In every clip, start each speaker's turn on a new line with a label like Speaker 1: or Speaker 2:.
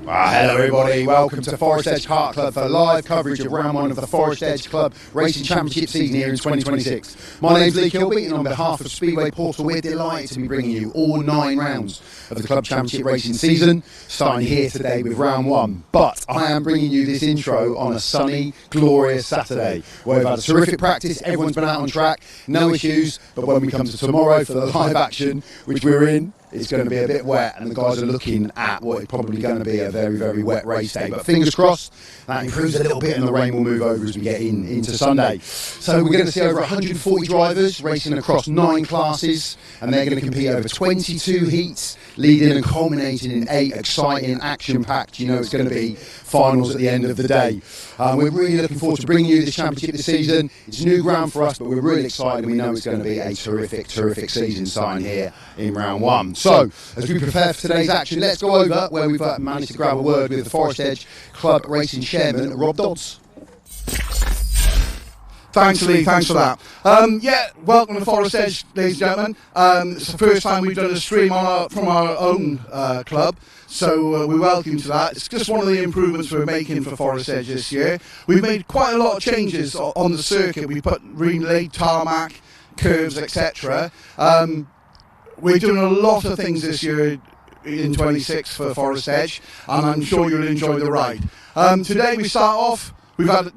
Speaker 1: Hello everybody, welcome to Forest Edge Kart Club for live coverage of round one of the Forest Edge Club Racing Championship season here in 2026. My name's Lee Kilby, and on behalf of Speedway Portal, we're delighted to be bringing you all 9 rounds of the Club Championship racing season, starting here today with round 1. But I am bringing you this intro on a sunny, glorious Saturday, where we've had a terrific practice, everyone's been out on track, no issues, but when we come to tomorrow for the live action, which we're in, it's going to be a bit wet, and the guys are looking at what is probably going to be a very, very wet race day. But fingers crossed, that improves a little bit and the rain will move over as we get into Sunday. So we're going to see over 140 drivers racing across 9 classes, and they're going to compete over 22 heats, leading and culminating in 8 exciting, action-packed, it's going to be finals at the end of the day. We're really looking forward to bringing you this championship this season. It's new ground for us, but we're really excited. We know it's going to be a terrific, terrific season starting here in round 1. So, as we prepare for today's action, let's go over where we've managed to grab a word with the Forest Edge Club Racing Chairman, Rob Dodds.
Speaker 2: Thanks, Lee. Thanks for that. Welcome to Forest Edge, ladies and gentlemen. It's the first time we've done a stream from our own club, so we welcome you to that. It's just one of the improvements we're making for Forest Edge this year. We've made quite a lot of changes on the circuit. We put relaid, tarmac, curves, etc. We're doing a lot of things this year in 26 for Forest Edge, and I'm sure you'll enjoy the ride. Today we start off, we've had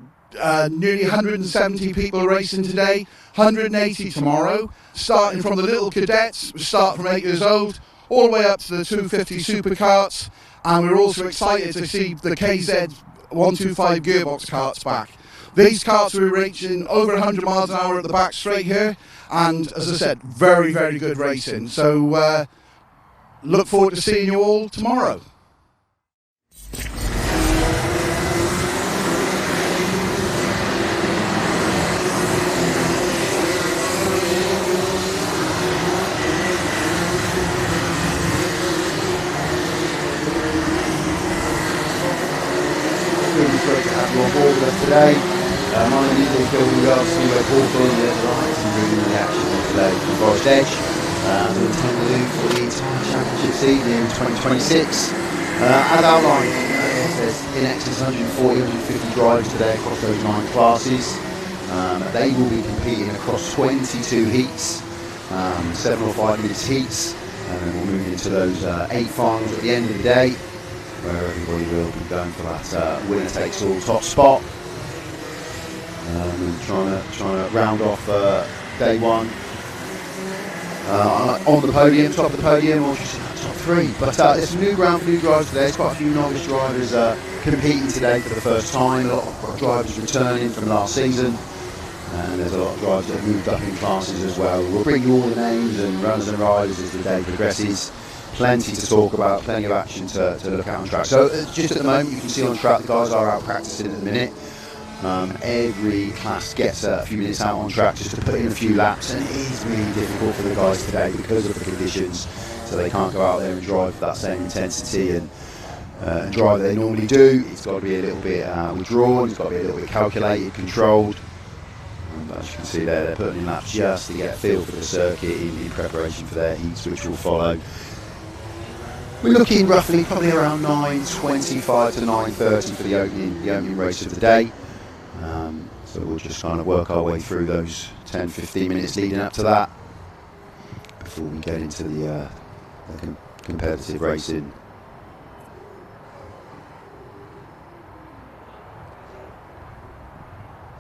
Speaker 2: nearly 170 people racing today, 180 tomorrow, starting from the little cadets, we start from 8 years old, all the way up to the 250 Superkarts, and we're also excited to see the KZ 125 gearbox karts back. These karts were reaching over 100 miles an hour at the back straight here, and as I said, very, very good racing. So look forward to seeing you all tomorrow.
Speaker 1: Really great to have you on board with us today. My name is Lee Kilby, we are Speedway Portal, and we're delighted to be bringing the action on today from Forest Edge. We intend to do for the entire championship season here in 2026. As outlined, there's in excess of 140, 150 drivers today across those 9 classes. They will be competing across 22 heats, 7 or 5 minutes heats, and then we'll move into those 8 finals at the end of the day, where everybody will be going for that winner takes all top spot. And trying to round off day 1 on the podium, top of the podium, or just top 3. But there's some new ground for new drivers today. There's quite a few novice drivers competing today for the first time. A lot of drivers returning from last season, and there's a lot of drivers that have moved up in classes as well. We'll bring you all the names and runners and riders as the day progresses. Plenty to talk about, plenty of action to look at on track. So just at the moment, you can see on track the guys are out practicing at the minute. Every class gets a few minutes out on track just to put in a few laps, and it is really difficult for the guys today because of the conditions, so they can't go out there and drive with that same intensity and drive that they normally do. It's got to be a little bit withdrawn, it's got to be a little bit calculated, controlled. And as you can see there, they're putting in laps just to get a feel for the circuit in preparation for their heats, which will follow. We're looking roughly probably around 9:25 to 9:30 for the opening race of the day. So we'll just kind of work our way through those 10-15 minutes leading up to that before we get into the competitive racing.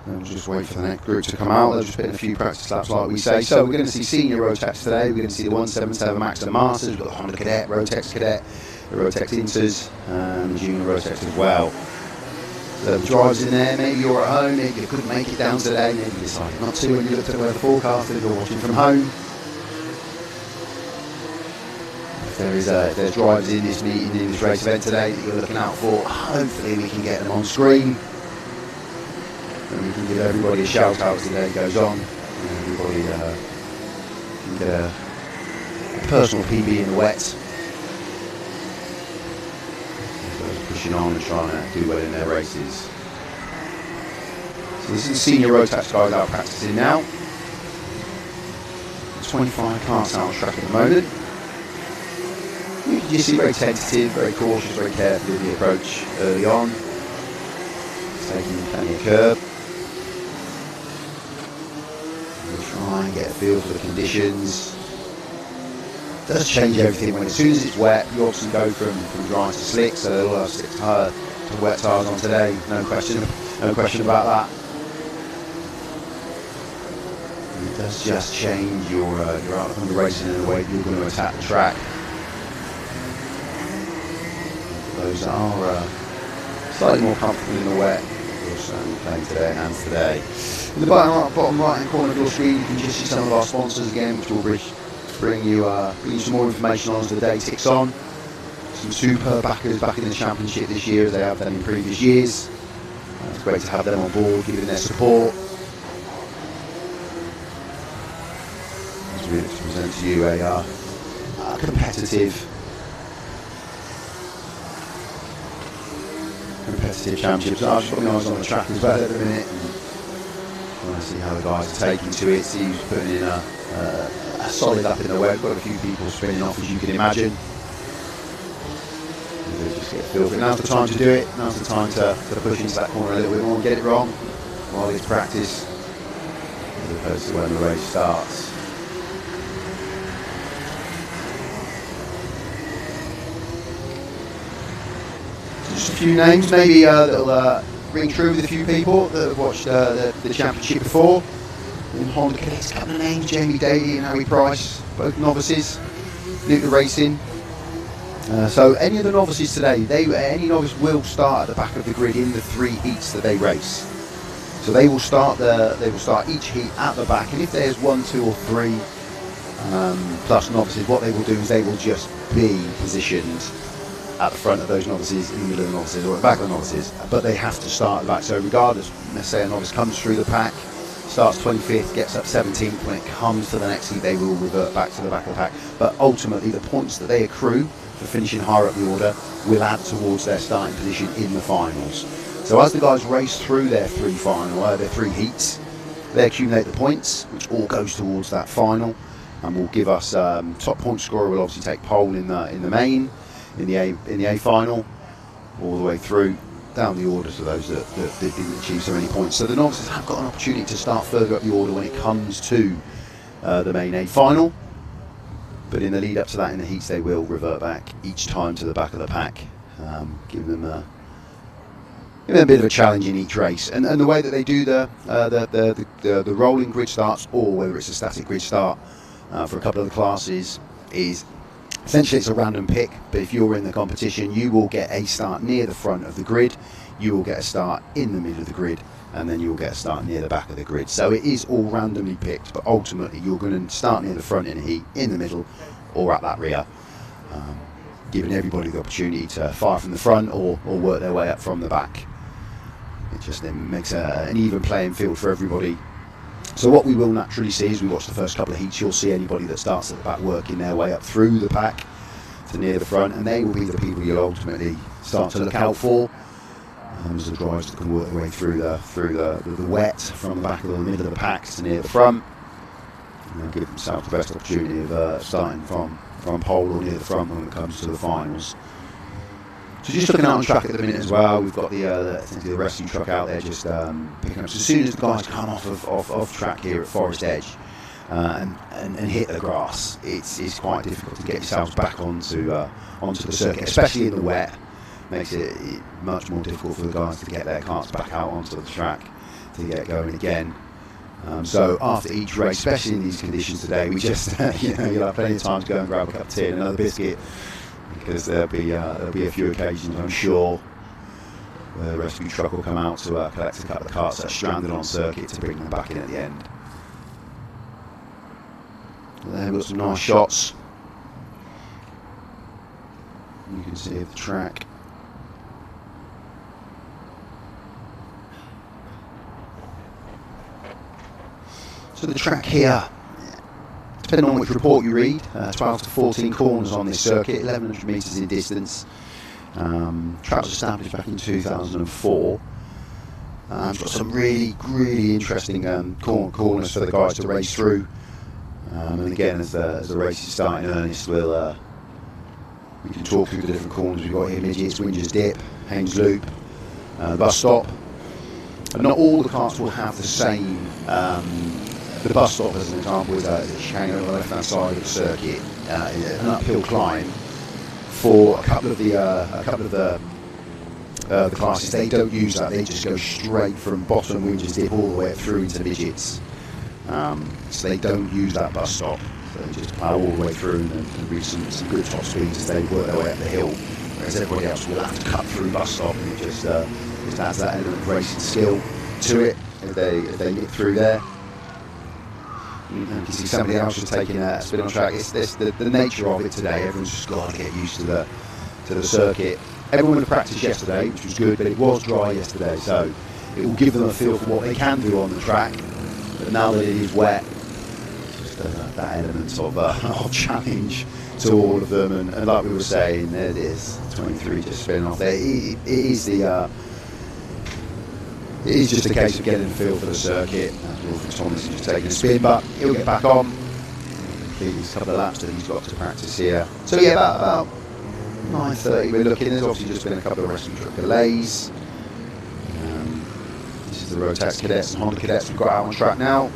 Speaker 1: And we'll just wait for the next group to come out. They'll just put in a few practice laps like we say. So we're going to see senior Rotax today. We're going to see the 177 Masters. We've got the Honda Cadet, Rotax Cadet, the Rotax Inters, and the junior Rotax as well. So the drivers in there, maybe you're at home, maybe you couldn't make it down today, maybe you decided not to when you looked at where the forecast is, you're watching from home. If there's drivers in this meeting, in this race event today that you're looking out for, hopefully we can get them on screen. And we can give everybody a shout out as the day goes on. And everybody can get a personal PB in the wet. Pushing on and trying to do well in their races. So this is the senior Rotax guys out practicing now. 25 cars out on track at the moment. You can You see, very tentative, very cautious, very careful in the approach early on. Taking plenty of curb. We'll try and get a feel for the conditions. It does change everything when, as soon as it's wet, you obviously go from dry to slick, so they'll have slick to wet tyres on today, no question about that. And it does just change your outlook on the racing and the way you're going to attack the track. Those that are slightly more comfortable in the wet, we'll certainly play today and today. In the bottom right hand corner of your screen, you can just see some of our sponsors again, which will bring you some more information on as the day ticks on. Some super backers back in the championship this year, as they have done in previous years. It's great to have them on board, giving their support. As we present to you a competitive championship. So I've just got my eyes on the track as well at the minute. And I see how the guys are taking to it. See who's putting in a solid up in the way. We've got a few people spinning off, as you can imagine. Just get a feel for it. Now's the time to do it. Now's the time to push into that corner a little bit more and get it wrong while it's practice, as opposed to when the race starts. Just a few names maybe that'll ring true with a few people that have watched the championship before. In Honda Cadets, a couple of names: Jamie Daly and Harry Price, both novices, new to racing. So any of the novices today, any novice will start at the back of the grid in the 3 heats that they race. So they will start each heat at the back, and if there's 1, 2 or 3 plus novices, what they will do is they will just be positioned at the front of those novices, in the middle of the novices, or at the back of the novices, but they have to start at the back. So regardless, let's say a novice comes through the pack, starts 25th, gets up 17th, when it comes to the next heat they will revert back to the back of the pack. But ultimately the points that they accrue for finishing higher up the order will add towards their starting position in the finals. So as the guys race through their 3 heats, they accumulate the points, which all goes towards that final, and will give us top point scorer will obviously take pole in the main, in the A final, all the way through down the order to those that didn't achieve so many points. So the novices have got an opportunity to start further up the order when it comes to the main A final, but in the lead up to that, in the heats, they will revert back each time to the back of the pack, giving them a bit of a challenge in each race. And the way that they do the rolling grid starts, or whether it's a static grid start for a couple of the classes, is essentially it's a random pick. But if you're in the competition, you will get a start near the front of the grid, you will get a start in the middle of the grid, and then you'll get a start near the back of the grid. So it is all randomly picked, but ultimately you're going to start near the front in a heat, in the middle, or at that rear, giving everybody the opportunity to fire from the front or work their way up from the back. It just then makes an even playing field for everybody. So what we will naturally see as we watch the first couple of heats, you'll see anybody that starts at the back working their way up through the pack to near the front, and they will be the people you'll ultimately start to look out for as the drivers that can work their way through the wet from the back of the middle of the pack to near the front, and they'll give themselves the best opportunity of starting from pole or near the front when it comes to the finals. So just looking out on track at the minute as well, we've got the rescue truck out there just picking up. So as soon as the guys come off track here at Forest Edge and hit the grass, it's quite difficult to get yourselves back onto the circuit, especially in the wet. Makes it much more difficult for the guys to get their karts back out onto the track to get going again. So after each race, especially in these conditions today, we just you'll have plenty of time to go and grab a cup of tea and another biscuit, because there'll be a few occasions, I'm sure, where the rescue truck will come out to collect a couple of karts that are stranded on circuit to bring them back in at the end. There we've got some nice shots you can see of the track. So the track here, depending on which report you read, 12 to 14 corners on this circuit, 1100 metres in distance. Track was established back in 2004. It's got some really interesting corners for the guys to race through. And again, as the race is starting in earnest, we'll We can talk through the different corners. We've got here midgets, Winger's Dip, Haynes Loop, the bus stop. And not all the karts will have the same. The bus stop, as an example, is a chicane over the left-hand side of the circuit, an uphill climb. For a couple of the classes, they don't use that. They just go straight from bottom Winger's Dip all the way through into midgets. So they don't use that bus stop. So they just plough all the way through and reach some good top speeds as they work their way up the hill. Whereas everybody else will have to cut through bus stop, and it just adds that element of racing skill to it if they nip through there. You can see somebody else just taking a spin on track. It's the nature of it today. Everyone's just got to get used to the circuit. Everyone would have practiced yesterday, which was good, but it was dry yesterday, so it will give them a feel for what they can do on the track. But now that it is wet, it's just that element of challenge to all of them. And like we were saying, there it is, 23 just spinning off there. It is just a case of getting a feel for the circuit. Wilfred Thomas is just taking a spin, but he'll get back on. Complete these couple of laps that he's got to practice here. So yeah, about 9:30 we're looking. There's obviously just been a couple of racing truck delays. This is the Rotax Cadets and Honda Cadets we've got out on track now.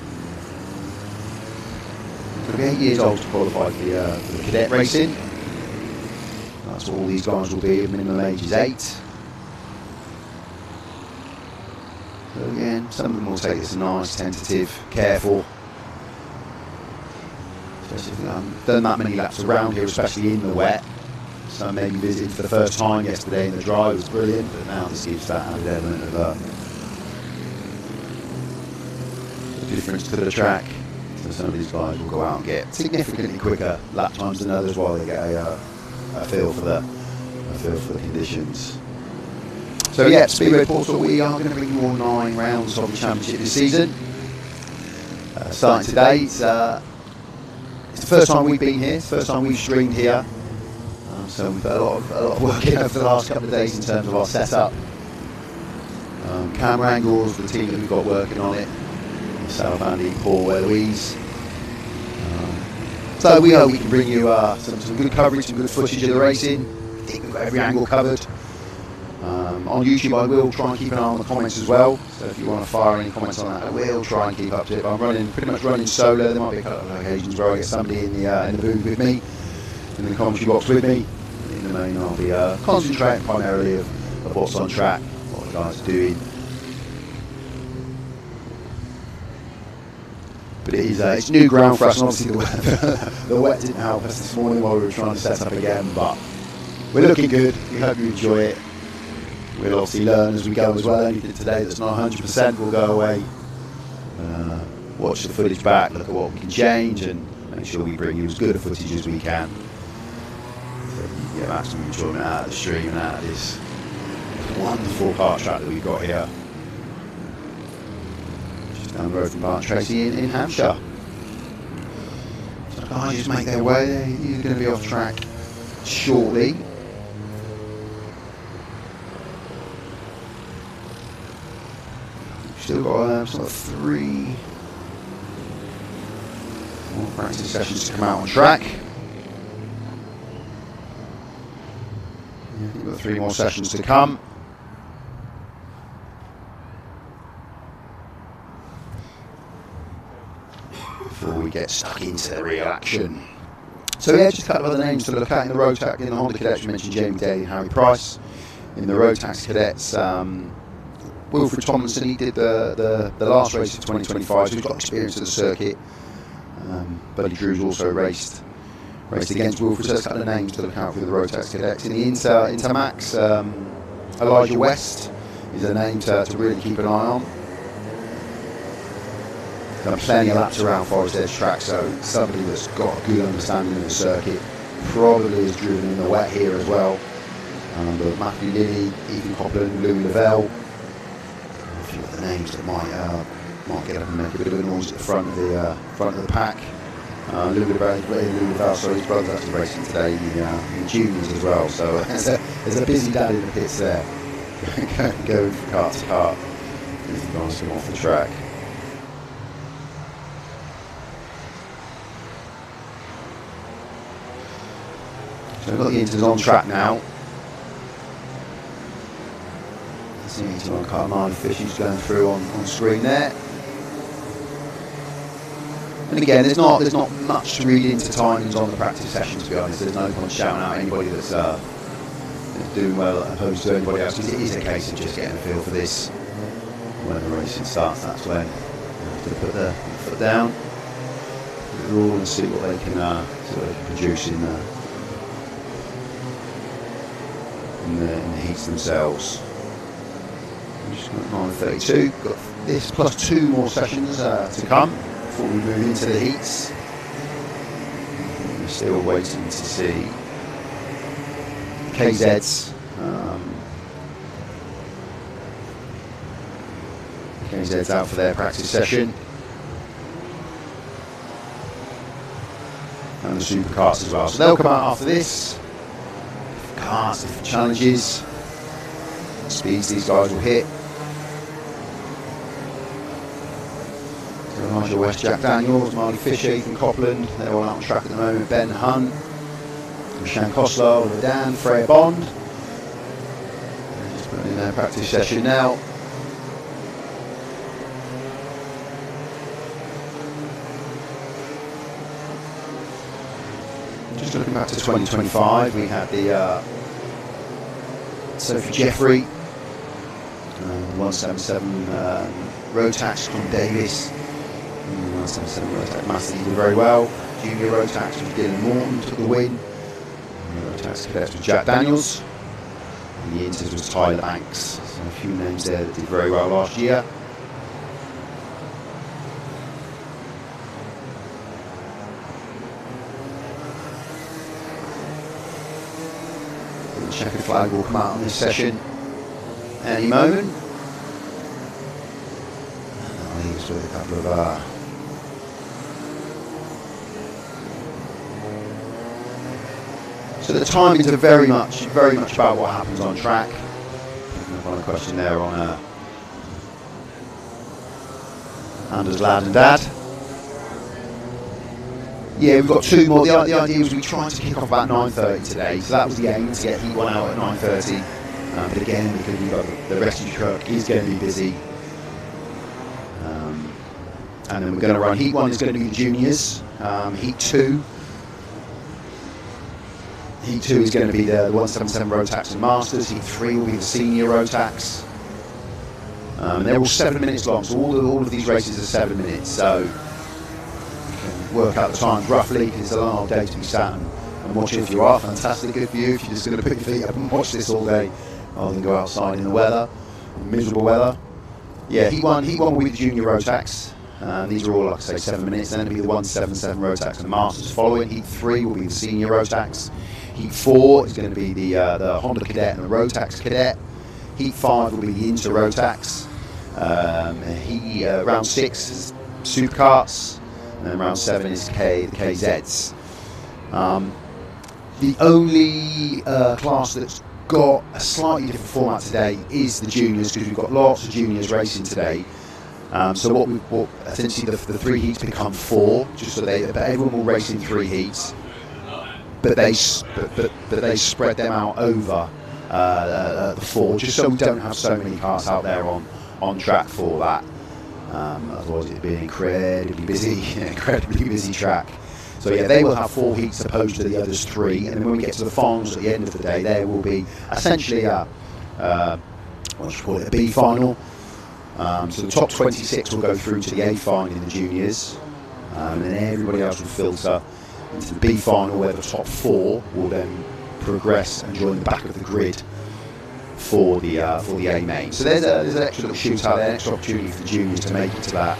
Speaker 1: It'll be 8 years old to qualify for the cadet racing. That's what all these guys will be. Minimum age is 8. So again, some of them will take this nice, tentative, careful. Especially if they haven't done that many laps around here, especially in the wet. Some maybe visited for the first time yesterday in the dry, it was brilliant, but now this gives that added element of difference to the track. So some of these guys will go out and get significantly quicker lap times than others while they get a feel for the conditions. So yeah, Speedway Portal, we are going to bring you all 9 rounds of the championship this season. Starting today, it's the first time we've been here, it's the first time we've streamed here. So we've done a lot of work in over the last couple of days in terms of our setup. Camera angles, the team that we've got working on it. Myself, Andy, Paul, Eloise. So we hope we can bring you some good coverage, some good footage of the racing. I think we've got every angle covered. On YouTube I will try and keep an eye on the comments as well, so if you want to fire any comments on that I will try and keep up to it. But I'm pretty much running solo. There might be a couple of occasions where I get somebody in the booth with me, in the commentary box with me. In the main I'll be concentrating primarily of what's on track, what the guys are doing. But it is it's new ground for us, and obviously the wet didn't help us this morning while we were trying to set up again, but we're looking good. We hope you enjoy it. We'll obviously learn as we go as well. Anything today that's not 100% will go away. Watch the footage back, look at what we can change, and make sure we bring you as good a footage as we can. So you get maximum enjoyment out of the stream and out of this wonderful kart track that we've got here. Just down the road from Barton Stacey in Hampshire. So guys just make their way there. You're going to be off track shortly. Still got sort of 3 more practice sessions to come out on track. Yeah, we've got 3 more sessions to come. Before we get stuck into the real action. So yeah, just a couple of other names to look at in the Rotax. In the Honda Cadets, we mentioned Jamie Daly and Harry Price. In the Rotax Cadets, Wilfred Tomlinson, he did the last race of 2025, so he's got experience of the circuit. Buddy Drew's also raced against Wilfred, so there's a couple of names to look out for the Rotax Cadets. In the Intermax, Elijah West is a name to really keep an eye on. Done plenty of laps around Forest Edge track, so somebody that's got a good understanding of the circuit. Probably has driven in the wet here as well. But Matthew Linney, Ethan Copland, Louis Lavelle. A few other names that might get up and make a bit of a noise at the front of the pack. Louis Lavelle, sorry, his brother's actually racing today in juniors as well. So there's a busy dad in the pits there, going from kart to kart as the guys come off the track. So we've got the inters on track now. See on car Marley Fisher's going through on screen there. And again, there's not much to read into timings on the practice session, to be honest. There's no point shouting out anybody that's doing well as opposed to anybody else, because it is a case of just getting a feel for this. When the racing starts, that's when you have to put the foot down, put the rule, and see what they can produce in the heats themselves. We've just got 9:32, got this plus 2 more sessions to come before we move into the heats. We're still waiting to see KZ's. KZ's out for their practice session. And the Superkarts as well. So they'll come out after this. Different karts, different challenges. Speeds these guys will hit. So Nigel West, Jack Daniels, Marley Fisher, Ethan Copland. They're all out on track at the moment. Ben Hunt, Shan Koslow, Oliver Dan, Freya Bond. They're just putting in their practice session now. Just looking back to 2025, we had the Sophie Jeffrey, 177 Rotax from Davis, 177 Rotax Masters did very well. Junior Rotax was Dylan Morton, took the win. Rotax Cadets was Jack Daniels, and the Inters was Tyler Banks. So a few names there that did very well last year. The checkered flag will come out on this session any moment. And I'll leave us with a couple of so the timings are very much about what happens on track. Picking up on a question there on Anders lad and dad. Yeah, we've got 2 more. The idea was we tried to kick off about 9:30 today, so that was the aim, to get heat 1 out at 9:30. But again, because we've got the rescue truck is going to be busy. And then we're going to run heat 1 is going to be the juniors. Heat 2 is going to be the 177 Rotax and Masters. Heat 3 will be the senior Rotax. And they're all 7 minutes long, so all of these races are 7 minutes. So work out the times roughly, because it's a long old day to be sat and watch it. If you are, fantastic, good for you. If you're just going to put your feet up and watch this all day rather than go outside in the weather, miserable weather. Yeah, Heat 1 will be the junior Rotax. These are all, like I say, 7 minutes. Then it'll be the 177 Rotax and the Masters following. Heat 3 will be the senior Rotax. Heat 4 is going to be the Honda Cadet and the Rotax Cadet. Heat 5 will be the Inter Rotax. Round 6 is Superkarts. And then round 7 is the KZs. The only class that's got a slightly different format today is the juniors, because we've got lots of juniors racing today. So what essentially the 3 heats become 4, just so but everyone will race in 3 heats, but they spread them out over the 4, just so we don't have so many cars out there on track for that. Otherwise it'd be an incredibly busy track. So yeah, they will have 4 heats opposed to the others 3, and then when we get to the finals at the end of the day, there will be essentially a B final. So the top 26 will go through to the A final in the juniors, and then everybody else will filter into the B final, where the top 4 will then progress and join the back of the grid for the A main. So there's an extra little shootout there, an extra opportunity for the juniors to make it to that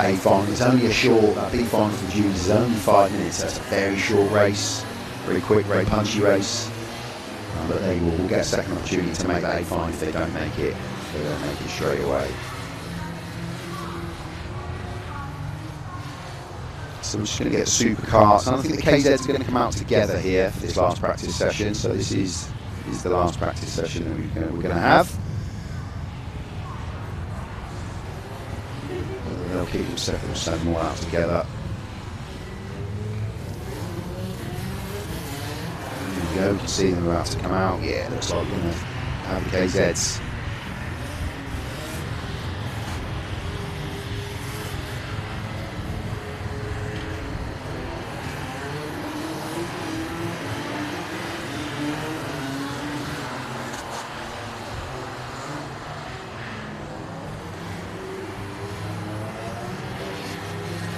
Speaker 1: A final. It's only that B final for the juniors is only 5 minutes. So it's a very short race, very quick, very punchy race. But they will get a second opportunity to make that A final if they don't make it. They don't make it straight away. So we're just going to get Superkarts, and I think the KZs are going to come out together here for this last practice session. So this is the last practice session that we're going to have. They'll keep them separate, we'll send them all out together. we can see them about to come out. Yeah, it looks like we're going to have the KZs.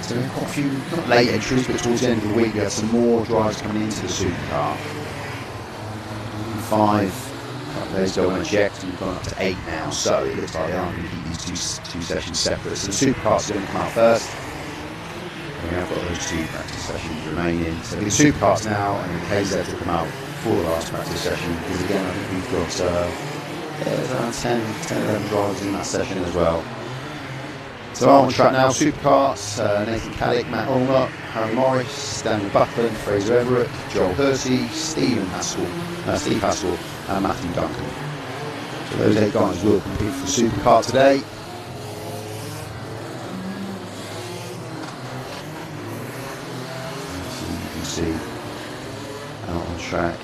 Speaker 1: So there are quite a few, not late entries, but towards the end of the week we had some more drivers coming into the Superkart. 5 a couple of days ago when I checked, and we've gone up to 8 now, so it looks like they aren't going to keep these two sessions separate. So the Superkarts are going to come out first, and we have got those 2 practice sessions remaining. So the Superkarts now, and the KZs will come out for the last practice session, because again I think we've got around 10, 11 drivers in that session as well. So on track now, Superkarts, Nathan Cadet, Matt Ulmer, Harry Morris, Daniel Buckland, Fraser Everett, Joel Hersey, Steve Haskell, and Matthew Duncan. So those 8 guys will compete for the Superkart today. So you can see out on track.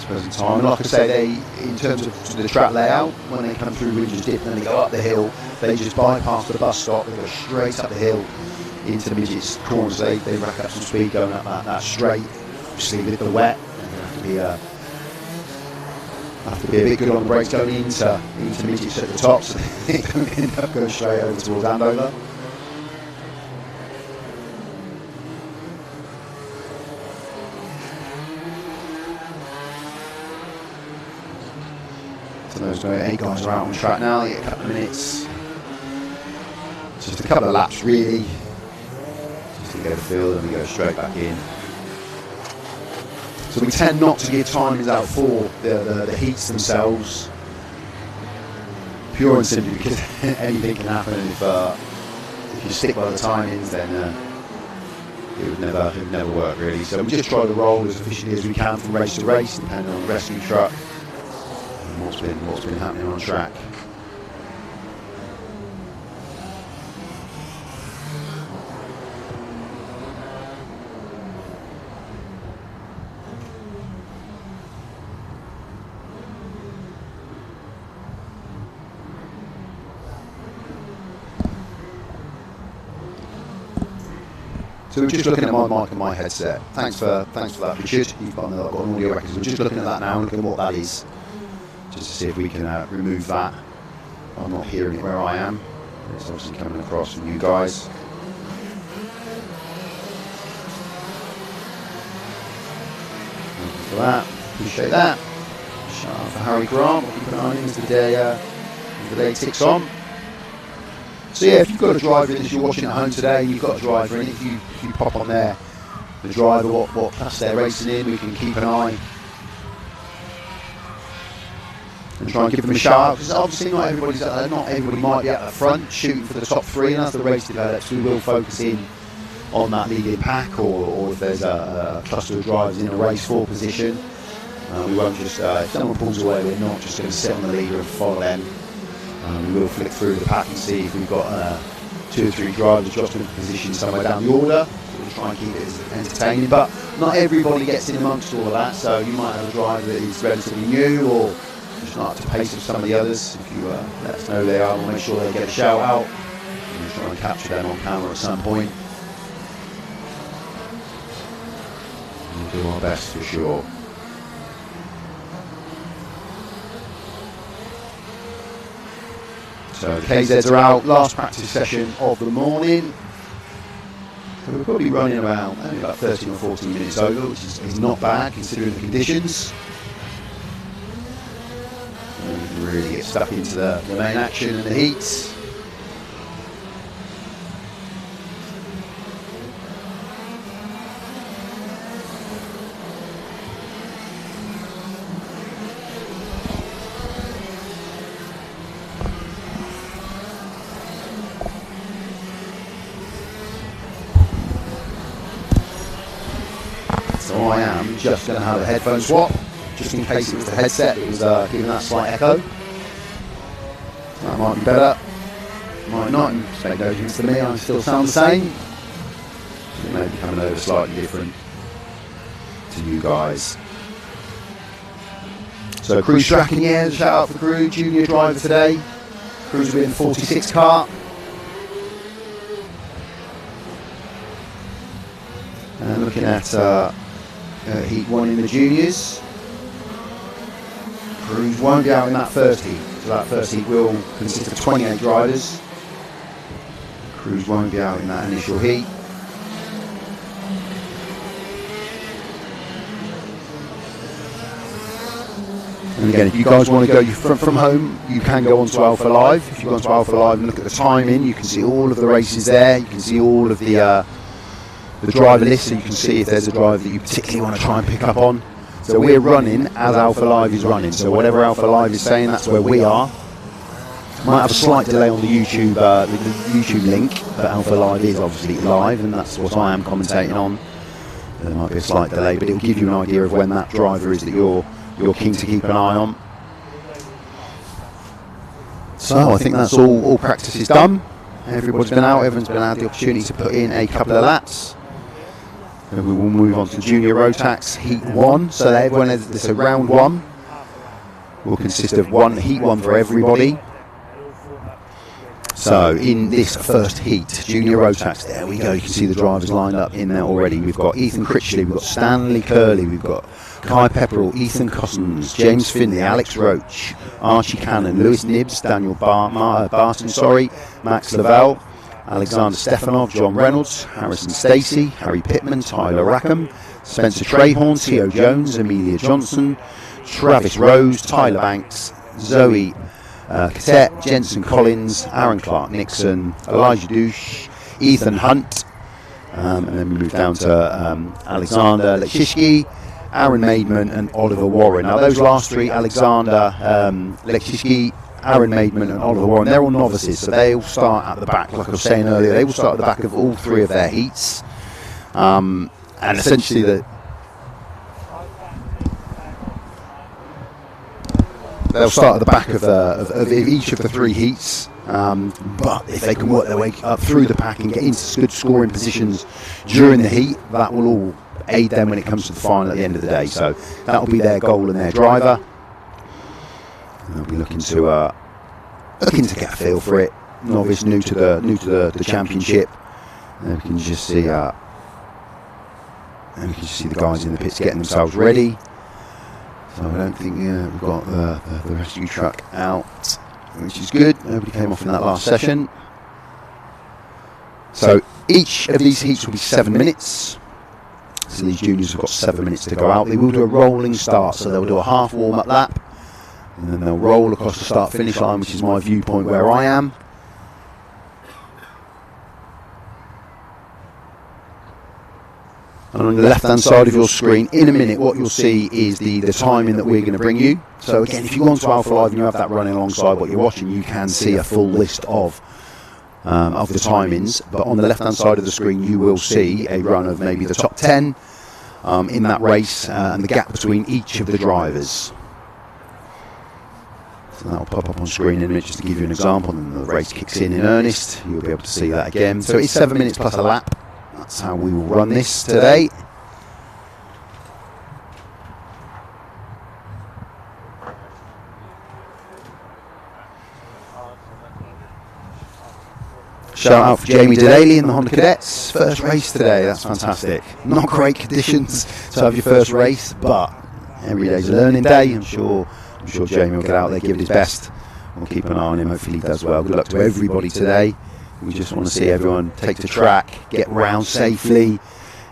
Speaker 1: Present time. And like I say, they, in terms of the track layout, when they come through Ridges Dip and then they go up the hill, they just bypass the bus stop, they go straight up the hill into the midgets corners. They rack up some speed going up that straight. Obviously with the wet, they're going to have to be a bit good on the brakes going into midgets at the top, so they don't end up going straight over towards Andover. So those 8 guys are out on track now. They get a couple of minutes, just a couple of laps really, just to get a feel, and we go straight back in. So we tend not to give timings out for the heats themselves, pure and simply because anything can happen. If you stick by the timings, then it would never work really. So we just try to roll as efficiently as we can from race to race, depending on the rescue truck. What's been happening on track. So we're just looking at my mic and my headset. Thanks for that, Richard. You've got an audio record. We're just looking at that now and looking at what that is, just to see if we can remove that. I'm not hearing it where I am. It's obviously coming across from you guys. Thank you for that. Appreciate that. Shout out for Harry Grant. We'll keep an eye on him as the day ticks on. So yeah, if you've got a driver in, if you're watching at home today, you've got a driver in, if you pop on there, the driver, what class they're racing in, we can keep an eye and try and give them a shout out, because obviously not everybody might be at the front shooting for the top 3, and as the race develops we will focus in on that leading pack, or if there's a cluster of drivers in a race for position. We won't just, if someone pulls away, we're not just going to sit on the leader and follow them. We will flick through the pack and see if we've got 2 or 3 drivers just in a position somewhere down the order. We'll try and keep it as entertaining, but not everybody gets in amongst all of that, so you might have a driver that is relatively new or just not up to pace with some of the others. If you let us know who they are, we'll make sure they get a shout out. We'll try and capture them on camera at some point. We'll do our best for sure. So the KZs are out, last practice session of the morning. So we're probably running around only about 13 or 14 minutes over, which is not bad considering the conditions. And we can really get stuck into the main action and the heats. So I am just going to have a headphone swap, just in case it was the headset that was giving that slight echo. That might be better, might not. It's make no difference to me, I still sound the same. It may be coming over slightly different to you guys. So Crew's track in the air, shout out for Crew, junior driver today. Crew's will be in the 46 kart. And looking at heat 1 in the juniors. Crews won't be out in that first heat, so that first heat will consist of 28 drivers. Crews won't be out in that initial heat. And again, if you guys want to go from home, you can go onto Alpha Live. If you go onto Alpha Live and look at the timing, you can see all of the races there. You can see all of the driver list, so you can see if there's a driver that you particularly want to try and pick up on. So we're running as Alpha Live is running. So whatever Alpha Live is saying, that's where we are. Might have a slight delay on the YouTube link, but Alpha Live is obviously live, and that's what I am commentating on. There might be a slight delay, but it will give you an idea of when that driver is that you're keen to keep an eye on. So I think that's all practice is done. Everybody's been out, everyone's been had the opportunity to put in a couple of laps. And we will move on to Junior Rotax Heat 1. So everyone has this round 1 will consist of Heat 1 for everybody. So in this first heat, Junior Rotax, there we go, you can see the drivers lined up in there already. We've got Ethan Critchley, we've got Stanley Curley, we've got Kai Pepperell, Ethan Cossins, James Finley, Alex Roach, Archie Cannon, Lewis Nibbs, Daniel Barton, Max Lavelle, Alexander Stefanov, John Reynolds, Harrison Stacey, Harry Pittman, Tyler Rackham, Spencer Trahorn, Theo Jones, Amelia Johnson, Travis Rose, Tyler Banks, Zoe Cadet, Jensen Collins, Aaron Clark Nixon, Elijah Douche, Ethan Hunt, and then we move down to Alexander Lechishki, Aaron Maidman and Oliver Warren. Now those last three, Alexander Lechishki, Aaron Maidman and Oliver Warren, they're all novices, so they all start at the back. Like I was saying earlier, they will start at the back of all three of their heats, and essentially they'll start at the back of each of the three heats, but if they can work their way up through the pack and get into good scoring positions during the heat, that will all aid them when it comes to the final at the end of the day. So that will be their goal and their driver. And they'll be looking to get a feel for it. Novice, new to the championship. And we can just see the guys in the pits getting themselves ready. So I don't think we've got the rescue truck out, which is good. Nobody came off in that last session. So each of these heats will be 7 minutes. So these juniors have got 7 minutes to go out. They will do a rolling start, so they'll do a half warm-up lap, and then they'll roll across the start-finish line, which is my viewpoint where I am. And on the left-hand side of your screen, in a minute, what you'll see is the timing that we're going to bring you. So again, if you go onto Alpha Live and you have that running alongside what you're watching, you can see a full list of the timings. But on the left-hand side of the screen, you will see a run of maybe the top 10 in that race and the gap between each of the drivers. So that'll pop up on screen in a minute just to give you an example, and then the race kicks in earnest. You'll be able to see that again. So it's 7 minutes plus a lap. That's how we will run this today. Shout out for Jamie Delaney and the Honda Cadets. First race today, that's fantastic. Not great conditions to have your first race, but every day's a learning day. I'm sure Jamie will get out there, give it his best. We'll keep an eye on him, hopefully he does well. Good luck to everybody today. We just want to see everyone take the track, get round safely,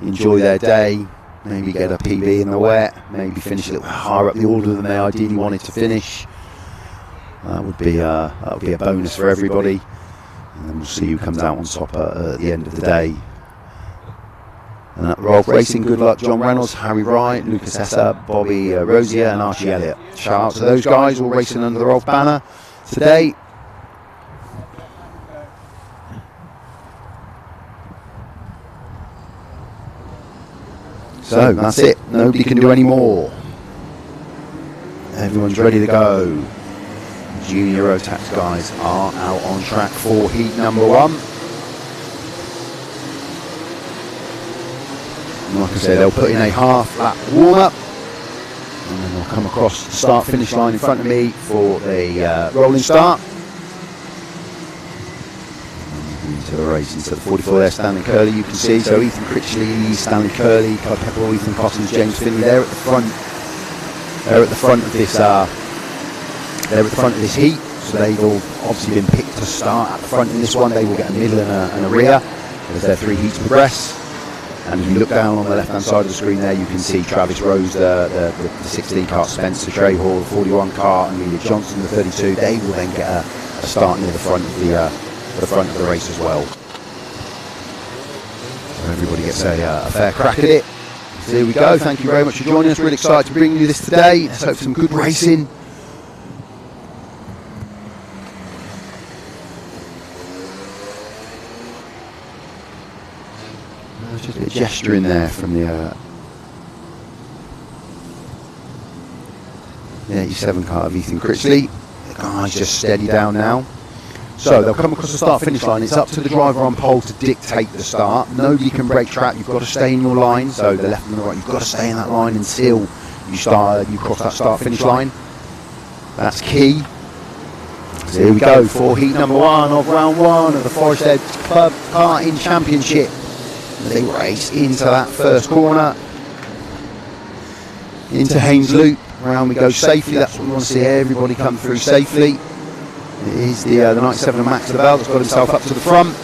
Speaker 1: enjoy their day, maybe get a PB in the wet, maybe finish a little higher up the order than they ideally wanted to finish. That would be a bonus for everybody. And then we'll see who comes out on top at the end of the day. And at Rolf Racing, good luck John Reynolds, Harry Wright, Lucas Esser, Bobby Rosier and Archie Elliott. Shout out to those guys all racing under the Rolf banner today. So that's it, nobody can do any more. Everyone's ready to go. Junior Rotax guys are out on track for heat number 1. And like I said, they'll put in a half lap warm-up, and then they'll come across the start-finish line in front of me for a rolling start. Into the race, into the 44 there, Stanley Curley, you can see. So Ethan Critchley, Stanley Curley, Kyle Pepperell, Ethan Cottons, James Finley, they're at the front. They're at the front of this. They're at the front of this heat. So they've all obviously been picked to start at the front in this one. They will get a middle and a rear as their 3 heats progress. And if you look down on the left-hand side of the screen there, you can see Travis Rose, the 16 kart, Spencer Trahall, the 41 kart, and Amelia Johnson, the 32. They will then get a start near the front of the race as well. So everybody gets a fair crack at it. So here we go. Thank you very much for joining us. Really excited to bring you this today. Let's hope for some good racing. There's just a bit of gesture in there from the 87 car of Ethan Critchley. The guy's just steady down now. So they'll come across the start-finish line. It's up to the driver on pole to dictate the start. Nobody can break track. You've got to stay in your line. So the left and the right, you've got to stay in that line until you cross that start-finish line. That's key. So here we go for heat number 1 of round 1 of the Forest Edge Club Karting Championship. They race into that first corner, into Haynes Loop. Round we go safely. That's what we want to see. Everybody come through safely. It is the 97 of Max Lavelle that's got himself up to the front.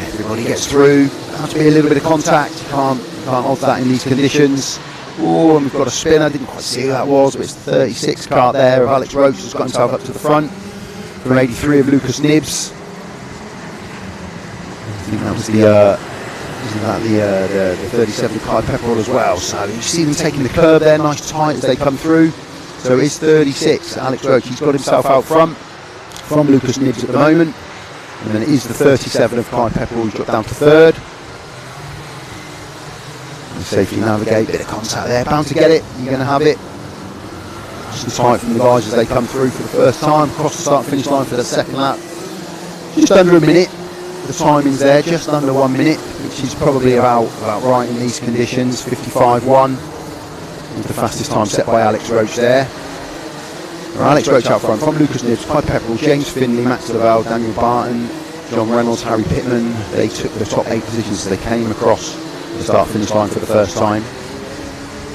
Speaker 1: Everybody gets through. Has to be a little bit of contact. You can't alter that in these conditions. Oh, and we've got a spinner. Didn't quite see who that was, but it's the 36 kart there of Alex Roach has got himself up to the front. From 83 of Lucas Nibbs. I think that was the 37 Kai Pepperell as well. So you see them taking the curb there, nice tight as they come through. So it's 36. Alex Roach, he's got himself out front from Lucas Nibbs at the moment. And then it is the 37 of Kai Pepperell who's dropped down to third. And safely navigate, bit of contact there, bound to get it, you're going to have it. Just the tight from the guys as they come through for the first time, across the start-finish line for the second lap. Just under a minute, the timing's there, just under 1 minute, which is probably about right in these conditions. 55.1 is the fastest time set by Alex Roach there. Alex Roach out front from Lucas Nibbs, Kai Pepperell, James Finley, Max Lavelle, Daniel Barton, John Reynolds, Harry Pittman. They took the top 8 positions as they came across the start-finish line for the first time.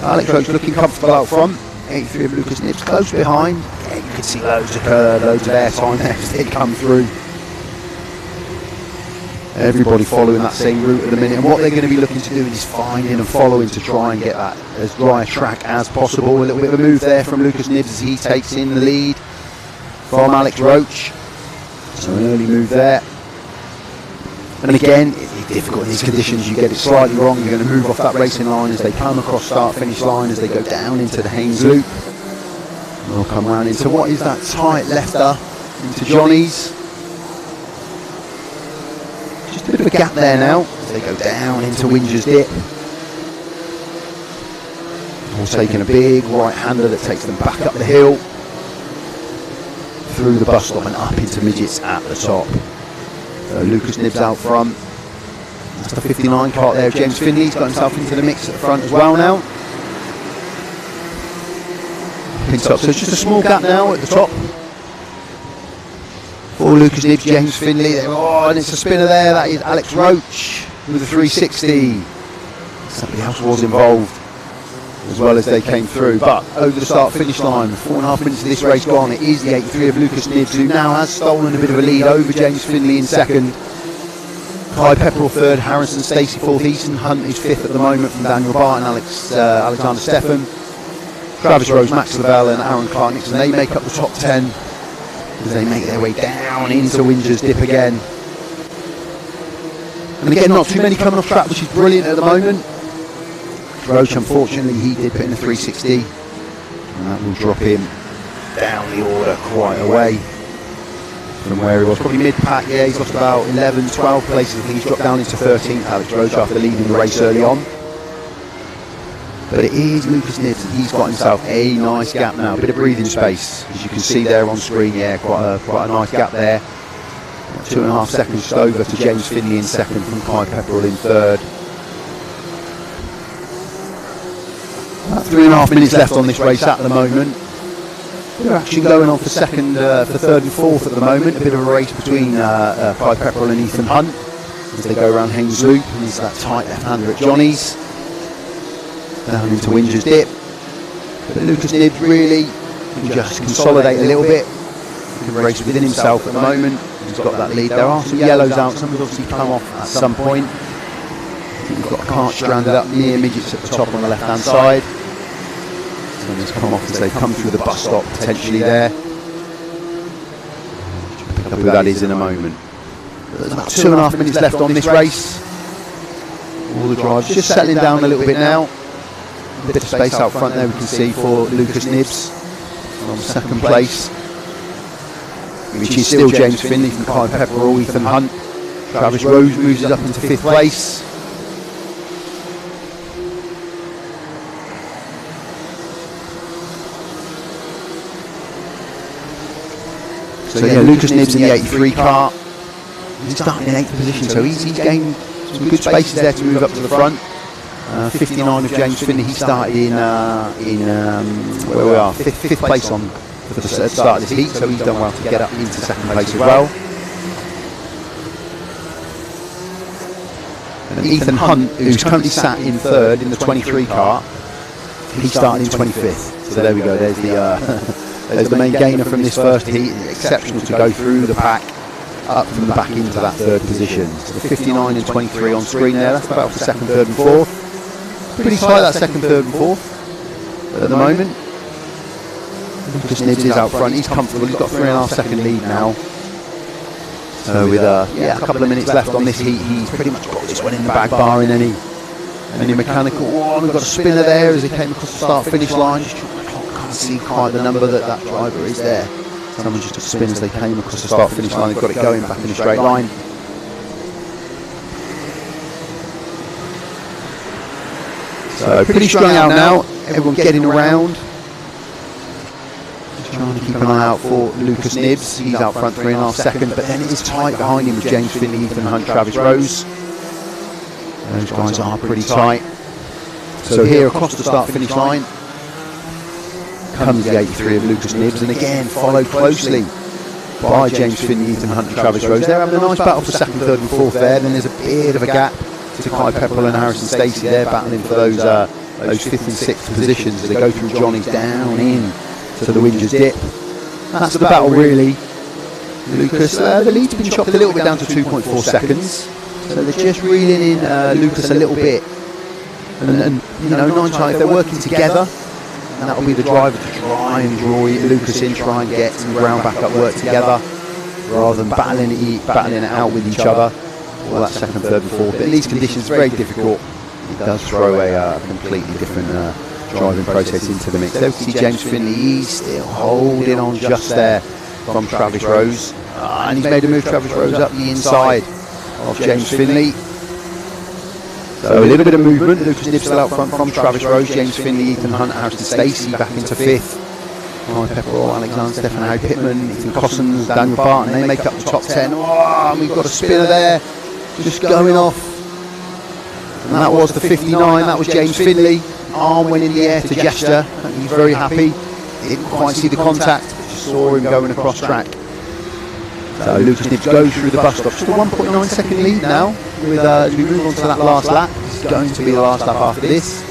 Speaker 1: Alex Roach looking comfortable out front. 83 of Lucas Nibbs close behind. Yeah, you can see loads of air time there as they come through. Everybody following that same route at the minute, and what they're going to be looking to do is finding and following to try and get that as dry a track as possible. A little bit of a move there from Lucas Nibbs as he takes in the lead from Alex Roach. So an early move there. And again, it's difficult in these conditions. You get it slightly wrong, you're going to move off that racing line as they come across start-finish line, as they go down into the Haynes Loop. And they'll come round into what is that tight lefter into Johnny's. Just a bit of a gap there now as they go down into Winger's Dip. All taking a big right-hander that takes them back up the hill, through the bus stop and up into midgets at the top. Lucas Nibbs out front. That's the 59 kart there. James Finley's got himself into the mix at the front as well now. So it's just a small gap now at the top for Lucas Nibbs, James Finley. Oh, and it's a spinner there. That is Alex Roach with a 360. Somebody else was involved as well as they came through. But over the start-finish line, 4.5 minutes of this race gone, it is the 83 of Lucas Nibbs, who now has stolen a bit of a lead over James Finley in second. Kai Pepperell third, Barton Stacey fourth, Ethan Hunt is fifth at the moment from Daniel Barton, Alexander Stephan, Travis Rose, Max Lavelle and Aaron Clark Nixon. They make up the top 10 as they make their way down into Winger's Dip again. And again, not too many coming off track, which is brilliant at the moment. Roach, unfortunately, he did put in a 360, and that will drop him down the order quite a way from where he was. Probably mid-pack, yeah, he's lost about 11, 12 places. I think he's dropped down into 13th, Alex Roach, after leading the race early on. But it is Lucas Nibbs, and he's got himself a nice gap now, a bit of breathing space, as you can see there on screen. Yeah, quite a nice gap there. 2.5 seconds just over to James Finley in second, from Kai Pepperell in third. About 3.5 minutes left on this race at the moment. Bit of action going on for second, for third and fourth at the moment. A bit of a race between Clive Pepperell and Ethan Hunt as they go around Haynes Loop, and there's that tight left-hander at Johnny's. Down into Windsor's Dip. But Lucas Nibbs really can just consolidate a little bit. He can race within himself at the moment. He's got that lead. There are some yellows out. Some have obviously come off at some point. We've got a cart stranded up near midgets at the top on the left-hand side. Someone's come off as they've come through the bus stop potentially there. Pick up who that is in a moment. There's about 2.5 minutes left on this race. All the drivers just settling down a little bit now. A bit of space out front there we can see for Lucas Nibbs from second place, which is still James Finley from Clive Pepperell, Ethan Hunt. Travis Rose moves it up into 5th place. So yeah, Lucas Nibbs in the 83 car. He's starting in 8th position, so he's gained some good spaces there to move up to the front. 59 of James Finney. He started in where we are, 5th place on for the start of this heat, so he's done well to get up into second place as well. And Ethan Hunt, who's currently sat in 3rd in the 23 car, he started in 25th. So there we go. There's the there's the main gainer from this first heat. Exceptional to go through the pack, up from the back into that 3rd position. So the 59 and 23 on screen there. That's about for 2nd, 3rd and 4th. Pretty tight, that 2nd, 3rd and 4th. But at the moment, Lucas Nibbs is out front. He's comfortable. He's got 3.5 second lead now. So with a couple of minutes left on this heat, he's pretty much got this one in the bag, barring any mechanical. Oh, we've got a spinner there as he came across the start-finish line. Just can't see quite the number that driver is there. Someone just took a spin as they came across the start-finish line. They've got it going back in a straight line. So pretty strung out now. Everyone getting around. Just trying to keep an eye out for Lucas Nibbs. He's out front 3.5 seconds, but then it is tight behind him with James Finley, Ethan Hunt, Travis Rose. Those guys are pretty tight. So here across the start-finish line comes the 83 of Lucas Nibbs, and again followed closely by James Finley, Ethan Hunt and Travis Rose. They're having a nice battle for 2nd, 3rd and 4th there. Then there's a bit of a gap to Clive Pepperell and Harrison Stacey. They're battling for those 5th and 6th positions as they go through Johnny's down in to the Windsors Dip. That's the battle really. Lucas, the lead's been chopped a little bit down to 2.4 seconds. So they're just reeling in Lucas a little bit. And you know, 9 times if they're working together, and that'll be the driver to try and draw Lucas in, try and get some ground back up, work together, rather than battling it out with each other. All that 2nd, 3rd and 4th. But in these conditions, very difficult. It does throw a completely different driving process into the mix. There we see James Finley. He's still holding on just there from Travis Rose. And he's made a move, Travis Rose, up the inside of James Finley. So a little bit of movement. Lucas Nibbs still out front from Travis Rose. James Finley, Ethan Hunt, Harrison Stacey back into 5th. Clive Pepperell, Alexander Stefano Pittman, Ethan Cossons, Daniel Barton. They make up the top 10. Oh, and we've got a spinner there, just going off. And that was the 59. That was James Finley. Arm went in the air to gesture. He's very happy. Didn't quite see the contact, but just saw him going across track. So Lucas Nibbs goes through the bus stop. Just a 1.9 second lead now. With as we move on to that last lap, it's going to be the last lap after this.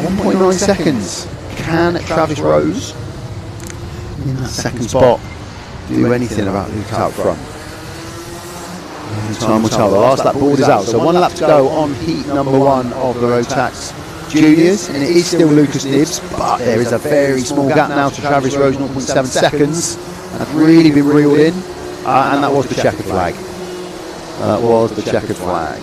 Speaker 1: 1.9 seconds. Can Travis Rose in that second spot do anything about Lucas out front? Time will tell. The last lap board is out, so 1 lap to go on heat number 1 of the Rotax Juniors, and it is still Lucas Nibbs, but there is a very small gap now to Travis Rose, 0.7 seconds. That's really been reeled in, and that was the checkered flag. That was the checkered flag.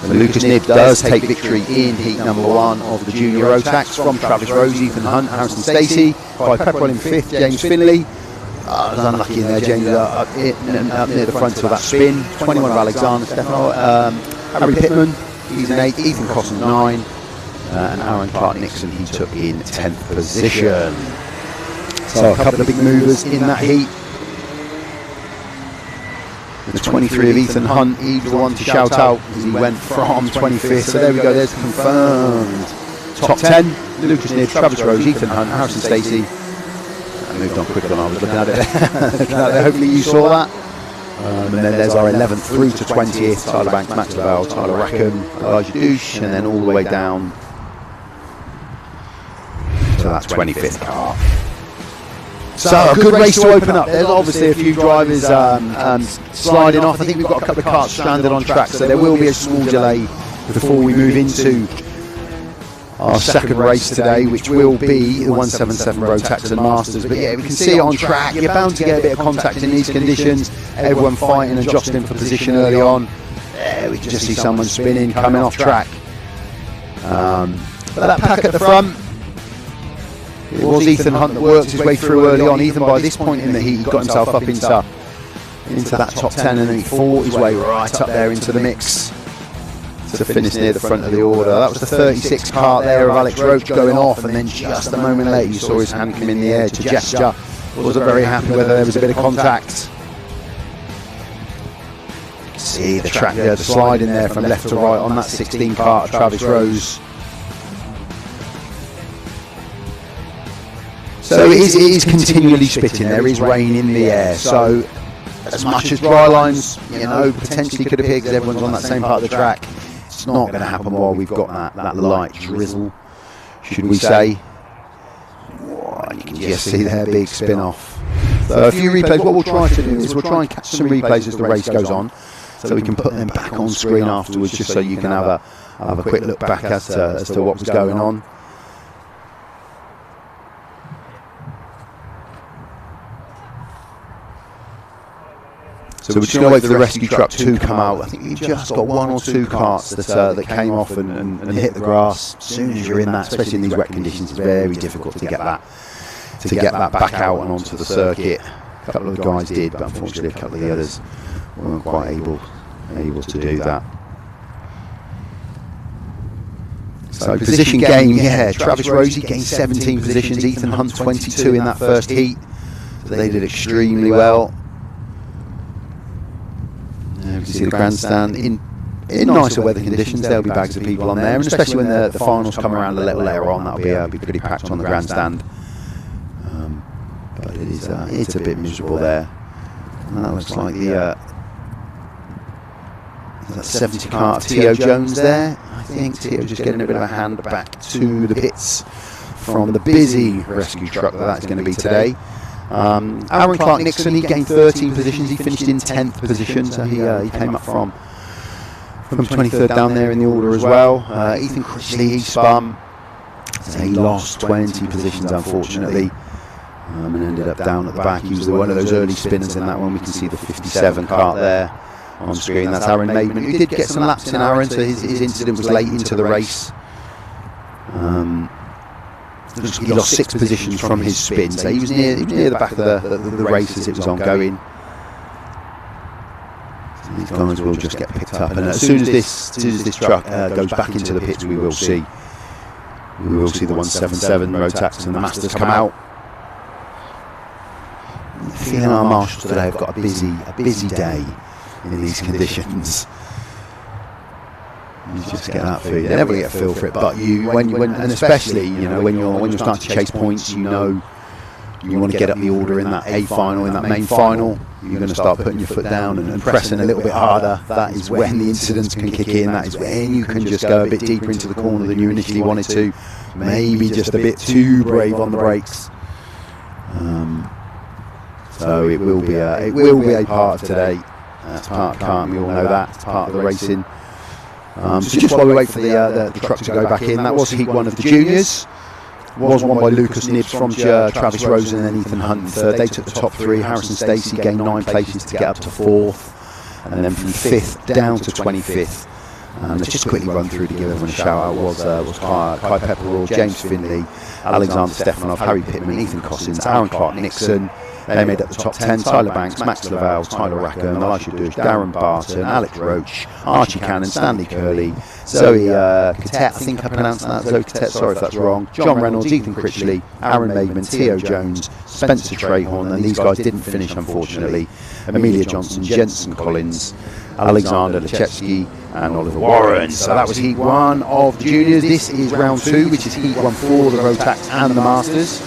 Speaker 1: And Lucas Nibbs does take victory in heat number 1 of the Junior Rotax from Travis Rose, Ethan Hunt, Harrison Stacey, Clive Pepperell in 5th, James Finley. Was unlucky in there, James up near the front of that spin. 21 of Alexander Stefano, Harry Pittman, he's in 8, Ethan Cossons 9, and Aaron Clark-Nixon he took in 10th position. So a couple of big movers in that heat. The 23 of Ethan Hunt, he was the one to shout out as he went from 25th. So there we go, there's the confirmed top 10. Lucas Nibb, Travis Rose, Ethan Hunt, Barton Stacey. I moved on quicker than I was looking at it. Hopefully you saw that. And then there's our 11th through to 20th, Tyler Banks, Max Lavelle, Tyler Rackham, Elijah Douche, and then all the way down to that 25th car. So a good race to open up. There's obviously a few drivers sliding off. I think we've got a couple of carts stranded on track, so there will be a small delay before we move into our second race today, which will be the 177 Rotax Masters. But yeah, we can see it on track. You're bound to get a bit of contact in these conditions. Everyone fighting and jostling for position early on. We can just see someone spinning, coming off track. But that pack at the front, it was Ethan Hunt that worked his way through early on. Ethan, by this point in the heat, he got himself up into that top 10, and then he fought his way right up there into the mix to finish near the front of the order. That was the 36 kart there of Alex Roach going off, and then just a moment later you saw his hand come in the air to gesture. Wasn't very happy whether there was a bit of contact. You can see the track there, the slide in there from left to right on that 16 kart of Travis Rose. So it is continually spitting. There is rain in the air. So as much as dry lines, potentially could appear because everyone's on that same part of the track, it's not going to happen while we've got that light drizzle, should we say. You can just see their big spin off. So a few replays. What we'll try to do is we'll try and catch some replays as the race goes on, so we can put them back on screen afterwards, just so you can have a quick look back as to what was going on. So we're just going to wait for the rescue truck to come out. I think we've just got one or two carts that came off and hit the grass. As soon as you're in that, especially in these wet conditions, it's very difficult to get that back out and onto the circuit. A couple of the guys did, but unfortunately a couple of the others weren't quite able to do that. So position gain, Travis Rosie gained 17 positions, Ethan Hunt 22 in that first heat. So they did extremely well. You can see the grandstand in nicer weather conditions. There'll be bags of people on there, and especially when the finals come around a little later on, that'll be pretty packed on the grandstand. But it's a bit miserable there. And that looks like that 70 kart T.O. Jones there. I think T.O. just getting a bit of a hand back to the pits from the busy rescue truck that's going to be today. Aaron Clark Nixon, he gained 13 positions. He finished in 10th position, so he came up from 23rd down there in the order as well. Ethan Critchley, he spun, so he lost 20 positions unfortunately, and ended up down at the back. He was one of those early spinners in that one. We can see the 57 kart there on screen. That's Aaron Maidman, who did get some laps in Aaron, so his incident was late into the race. He lost 6 positions from his spin, so he was near the back of the race as it was ongoing. So these guys will just get picked up, and as soon as this truck goes back into the pits, we will see the 177 Rotax and the Masters come out. I'm feeling our marshals today have got a busy day in these conditions. You just get that feel. You never get a feel for it, but and especially when you're starting to chase points, you want to get up the order in that A final, in that main final. You're going to start putting your foot down and pressing a little bit harder. That is when the incidents can kick in. That is when you can just go a bit deeper into the corner than you initially wanted to. Maybe just a bit too brave on the brakes. So it will be a part of today. It's part of kart, we all know that. It's part of the racing. So just while we wait for the truck to go back in, that was heat 1 of the juniors. Was won by Lucas Nibbs from Travis Rose and then Ethan Hunt. They took the top 3. Harrison Stacey gained 9 places to get up to 4th, and then from 5th down to 25th Let's just quickly run through to give everyone a shout out. Was Kai Pepperell, James Finley, Alexander Stefanov, Harry Pittman, Ethan Cossins, Aaron Clark-Nixon. They made up the top 10. Tyler Banks, Max Lavelle, Tyler Rackham, Elisha Dush, Darren Barton, Alex Roach, Archie Cannon, Stanley Curley, Zoe Cadet, I think I pronounced that, Zoe Cadet, sorry if that's wrong, John Reynolds, Ethan Critchley, Aaron Maidman, Theo Jones, Spencer Trahorn, and these guys didn't finish unfortunately. Amelia Johnson, Jensen Collins, Alexander Lechetsky and Oliver Warren. So that was Heat 1 of the juniors. This is round 2, which is Heat 1 for the Rotax and the Masters.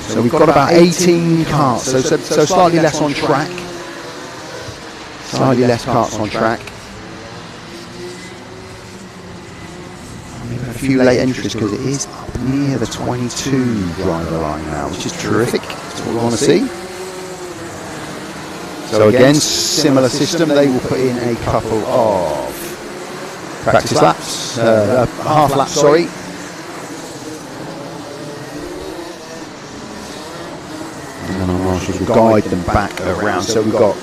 Speaker 1: So we've got about 18 karts, so slightly less on track. Slightly less karts on track. We've had a few late entries because it is up near the 22 driver line now, which is terrific. That's what we want to see. So again, similar system. They will put in a couple of practice laps, half lap, sorry. And then our marshals will guide them back around. So we've got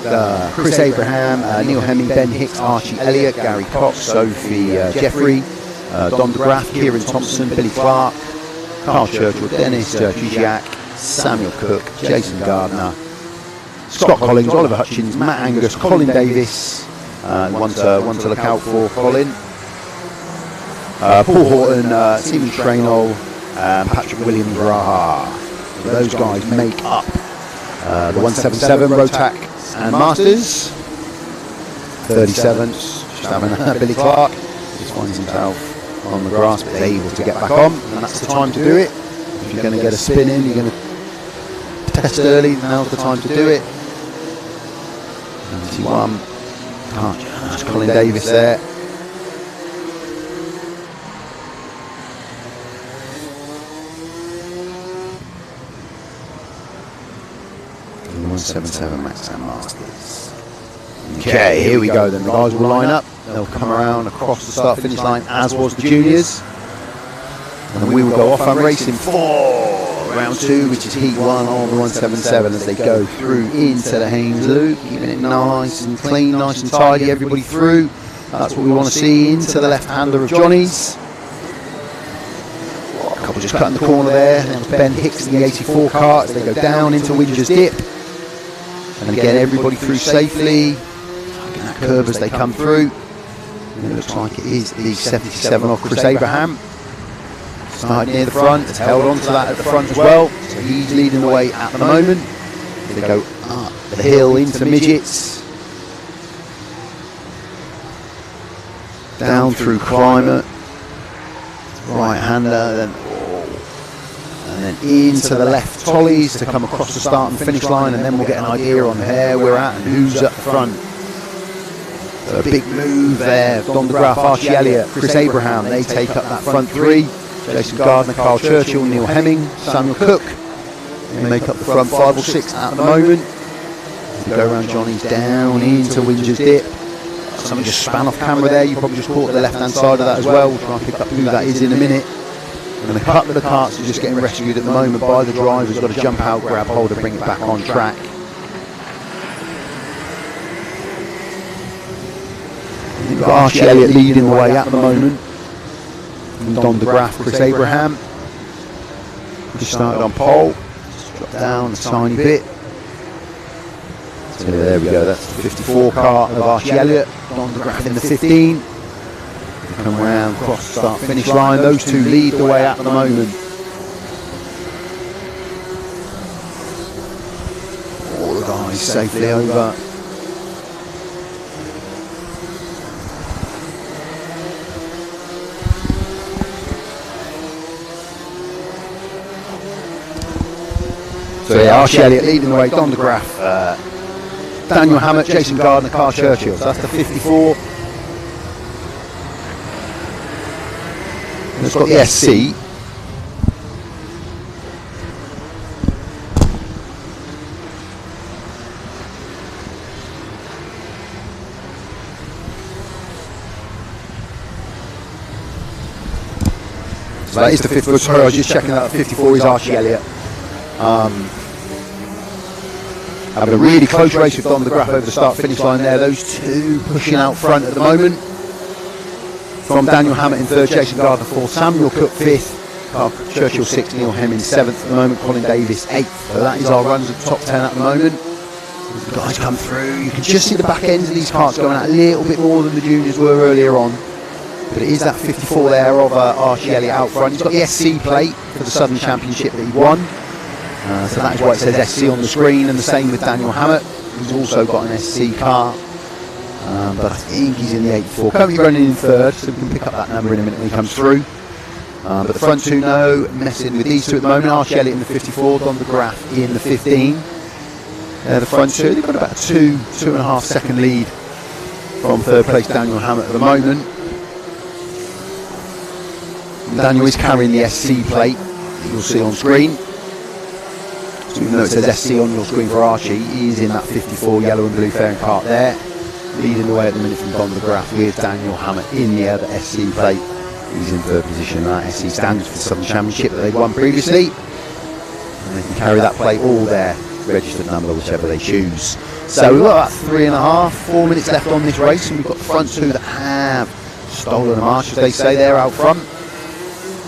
Speaker 1: Chris Abraham, Neil Hemming, Ben Hicks, Archie Elliott, Gary Cox, Sophie Jeffrey, Don DeGraff, Kieran Thompson, Billy Clark, Carl Churchill, Dennis Kuziak, Samuel Cook, Jason Gardner, Scott Collins, Oliver Hutchins, Matt Angus, Colin Davis, one to look out for Colin, Paul Horton, Stephen Trainall, Patrick Williams Raha. Those guys make up the 177 Rotax and Masters. 37, just having Billy Clark, just finds himself on the grass but is able to get back on, and that's the time to do it. If you're going to get a spin in, you're going to test early, now's the time to do it. 91, just Colin Davis there. 177 Max and Masters. Okay, here we go then. The guys will line up. They'll come around across the start finish line as was the juniors. And then we will go off and racing for round 2, which is Heat 1 of the 177 as they go through into the Haynes Loop, keeping it nice and clean, nice and tidy, everybody through. That's what we want to see, into the left-hander of Johnny's. A couple just cutting the corner there. There's Ben Hicks in the 84 kart as they go down into Winger's Dip. And again, everybody through safely. Taking that curve as they come through. And it looks like it is the 77 of Chris Abraham. Started near the front, it's held on to that at the front as well. So he's leading the way at the moment. They go up the hill into midgets. Down through climate. Right-hander, and then into the left tollies to come across the start and finish line, and then we'll get an idea on where we're at and who's up the front. So a big move there. Don DeGraff, Archie Elliott, Chris Abraham, they take up that front 3. Jason Gardner, Carl Churchill, Neil Hemming, Samuel Cook. They make up the front 5 or 6 at the moment. We go around Johnny's down into Winger's Dip. Something just span off camera there. You probably just caught the left-hand side of that as well. We'll try and pick up who that is in a minute. And a couple of the karts are just getting rescued at the moment by the driver who's got to jump out, grab hold and bring it back on track. You've got Archie Elliott leading the way at the moment. And Don DeGraff, Chris Abraham. Just started on pole. Just dropped down a tiny bit. So there we go, that's the 54 kart of Archie Elliott. Don DeGraff in the 15. Come around, cross the start finish line. Those two lead the way at the moment. All the guys safely over. So yeah, Archie Elliott leading the way, Don DeGraff, Daniel Hammett, Jason Gardner, Carl Churchill. So that's the 54. And it's got the SC. So that is the 54. Sorry, I was just checking that. 54 is Archie Elliott. Having a really close race with Don de Graaf over the start-finish line there. Those two pushing out front at the moment. From Daniel Hammett in third, Jason Gardner fourth, Samuel Cook fifth, Carl Churchill sixth, Neil Hemming seventh at the moment, Colin Davis eighth. So that is our runs at the top 10 at the moment. As the guys come through, you can just see the back ends of these karts going out a little bit more than the juniors were earlier on. But it is that 54 there of Archie Elliott out front. He's got the SC plate for the Southern Championship that he won. So that is why it says SC on the screen, and the same with Daniel Hammett. He's also got an SC car. But I think he's in the 84. Currently running in third, so we can pick up that number in a minute when he comes through. But the front two, no messing with these two at the moment. Archie Elliott in the 54, Don de Graaf in the 15. The front two, they've got about a 2.5 second lead from third place Daniel Hammett at the moment. Daniel is carrying the SC plate that you'll see on screen. So even though it says SC on your screen for Archie, he's in that 54 yellow and blue fairing kart there, leading the way at the minute from Don de Graaf with Daniel Hammett in the other SC plate. He's in third position. That SC stands for the Southern Championship that they've won previously, and they can carry that plate all their registered number, whichever they choose. So we've got about 4 minutes left on this race, and we've got the front two that have stolen a march, as they say. They're out front.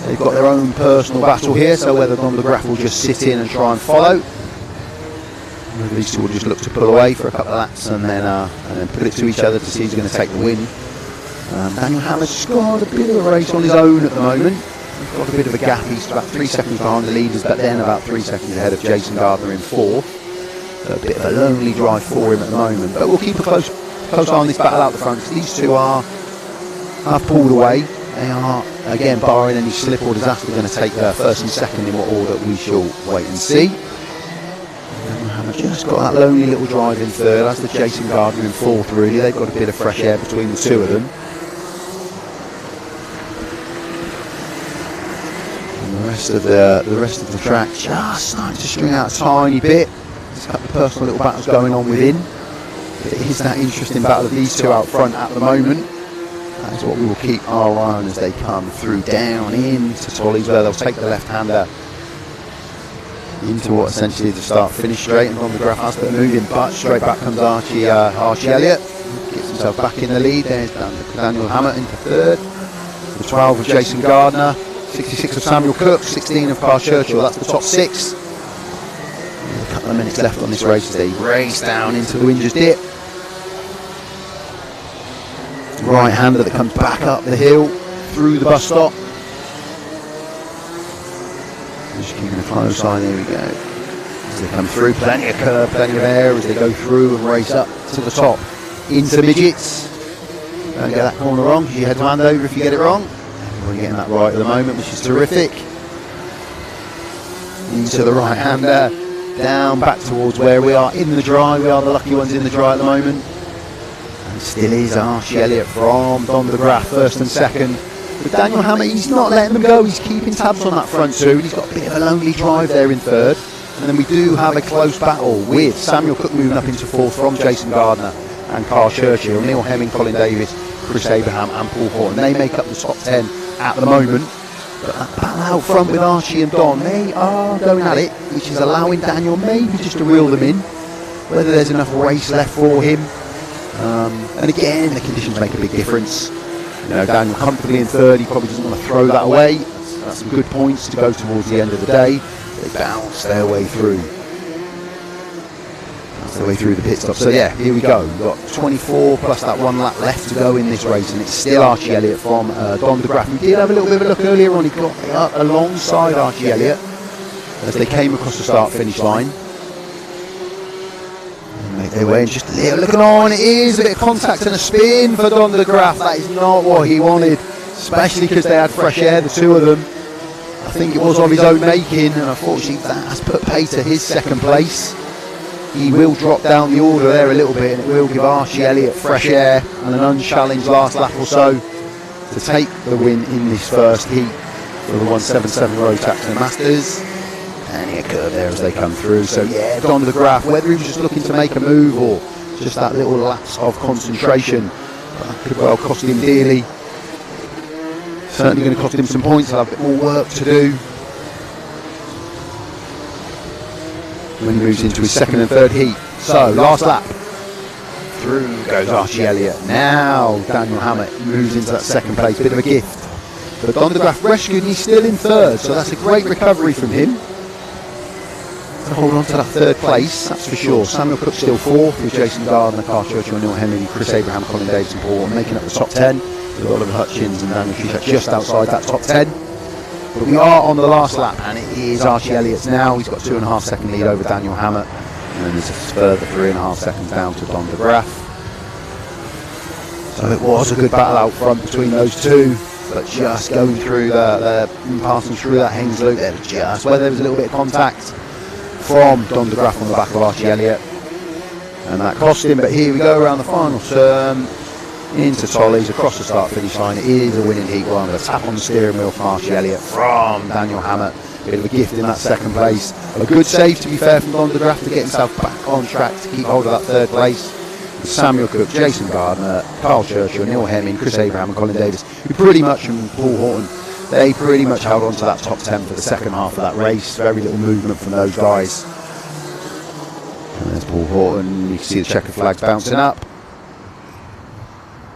Speaker 1: They've got their own personal battle here, so whether Don de Graaf will just sit in and try and follow, whether these two will just look to pull away for a couple of laps and then put it to each other to see who's going to take the win. Daniel Hammett's got a bit of a race on his own at the moment. He's got a bit of a gap. He's about 3 seconds behind the leaders, but then about 3 seconds ahead of Jason Gardner in fourth. So a bit of a lonely drive for him at the moment. But we'll keep a close eye on this battle out the front. These two have pulled away. They are, again, barring any slip or disaster, going to take first and second in what order we shall wait and see. Just got that lonely little drive in third, as the Jason Gardner in fourth. Really, they've got a bit of fresh air between the two of them. And the rest of the track just starting to string out a tiny bit. There's a couple of personal little battles going on within. But it is that interesting battle of these two out front at the moment. That is what we will keep our eye on as they come through down into Tollies, where they'll take the left-hander into what essentially is the start-finish straight, and Don de Graaf has to move in, but straight back comes Archie Elliott. Gets himself back in the lead. There's Daniel Hammett into third. The 12 of Jason Gardner, 66 of Samuel Cook, 16 of Carl Churchill. That's the top six. A couple of minutes left on this race as they race down into the Windsors Dip. Right-hander that comes back up the hill through the bus stop. Just keeping a close eye, there we go. As they come through, plenty of curve, plenty of air as they go through and race up to the top into the midgets. Don't get that corner wrong, because you head to hand over if you get it wrong. Everybody getting that right at the moment, which is terrific. Into the right-hander, down back towards where we are in the dry. We are the lucky ones in the dry at the moment. And still is Archie Elliott from Don de Graaf, first and second. With Daniel Hammett, he's not letting them go. He's keeping tabs on that front two. He's got a bit of a lonely drive there in third. And then we do have a close battle with Samuel Cook moving up into fourth from Jason Gardner and Carl Churchill, Neil Hemming, Colin Davis, Chris Abraham and Paul Horton. They make up the top 10 at the moment. But that battle out front with Archie and Don, they are going at it, which is allowing Daniel maybe just to reel them in. Whether there's enough race left for him. And again, the conditions make a big difference. You know, Daniel comfortably in third, he probably doesn't want to throw that away. That's some good points to go towards the end of the day. They bounce their way through. Bounce their way through the pit stop. So yeah, here we go. We've got 24 plus that 1 lap left to go in this race, and it's still Archie Elliott from Don de Graaf. We did have a little bit of a look earlier on. He got up alongside Archie Elliott as they came across the start-finish line. Make their way and just a little looking on. It is a bit of contact and a spin for Don de Graaf. That is not what he wanted, especially because they had fresh air, the two of them. I think it was of his own making, and unfortunately that has put pay to his second place. He will drop down the order there a little bit, and it will give Archie Elliott fresh air and an unchallenged last lap or so to take the win in this first heat for the 177 Rotax Masters. Plenty of curve there as they come through. So yeah, Don de Graaf, whether he was just looking to make a move or just that little lapse of concentration, that could well cost him dearly. Certainly going to cost him some points. He'll have a bit more work to do when he moves into his second and third heat. So, last lap. Through goes Archie Elliott. Now Daniel Hammett moves into that second place. Bit of a gift. But Don de Graaf rescued and he's still in third. So that's a great recovery from him. To hold on to that third place, that's for sure. Samuel Cook still fourth with Jason Gardner, Carl Churchill, Neil Hemming, Chris Abraham, Colin Davis and Paul making up the top 10. With Oliver Hutchins and Daniel Cusack just outside that top 10. But we are on the last lap and it is Archie Elliott's now. He's got a 2.5 second lead over Daniel Hammett. And then there's a further 3.5 seconds down to Don de Graaf. So it was a good battle out front between those two, but just going through passing through that Haynes loop, there was just where there was a little bit of contact from Don de Graaf on the back of Archie Elliott, and that cost him. But here we go around the final turn, into Tollies, across the start finish line. It is a winning heat one with a tap on the steering wheel from Archie Elliott from Daniel Hammett. Bit of a gift in that second place. A good save, to be fair, from Don de Graaf to get himself back on track to keep hold of that third place. Samuel Cook, Jason Gardner, Carl Churchill, Neil Hemming, Chris Abraham and Colin Davis, who pretty much, and Paul Horton, they pretty much held on to that top 10 for the second half of that race. Very little movement from those guys. And there's Paul Horton, you can see the checkered flags bouncing up.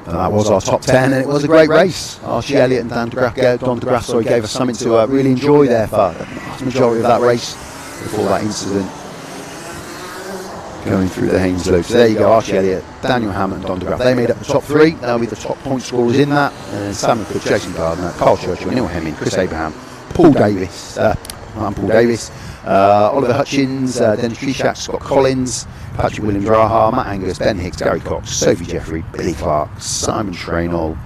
Speaker 1: And that was our top 10, and it was a great race. Archie Elliott and Don de Graaf gave us something to really enjoy there for the vast majority of that race before that incident going through the Haynes loop. So there you go, Archie Elliott, Daniel Hammett and Don de Graaf. They made up the top 3. They'll be the top point scorers in that. And then Samuel Cook, Jason Gardner, Carl Churchill, Neil Hemming, Chris Abraham, Paul Davis, Oliver Hutchins, Dennis Trishak, Scott Collins, Patrick William Draha, Matt Angus, Ben Hicks, Gary Cox, Sophie Jeffrey, Billy Clark, Simon Trainall.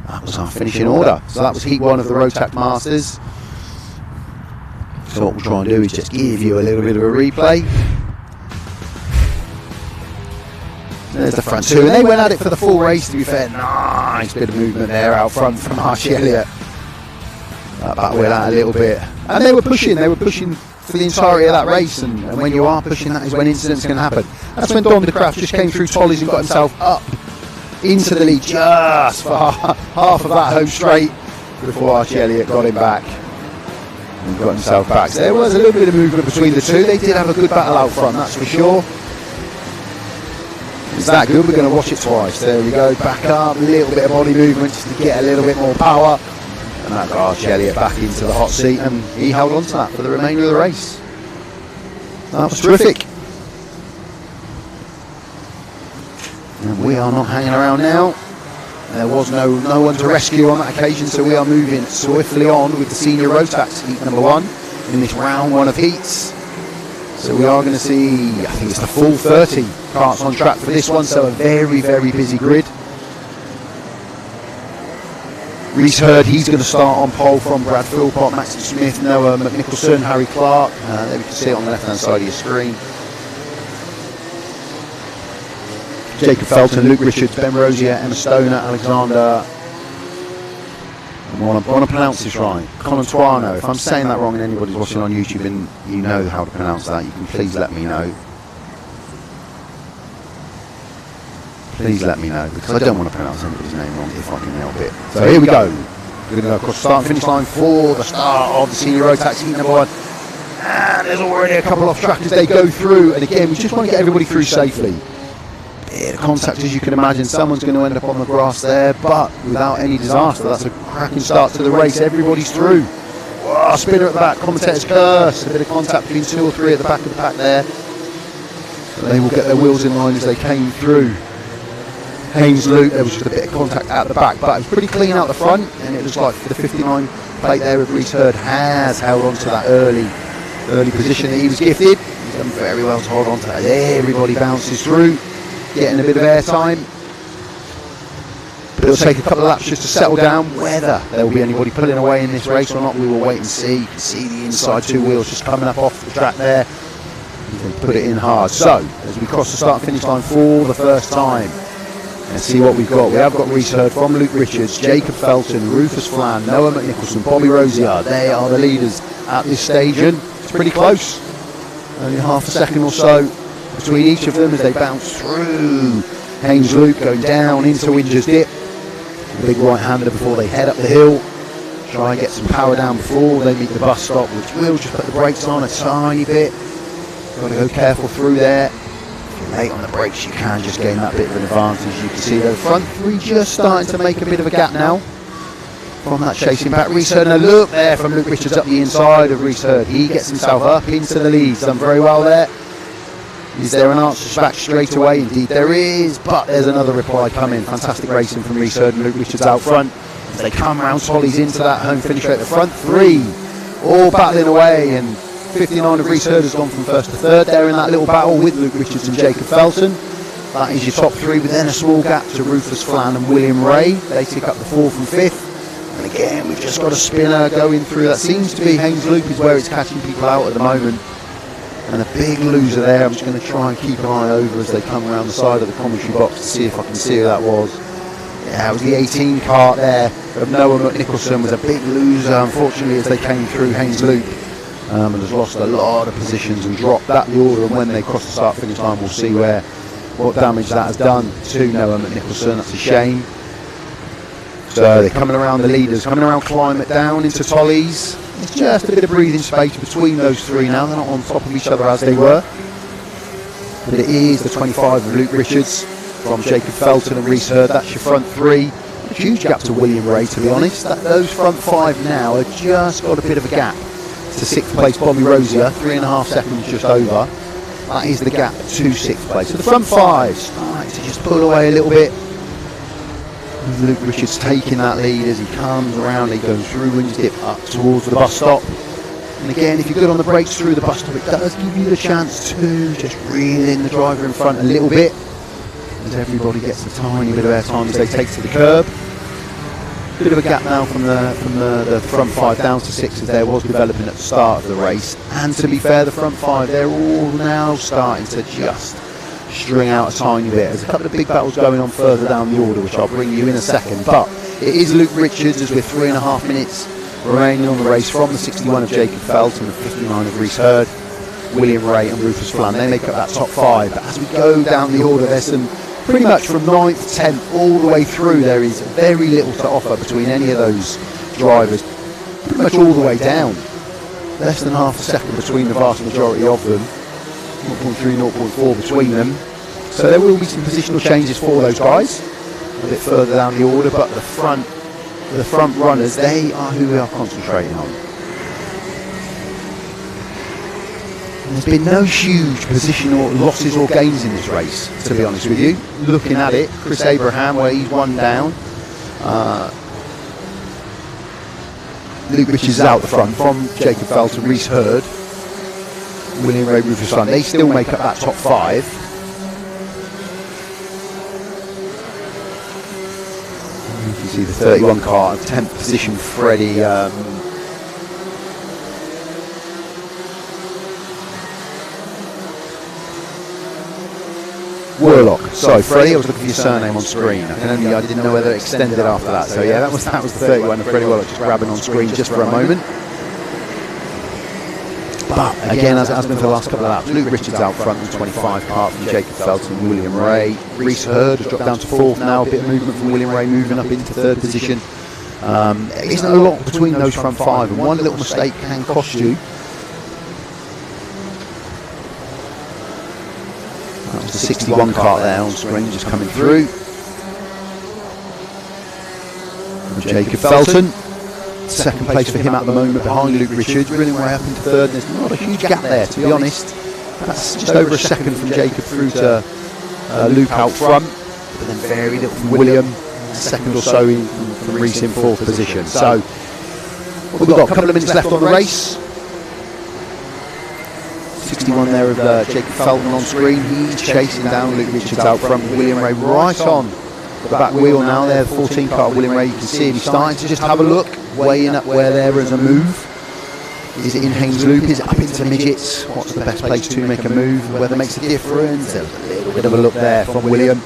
Speaker 1: That was our finishing order. So that was heat 1 of the Rotax Masters. So what we'll try and do is just give you a little bit of a replay. There's the front two, and they went at it for the full race, to be fair. Nice bit of movement there out front from Archie Elliott. That went out a little bit. And they were pushing for the entirety of that race, and when you are pushing, that is when incidents can happen. That's when Don de Graaf just came through Tollies and got himself up into the lead just for half of that home straight before Archie Elliott got him back and got himself back. So there was a little bit of movement between the two. They did have a good battle out front, that's for sure. It's that good, we're going to watch it twice. There we go, back up, a little bit of body movement just to get a little bit more power. And that got Archie Elliott back into the hot seat, and he held on to that for the remainder of the race. That was terrific. And we are not hanging around now. There was no one to rescue on that occasion, so we are moving swiftly on with the senior Rotax heat number 1 in this round 1 of heats. So we are going to see, I think it's the full 30 karts on track for this one, so a very, very busy grid. Reese Hurd, he's going to start on pole from Brad Philpott, Maxton Smith, Noah McNicholson, Harry Clark. There we can see it on the left-hand side of your screen. Jacob Felton, Luke Richards, Ben Rosier, Emma Stoner, Alexander. I want to pronounce this right. Conantuano. If I'm saying that wrong and anybody's watching on YouTube and you know how to pronounce that, you can please let me know. Please let me know, because I don't want to pronounce anybody's name wrong if I can help it. So here we go. We're going to go across the start and finish line for the start of the senior Rotax heat number 1. And there's already a couple off track as they go through. And again, we just want to get everybody through safely. Bit of contact, as you can imagine. Someone's going to end up on the grass there, but without any disaster. That's a cracking start to the race. Everybody's through. Whoa, spinner at the back, commentator's curse. A bit of contact between 2 or 3 at the back of the pack there. But they will get their wheels in line as they came through Haynes loop. There was just a bit of contact at the back, but it was pretty clean out the front, and it looks like the 59 plate there with Reese Hurd has held on to that early position that he was gifted. He's done very well to hold on to that. Everybody bounces through, getting a bit of air time. But it'll take a couple of laps just to settle down whether there will be anybody pulling away in this race or not. We will wait and see. You can see the inside 2 wheels just coming up off the track there. You can put it in hard. So, as we cross the start and finish line for the first time, let's see what we've got. We have got Reese Hurd from Luke Richards, Jacob Felton, Rufus Flan, Noah McNicholson, Bobby Rosier. They are the leaders at this stage, and it's pretty close. Only half a second or so between each of them as they bounce through Haynes Loop, going down into Winger's Dip. A big right-hander before they head up the hill. Try and get some power down before they meet the bus stop, which will just put the brakes on a tiny bit. Got to go careful through there. late on the brakes, you can just gain that bit of an advantage. You can see the front three just starting to make a bit of a gap now from that chasing back. Reese Hurd, and a look there from Luke Richards up the inside of Reese Hurd. He gets himself up into the lead. He's done very well there. Is there an answer back straight away? Indeed there is, but there's another reply coming. Fantastic racing from Reese Hurd and Luke Richards out front. As they come round, Solly's into that home finisher at the front three, all battling away, and 59 of Reese Hurd has gone from first to third there in that little battle with Luke Richards and Jacob Felton. That is your top three, with then a small gap to Rufus Flan and William Ray. They take up the fourth and fifth. And again, we've just got a spinner going through. That seems to be Haynes Loop is where it's catching people out at the moment. And a big loser there. I'm just going to try and keep an eye over as they come around the side of the commentary box to see if I can see who that was. Yeah, it was the 18 kart there of Noah McNicholson, was a big loser, unfortunately, as they came through Haynes Loop. And has lost a lot of positions and dropped that the order. And when they cross the start-finish line, we'll see what damage that has done to Noah McNicholson. That's a shame. So they're coming around the leaders, coming around Climate down into Tollies. It's just a bit of breathing space between those three now. They're not on top of each other as they were. But it is the 25 of Luke Richards from Jacob Felton and Reese Hurd. That's your front three. A huge gap to William Ray, to be honest. Those front five now have just got a bit of a gap to sixth place Bobby Rosier, 3.5 seconds just over. That is the gap to sixth place. So the front five starting to just pull away a little bit. Luke Richards taking that lead as he comes around, he goes through Winds Dip up towards the bus stop. And again, if you're good on the brakes through the bus stop, it does give you the chance to just reel in the driver in front a little bit, as everybody gets a tiny bit of airtime as they take to the curb. Bit of a gap now from the front five down to six, as there was developing at the start of the race. And to be fair, the front five, they're all now starting to just string out a tiny bit. There's a couple of big battles going on further down the order, which I'll bring you in a second. But it is Luke Richards, as we're 3.5 minutes remaining on the race, from the 61 of Jacob Felton and the 59 of Reese Hurd, William Ray and Rufus Flan. They make up that top five. But as we go down the order, there's some pretty much from 9th, 10th all the way through. There is very little to offer between any of those drivers, pretty much all the way down. Less than half a second between the vast majority of them. 0.3, 0.4 between them. So there will be some positional changes for those guys a bit further down the order, but the front runners, they are who we are concentrating on. And there's been no huge positional losses or gains in this race, to be honest with you. Looking at it, Chris Abraham, where he's one down. Luke Richards is out the front from Jacob Felton, Reese Hurd, William Ray, Rufus Flan. They still make up that top five. You can see the 31 car, 10th position, Freddie. Warlock. Sorry, Freddie, I was looking for your surname on screen. I didn't know whether it extended after that. So yeah, that was the 31 of Freddie Warlock, just grabbing on screen just for a moment. But again, as has been for the last couple of laps, Luke Richards out front in 25 kart from Jacob Felton and William Ray. Reese Hurd has dropped down to fourth now, a bit of movement from William Ray moving up into third position. There isn't a lot between those front five, and one little mistake can cost you. That was the 61 kart there on screen, just coming through. And Jacob Felton, second place for him at the moment, behind Luke Richards, running way up into third. There's not a huge gap there, to be honest. That's just over a second from Jacob through to Luke out front, but then very little from William, a second or so from Reese in fourth position. So we've got a couple of minutes left on the race. 61 there of Jacob Felton on screen. He's chasing down Luke Richards out front. William Ray right on the back wheel now there. 14 car William Ray, you can see him. He's starting to just have a look, weighing up where there is a move. Is it in Haynes Loop? Is it up into midgets? What's the best place to make a move? Whether it makes a difference? There was a little bit of a look there from William.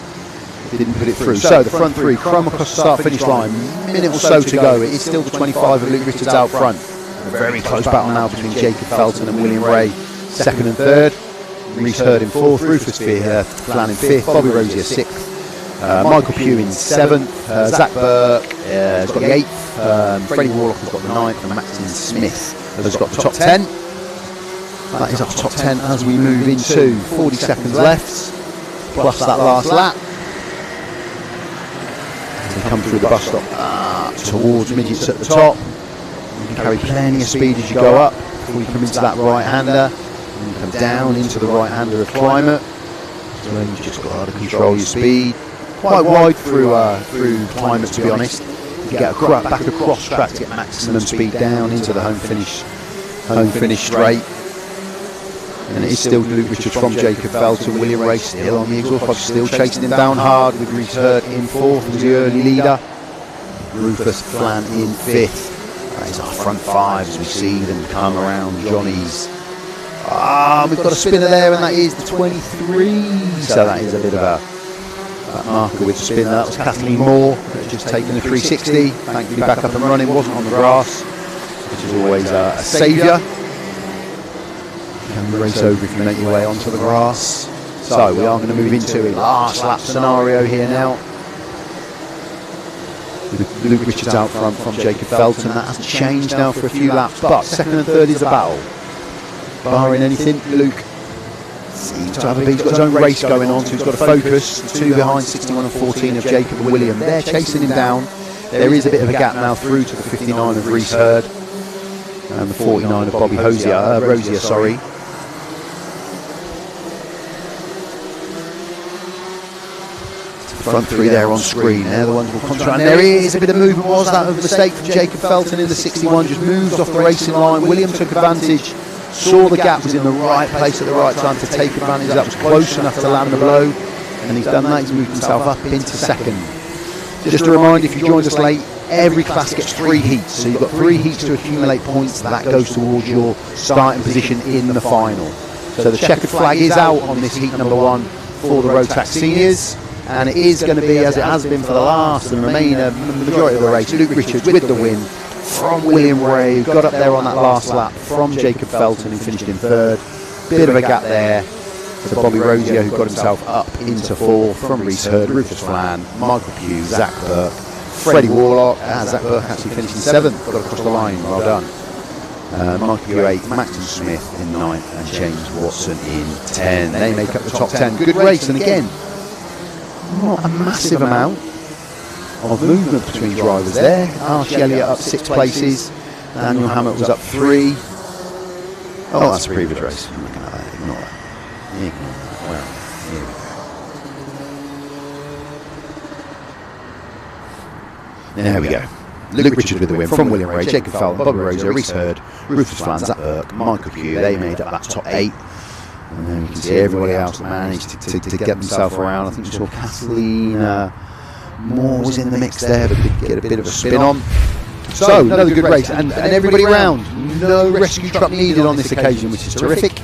Speaker 1: Didn't put it through. So the front three, chrome across the start finish line. Minute or so to go. It is still the 25 of Luke Richards out front. A very close battle now between Jacob Felton and William Ray, second and third. Reese Hurd in fourth, Rufus Flan in fifth, Bobby Rosier sixth, Michael Pugh in seventh, Zach Burke has got the eighth, Freddie Warlock has got the ninth, and Maxine Smith has got the top 10. That is our top 10 as we move into 40 seconds left. plus that last lap. As they come through the bus stop towards midgets at the top. You can carry plenty of speed as you go up before you come into that right-hander. And you come down into the right-hander of Climate. So then you've just got to control your speed. Quite wide through Climate, to be honest. You get back across track to get maximum speed down into the home finish straight. And it is still Luke Richards from Jacob Felton. William Ray still on the exhaust pipe, still chasing him down hard with Reese Hurd in fourth as the early leader. Rufus Flan in fifth. That is our front five as we see them come around Johnny's. We've got a spinner there, and that is the 23. So that is a bit of a marker with the spinner. That was Kathleen Moore, just taking the 360. Thankfully back up and running, wasn't on the grass, which is always a saviour. And race over if you make your way onto the grass. So we are going to move into a last lap scenario here now. With Luke Richards out front from Jacob Felton. That has changed now for a few laps, but second and third is a battle. Barring anything, Luke seems to have a beat. He's got his own race going on, so he's got to focus. Two behind, 61 and 14 of Jacob and William. They're chasing him down. There is a bit of a gap now through to the 59 of Reese Hurd and the 49 of Bobby Rosier, sorry. Front three there on screen. They're the ones we'll concentrate on. There is a bit of movement. Was that a mistake from Jacob Felton in the 61? Just moved off the racing line. William took advantage. Saw the gap was in the right place at the right time to take advantage. That was close enough to land the blow. And he's done that. He's moved himself up into second. Just a reminder, if you joined us late, every class gets 3 heats. So you've got 3 heats to accumulate points. That goes towards your starting position in the final. So the checkered flag is out on this heat number 1 for the Rotax seniors. And it is going to be, as it has been for the last and majority of the race, Luke Richards with the win from William Ray, who got up there on that last lap from Jacob Felton, who finished in third. Bit of a gap there to Bobby Rosier, who got himself up into fourth, from Reese Hurd, Rufus Flan, Michael Pugh, Zach Burke, Freddie Warlock. Zach Burke actually finished in 7th, got across the line, well done. Michael Pugh 8th, Maxton Smith in 9th, and James Watson in 10. They make up the top 10. Good race, and again, not a massive amount of movement between drivers there. Archie Elliott up 6 places, Daniel Hammett was up 3. Oh, that's a previous race. I'm looking at that. Ignore that. Well, here we go. There we go. Luke Richards with the win from William Ray, Jacob Felton, Bobby Rosier, Reese Hurd, Rufus Flan, Zach Burke, Michael Pugh. They made up that top 8. And then you can see everybody else managed to get themselves around. I think we saw Kathleen Moore was in the mix there, but did get a bit of a spin on. So, another good race, and everybody around. No rescue truck needed on this occasion, which is terrific.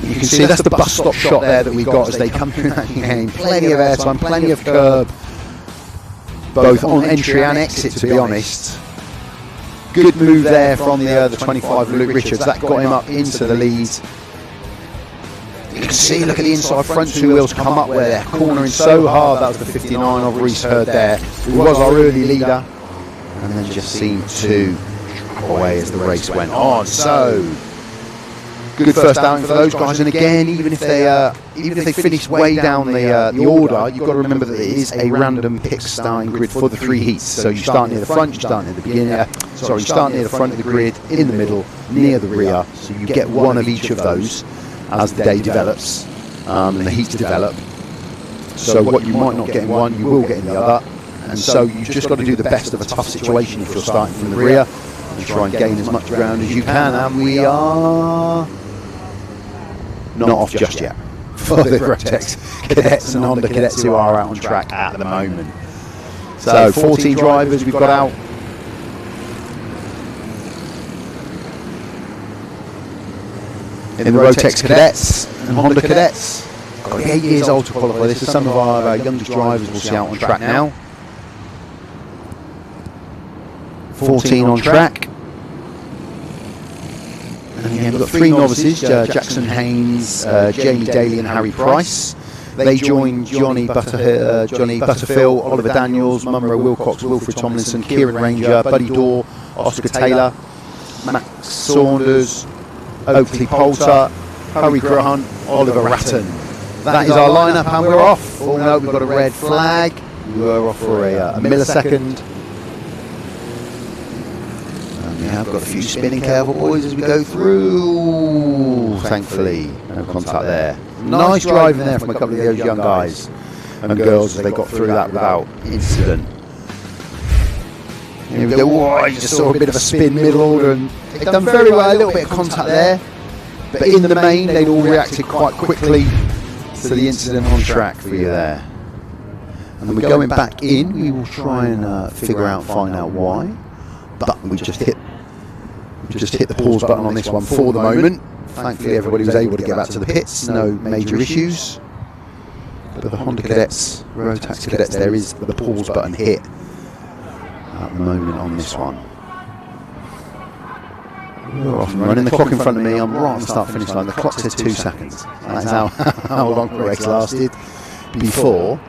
Speaker 1: You can see that's the bus stop shot there that we got as they come through that game. Plenty of airtime, plenty of curb, both on entry and exit, to be honest. Good move there from the 25 Luke Richards. That got him up into the lead. You can see, look at the inside front 2 wheels come up where they're cornering so hard. That was the 59 of Reese Hurd there, who was our early leader, and then just seemed to drop away as the race went on. So good first outing for those guys. And again, even if they finish way down the order, you've got to remember that it is a random pick starting grid for the 3 heats. So you start near the front, you start near the beginning. You start near the front of the grid, in the middle, near the rear. So you get one of each of those as the day develops and the heats develop. So what you might not get in one, you will get in the other. And so you've just got to do the best of a tough situation if you're starting from the rear and try and gain as much ground as you can. And we are not off just yet for the Rotax Cadets and Honda Cadets who are out on track at the moment. So 14 drivers we've got out. In the Rotax Cadets and Honda Cadets. Got to be 8 years old to qualify. This is some of our youngest drivers we'll see out on track now. 14 on track. And again, we've got 3 novices, Jackson Haynes, Jamie Daly and Harry Price. They joined Johnny Butterfield, Oliver Daniels, Munro Wilcox, Wilfred Tomlinson, Kieran Ranger, Buddy Dorr, Oscar Taylor, Max Saunders, Oakley Poulter, Harry Grant, Oliver Ratton. That is our lineup, and we're off. Oh no, we've got a red flag. We're off for a millisecond. And we have got a few spinning careful boys as we go through. Thankfully, no contact there. Nice driving there from a couple of those young guys and girls as they got through that without incident. Here we go. Oh, you just saw a bit of a spin middle order, and they've done very well. A little bit of contact there, but in the main, they'd all reacted quite quickly to the incident on track for you there. And we're going back in. We will try and find out why. But we just hit the pause button on this one for the moment. Thankfully, everybody was able to get back to the pits. No major issues. But the Honda Cadets, Rotax Cadets, there is the pause button hit at the moment on this one. We're off and running. The clock in front of me, I'm right on the start-finish line. The clock says 2 seconds. That's how long the race lasted before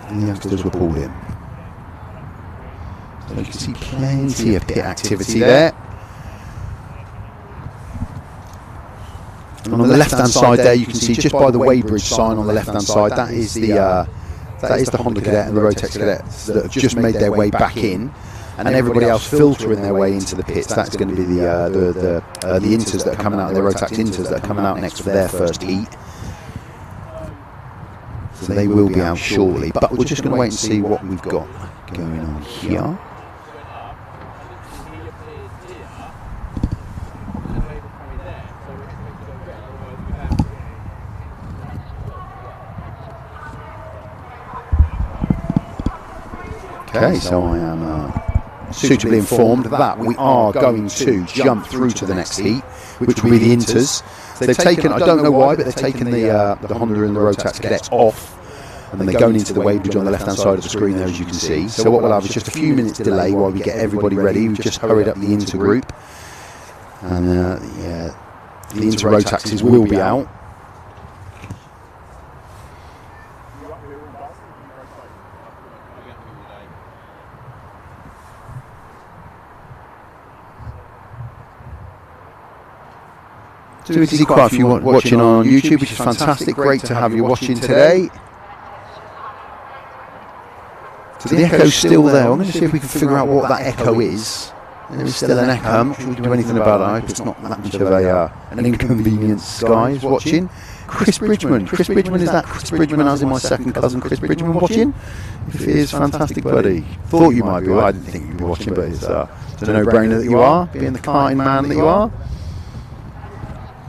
Speaker 1: the youngsters were pulled in. So you can see plenty of pit activity there. And on the left-hand side there, you can see just by the weighbridge sign on the left-hand side, that is the Honda Cadet and the Rotax Cadets that have just made their way back in, and everybody else filtering their way into the pits. That's going to be the Inters that are coming out, the Rotax Inters that are coming out next for their first heat. So they will be out shortly, but we're just going to wait and see what we've got going on here. Okay, so I am suitably informed that we are going to jump through to the next heat, which will be the Inters. They've taken, I don't know why, but they've taken the Honda and the Rotax Cadets off, and then they're going into the weighbridge on the left-hand side of the screen there, as you can see. So what we'll have is just a few minutes delay while we get everybody ready. We've just hurried up the Inter group, and the Inter Rotaxes will be out. So we can see quite a few watching on YouTube, which is fantastic. Great to have you watching today. So the echo's still there. I'm going to see if we can figure out what that echo is. There is still an echo. I'm not sure we can do anything about it. I hope it's not that much of an inconvenience, guys, watching. Chris Bridgman. Chris Bridgman, is that Chris Bridgman, as in my second cousin Chris Bridgman, watching? If he is, fantastic, buddy. Thought you might be. Well, I didn't think you'd be watching, but it's a no-brainer that you are, being the karting man that you are.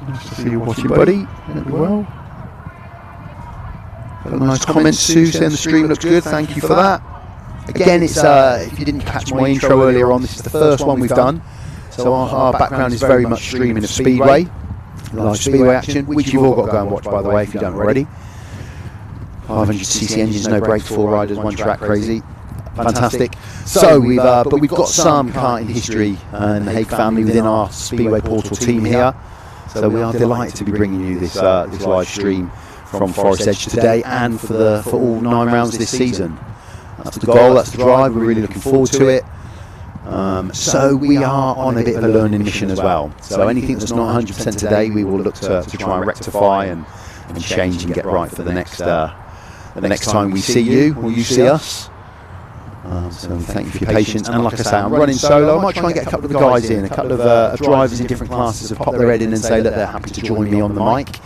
Speaker 1: Nice to see you watching, buddy. Hope you're well. Got a nice comment, Sue, saying the stream looks good. Thank you for that. Again, it's if you didn't catch my intro earlier on, this is the first one we've done. So our background is very much streaming of Speedway, live Speedway action, which you've all got to go and watch, by the way, if you don't already. 500cc engines, no brakes, 4 riders, 1 track, crazy. Fantastic. So we've got some karting history and the Hague family within our Speedway Portal team here. So we are delighted to be bringing you this live stream from Forest Edge today, and for all 9 rounds this season. That's the goal, that's the drive. We're really looking forward to it. So we are on a bit of a learning mission as well. So anything that's not 100% today, we will look to try and rectify and change and get right for the next time we see you or you see us. So thank you for your patience, and like I say, I'm running solo. I might try and get a couple of the guys in, a couple of drivers in different classes have popped their head in and say that they're happy to join me on the mic,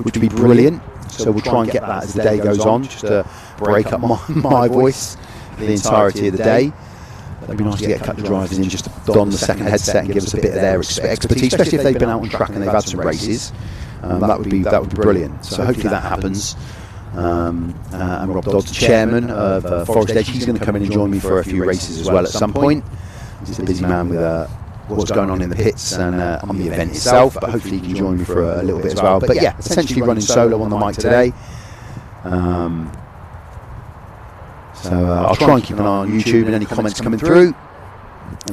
Speaker 1: which would be brilliant. So we'll try and get that as the day goes on, just to break up my voice for the entirety of the day. It'd be nice to get a couple of drivers in just to don the second headset and give us a bit of their expertise, especially if they've been out on track and they've had some races. That would be brilliant. So hopefully that happens. And Rob Dodds, the chairman of Forest Edge, he's going to come in and join me for a few races as well at some point. He's a busy man with what's going on in the pits and on the event itself, but hopefully he can join me for a little bit as well. But yeah, essentially running solo on the mic today. So I'll try and keep an eye on YouTube and any comments coming through.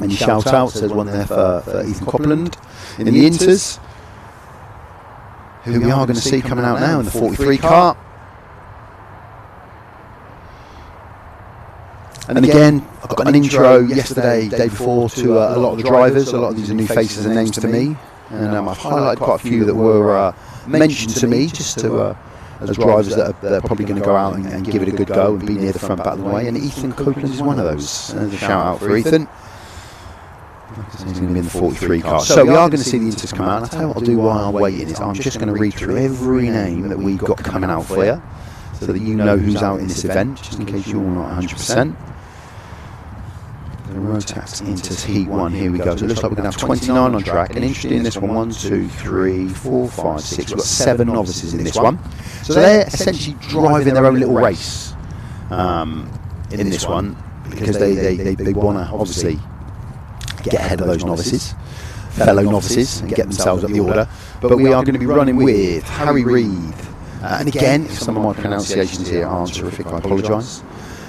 Speaker 1: Any shout outs, there's one there for Ethan Copland in the Inters, who we are going to see coming out now in the 43 kart. And again, I've got an intro yesterday, day before, to a lot of the drivers. A lot of these are new faces and names to me. and I've highlighted quite a few that were mentioned to me, just to as drivers that are probably going to go out and give it a good go and be near the front back of the way. And Ethan Copeland is one of those. There's a shout out for Ethan. He's going to be in the 43 car. So we are going to see the Inters come out. And I'll tell you what I'll do while I'm waiting is I'm just going to read through every name that we've got coming out for you, so that you know who's out in this event, just in case you're not 100%. The Rotax Inters Heat 1, here we go. So it looks like we're going to have 29 on track. And interesting in this one, 1, 2, 3, 4, 5, 6. We've got 7 novices in this one. So they're essentially driving their own little race in this one, because they want to obviously get ahead of those novices, fellow novices, and get themselves up the order. But we are going to be running with Harry Reid. And again, if some of my pronunciations here aren't terrific, I apologise.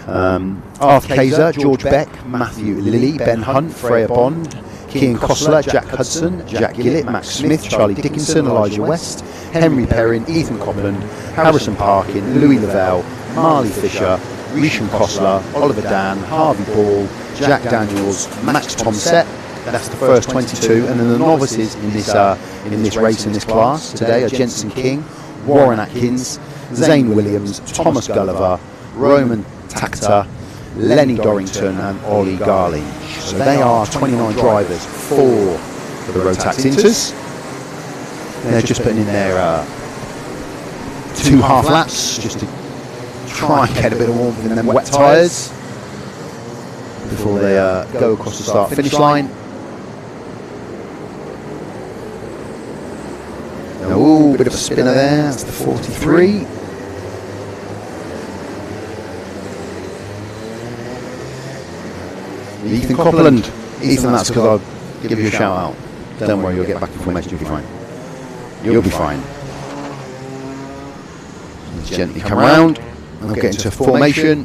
Speaker 1: Arthur Kaiser, George Beck, Matthew Lilly, Ben Hunt, Freya Bond, Kian Kostler, Jack Hudson, Jack Gillett, Max Smith, Charlie Dickinson, Elijah West, Henry Perrin, Ethan Copland, Harrison Parkin, Louis Lavelle, Marley Fisher, Rishon Kostler, Oliver Dan, Harvey Ball, Jack Daniels, Max Tomset. That's the first 22, and then the novices in this race, in this class today are Jensen King, Warren Atkins, Zane Williams, Thomas Gulliver, Roman Takta, Lenny Dorrington and Ollie Garling. So they are 29 drivers for the Rotax Inters. They're just putting in their 2 half laps just to try and get a bit of warmth in them wet tyres before they go across the start finish line. Oh, bit of a spinner there. That's the 43. Ethan Copland. Ethan, that's because I'll give you a shout out. Don't worry, you'll get back in formation, you'll be fine. You'll be fine. Just gently come round and get into formation.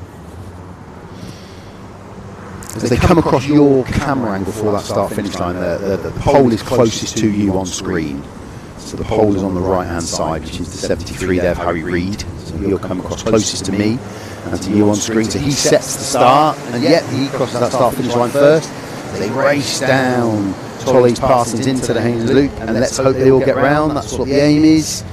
Speaker 1: As they come across your camera angle for that start finish line, the pole is closest to you on screen. So the pole is on the right hand side, which is the 73 there of Harry Reid. So he'll come across closest to me and to you on screen. So he sets the start, and yet he crosses that start finish line first. They race down Tolley's Parsons into the Haynes Loop, and let's hope they all get round. That's what the aim is.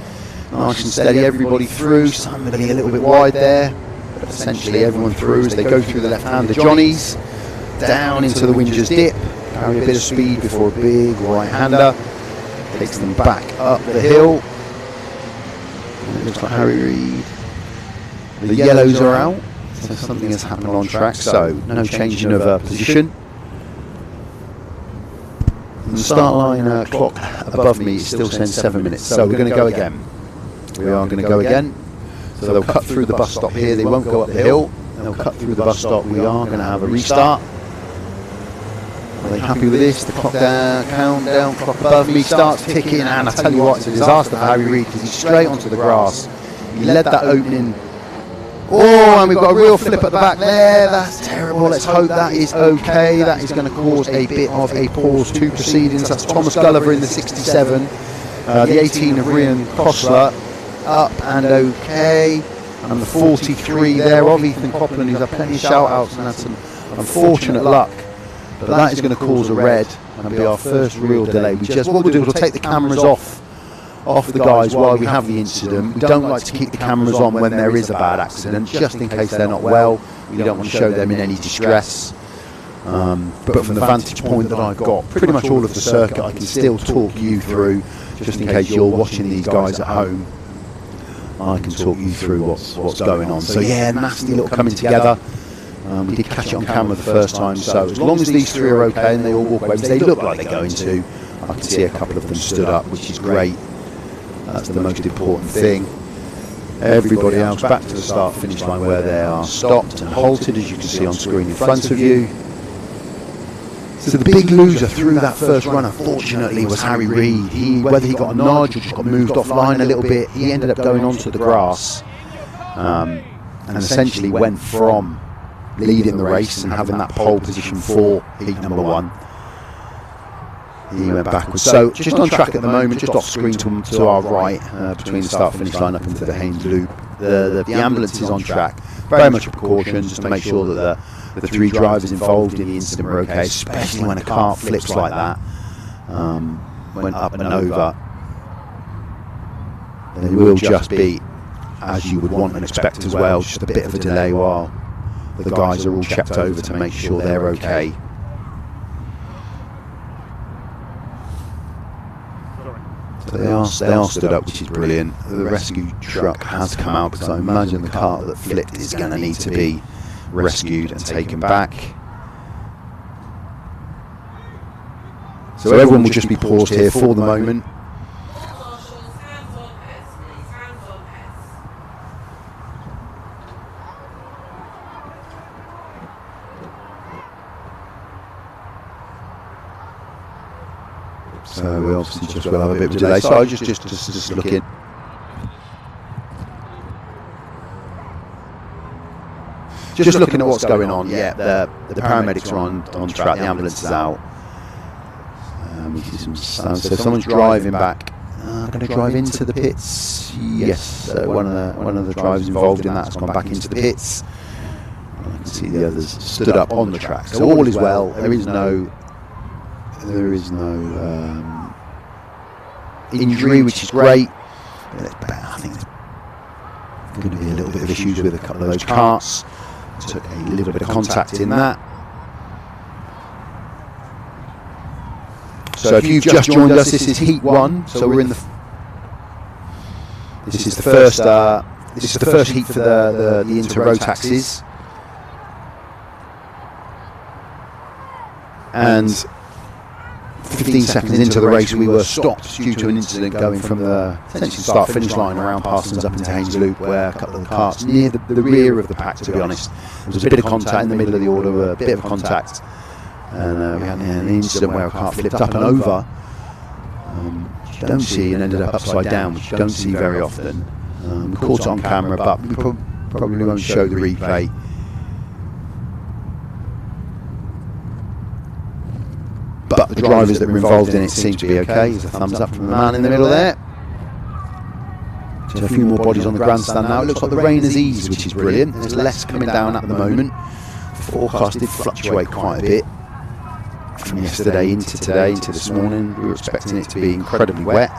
Speaker 1: Nice and steady, everybody through. Somebody a little bit wide there, but essentially everyone through as they go through the left hand. The Johnnies down into the Wingers dip, carry a bit of speed before a big right hander takes them back up the hill. And it looks like Harry Reid. The yellows are out, so something has happened on track, so no changing of position. And the start line clock above me is still saying 7 minutes, so we're going to go again. We are going to go again. So they'll cut through the bus stop here, they won't go up the hill, they'll cut through the bus stop. We are going to have a restart. Are they happy with this? The clock down, countdown, clock above me starts ticking, and I tell you what, it's a disaster for Harry Reid because he's straight onto the grass. He led that opening. Oh, and we've got a real flip at the back there. That's terrible. Let's hope that is okay. That is going to cause a bit of a pause to proceedings. That's Thomas Gulliver in the 67. The 18 of Ryan Kostler up and okay. And the 43 there of Ethan Copland, who's had plenty of shout-outs and had some unfortunate luck. But that is going to cause a red and be our first real delay. What we'll do is we'll take the cameras off the guys while we have the incident. We don't like to keep the cameras on when there is a bad accident, just in case they're not well. We don't want to show them in any distress. But from the vantage point that I've got, pretty much all of the circuit I can still talk you through, just in case you're watching these guys at home. I can talk you through what's going on. So yeah, nasty little coming together. We did catch it on camera the first time, so as long as these three are okay and they all walk away, because they look like they're going to, I can see a couple of them stood up, which is great. That's the most important thing. Everybody else back to the start finish line where they are stopped and halted, as you can see on screen in front of you. So the big loser through that first run, unfortunately, was Harry Reid. Whether he got a nudge or just got moved offline a little bit, he ended up going onto the grass and essentially went from leading the race and having that pole position for heat number one. He went backwards. So just on track at the moment, just off screen to our right, between the start finish line up into the Haynes Loop. The ambulance is on track. Very much a precaution, just to make sure that the three drivers involved in the incident were okay, especially when a kart flips like that. went up and over, they will just be, as you would want and expect as well, just a bit of a delay while the guys are all checked over to make sure they're okay. So they are stood up, which is brilliant. The rescue truck has come out because I imagine the cart that flipped is going to need to be rescued and taken back. So everyone will just be paused here for the moment. So we obviously just will have a bit of a delay. So I just looking. Just looking at what's going on. Yeah, the paramedics are on track. The ambulance is out. We see some sound. So someone's driving back. Going to drive into the pits. Yes, one of the drivers involved in that has gone back into the pits. I can see the others stood up on the track. So all is well. There is no injury, which is great. I think there's going to be a little bit of issues with a couple of those carts. Took a little bit of contact in that. So if you've just joined us, this is Heat 1. So we're in the. This is the first. This is the first heat for the Inter Rotaxes. And 15 seconds into the race, we were stopped due to an incident going from the essentially start-finish line around Parsons up into Haynes Loop, where a couple of the carts near the rear of the pack, to be honest, there was a bit of contact in the middle of the order, a bit of contact, and we had an incident where a cart flipped up and over, which you don't see, and ended up upside down, which you don't see very often. We caught it on camera, but we probably won't show the replay. But the drivers that were involved in it seem to be okay. There's a thumbs up from the man in the middle there. So a few more bodies on the grandstand now. It looks like the rain has eased, which is brilliant. There's less coming down at the moment. The forecast did fluctuate quite a bit from yesterday into today, into this morning. We were expecting it to be incredibly wet.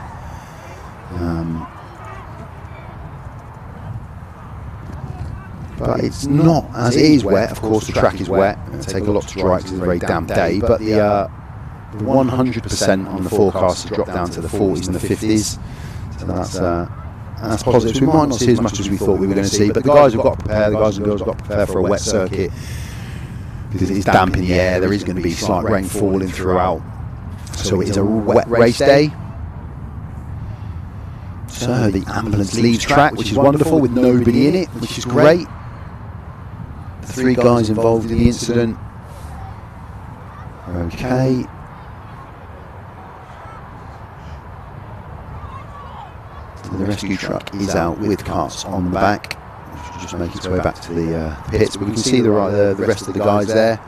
Speaker 1: But it's not, as it is wet. Of course, the track is wet. It'll take a lot to dry because it's a very damp day. But the 100% on the forecast has dropped down to the 40s and the 50s. So that's positive. So we might not see as much as we thought we were going to see. But the guys have got to prepare. The guys and girls have got to prepare for a wet circuit because it is damp in the air. There is going to be slight rain falling throughout. So it is a wet race day. So the ambulance leaves track, which is wonderful, with nobody in it, which is great. The 3 guys involved in the incident are okay. The rescue truck is out with carts on the back, which will just make its way back to the pits. We can see the rest of the guys there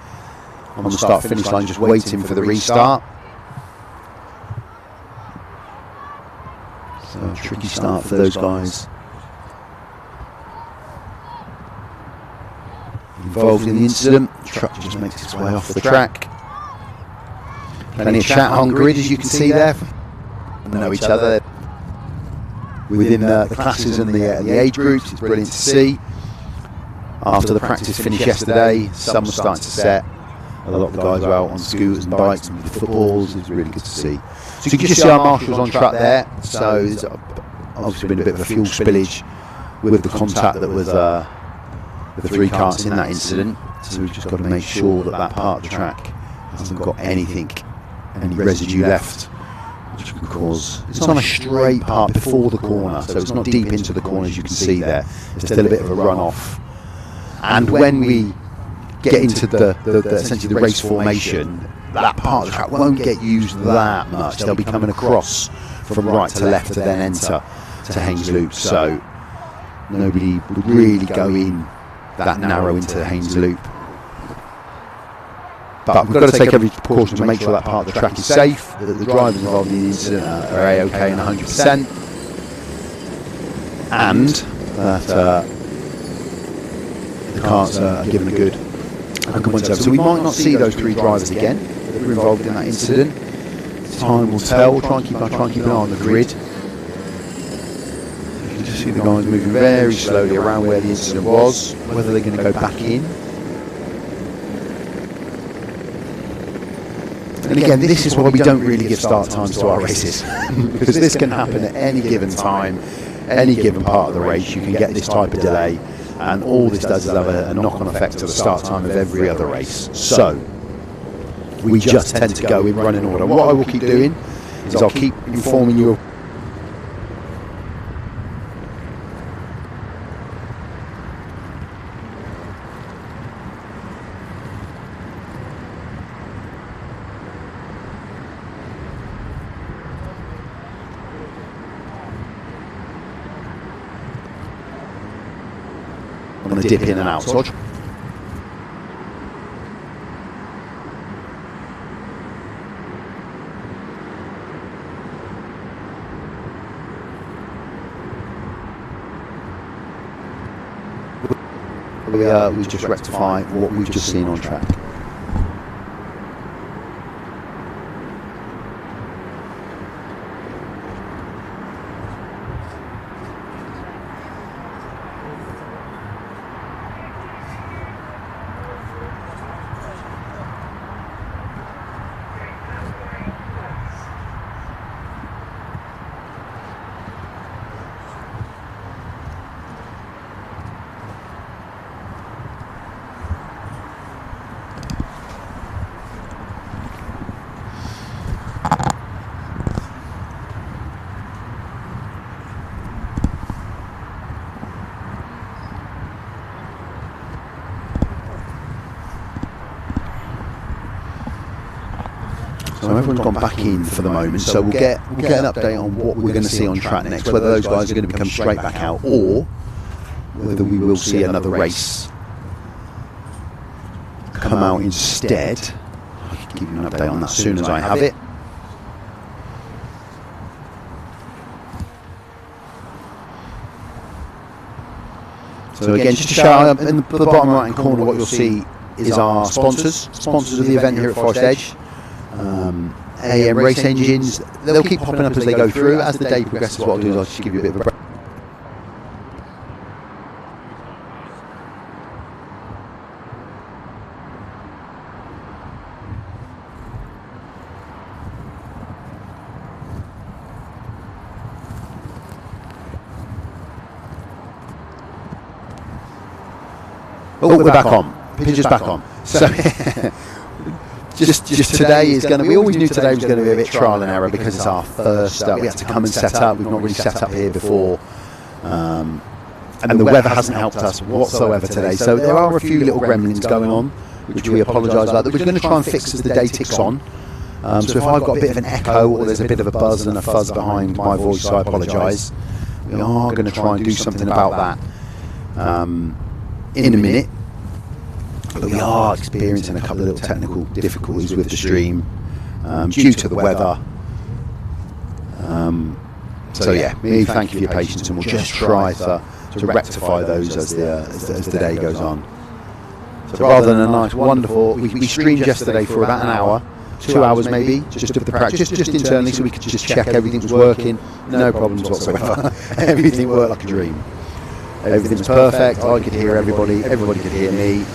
Speaker 1: on the start-finish line, just waiting for the restart. So a tricky start for those guys involved in the incident. The truck just makes its way off the track. Plenty of chat on grid, as you can see there. Know each other within the classes and the age groups. It's brilliant to see. After the practice finished yesterday, sun was starting to set. A lot of the guys were out on scooters and bikes and with footballs. It was really good to see. So you can just see our marshals on track there. So there's obviously been a bit of a fuel spillage with the contact that was the 3 carts in that incident. So we've just got to make sure that part of the track hasn't got any residue left, which can cause. It's on a straight part before the corner, so it's not deep into the corner, as you can see there. There's still a bit of a runoff. And when we get into the essentially the race formation, that part of the track won't get used that much. They'll be coming across from right to left to then enter to Haynes Loop. So nobody would really go in that narrow into Haynes Loop. But we've got to take every precaution to make sure that part of the track is safe, that the drivers involved in the incident are A-OK and 100%, and that the carts are given a good once over. So we might not see those 3 drivers again that were involved in that incident. It's Time will tell. We'll try and keep an eye on the grid. You can just see the guys moving very slowly around where the incident was, whether they're going to go back in. And again, this is why we don't really give start times to our races, because this can happen at any given time, any given part of the race. You can get this type of delay, and all this does is have a knock-on effect to the start time of every other race. So we just tend to go in running order. What I will keep doing is I'll keep informing you of I'm going to dip in and out. So we just rectify what we've just seen on track. So everyone's gone back in for the moment, so we'll get an update on what we're going to see on track next, whether those guys are going to become straight back out, or whether we will see another race come out instead. I can give you an update on that as soon as I have it. So again, just to show in the bottom right hand corner, what you'll see is our sponsors of the event here at Forest Edge. AM race engines, they'll keep popping up as they go through. As the day progresses, what I'll do is I'll just give you a bit of a break. Oh, we're back on. Picture's back on. So just today is going to, we always knew today was going to be a bit trial and error because it's our first, we had to come and set up. We've not really set up here before. And the weather hasn't helped us whatsoever today. So there are a few little gremlins going on, which we apologise about, that we're going to try and fix as the day ticks on. So if I've got a bit of an echo or there's a bit of a buzz and a fuzz behind my voice, I apologise. We are going to try and do something about that in a minute. But we are experiencing a couple of little technical difficulties with the stream due to the weather. So yeah, me thank you for your patience, and we'll just try to rectify those as the day goes on. So rather than a nice, wonderful, we streamed yesterday for about an hour, 2 hours maybe, just of the practice, just internally, so we could just check everything was working, no problems whatsoever. Everything worked like a dream. Everything was perfect. I could hear everybody could hear me.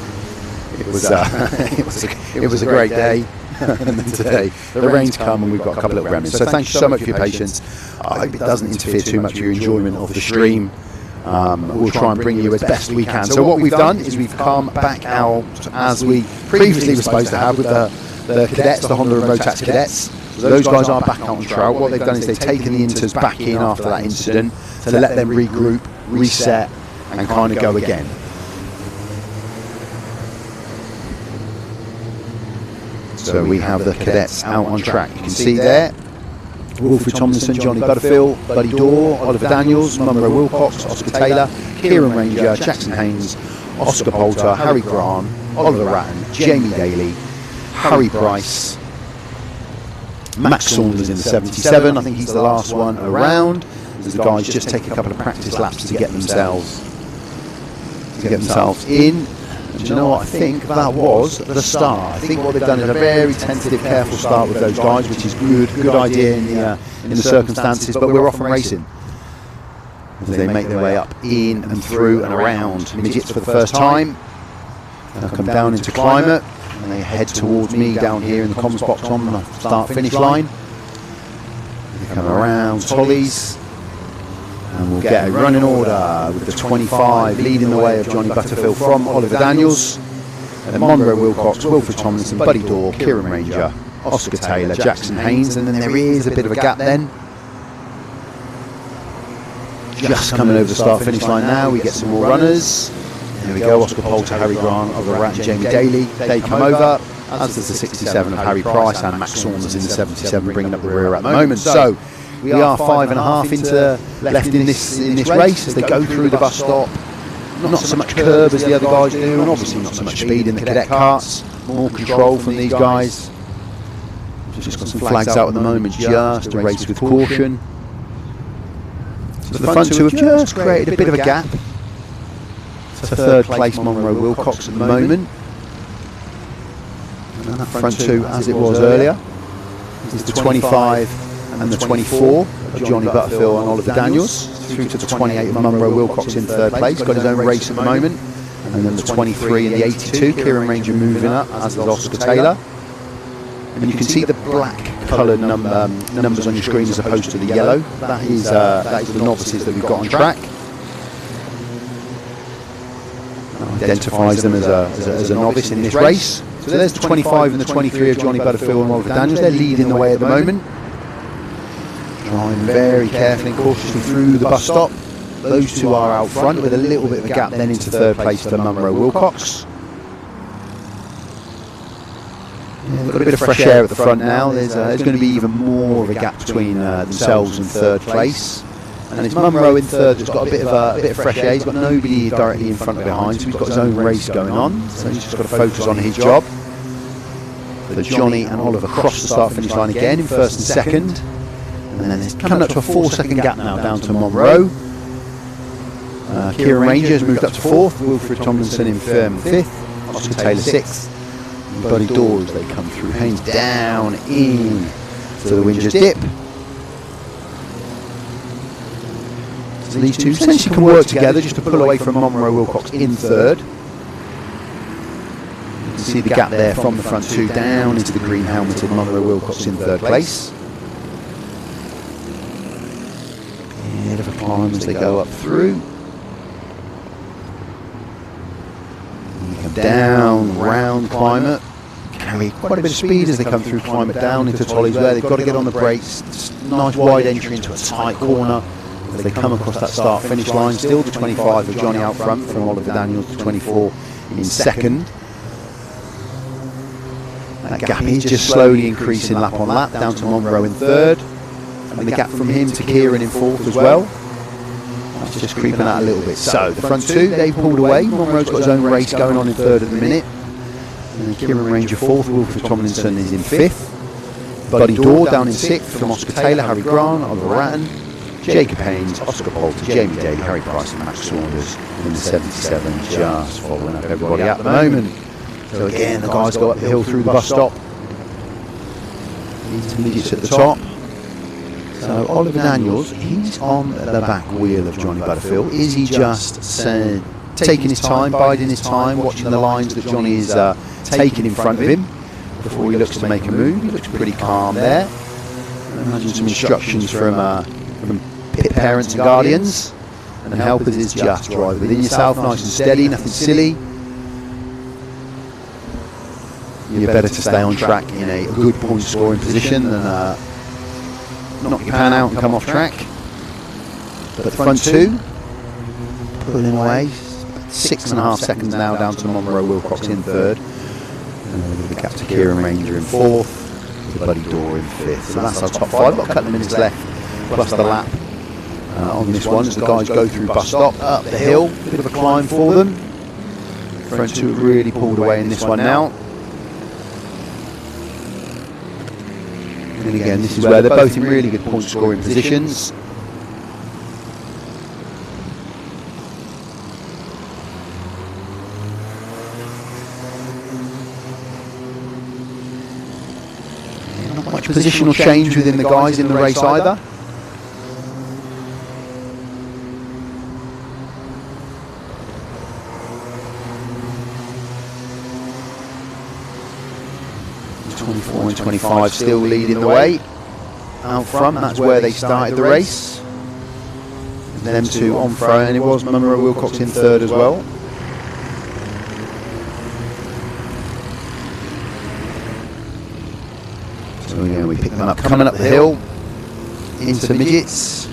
Speaker 1: It was a great day. And then today the rain's come and we've got a couple of little gremlins. So thank you so much for your patience. I hope it doesn't interfere too much with your enjoyment of the stream. We'll try and bring you as best we can. So what we've done is we've come back out as we previously were supposed to have with the cadets, the Honda and Rotax cadets. So those guys are back out on trail. What they've done is they've taken the inters back in after that incident to let them regroup, reset, and kind of go again. So we have the cadets out on track. You can see there, Wilfred Tomlinson, Johnny Butterfield, Buddy Dorr, Oliver Daniels, Munro Wilcox, Oscar Taylor, Kieran Ranger, Jackson Haynes, Oscar Poulter, Harry Grant, Oliver Ratton, Jamie Daly, Harry Price, Max Saunders in the 77. I think he's the last one around. As the guys just take a couple of practice laps to get themselves in. And do you know what? I think that was the start. I think what they've done is a very tentative, careful start with those guys, which is good idea in the circumstances, but we're off and racing. As they make their way up in and through and around. Midgets for the first time. They'll come down into climate and they head towards me down here in the comms box on the start-finish line. They come around Tollies and we'll get a running order with the 25 leading the way of Johnny Butterfield from Oliver Daniels. Then Monroe Wilcox, Wilfred Tomlinson, Buddy Dorr, Kieran Ranger, Oscar Taylor, Jackson Haynes, and then there is a bit of a gap then. Just coming over the start-finish line now, we get some more runners. There we go, Oscar Poulter, Harry Grant, Oliver Rat and Jamie Daly. They come over, as does the 67 of Harry Price and Max Saunders in the 77 bringing up the rear at the moment. So we are 5.5 into left in this race as they go through the bus stop. Not so much curb as the other guys do, and obviously not so much speed in the cadet karts. More control from these guys. Just got some flags out at the moment, just a race with caution. So the front two have just created a bit of a gap. To third place Monroe Wilcox at the moment. And that front two, as it was earlier, is the 25 and the 24 of Johnny Butterfield and Oliver Daniels, through to the 28 of Monroe Wilcox in third place, got his own race at the moment. And then the 23 and the 82, Kieran Ranger moving up, as does Oscar Taylor. And you can see the black coloured numbers on your screen as opposed to the yellow. That is the novices that we've got on track. Identifies them as a novice in this race. So there's the 25 and the 23 of Johnny Butterfield and Oliver Daniels. They're leading the way at the moment. Driving very carefully and cautiously through the bus stop. Those two are out front with a little bit of a gap then into third place for Monroe Wilcox. Yeah, they've got a bit of fresh air at the front now. There's going to be even more of a gap between themselves and third place. And it's Monroe in third that's got a bit of fresh air. He's got nobody directly in front or behind, so he's got his own race going on. So he's just got to focus on his job. So Johnny and Oliver cross the start-finish line again in first and second. And then it's coming up to a 4-second gap now down to Monroe. Kieran Ranger has moved up to fourth. Wilfred Tomlinson in fifth. Oscar Taylor sixth. And Buddy Dorr as they come through. Haynes down in to the Windsor dip. So these two essentially can work together just to pull away from Monroe Wilcox in third. You can see the gap there from the front two down into the green helmeted Monroe Wilcox in third place. Bit of a climb as they go up through. You come down, round climate. Carry quite a bit of speed as they come through climate down into Tollies where they've got to get on the brakes. Nice wide entry into a tight corner. As they come across that start-finish line, still the 25 of Johnny out front from Oliver Daniels, the 24 in second. That gap is just slowly increasing lap on lap, down to Monroe in third. And the gap from him to Kieran in fourth as well. That's just creeping out a little bit. So the front two, they've pulled away. Monroe's got his own race going on in third at the minute. And then Kieran Ranger fourth, Wilfred Tomlinson is in fifth. Buddy Dorr down in sixth from Oscar Taylor, Harry Grant, Oliver Ratton, Jacob Haynes, Oscar Poulter, Jamie Daly, Harry Price and Max Saunders in the 77, just following up everybody at the moment. So again, the guys go up the hill through the bus stop. Intermediates at the top. So Oliver Daniels, he's on the back wheel of Johnny Butterfield. Is he just taking his time, biding his time, watching the lines that Johnny is taking in front of him before he looks to make a move? He looks pretty calm there. I imagine some instructions from pit parents and guardians. And helpers is just drive within yourself, nice and steady, nothing silly. You're better to stay on track in a good point scoring position than knock your pan out and come off track. But the front two, pulling away, 6.5 seconds now down to Monroe Wilcox in third. And the gap to Kieran Ranger in fourth, to Buddy Dorr in fifth. So that's our top five. Got a couple of minutes left, plus the lap on this one as the guys go through bus stop, up the hill, bit of a climb for them. Front two have really pulled away in this one now. And again, this is where they're both in really good point scoring positions. much positional change within the guys in the race either. '24 and 25 still leading the way out front. That's where they started the race. Them two on front, and it was Munro Wilcox in third as well. So again, we pick them up coming up the hill into midgets.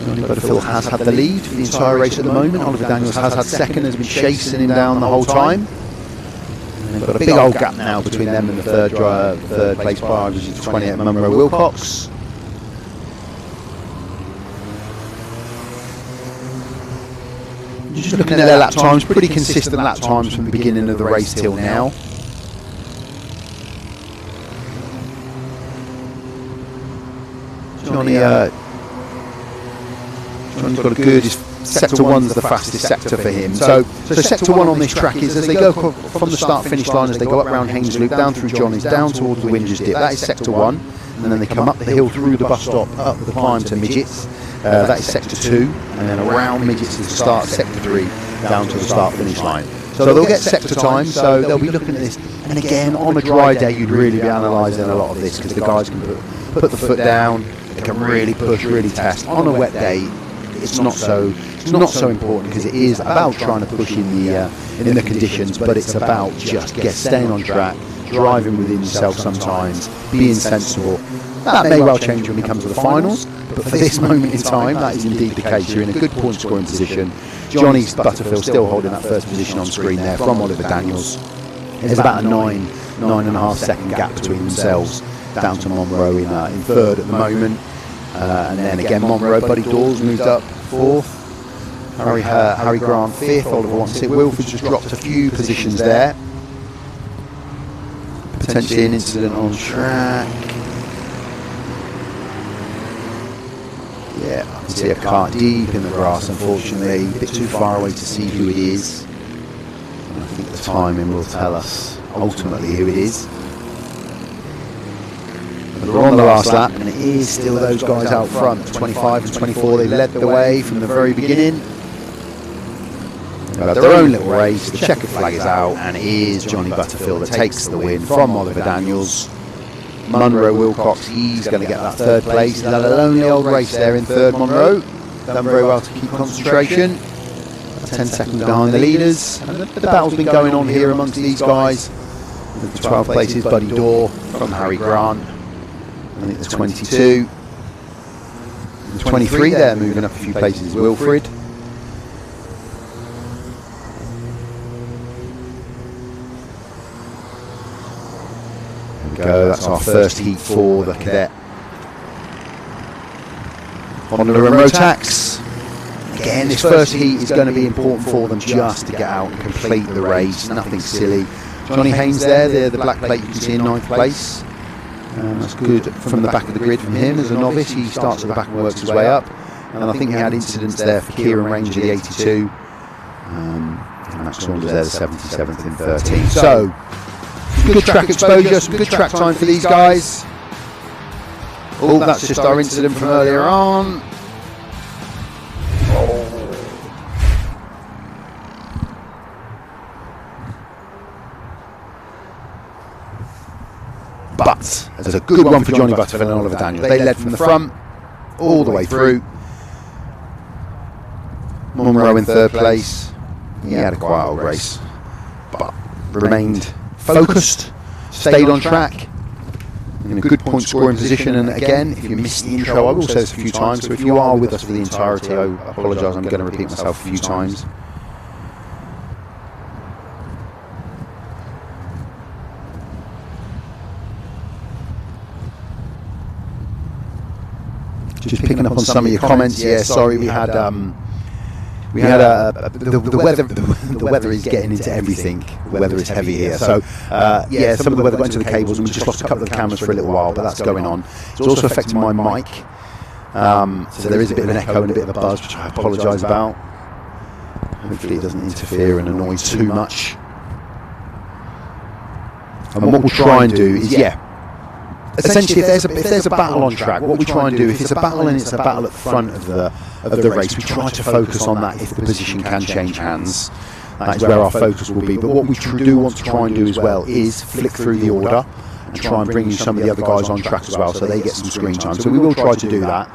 Speaker 1: Johnny Butterfield has had the lead for the entire race at the moment. Oliver Daniels has had second, has been chasing him down the whole time. And they've got a big old gap now between them and the third place bar, which is 28 Munro Wilcox. Just looking at their lap times, pretty consistent lap times from the beginning of the race till now. Johnny's got a good, sector one's the fastest sector for him. So sector one on this track is as they go from the start finish line, as they go up around Haynes Loop, down through Johnny's, down towards the Windgers Dip, that is sector one. And then they come up the hill through the bus stop, up the climb to Midgets. That is sector 2, and then around Midgets to the start of sector 3, down to the start finish line. So they'll get sector time, so they'll be looking at this. And again, on a dry day, you'd really be analysing a lot of this, because the guys can put the foot down, they can really push, really test. On a wet day, it's not so important, because it is about trying to push in the conditions, but it's about just staying on track, driving within yourself sometimes, being sensible. That may well change when we come to the finals, but for this moment in time, that is indeed the case. You're in a good point scoring position. Johnny Butterfield still holding that first position on screen there from Oliver Daniels. There's about a 9.5 second gap between themselves, down to Monroe in third at the moment. And then again, Monroe, Buddy Dawes moved up fourth. Harry Grant fifth, Oliver Wansett. Wilford just dropped a few positions there. Potentially an incident on track. Yeah, I can see a cart deep in the grass, unfortunately. A bit too far away to see who it is. And I think the timing will tell us ultimately who it is. But we're on the last lap, and it is still those guys out front, 25 and 24. They led the way from the very beginning. They've had their own little race. The checkered flag is out, and it is Johnny Butterfield that takes the win from Oliver Daniels. Munro Wilcox, he's going to get that third place. He's had a lonely old race there in third, Munro. Done very well to keep concentration. 10 seconds behind the leaders. And the battle's been going on here amongst these guys. The 12th place is Buddy Daw from Harry Grant. I think the 22. The 23 there, moving up a few places, is Wilfred. Go. That's our first heat for the Cadet. Honda and Rotax. Again, this first heat is going to be important for them just to get out and complete the race. Nothing silly. Johnny Haynes there, the black plate you can see in 9th place. That's good from the back of the grid from him as a novice. He starts at the back and works his way up. And I think he had incidents there for Kieran Ranger, the 82. And Max Saunders there, the 77th in 13. So, good track exposure, some good track time for these guys. Oh, that's just our incident from earlier on. But there's a good one for Johnny Butterfield and Oliver Daniels. They led from the front all the way through. Monroe in third place. He had a quiet old race, but remained focused, stayed on track, in a good point scoring position. And again, if you missed the intro, I will say this a few times, so if you are with us for the entirety, I apologise, I'm going to repeat myself a few times. Just picking up on some of your comments. Yeah, sorry, we had the weather is getting into everything. The weather is heavy here, so yeah, some of the weather got into the cables, and we just lost a couple of the cameras for a little while, but that's going on. It's also affecting my mic, so there is a bit of an echo and a bit of a buzz, which I apologise about. Hopefully it doesn't interfere and annoy too much. And what we'll try and do is, essentially, if there's a battle on track, what we try and do, if it's a battle and it's a battle at the front of the race, we try to focus on that if the position can change hands. That is where our focus will be. But what we do want to try and do as well is flick through the order and try and bring you some of the other guys on track as well, so they get some screen time. So we will try to do that.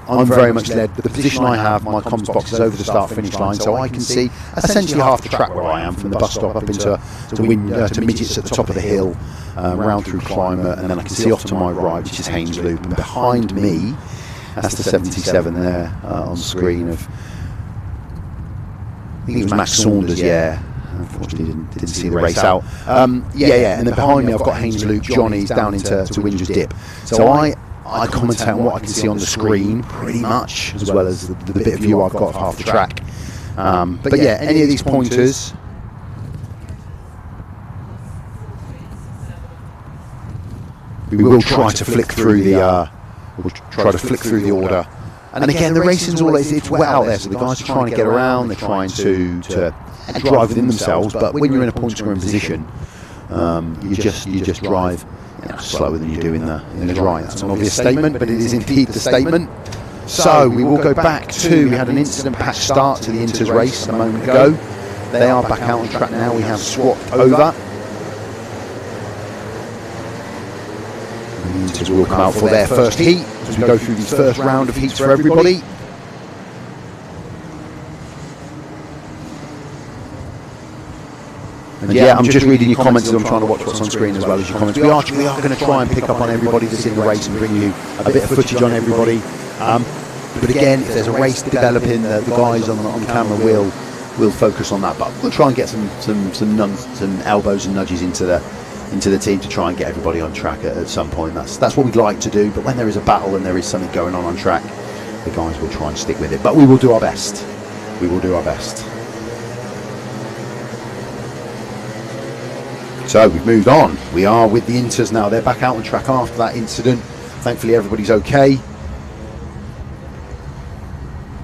Speaker 1: I'm very much led. The position I have, my comms box is over the start-finish line, so I can see essentially half the track where I am, from the bus stop up into to midgets at the top of the hill, round through Climate, and then I can see off to my right, which is Haynes Loop, and behind me, that's the 77 there on screen of, I think it was Max Saunders, yeah. Unfortunately, didn't see the race out. And then behind me, I've got Haynes Loop, Johnny's down into Winger's Dip. So I commentate on what I can see on the screen, pretty much, as well as the bit of view I've got of half the track. But yeah, any of these pointers, we will try to flick through the order. And again, the racing's always, it's wet out there, so the guys are trying to get around, they're trying to drive within themselves, but when you're in a point scoring position, you just drive slower than you do in the dry. That's an obvious statement, but it is indeed the statement. So we will go back to, we had an incident patch start to the Inters race a moment ago. They are back out on track now, we have swapped over. The Inters will come out for their first heat as we go through this first round of heats for everybody. And yeah, I'm just reading your comments as I'm trying to watch what's on screen as well as your comments. We are going to try and pick up on everybody that's in the race and bring you a bit of footage on everybody. But again, if there's a race developing, the guys on camera will focus on that. But we'll try and get some elbows and nudges into the team to try and get everybody on track at some point. That's what we'd like to do. But when there is a battle and there is something going on track, the guys will try and stick with it. But we will do our best. We will do our best. So we've moved on. We are with the Inters now. They're back out on track after that incident. Thankfully everybody's okay.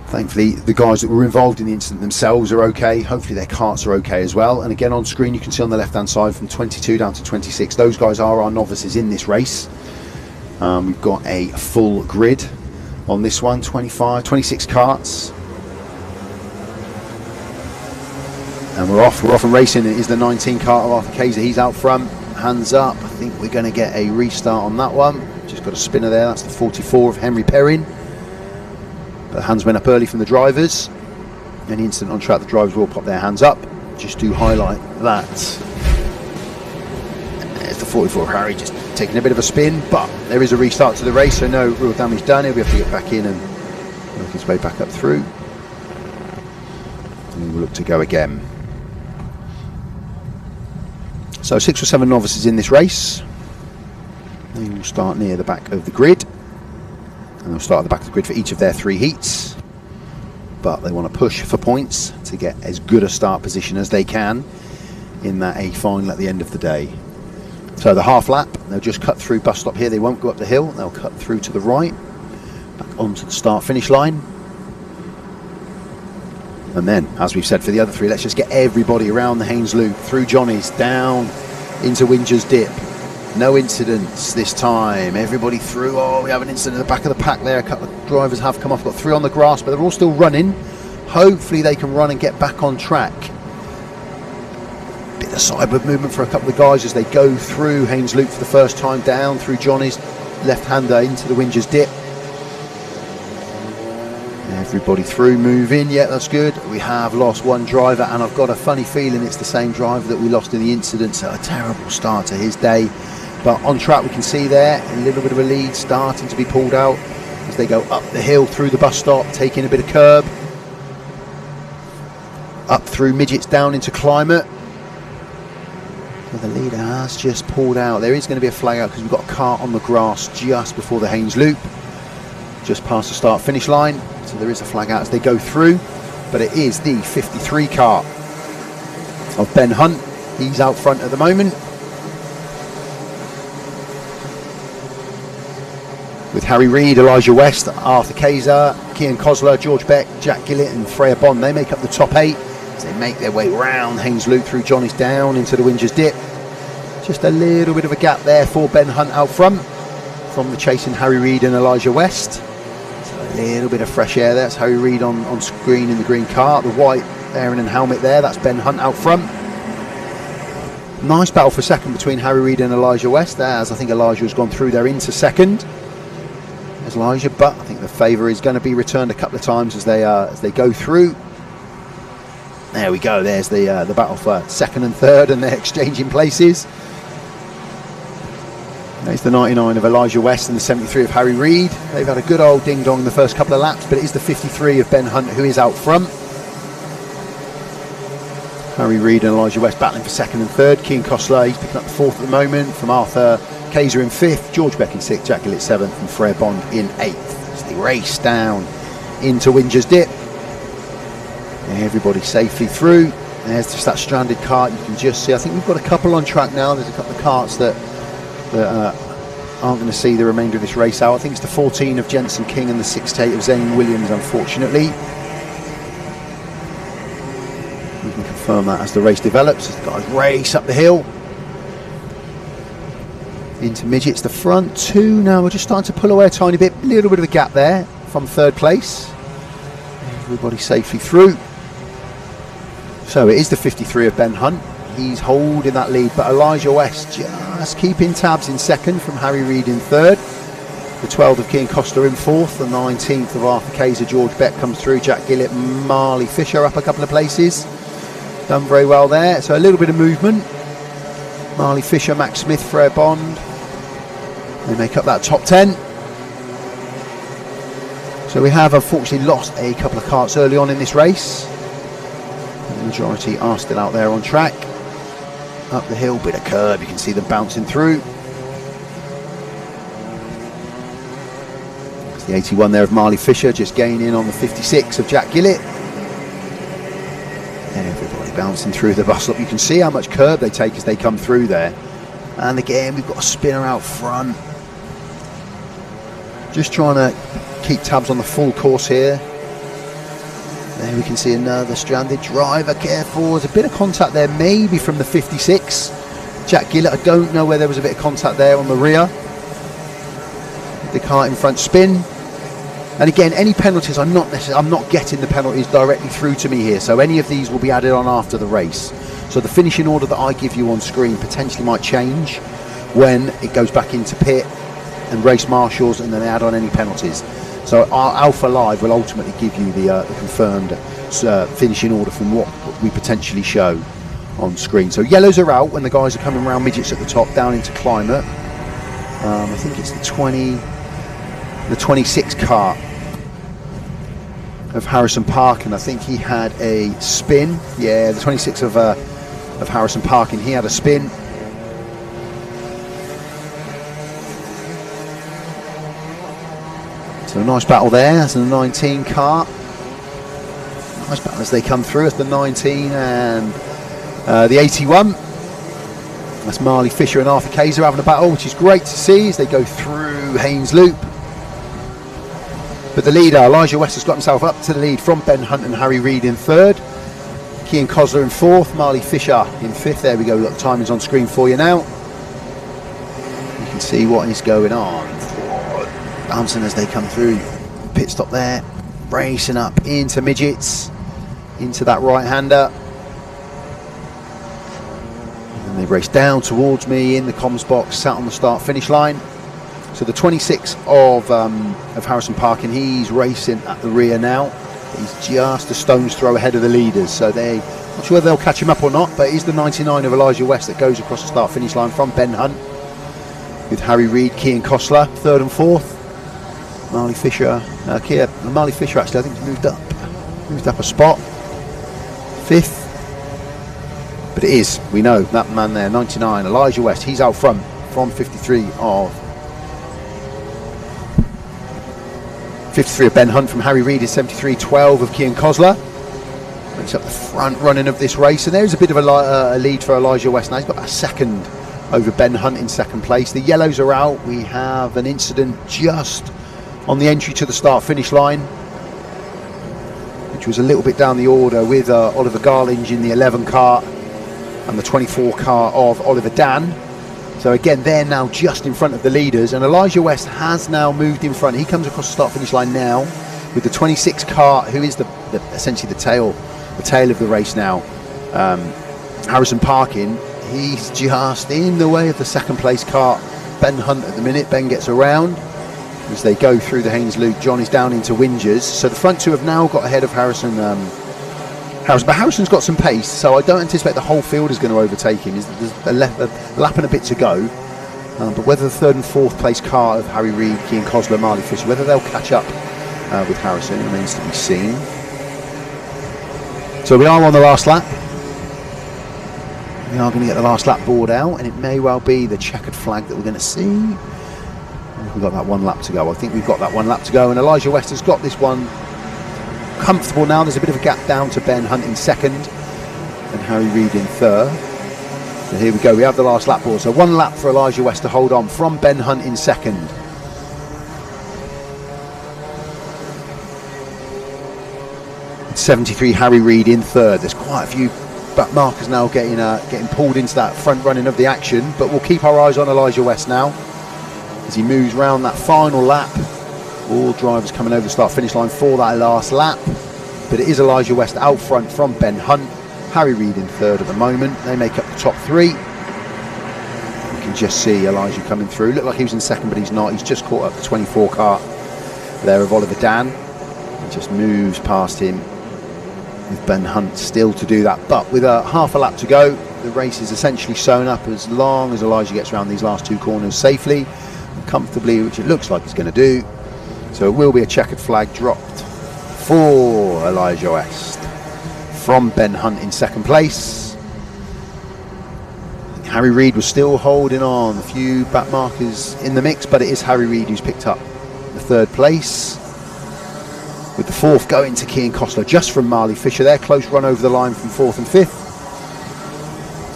Speaker 1: Thankfully the guys that were involved in the incident themselves are okay. Hopefully their karts are okay as well. And again, on screen you can see on the left hand side from 22 down to 26, those guys are our novices in this race. We've got a full grid on this one, 26 karts. And we're off and racing. It is the 19 kart of Arthur Kaiser. He's out front, hands up. I think we're going to get a restart on that one. Just got a spinner there. That's the 44 of Henry Perrin. But the hands went up early from the drivers. Any incident on track, the drivers will pop their hands up. Just to highlight that. There's the 44 of Harry, just taking a bit of a spin, but there is a restart to the race, so no real damage done. He'll be able to get back in and work his way back up through. And we'll look to go again. So 6 or 7 novices in this race. They will start near the back of the grid, and they'll start at the back of the grid for each of their 3 heats. But they want to push for points to get as good a start position as they can in that A final at the end of the day. So the half lap, they'll just cut through bus stop here. They won't go up the hill. They'll cut through to the right, back onto the start finish line. And then, as we've said for the other 3, let's just get everybody around the Haynes Loop, through Johnny's, down into Winger's Dip. No incidents this time. Everybody through. Oh, we have an incident at the back of the pack there. A couple of drivers have come off, got 3 on the grass, but they're all still running. Hopefully they can run and get back on track. Bit of sideward movement for a couple of guys as they go through Haynes Loop for the first time, down through Johnny's, left-hander into the Winger's Dip. Everybody through, move in. Yeah, that's good. We have lost 1 driver, and I've got a funny feeling it's the same driver that we lost in the incident, so a terrible start to his day. But on track we can see there a little bit of a lead starting to be pulled out as they go up the hill through the bus stop, taking a bit of curb, up through midgets down into Climate. Well, the leader has just pulled out. There is going to be a flag out because we've got a kart on the grass just before the Haynes Loop, just past the start finish line. So there is a flag out as they go through, but it is the 53 kart of Ben Hunt. He's out front at the moment, with Harry Reid, Elijah West, Arthur Kaiser, Kian Kosler, George Beck, Jack Gillett and Freya Bond. They make up the top 8 as they make their way round Haynes Loop through Johnny's, down into the Winger's Dip. Just a little bit of a gap there for Ben Hunt out front from the chasing Harry Reid and Elijah West. So a little bit of fresh air there. That's Harry Reid on screen in the green car. The white airing and helmet there, that's Ben Hunt out front. Nice battle for second between Harry Reid and Elijah West, as I think Elijah has gone through there into second. There's Elijah, but I think the favour is going to be returned a couple of times as they go through. There we go, there's the battle for second and third, and they're exchanging places. There's the 99 of Elijah West and the 73 of Harry Reid. They've had a good old ding-dong in the first couple of laps, but it is the 53 of Ben Hunt who is out front. Harry Reid and Elijah West battling for second and third. Cian Costler, he's picking up the fourth at the moment, from Arthur Kayser in fifth, George Beck in sixth, Jack Gillett seventh, and Frere Bond in eighth. As they race down into Winger's Dip. Everybody safely through. There's just that stranded cart. You can just see, I think we've got a couple on track now. There's a couple of karts that aren't going to see the remainder of this race out. I think it's the 14 of Jensen King and the 68 of Zane Williams, unfortunately. We can confirm that as the race develops, as the guys race up the hill into midgets. The front two now are just starting to pull away a tiny bit, a little bit of a gap there from third place. Everybody safely through. So it is the 53 of Ben Hunt. He's holding that lead, but Elijah West just keeping tabs in second from Harry Reid in third. The 12 of Cian Costler in fourth. The 19th of Arthur Kayser, George Beck comes through. Jack Gillett, Marley Fisher up a couple of places. Done very well there. So a little bit of movement. Marley Fisher, Max Smith, Frere Bond. They make up that top 10. So we have unfortunately lost a couple of karts early on in this race. The majority are still out there on track. Up the hill, bit of curb, you can see them bouncing through. It's the 81 there of Marley Fisher, just gaining on the 56 of Jack Gillett. Everybody bouncing through the bus stop. You can see how much curb they take as they come through there. And again, we've got a spinner out front. Just trying to keep tabs on the full course here. There we can see another stranded driver, careful, there's a bit of contact there, maybe from the 56. Jack Gillett, I don't know where there was a bit of contact there on the rear. The kart in front spin. And again, any penalties, I'm not getting the penalties directly through to me here, so any of these will be added on after the race. So the finishing order that I give you on screen potentially might change when it goes back into pit and race marshals, and then they add on any penalties. So our Alpha Live will ultimately give you the confirmed finishing order from what we potentially show on screen. So yellows are out when the guys are coming around midgets at the top down into climate. I think it's the 26 kart of Harrison Park, and I think he had a spin. Yeah, the 26 of Harrison Park, and he had a spin. So a nice battle there. That's the 19 kart. Nice battle as they come through. It's the 19 and the 81. That's Marley Fisher and Arthur Kayser having a battle, which is great to see as they go through Haynes Loop. But the leader, Elijah West, has got himself up to the lead from Ben Hunt and Harry Reid in third. Cian Costler in fourth. Marley Fisher in fifth. There we go. We've got the timings on screen for you now. You can see what is going on. Bouncing as they come through. Pit stop there. Racing up into midgets. Into that right-hander. And they race down towards me in the comms box, sat on the start-finish line. So the 26 of Harrison Park, and he's racing at the rear now. He's just a stone's throw ahead of the leaders. So not sure whether they'll catch him up or not, but it is the 99 of Elijah West that goes across the start-finish line from Ben Hunt. With Harry Reid, Cian Costler, third and fourth. Marley Fisher, Marley Fisher actually, I think he's moved up a spot. Fifth. But it is, we know, that man there, 99, Elijah West, he's out front from 53 of Ben Hunt from Harry Reid is 73, 12 of Cian Costler. It's up the front running of this race, and there's a bit of a lead for Elijah West now. He's got a second over Ben Hunt in second place. The yellows are out. We have an incident just on the entry to the start-finish line, which was a little bit down the order with Oliver Garlinge in the 11 kart and the 24 kart of Oliver Dan. So again, they're now just in front of the leaders, and Elijah West has now moved in front. He comes across the start-finish line now with the 26 kart, who is essentially the tail of the race now. Harrison Parkin, he's just in the way of the second place kart, Ben Hunt, at the minute. Ben gets around as they go through the Haynes Loop. John is down into Whingers, so the front two have now got ahead of Harrison. But Harrison's got some pace, so I don't anticipate the whole field is going to overtake him. There's a lap and a bit to go, but whether the third and fourth place car of Harry Reid, Cian Cosler, Marley Fisher, whether they'll catch up with Harrison remains to be seen. So we are on the last lap. We are going to get the last lap board out, and it may well be the checkered flag that we're going to see. We've got that one lap to go. I think we've got that one lap to go, and Elijah West has got this one comfortable now. There's a bit of a gap down to Ben Hunt in second and Harry Reid in third. So here we go, we have the last lap board. So one lap for Elijah West to hold on from Ben Hunt in second. It's 73 Harry Reid in third. There's quite a few back markers now getting pulled into that front running of the action, but we'll keep our eyes on Elijah West now as he moves round that final lap. All drivers coming over the start-finish line for that last lap, but it is Elijah West out front from Ben Hunt. Harry Reid in third at the moment. They make up the top three. You can just see Elijah coming through. Looked like he was in second, but he's not. He's just caught up the 24 kart there of Oliver Dan. He just moves past him with Ben Hunt still to do that. But with a half a lap to go, the race is essentially sewn up as long as Elijah gets around these last two corners safely and comfortably, which it looks like he's going to do. So it will be a checkered flag dropped for Elijah West from Ben Hunt in second place. Harry Reid was still holding on, a few back markers in the mix, but it is Harry Reid who's picked up the third place, with the fourth going to Cian Cosler just from Marley Fisher there. Close run over the line from fourth and fifth.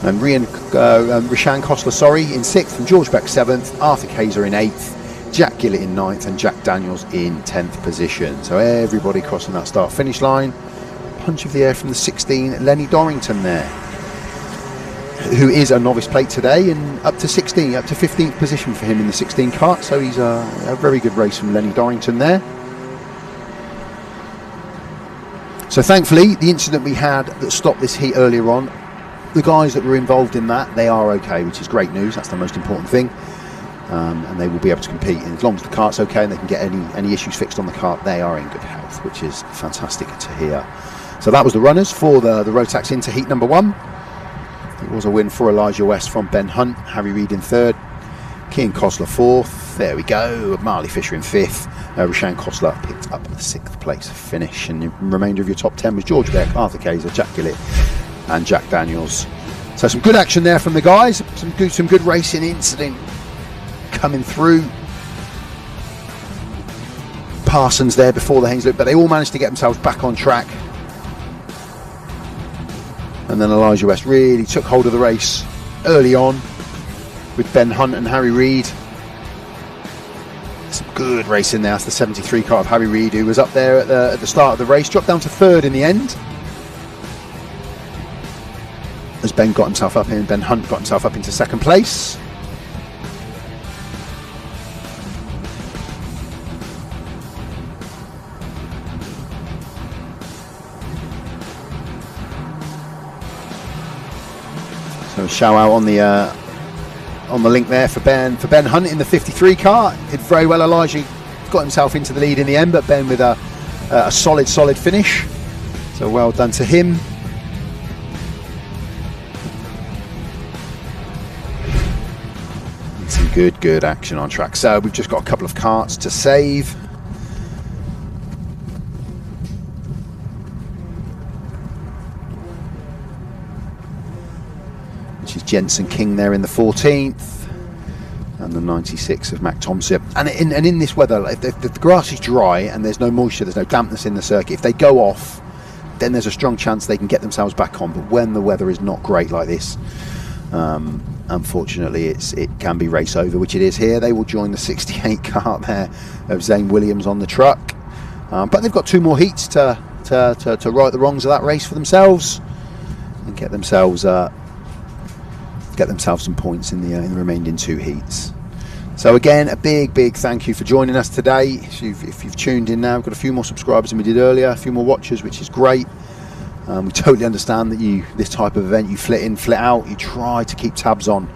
Speaker 1: And Rishan Cosler, in sixth, from George Beck seventh, Arthur Kayser in eighth, Jack Gillett in ninth, and Jack Daniels in 10th position. So everybody crossing that start finish line. Punch of the air from the 16, Lenny Dorrington there, who is a novice plate today, and up to 15th position for him in the 16 kart. So he's a very good race from Lenny Dorrington there. So thankfully, the incident we had that stopped this heat earlier on, the guys that were involved in that, they are okay, which is great news. That's the most important thing. And they will be able to compete, and as long as the kart's okay and they can get any issues fixed on the kart, they are in good health, which is fantastic to hear. So that was the runners for the Rotax into heat number one. It was a win for Elijah West from Ben Hunt, Harry Reid in third, Cian Cosler fourth, there we go, Marley Fisher in fifth, Rishan Cosler picked up the sixth place finish, and the remainder of your top 10 was George Beck, Arthur Kayser, Jack Gillett and Jack Daniels. So some good action there from the guys, some good racing incident coming through. Parsons there before the Haynes Loop, but they all managed to get themselves back on track. And then Elijah West really took hold of the race early on with Ben Hunt and Harry Reid. Some good racing there. That's the 73 kart of Harry Reid, who was up there at the start of the race, dropped down to third in the end, as Ben got himself up in. Ben Hunt got himself up into second place. So shout out on the link there for Ben Hunt in the 53 car. Did very well. Elijah got himself into the lead in the end, but Ben with a solid finish. So well done to him. And some good action on track. So we've just got a couple of karts to save. Jensen King there in the 14th, and the 96 of Mac Thompson. And in this weather, if the grass is dry and there's no moisture, there's no dampness in the circuit, if they go off, then there's a strong chance they can get themselves back on. But when the weather is not great like this, unfortunately it can be race over, which it is here. They will join the 68 kart there of Zane Williams on the truck, but they've got two more heats to right the wrongs of that race for themselves and get themselves get themselves some points in the remaining 2 heats. So again, a big thank you for joining us today. If you've tuned in now, we've got a few more subscribers than we did earlier, a few more watchers, which is great. We totally understand that this type of event, you flit in, flit out. You try to keep tabs on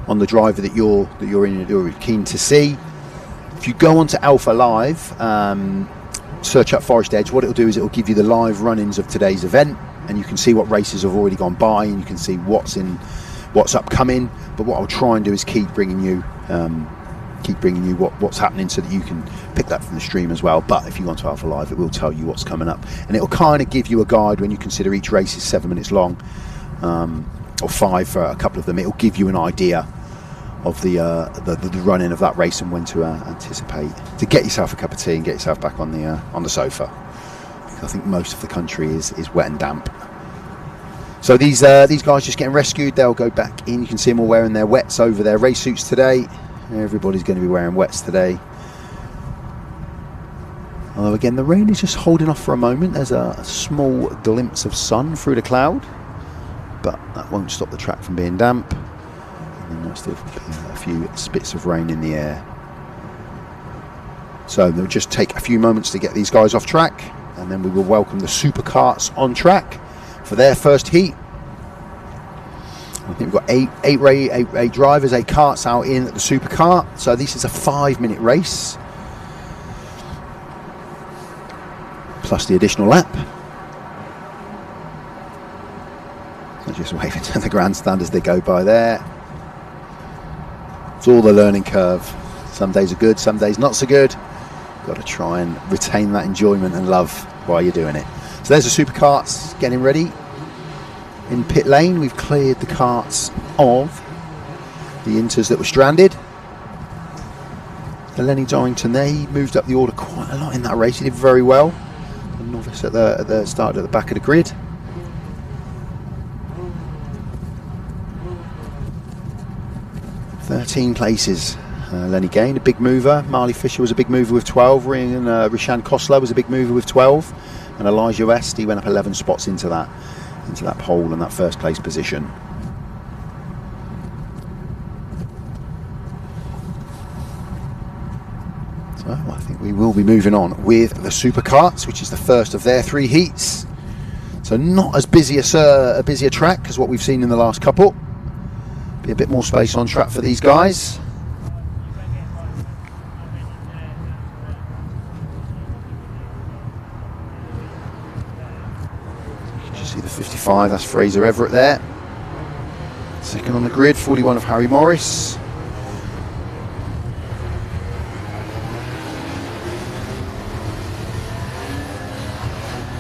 Speaker 1: the driver that you're keen to see. If you go onto Alpha Live, search up Forest Edge, what it'll do is it'll give you the live run-ins of today's event, and you can see what races have already gone by, and you can see what's upcoming. But what I'll try and do is keep bringing you what's happening, so that you can pick that from the stream as well. But if you go onto Alpha Live, it will tell you what's coming up, and it'll kind of give you a guide when you consider each race is 7 minutes long, or 5 for a couple of them. It'll give you an idea of the run-in of that race and when to anticipate to get yourself a cup of tea and get yourself back on the sofa, because I think most of the country is wet and damp. So these guys just getting rescued, they'll go back in. You can see them all wearing their wets over their race suits today. Everybody's going to be wearing wets today. Although again, the rain is just holding off for a moment. There's a small glimpse of sun through the cloud, but that won't stop the track from being damp. And there's still a few spits of rain in the air. So they'll just take a few moments to get these guys off track, and then we will welcome the Superkarts on track for their first heat. I think we've got eight drivers, 8 karts out in the Superkart. So this is a 5-minute race, plus the additional lap. So just waving to the grandstand as they go by there. It's all the learning curve. Some days are good, some days not so good. Got to try and retain that enjoyment and love while you're doing it. So there's the Superkarts getting ready. In pit lane, we've cleared the karts of the Inters that were stranded. The Lenny Dorrington there, he moved up the order quite a lot in that race. He did very well. The novice at the start at the back of the grid. "13 places. Lenny gained, a big mover. Marley Fisher was a big mover with 12. And Rishan Kosler was a big mover with 12. And Elijah West, he went up 11 spots into that pole and that first place position. So I think we will be moving on with the Superkarts, which is the first of their 3 heats. So not as busy a busier track as what we've seen in the last couple. Be a bit more space on track for these guys. See the 55, that's Fraser Everett there. Second on the grid, 41 of Harry Morris.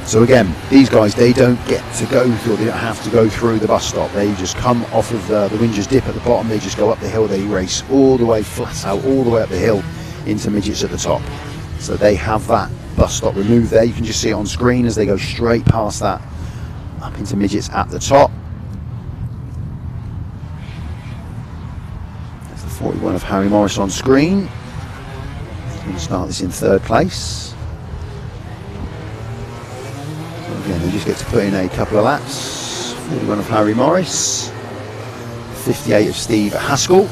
Speaker 1: So again, these guys, they don't get to go through, they don't have to go through the bus stop. They just come off of the Windsors Dip at the bottom, they just go up the hill, they race all the way flat out, all the way up the hill into midgets at the top. So they have that bus stop removed there. You can just see it on screen as they go straight past that up into midgets at the top. There's the 41 of Harry Morris on screen. He's going to start this in 3rd place. So again, he just gets to put in a couple of laps. 41 of Harry Morris, 58 of Steve Haskell,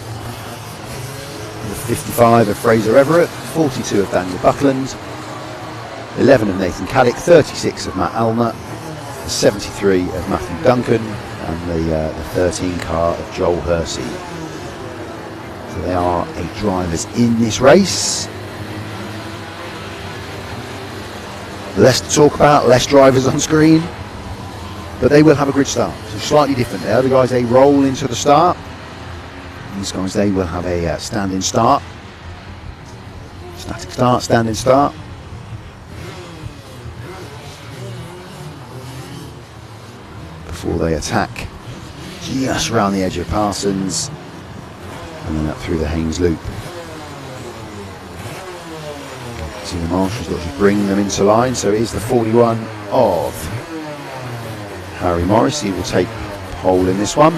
Speaker 1: 55 of Fraser Everett, 42 of Daniel Buckland, 11 of Nathan Cadet, 36 of Matt Alner, 73 of Matthew Duncan, and the 13 car of Joel Hersey. So they are 8 drivers in this race. Less to talk about, less drivers on screen, but they will have a grid start. So slightly different. The other guys, they roll into the start. These guys, they will have a standing start. Static start, standing start. Before they attack just around the edge of Parsons and then up through the Haynes Loop. See the marshals got to bring them into line. So it is the 41 of Harry Morris. He will take pole in this one.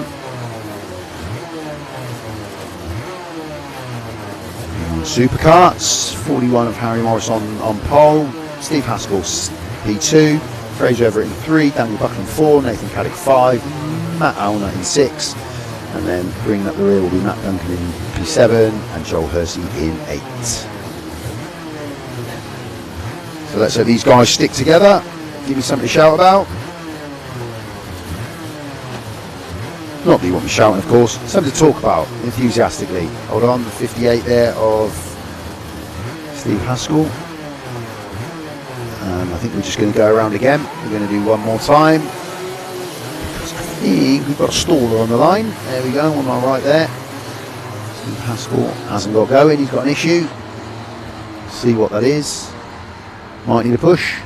Speaker 1: Superkarts, 41 of Harry Morris on pole, Steve Haskell P2, Fraser Everett in 3, Daniel Buckland 4, Nathan Caddick 5, Matt Alner in 6, And then bringing up the rear will be Matt Duncan in P7 and Joel Hersey in 8. So let's hope these guys stick together. Give me something to shout about. Not that you want me shouting, of course. Something to talk about enthusiastically. Hold on, the 58 there of Steve Haskell. I think we're just going to go around again. We're going to do one more time. I think we've got a staller on the line. There we go, on my right there. Steve Haskell hasn't got going. He's got an issue. See what that is. Might need a push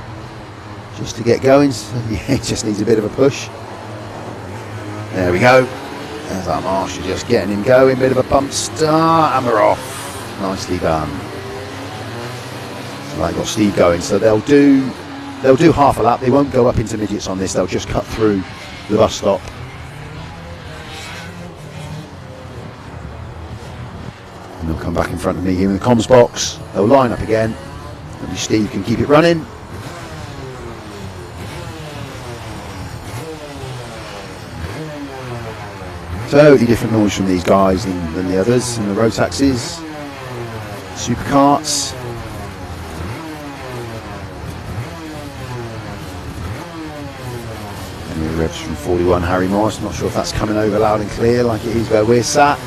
Speaker 1: just to get going. So, yeah, he just needs a bit of a push. There we go. There's our marshal just getting him going. Bit of a bump start and we're off. Nicely done. So that got Steve going. So they'll do half a lap. They won't go up into midgets on this. They'll just cut through the bus stop. And they'll come back in front of me here in the comms box. They'll line up again. Maybe Steve can keep it running. Totally different noise from these guys than the others, and the Rotaxes, Superkarts. And the revs from 41 Harry Morris. Not sure if that's coming over loud and clear like it is where we're sat.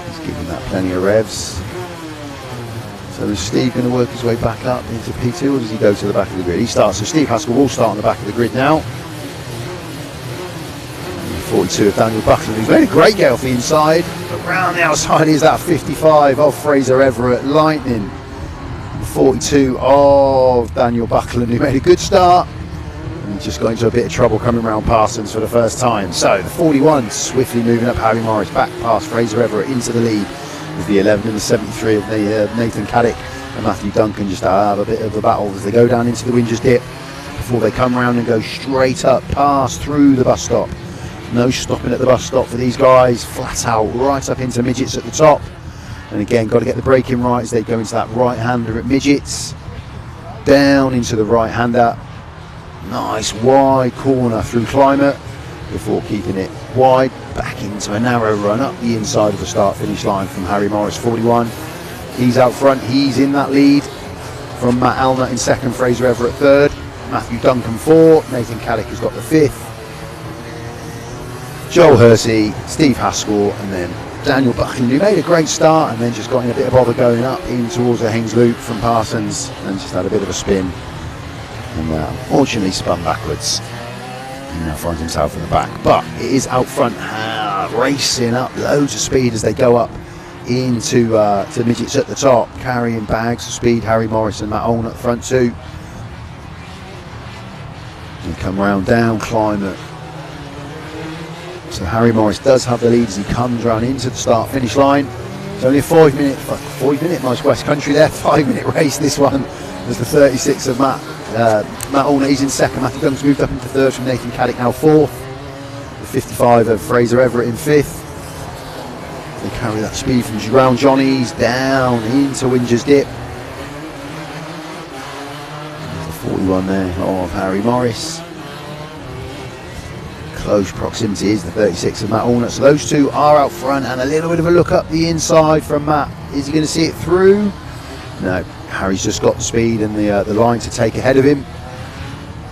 Speaker 1: He's giving that plenty of revs. So is Steve going to work his way back up into P2, or does he go to the back of the grid? He starts, so Steve Haskell will start on the back of the grid now. 42 of Daniel Buckland, who's made a great get off the inside, but round the outside is that 55 of Fraser Everett, lightning. 42 of Daniel Buckland, who made a good start and just got into a bit of trouble coming around Parsons for the first time. So the 41 swiftly moving up Harry Morris back past Fraser Everett into the lead, with the 11 and the 73 of Nathan Cadet and Matthew Duncan just to have a bit of a battle as they go down into the Wingers dip before they come around and go straight up past through the bus stop. No stopping at the bus stop for these guys, flat out right up into midgets at the top. And again, got to get the braking right as they go into that right hander at midgets, down into the right hander, nice wide corner through Climate before keeping it wide back into a narrow run up the inside of the start finish line from Harry Morris 41. He's out front, he's in that lead from Matt Alnut in second, Fraser Everett third, Matthew Duncan fourth, Nathan Caddick has got the fifth, Joel Hersey, Steve Haskell, and then Daniel Buckland, who made a great start and then just got in a bit of bother going up in towards the Haynes Loop from Parsons and just had a bit of a spin and unfortunately spun backwards. He now finds himself in the back, but it is out front, racing up loads of speed as they go up into to midgets at the top, carrying bags of speed. Harry Morris and Matt Oln at the front too. And come round down Climate. So Harry Morris does have the lead as he comes round into the start finish line. It's only a 5 minute nice West Country there, 5 minute race this one. There's the 36 of Matt Olnett, he's in second. Matthew Duncan's moved up into third from Nathan Caddick now fourth. The 55 of Fraser Everett in fifth. They carry that speed from Brown Johnny's down into Wingers Dip. There's the 41 there of Harry Morris. Close proximity is the 36 of Matt Olnett. So those two are out front, and a little bit of a look up the inside from Matt. Is he going to see it through? No, Harry's just got the speed and the line to take ahead of him.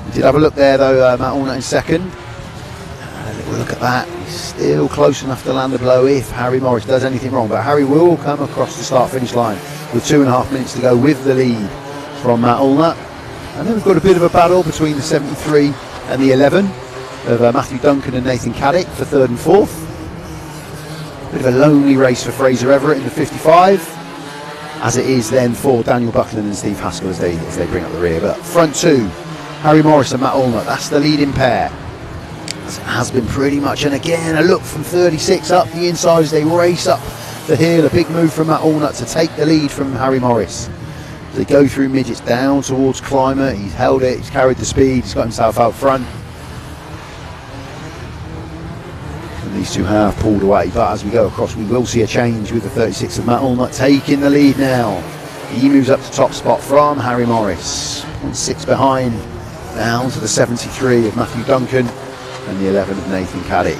Speaker 1: We did have a look there though, Matt Olnett in second. And a little look at that. He's still close enough to land a blow if Harry Morris does anything wrong. But Harry will come across the start finish line with 2.5 minutes to go with the lead from Matt Olnett. And then we've got a bit of a battle between the 73 and the 11. Of Matthew Duncan and Nathan Caddick for third and fourth. Bit of a lonely race for Fraser Everett in the 55, as it is then for Daniel Buckland and Steve Haskell as they bring up the rear. But front two, Harry Morris and Matt Olnett, that's the leading pair. As it has been pretty much, and again a look from 36 up the inside as they race up the hill. A big move from Matt Olnett to take the lead from Harry Morris. As they go through midgets down towards Climate, he's held it, he's carried the speed, he's got himself out front. These two have pulled away, but as we go across we will see a change with the 36 of Matt Olnett taking the lead now. He moves up to top spot from Harry Morris, 0.6 behind, down to the 73 of Matthew Duncan and the 11 of Nathan Caddick.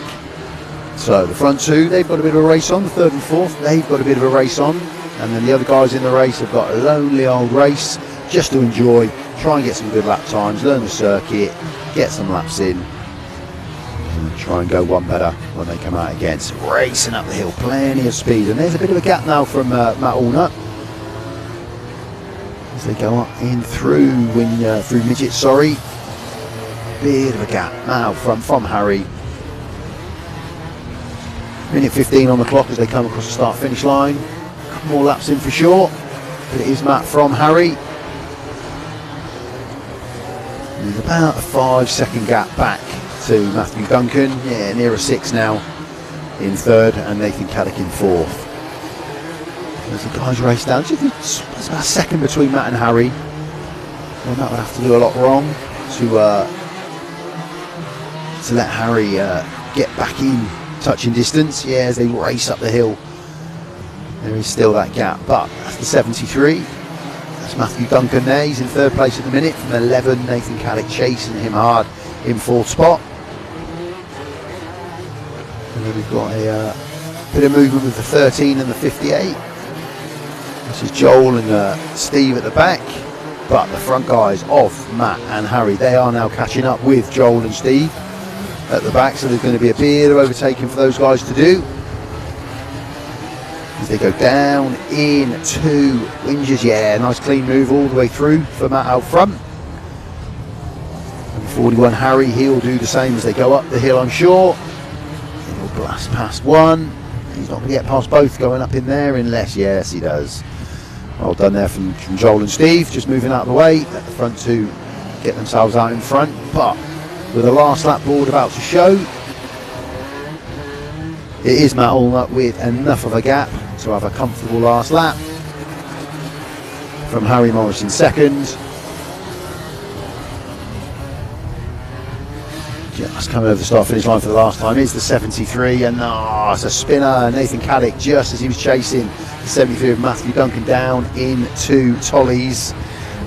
Speaker 1: So the front two, they've got a bit of a race on. The third and fourth, they've got a bit of a race on. And then the other guys in the race have got a lonely old race just to enjoy, try and get some good lap times, learn the circuit, get some laps in, and try and go one better when they come out again. So racing up the hill, plenty of speed. And there's a bit of a gap now from Matt Allnut as they go up in through midget, sorry. Bit of a gap now from Harry. Minute 15 on the clock as they come across the start finish line. A couple more laps in for sure, but it is Matt from Harry. There's about a 5-second gap back to Matthew Duncan, yeah, near a 6 now in third, and Nathan Caddick in fourth. As the guys race down, there's about a second between Matt and Harry. Well, Matt would have to do a lot wrong to let Harry get back in touching distance. Yeah, as they race up the hill, there is still that gap, but that's the 73. That's Matthew Duncan there. He's in third place at the minute from 11. Nathan Caddick chasing him hard in fourth spot. And then we've got a bit of movement with the 13 and the 58. This is Joel and Steve at the back, but the front guys of Matt and Harry, they are now catching up with Joel and Steve at the back, so there's going to be a bit of overtaking for those guys to do as they go down into Winges. Yeah, nice clean move all the way through for Matt out front. And 41 Harry, he'll do the same as they go up the hill, I'm sure. He'll blast past one. He's not going to get past both going up in there unless, yes he does. Well done there from Joel and Steve, just moving out of the way. Let the front two get themselves out in front, but with the last lap board about to show, it is Matt Allnut with enough of a gap to have a comfortable last lap from Harry Morris in second. Just coming over the start finish line for the last time is the 73, and it's a spinner. Nathan Caddick, just as he was chasing the 73 of Matthew Duncan down into Tollies,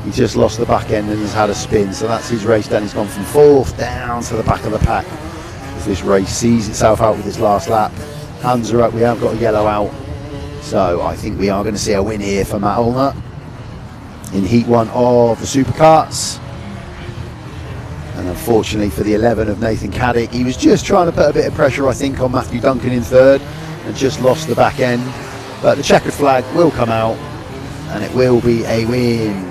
Speaker 1: he just lost the back end and has had a spin, so that's his race done. He's gone from fourth down to the back of the pack as this race sees itself out with its last lap. Hands are up, we have got a yellow out, so I think we are going to see a win here for Matt Allnut in heat one of the Superkarts. And unfortunately for the 11 of Nathan Caddick, he was just trying to put a bit of pressure, I think, on Matthew Duncan in third and just lost the back end. But the checkered flag will come out and it will be a win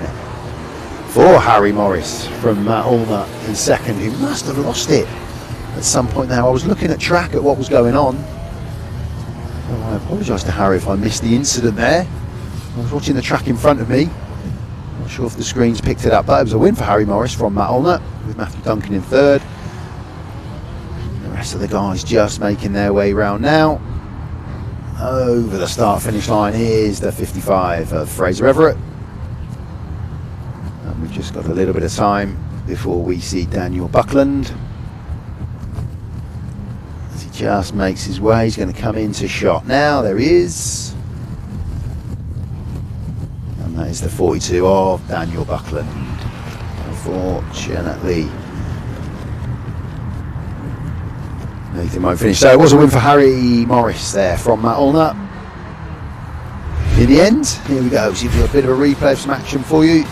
Speaker 1: for Harry Morris from Matt Allnut in second, who must have lost it at some point there. I was looking at track at what was going on. Oh, I apologise to Harry if I missed the incident there. I was watching the track in front of me. Not sure if the screens picked it up, but it was a win for Harry Morris from Matt Allnut with Matthew Duncan in third. The rest of the guys just making their way round now. Over the start finish line is the 55 of Fraser Everett. And we've just got a little bit of time before we see Daniel Buckland. As he just makes his way, he's going to come into shot now. There he is. And that is the 42 of Daniel Buckland. Unfortunately, Nathan won't finish. So it was a win for Harry Morris there from Matt Allnut. In the end, here we go. See if we've got a bit of a replay of some action for you.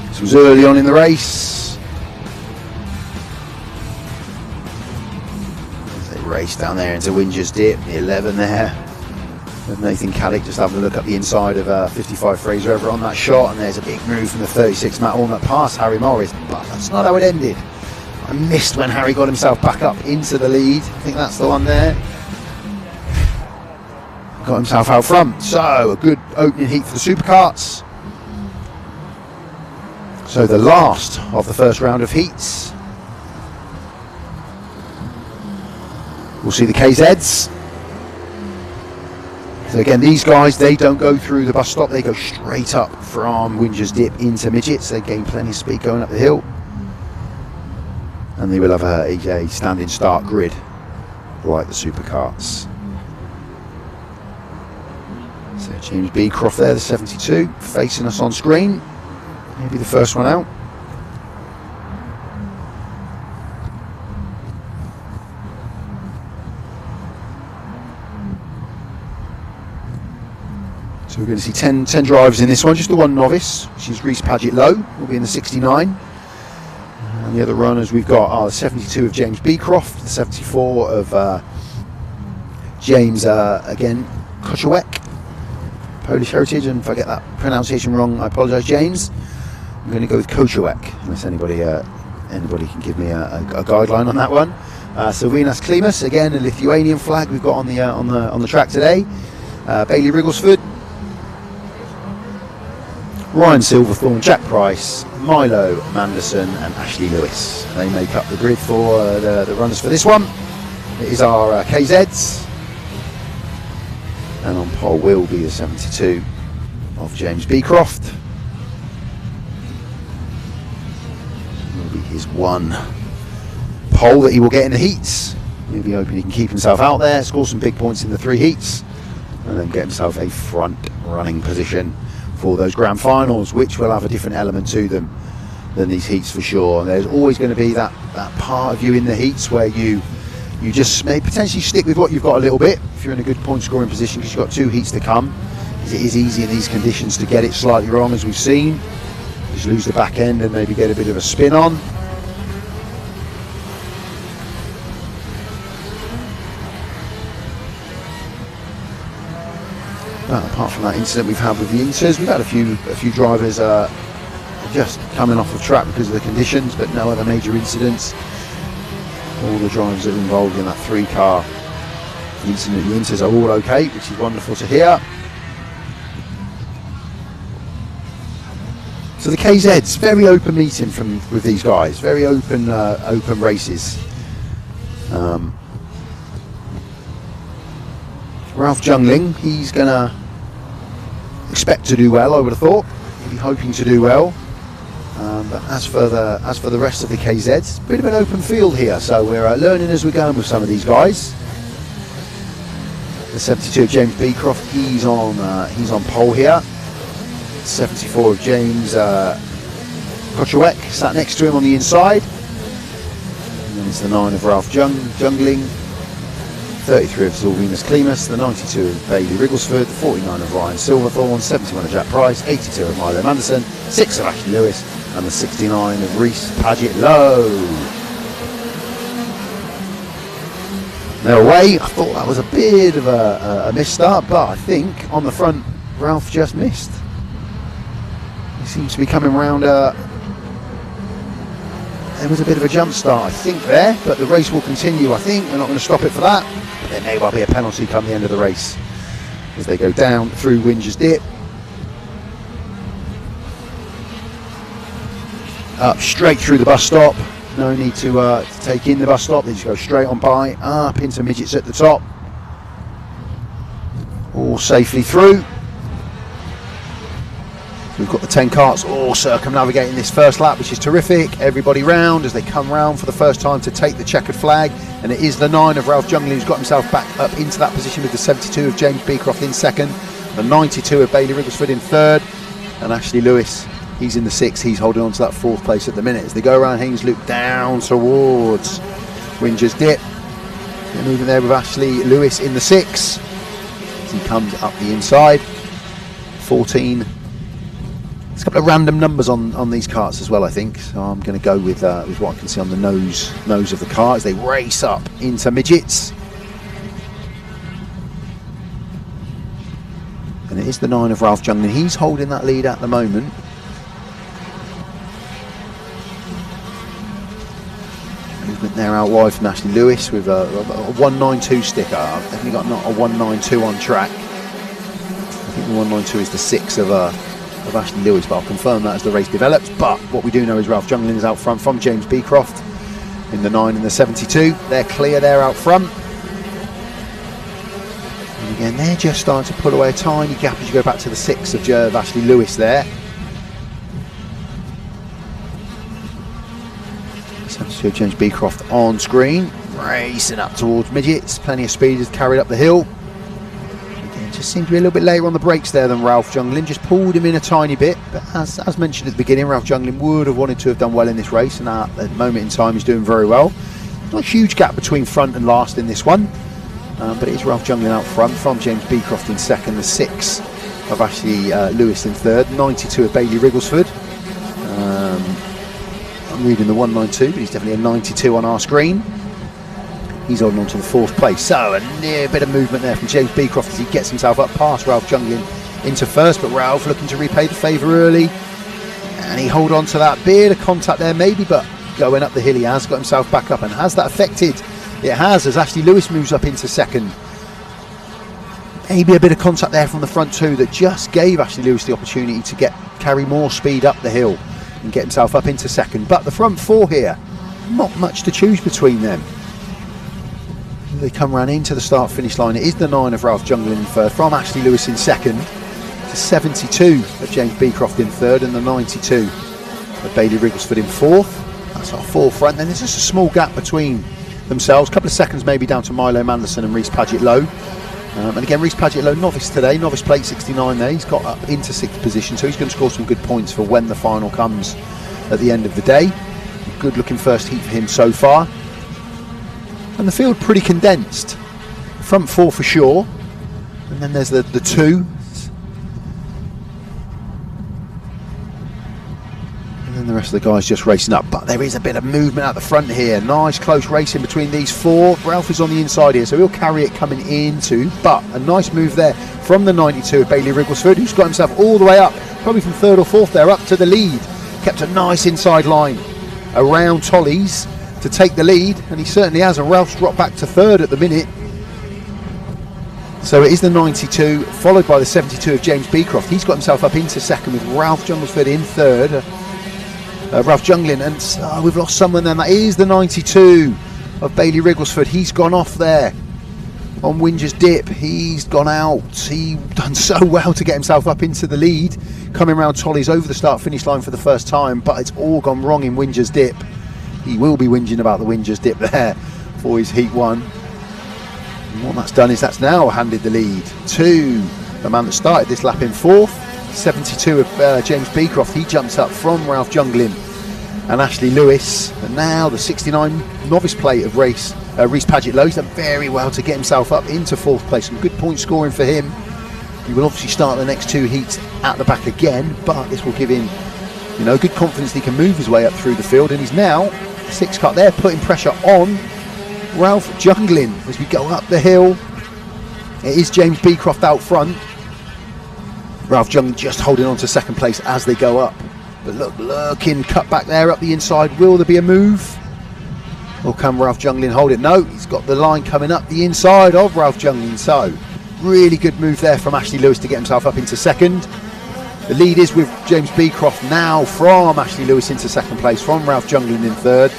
Speaker 1: This was early on in the race. As they race down there into Winges Dip, the 11 there. With Nathan Caddick just having a look up the inside of 55 Fraser Everett on that shot, and there's a big move from the 36 Matt Allnut past Harry Morris, but that's not how it ended. I missed when Harry got himself back up into the lead. I think that's the one there. Got himself out front. So a good opening heat for the Superkarts. So the last of the first round of heats. We'll see the KZs. So again, these guys, they don't go through the bus stop, they go straight up from Winges Dip into Midgets. They gain plenty of speed going up the hill. And they will have a standing start grid like the Superkarts. So James Beecroft there, the 72, facing us on screen. Maybe the first one out. So we're going to see 10 drivers in this one, just the one novice, which is Reese Paget Lowe, will be in the 69. And the other runners we've got are the 72 of James Beecroft, the 74 of James, again, Koczewek, Polish heritage, and if I get that pronunciation wrong, I apologise, James. I'm going to go with Koczewek, unless anybody can give me a guideline on that one. Silvinas Klimas, again, a Lithuanian flag we've got on the track today. Bailey Wrigglesford, Ryan Silverthorne, Jack Price, Milo Manderson and Ashley Lewis. They make up the grid for the runners for this one. It is our KZs. And on pole will be the 72 of James Beecroft. Will be his one pole that he will get in the heats. He'll be hoping he can keep himself out there, score some big points in the 3 heats, and then get himself a front running position for those grand finals, which will have a different element to them than these heats for sure. And there's always going to be that part of you in the heats where you just may potentially stick with what you've got a little bit if you're in a good point scoring position, because you've got 2 heats to come. It is easy in these conditions to get it slightly wrong, as we've seen. Just lose the back end and maybe get a bit of a spin on. Well, apart from that incident we've had with the Inters, we've had a few drivers just coming off of track because of the conditions, but no other major incidents. All the drivers that are involved in that 3-car incident, the Inters, are all okay, which is wonderful to hear. So the KZs, very open meeting with these guys, very open races. Ralph Jungling, he's going to expect to do well, I would have thought. He'll be hoping to do well. But as for the rest of the KZs, a bit of an open field here, so we're learning as we're going with some of these guys. The 72 of James Beecroft, he's on pole here. 74 of James Koczewek, sat next to him on the inside. And then it's the 9 of Ralph Jungling. 33 of Silvinas Klimas, the 92 of Bailey Wrigglesford, the 49 of Ryan Silverthorne, 71 of Jack Price, 82 of Milo Manderson, 6 of Ashley Lewis, and the 69 of Reese Paget Lowe. They're away. I thought that was a bit of a missed start, but I think on the front, Ralph just missed. He seems to be coming round. There was a bit of a jump start, I think, there, but the race will continue, I think. We're not going to stop it for that. But there may well be a penalty come the end of the race as they go down through Winger's Dip. Up straight through the bus stop. No need to take in the bus stop. They just go straight on by, up into midgets at the top. All safely through. We've got the 10 carts all circumnavigating this first lap, which is terrific. Everybody round as they come round for the first time to take the checkered flag. And it is the 9 of Ralph Jungling who's got himself back up into that position with the 72 of James Beecroft in second. The 92 of Bailey Wrigglesford in third. And Ashley Lewis, he's in the 6th. He's holding on to that 4th place at the minute as they go around Haynes Loop down towards Winger's Dip. They're moving there with Ashley Lewis in the 6th as he comes up the inside. 14. There's a couple of random numbers on these carts as well, I think. So I'm going to go with what I can see on the nose of the car as they race up into midgets. And it is the 9 of Ralph Jungling. He's holding that lead at the moment. Movement there out wide from Ashley Lewis with a 192 sticker. I've definitely got not a 192 on track. I think the 192 is the 6 of Ashley Lewis, but I'll confirm that as the race develops. But what we do know is Ralph Jungling is out front from James Beecroft in the 9 and the 72. They're clear, they're out front. And again, they're just starting to put away a tiny gap as you go back to the 6 of Ashley Lewis there. 72 James Beecroft on screen, racing up towards midgets. Plenty of speed is carried up the hill. Just seemed to be a little bit later on the brakes there than Ralph Jungling, just pulled him in a tiny bit, but as mentioned at the beginning, Ralph Jungling would have wanted to have done well in this race, and at the moment in time he's doing very well. Not a huge gap between front and last in this one, but it is Ralph Jungling out front from James Beecroft in second, the 6 of Ashley Lewis in third, 92 of Bailey Rigglesford. I'm reading the 192, but he's definitely a 92 on our screen. He's holding on to the 4th place. So a near bit of movement there from James Beecroft as he gets himself up past Ralph Junglin into first, but Ralph looking to repay the favour early, and he hold on to that bit of contact there maybe, but going up the hill he has got himself back up. And has that affected? It has, as Ashley Lewis moves up into second. Maybe a bit of contact there from the front two that just gave Ashley Lewis the opportunity to carry more speed up the hill and get himself up into second. But the front four here, not much to choose between them. They come round into the start finish line. It is the 9 of Ralph Junglin in third, from Ashley Lewis in second, to 72 of James Beecroft in third, and the 92 of Bailey Rigglesford in fourth. That's our forefront. Then there's just a small gap between themselves, a couple of seconds maybe down to Milo Manderson and Reece Paget-Lowe. And again, Reece Paget-Lowe, novice today, novice plate 69 there. He's got up into 6th position, so he's going to score some good points for when the final comes at the end of the day. Good looking first heat for him so far. And the field pretty condensed. Front four for sure. And then there's the two. And then the rest of the guys just racing up. But there is a bit of movement at the front here. Nice close racing between these four. Ralph is on the inside here, so he'll carry it coming into. But a nice move there from the 92 of Bailey Rigglesford, who's got himself all the way up, probably from third or fourth there, up to the lead. Kept a nice inside line around Tollies to take the lead, and he certainly has, and Ralph's dropped back to third at the minute. So it is the 92 followed by the 72 of James Beecroft. He's got himself up into second with Ralph Junglin in third, Ralph Junglin, and we've lost someone then. That is the 92 of Bailey Rigglesford. He's gone off there on Winger's Dip. He's gone out. He done so well to get himself up into the lead, coming round Tollies over the start finish line for the first time, but it's all gone wrong in Winger's Dip. He will be whinging about the Winger's Dip there for his heat one. And what that's done is that's now handed the lead to the man that started this lap in fourth, 72 of James Beecroft. He jumps up from Ralph Junglin and Ashley Lewis. And now the 69 novice plate of Reece Paget-Lowe. He's done very well to get himself up into fourth place. Some good point scoring for him. He will obviously start the next two heats at the back again, but this will give him, you know, good confidence that he can move his way up through the field. And he's now 6 cut there, putting pressure on Ralph Junglin as we go up the hill. It is James Beecroft out front. Ralph Junglin just holding on to second place as they go up. But looking cut back there up the inside. Will there be a move? Or can Ralph Junglin hold it? No, he's got the line coming up the inside of Ralph Junglin. So really good move there from Ashley Lewis to get himself up into second. The lead is with James Beecroft now from Ashley Lewis into second place, from Ralph Junglin in third.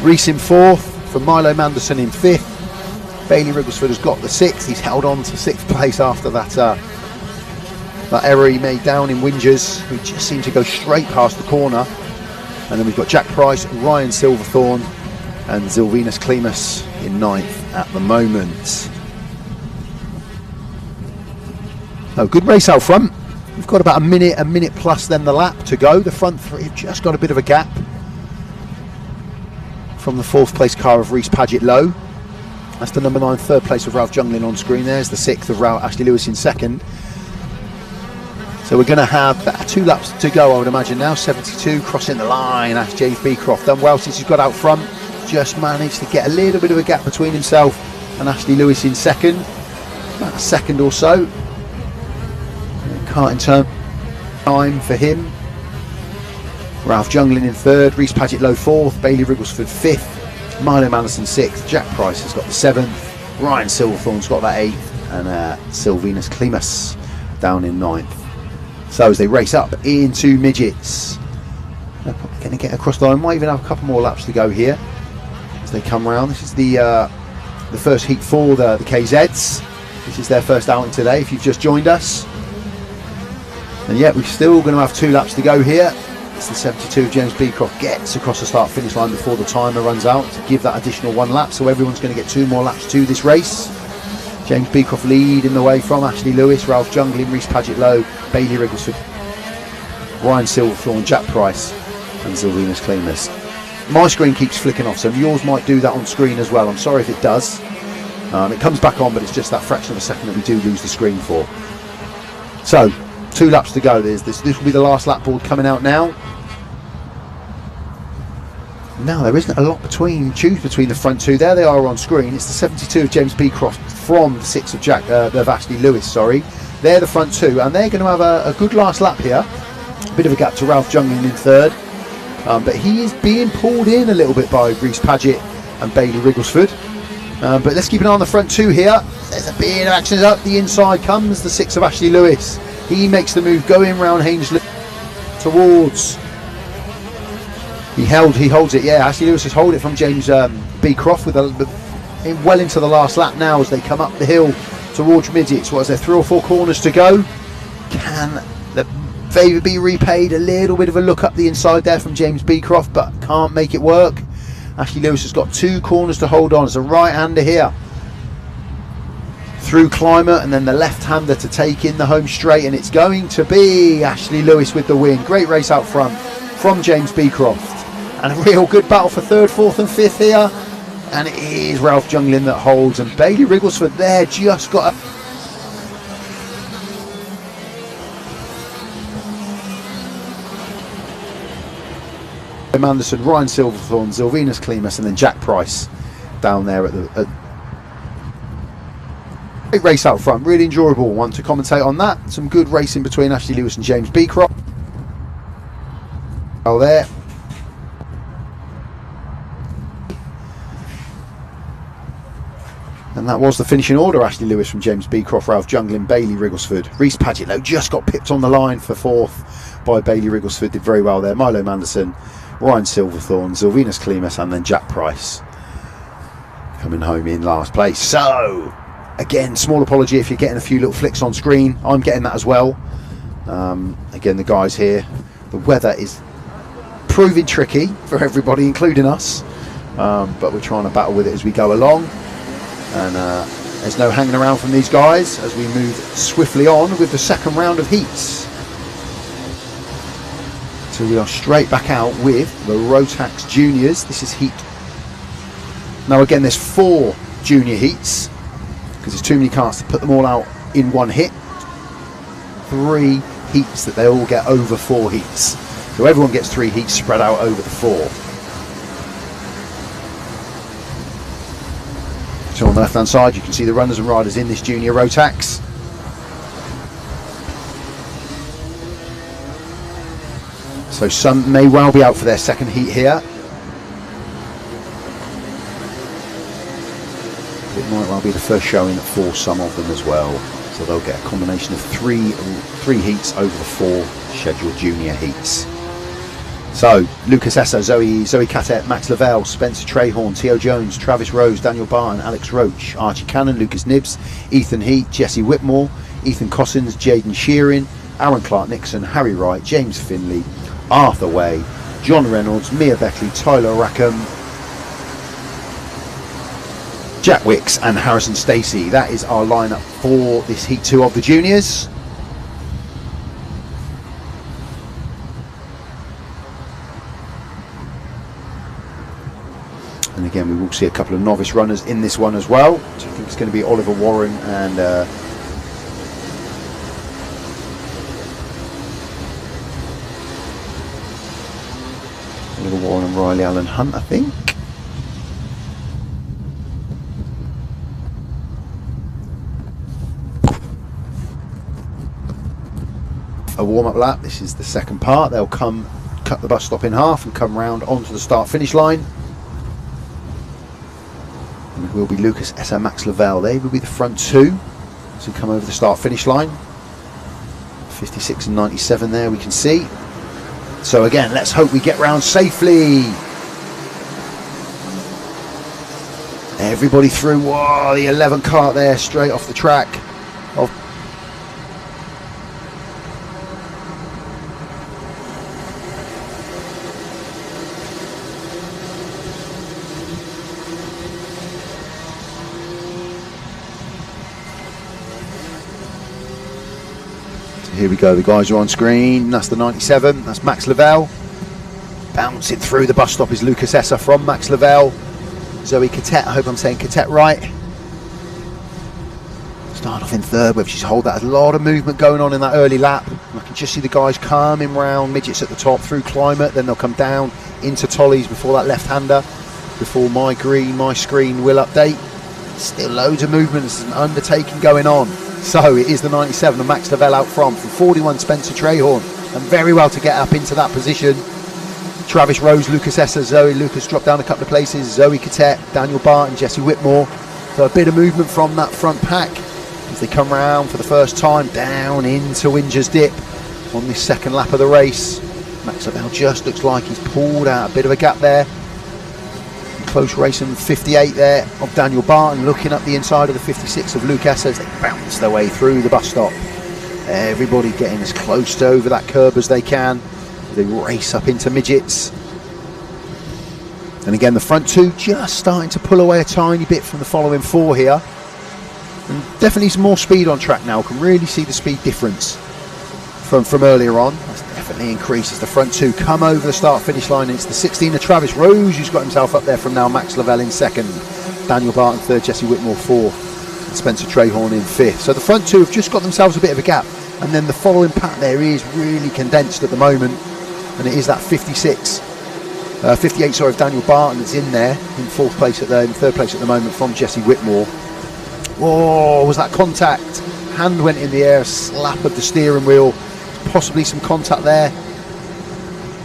Speaker 1: Reece in fourth, from Milo Manderson in fifth. Bailey Rigglesford has got the sixth. He's held on to 6th place after that error he made down in Wingers. We just seemed to go straight past the corner. And then we've got Jack Price, Ryan Silverthorne and Zilvinus Klimas in 9th at the moment. Oh, good race out front. We've got about a minute plus then the lap to go. The front three have just got a bit of a gap from the 4th place car of Reece Paget-Lowe. That's the number 9 third place of Ralph Junglin on screen. There's the 6th of Ashley Lewis in second. So we're going to have 2 laps to go, I would imagine now. 72 crossing the line. That's James Beecroft. Done well since he's got out front. Just managed to get a little bit of a gap between himself and Ashley Lewis in second. About a second or so. Karting turn time for him. Ralph Junglin in third, Reece Paget-Lowe fourth, Bailey Rigglesford 5th, Milo Manderson 6th, Jack Price has got the 7th, Ryan Silverthorne's got that 8th, and Zilvinus Klimas down in 9th. So as they race up into midgets, they're probably going to get across the line. Might even have a couple more laps to go here as they come round. This is the first heat for the KZs. This is their first outing today, if you've just joined us. And yet we're still going to have 2 laps to go here. It's the 72 of James Beecroft gets across the start finish line before the timer runs out to give that additional 1 lap. So everyone's going to get 2 more laps to this race. James Beecroft leading the way from Ashley Lewis, Ralph Junglin, Reece Paget-Lowe, Bailey Rigglesford, Ryan Silverthorne, Jack Price and Zilvinus Klimas. My screen keeps flicking off, so yours might do that on screen as well. I'm sorry if it does. It comes back on, but it's just that fraction of a second that we do lose the screen for. So 2 laps to go. This will be the last lap board coming out now. Now there isn't a lot between the front 2. There they are on screen. It's the 72 of James Beecroft from the 6 of Ashley Lewis, sorry. They're the front 2, and they're going to have a good last lap here. A bit of a gap to Ralph Junglin in 3rd, but he is being pulled in a little bit by Rhys Paget and Bailey Rigglesford. But let's keep an eye on the front 2 here. There's a bit of action up the inside. Comes the 6 of Ashley Lewis. He makes the move going round Hainsley towards. He holds it. Yeah, Ashley Lewis has held it from James Beecroft well into the last lap now as they come up the hill towards Midgets. What is there, 3 or 4 corners to go? Can the favour be repaid? A little bit of a look up the inside there from James Beecroft, but can't make it work. Ashley Lewis has got 2 corners to hold on. It's a right-hander here through Climber, and then the left-hander to take in the home straight, and it's going to be Ashley Lewis with the win. Great race out front from James Beecroft, and a real good battle for 3rd, 4th and 5th here, and it is Ralph Junglin that holds, and Bailey Rigglesford there just got a Anderson, Ryan Silverthorne, Zilvinus Klimas, and then Jack Price down there at great race out front. Really enjoyable one to commentate on that. Some good racing between Ashley Lewis and James Beecroft. Oh, there. And that was the finishing order. Ashley Lewis from James Beecroft, Ralph Junglin, Bailey Rigglesford. Rhys Paget though just got pipped on the line for 4th by Bailey Rigglesford. Did very well there. Milo Manderson, Ryan Silverthorne, Zilvinus Klimas, and then Jack Price coming home in last place. So again, small apology if you're getting a few little flicks on screen. I'm getting that as well. Again, the guys here, the weather is proving tricky for everybody, including us, but we're trying to battle with it as we go along, and there's no hanging around from these guys as we move swiftly on with the 2nd round of heats. So we are straight back out with the Rotax Juniors. This is heat. Now again, there's 4 junior heats because there's too many karts to put them all out in one hit. 3 heats that they all get over 4 heats. So everyone gets 3 heats spread out over the 4. So on the left hand side you can see the runners and riders in this junior Rotax. So some may well be out for their 2nd heat here. It might well be the first showing for some of them as well. So they'll get a combination of 3 heats over the 4 scheduled junior heats. So Lucas Essa, Zoe Cadet, Max Lavelle, Spencer Trehorn, Theo Jones, Travis Rose, Daniel Barton, Alex Roach, Archie Cannon, Lucas Nibbs, Ethan Heat, Jesse Whitmore, Ethan Cossins, Jaden Shearing, Aaron Clark Nixon, Harry Wright, James Finley, Arthur Way, John Reynolds, Mia Beckley, Tyler Rackham, Jack Wicks and Harrison Stacey. That is our lineup for this Heat 2 of the Juniors. And again, we will see a couple of novice runners in this one as well. So I think it's going to be Oliver Warren and Oliver Warren and Riley Allen Hunt, I think. A warm-up lap. This is the 2nd part. They'll cut the bus stop in half and come round onto the start-finish line. And it will be Lucas Essa, Max Lavelle. They will be the front 2 to come over the start-finish line. 56 and 97 there we can see. So again, let's hope we get round safely. Everybody through. Whoa, the 11 kart there straight off the track. Here we go, the guys are on screen. That's the 97, that's Max Lavelle. Bouncing through the bus stop is Lucas Essa from Max Lavelle. Zoe Cadet, I hope I'm saying Cadet right. Start off in third, whether she's hold that. There's a lot of movement going on in that early lap. And I can just see the guys coming round, midgets at the top through climate, then they'll come down into Tollies before that left-hander, before my screen will update. Still loads of movement, there's an undertaking going on. So it is the 97 of Max Lavelle out front from 41 Spencer Trehorn, and very well to get up into that position. Travis Rose, Lucas Esser, Zoe Lucas dropped down a couple of places, Zoe Cadet, Daniel Barton, Jesse Whitmore. So a bit of movement from that front pack as they come round for the first time down into Winger's Dip on this second lap of the race. Max Lavelle just looks like he's pulled out a bit of a gap there. Close racing 58 there of Daniel Barton, looking up the inside of the 56 of Luke Esser as they bounce their way through the bus stop. Everybody getting as close to over that curb as they can. They race up into midgets. And again, the front two just starting to pull away a tiny bit from the following four here. And definitely some more speed on track now. Can really see the speed difference from earlier on. That's definitely increased as the front two come over the start-finish line. It's the 16 of Travis Rose who's got himself up there from now. Max Lavelle in second. Daniel Barton third. Jesse Whitmore fourth. And Spencer Trehorn in fifth. So the front two have just got themselves a bit of a gap. And then the following pack there is really condensed at the moment. And it is that 58 of Daniel Barton that's in there in third place at the moment from Jesse Whitmore. Whoa, was that contact? Hand went in the air, slap of the steering wheel, possibly some contact there,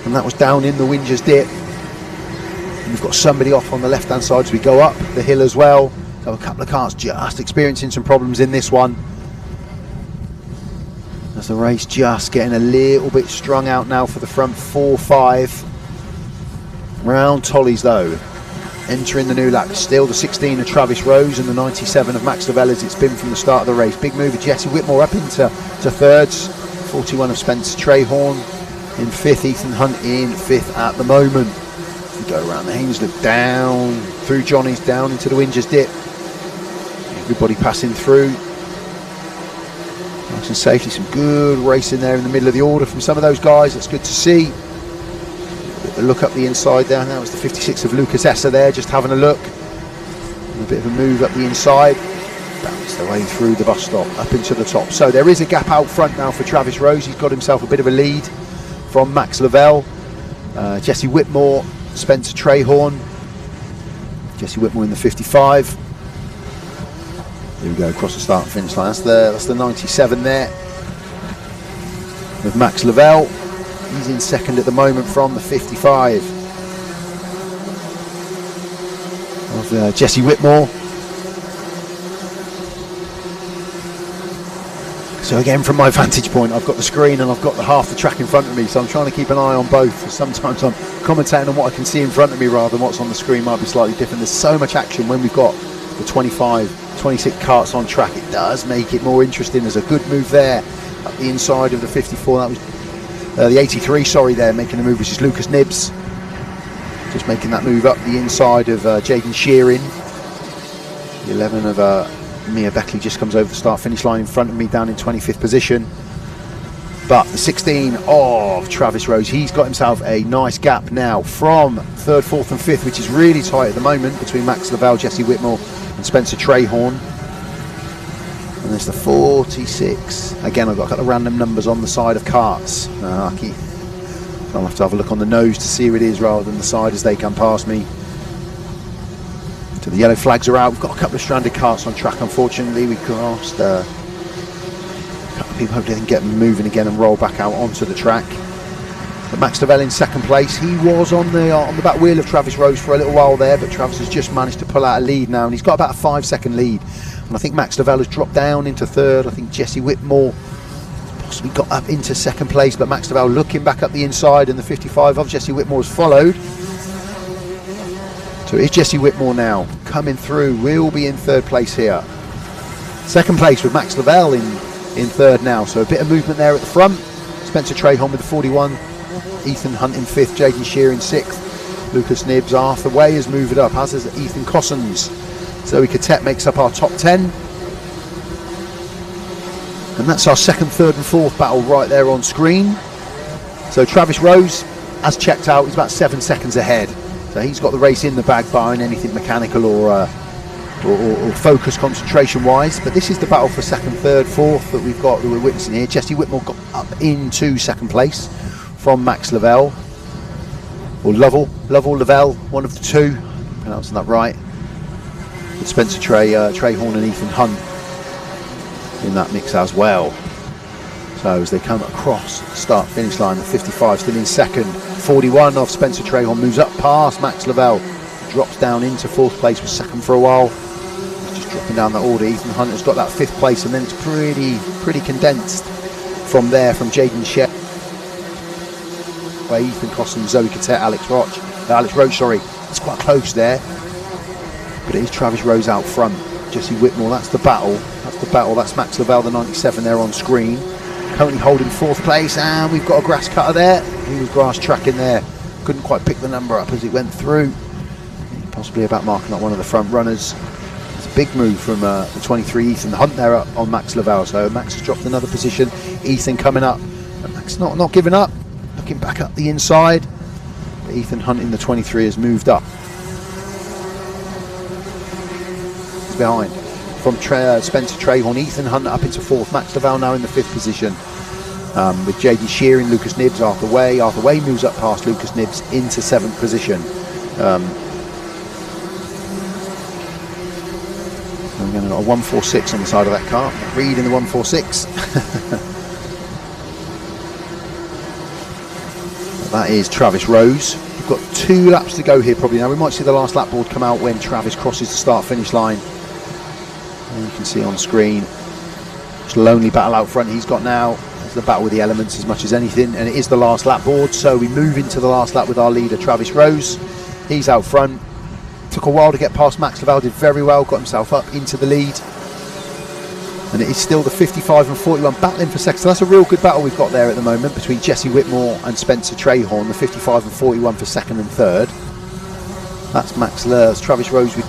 Speaker 1: and that was down in the Winger's Dip. And we've got somebody off on the left hand side as we go up the hill as well. So a couple of cars just experiencing some problems in this one. As the race just getting a little bit strung out now for the front 4-5. Round Tollies though, entering the new lap, still the 16 of Travis Rose and the 97 of Max Lavelle as it's been from the start of the race. Big move of Jesse Whitmore up into thirds, 41 of Spencer Trehorn in fifth, Ethan Hunt in fifth at the moment. We go around the Haynes Loop, down through Johnny's, down into the Winger's Dip. Everybody passing through. Nice and safely, some good racing there in the middle of the order from some of those guys. That's good to see. Look up the inside there, and that was the 56 of Lucas Esser there, just having a look. And a bit of a move up the inside, bounced their way through the bus stop, up into the top. So there is a gap out front now for Travis Rose. He's got himself a bit of a lead from Max Lavelle. Jesse Whitmore, Spencer Trehorn. Jesse Whitmore in the 55. Here we go, across the start and finish line. That's the 97 there with Max Lavelle. He's in second at the moment from the 55 of Jesse Whitmore. So again, from my vantage point, I've got the screen and I've got half the track in front of me, so I'm trying to keep an eye on both. Sometimes I'm commentating on what I can see in front of me rather than what's on the screen might be slightly different. There's so much action when we've got the 26 karts on track. It does make it more interesting. There's a good move there up the inside of the 54. That was the 83, sorry, there making the move, which is Lucas Nibbs, just making that move up the inside of Jaden Sheerin. The 11 of Mia Beckley just comes over the start-finish line in front of me, down in 25th position. But the 16 of Travis Rose, he's got himself a nice gap now from third, fourth and fifth, which is really tight at the moment between Max Lavelle, Jesse Whitmore and Spencer Trehorn. And there's the 46. Again, I've got a couple of random numbers on the side of karts. I'll have to have a look on the nose to see who it is rather than the side as they come past me. So the yellow flags are out. We've got a couple of stranded karts on track. Unfortunately, we crossed a couple of people. Hopefully they can get moving again and roll back out onto the track. But Max Lavelle in second place. He was on the back wheel of Travis Rose for a little while there, but Travis has just managed to pull out a lead now, and he's got about a 5-second lead. And I think Max Lavelle has dropped down into third. I think Jesse Whitmore possibly got up into second place, but Max Lavelle looking back up the inside, and the 55 of Jesse Whitmore has followed. So it's Jesse Whitmore now coming through. We'll be in third place here. Second place with Max Lavelle in third now. So a bit of movement there at the front. Spencer Trehorn with the 41. Ethan Hunt in fifth. Jaden Shear in sixth. Lucas Nibbs, Arthur Way has moved it up, as has Ethan Cossons. Zoe Cadet makes up our top 10. And that's our second, third and fourth battle right there on screen. So Travis Rose has checked out. He's about 7 seconds ahead. So he's got the race in the bag, barring anything mechanical or or focus concentration wise, but this is the battle for second, third, fourth that we're witnessing here. Jesse Whitmore got up into second place from Max Lavelle, or Lavelle, one of the two, pronouncing that right, with Spencer Trahorn and Ethan Hunt in that mix as well. So as they come across the start finish line, the 55 still in second, 41 of Spencer Trahorn moves up past Max Lavelle, drops down into fourth place, was second for a while. He's just dropping down that order. Ethan Hunt has got that fifth place, and then it's pretty condensed from there, from Jaden Shea, where Ethan Cosson, Zoe Cadet, Alex Roach, it's quite close there, but it is Travis Rose out front. Jesse Whitmore, that's the battle, that's Max Lavelle, the 97 there on screen, currently holding fourth place, and we've got a grass cutter there. He was grass tracking there, couldn't quite pick the number up as it went through, possibly about marking up one of the front runners. It's a big move from the 23 Ethan Hunt there on Max Lavelle, so Max has dropped another position. Ethan coming up, but Max not giving up, looking back up the inside, but Ethan Hunt in the 23 has moved up. He's behind from Spencer Trahorn, Ethan Hunt up into fourth, Max Lavelle now in the fifth position, with Jaden Shearing, Lucas Nibbs, Arthur Way moves up past Lucas Nibbs into seventh position. We're going to got a 146 on the side of that car, Reed in the 146. That is Travis Rose. We've got 2 laps to go here probably now. We might see the last lap board come out when Travis crosses the start finish line. And you can see on screen, it's a lonely battle out front he's got now. It's the battle with the elements as much as anything, and it is the last lap board, so we move into the last lap with our leader Travis Rose. He's out front. Took a while to get past Max Lavelle, did very well, got himself up into the lead. And it is still the 55 and 41 battling for second. So that's a real good battle we've got there at the moment between Jesse Whitmore and Spencer Trahorn, the 55 and 41 for second and third. That's Travis Rose with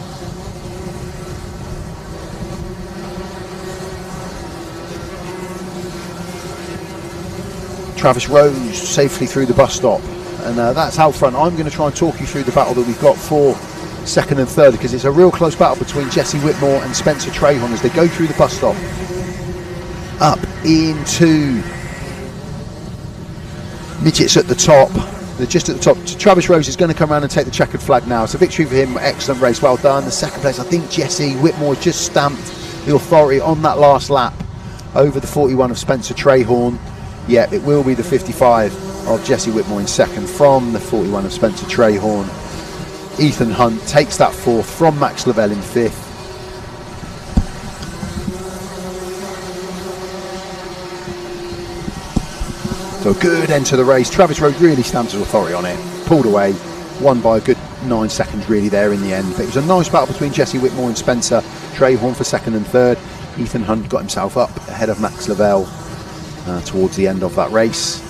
Speaker 1: Travis Rose safely through the bus stop, and that's out front. I'm going to try and talk you through the battle that we've got for second and third, because it's a real close battle between Jesse Whitmore and Spencer Trahorn as they go through the bus stop up into midgets at the top. They're just at the top. Travis Rose is going to come around and take the checkered flag now. It's a victory for him, excellent race, well done. The second place, I think Jesse Whitmore just stamped the authority on that last lap over the 41 of Spencer Trahorn. Yeah, it will be the 55 of Jesse Whitmore in second from the 41 of Spencer Trahorn. Ethan Hunt takes that fourth from Max Lavelle in fifth. So a good end to the race. Travis Rose really stamps his authority on it. Pulled away, won by a good 9 seconds really there in the end. But it was a nice battle between Jesse Whitmore and Spencer Trahorn for second and third. Ethan Hunt got himself up ahead of Max Lavelle towards the end of that race.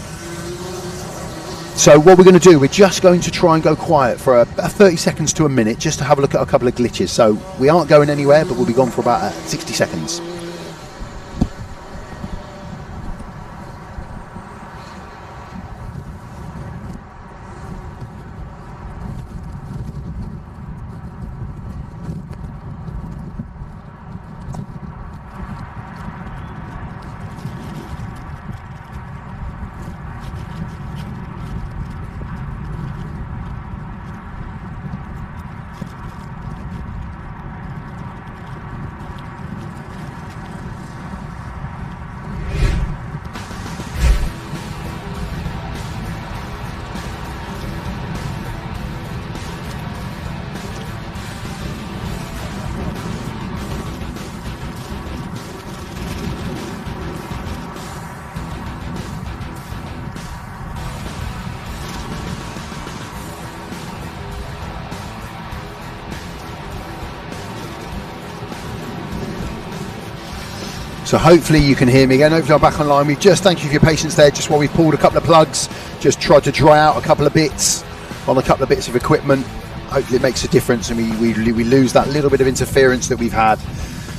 Speaker 1: So what we're going to do, we're just going to try and go quiet for about 30 seconds to a minute just to have a look at a couple of glitches. So we aren't going anywhere, but we'll be gone for about 60 seconds. So hopefully you can hear me again. Hopefully I'm back online. We just thank you for your patience there, just while we've pulled a couple of plugs, just tried to dry out a couple of bits on a couple of bits of equipment. Hopefully it makes a difference and we lose that little bit of interference that we've had.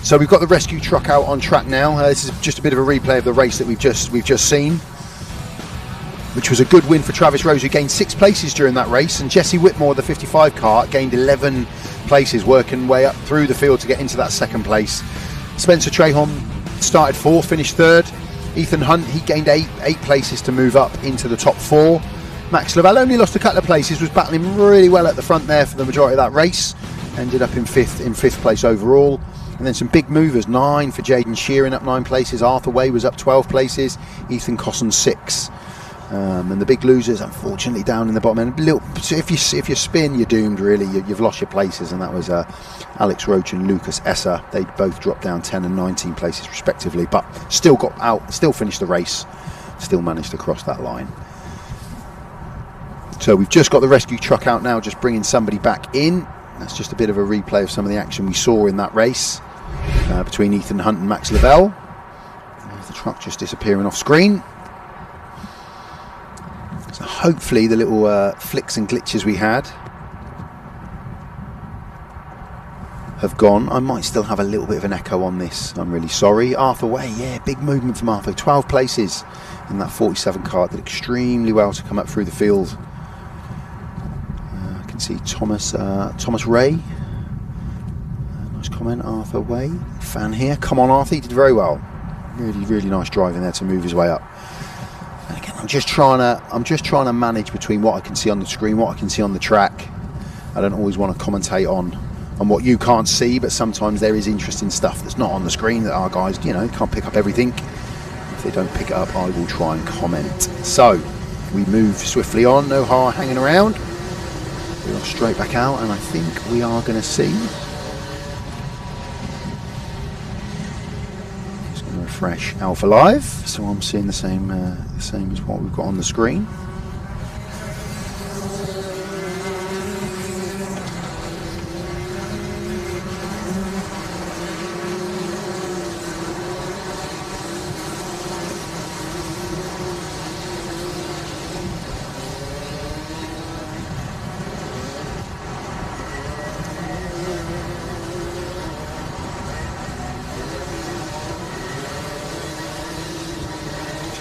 Speaker 1: So we've got the rescue truck out on track now. This is just a bit of a replay of the race that we've just seen, which was a good win for Travis Rose, who gained 6 places during that race, and Jesse Whitmore, the 55 car, gained 11 places, working way up through the field to get into that second place. Spencer Trahon started 4th, finished 3rd. Ethan Hunt, he gained 8 places to move up into the top 4. Max Lavelle only lost a couple of places, was battling really well at the front there for the majority of that race. Ended up in 5th place overall. And then some big movers, 9 for Jaden Sheeran, up 9 places. Arthur Way was up 12 places. Ethan Cosson 6. And the big losers, unfortunately, down in the bottom end. If you spin, you're doomed. Really, you've lost your places, and that was Alex Roach and Lucas Esser. They both dropped down 10 and 19 places respectively, but still got out, still finished the race, still managed to cross that line. So we've just got the rescue truck out now, just bringing somebody back in. That's just a bit of a replay of some of the action we saw in that race between Ethan Hunt and Max Lavelle. There's the truck just disappearing off screen. So hopefully the little flicks and glitches we had have gone. I might still have a little bit of an echo on this. I'm really sorry. Arthur Way, yeah, big movement from Arthur. 12 places in that 47 kart. Did extremely well to come up through the field. I can see Thomas Ray. Nice comment, Arthur Way. Fan here. Come on, Arthur. He did very well. Really, really nice driving there to move his way up. And again, I'm just trying to manage between what I can see on the screen, what I can see on the track. I don't always want to commentate on what you can't see, but sometimes there is interesting stuff that's not on the screen that our guys, can't pick up everything. If they don't pick it up, I will try and comment. So we move swiftly on, no hanging around. We are straight back out, and I think we are going to see. Just going to refresh Alpha Live, so I'm seeing the same as what we've got on the screen.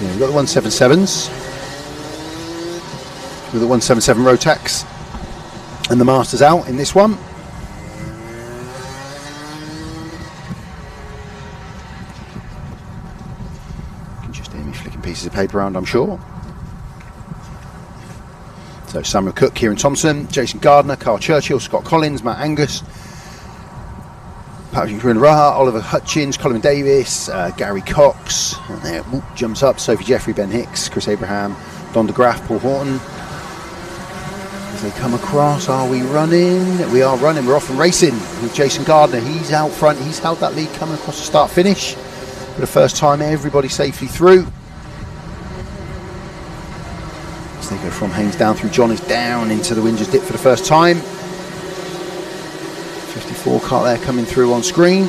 Speaker 1: We've got the 177s with the 177 Rotax and the Masters out in this one. You can just hear me flicking pieces of paper around, I'm sure. So Samuel Cook, Kieran Thompson, Jason Gardner, Carl Churchill, Scott Collins, Matt Angus, Patrick Raha, Oliver Hutchins, Colin Davis, Gary Cox, and there jumps up, Sophie Jeffrey, Ben Hicks, Chris Abraham, Don DeGraff, Paul Horton. As they come across, are we running? We are running, we're off and racing with Jason Gardner. He's out front, he's held that lead coming across the start finish. For the first time, everybody safely through. As they go from Haynes down through John is down into the Wingers dip for the first time. 54 kart there coming through on screen.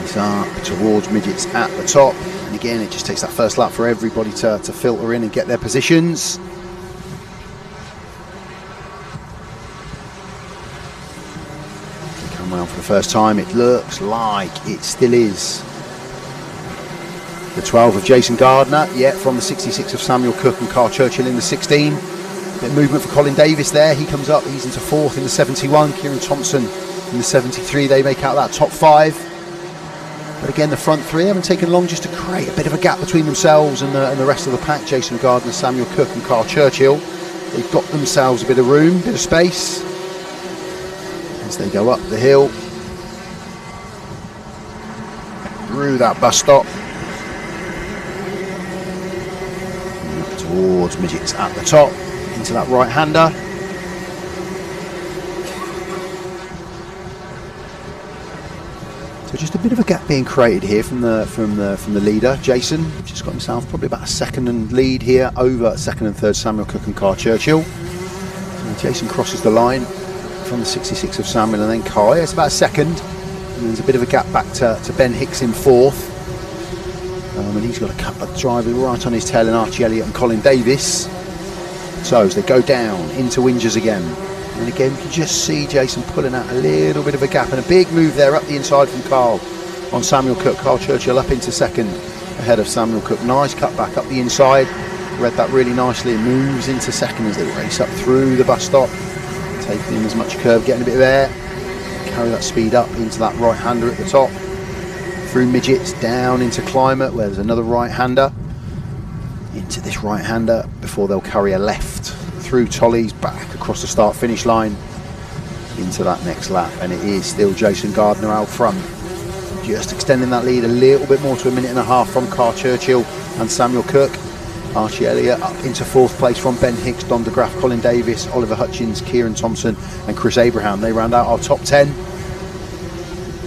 Speaker 1: He's up towards midgets at the top, and again it just takes that first lap for everybody to filter in and get their positions. They come around for the first time. It looks like it still is the 12 of Jason Gardner, from the 66 of Samuel Cook and Carl Churchill in the 16. Bit of movement for Colin Davis there, he comes up, he's into 4th in the 71. Kieran Thompson in the 73, they make out that top 5. But again, the front 3 haven't taken long just to create a bit of a gap between themselves and the rest of the pack. Jason Gardner, Samuel Cook and Carl Churchill, they've got themselves a bit of room, bit of space as they go up the hill through that bus stop towards midgets at the top, into that right-hander. So just a bit of a gap being created here from the leader, Jason. Just got himself probably about a second and lead here over second and third Samuel Cook and Carl Churchill. So Jason crosses the line from the 66 of Samuel and then Carl. It's about a second, and there's a bit of a gap back to Ben Hicks in 4th. And he's got a couple of drivers right on his tail in Archie Elliott and Colin Davis. So as they go down into Wingers again, and again you can just see Jason pulling out a little bit of a gap and a big move there up the inside from Carl. on Samuel Cook. Carl Churchill up into second ahead of Samuel Cook. Nice cut back up the inside. Read that really nicely and moves into second as they race up through the bus stop. Taking in as much curve, getting a bit of air. Carry that speed up into that right-hander at the top. Through midgets, down into Climate where there's another right-hander. Into this right-hander before they'll carry a left. Through Tollies, back across the start-finish line. Into that next lap, and it is still Jason Gardner out front. Just extending that lead a little bit more to 1.5 minutes from Carl Churchill and Samuel Cook. Archie Elliott up into 4th place from Ben Hicks, Don DeGraff, Colin Davis, Oliver Hutchins, Kieran Thompson and Chris Abraham. They round out our top 10.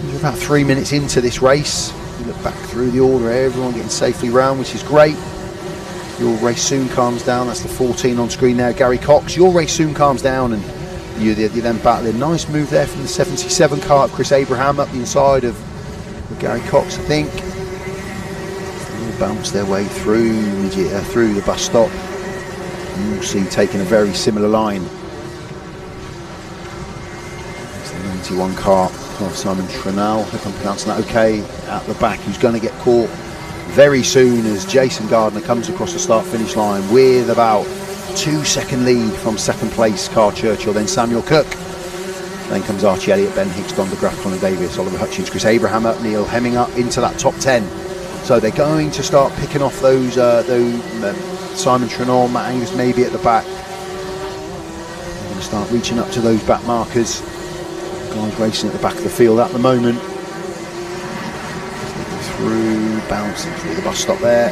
Speaker 1: We're about 3 minutes into this race. We look back through the order, everyone getting safely round, which is great. Your race soon calms down. That's the 14 on screen there, Gary Cox. Your race soon calms down and you're then battling. Nice move there from the 77 car of Chris Abraham up the inside of Gary Cox, I think. Bounce their way through the bus stop. And you'll see taking a very similar line. It's the 91 car of Simon Trenell, if I'm pronouncing that okay, at the back, who's going to get caught very soon as Jason Gardner comes across the start-finish line with about 2-second lead from second place Carl Churchill, then Samuel Cook. Then comes Archie Elliott, Ben Hicks, Don DeGraff, Colin Davis, Oliver Hutchins, Chris Abraham up, Neil Hemming up into that top 10. So they're going to start picking off those Simon Trenell, Matt Angus maybe at the back. They're going to start reaching up to those back markers. Guys racing at the back of the field at the moment. Through, bouncing through the bus stop there.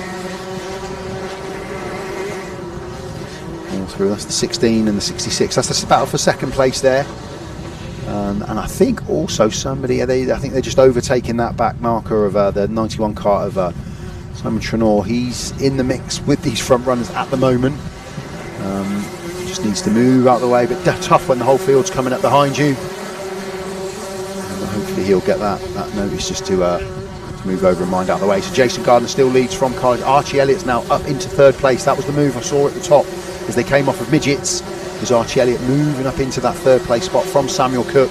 Speaker 1: All through, that's the 16 and the 66. That's the battle for second place there. And I think also somebody, I think they're just overtaking that back marker of the 91 car of Simon Trenell. He's in the mix with these front runners at the moment. Just needs to move out of the way, but tough when the whole field's coming up behind you. And hopefully he'll get that notice just to move over and mind out of the way. So Jason Gardner still leads from college. Archie Elliott's now up into 3rd place. That was the move I saw at the top as they came off of midgets. There's Archie Elliott moving up into that 3rd place spot from Samuel Cook.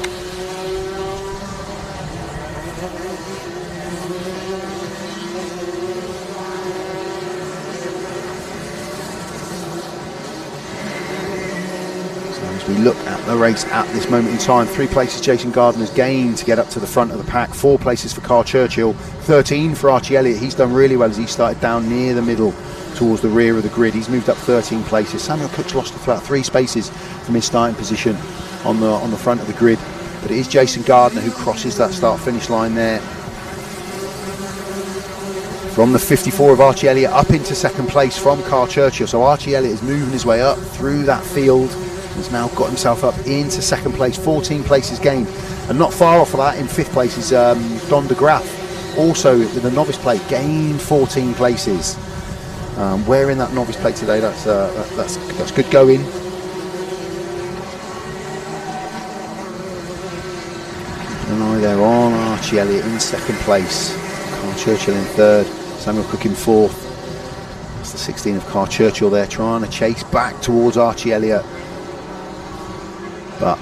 Speaker 1: We look at the race at this moment in time. 3 places Jason Gardner's gained to get up to the front of the pack. 4 places for Carl Churchill. 13 for Archie Elliott. He's done really well as he started down near the middle towards the rear of the grid. He's moved up 13 places. Samuel Cook's lost about 3 spaces from his starting position on the front of the grid. But it is Jason Gardner who crosses that start-finish line there. From the 54 of Archie Elliott up into 2nd place from Carl Churchill. So Archie Elliott is moving his way up through that field. Has now got himself up into 2nd place, 14 places gained, and not far off of that in 5th place is Don DeGraff, also with the novice plate, gained 14 places. Wearing that novice plate today, that's good going. Keeping an eye there on Archie Elliott in 2nd place, Carl Churchill in 3rd, Samuel Cook in 4th. That's the 16 of Carl Churchill there, trying to chase back towards Archie Elliott. But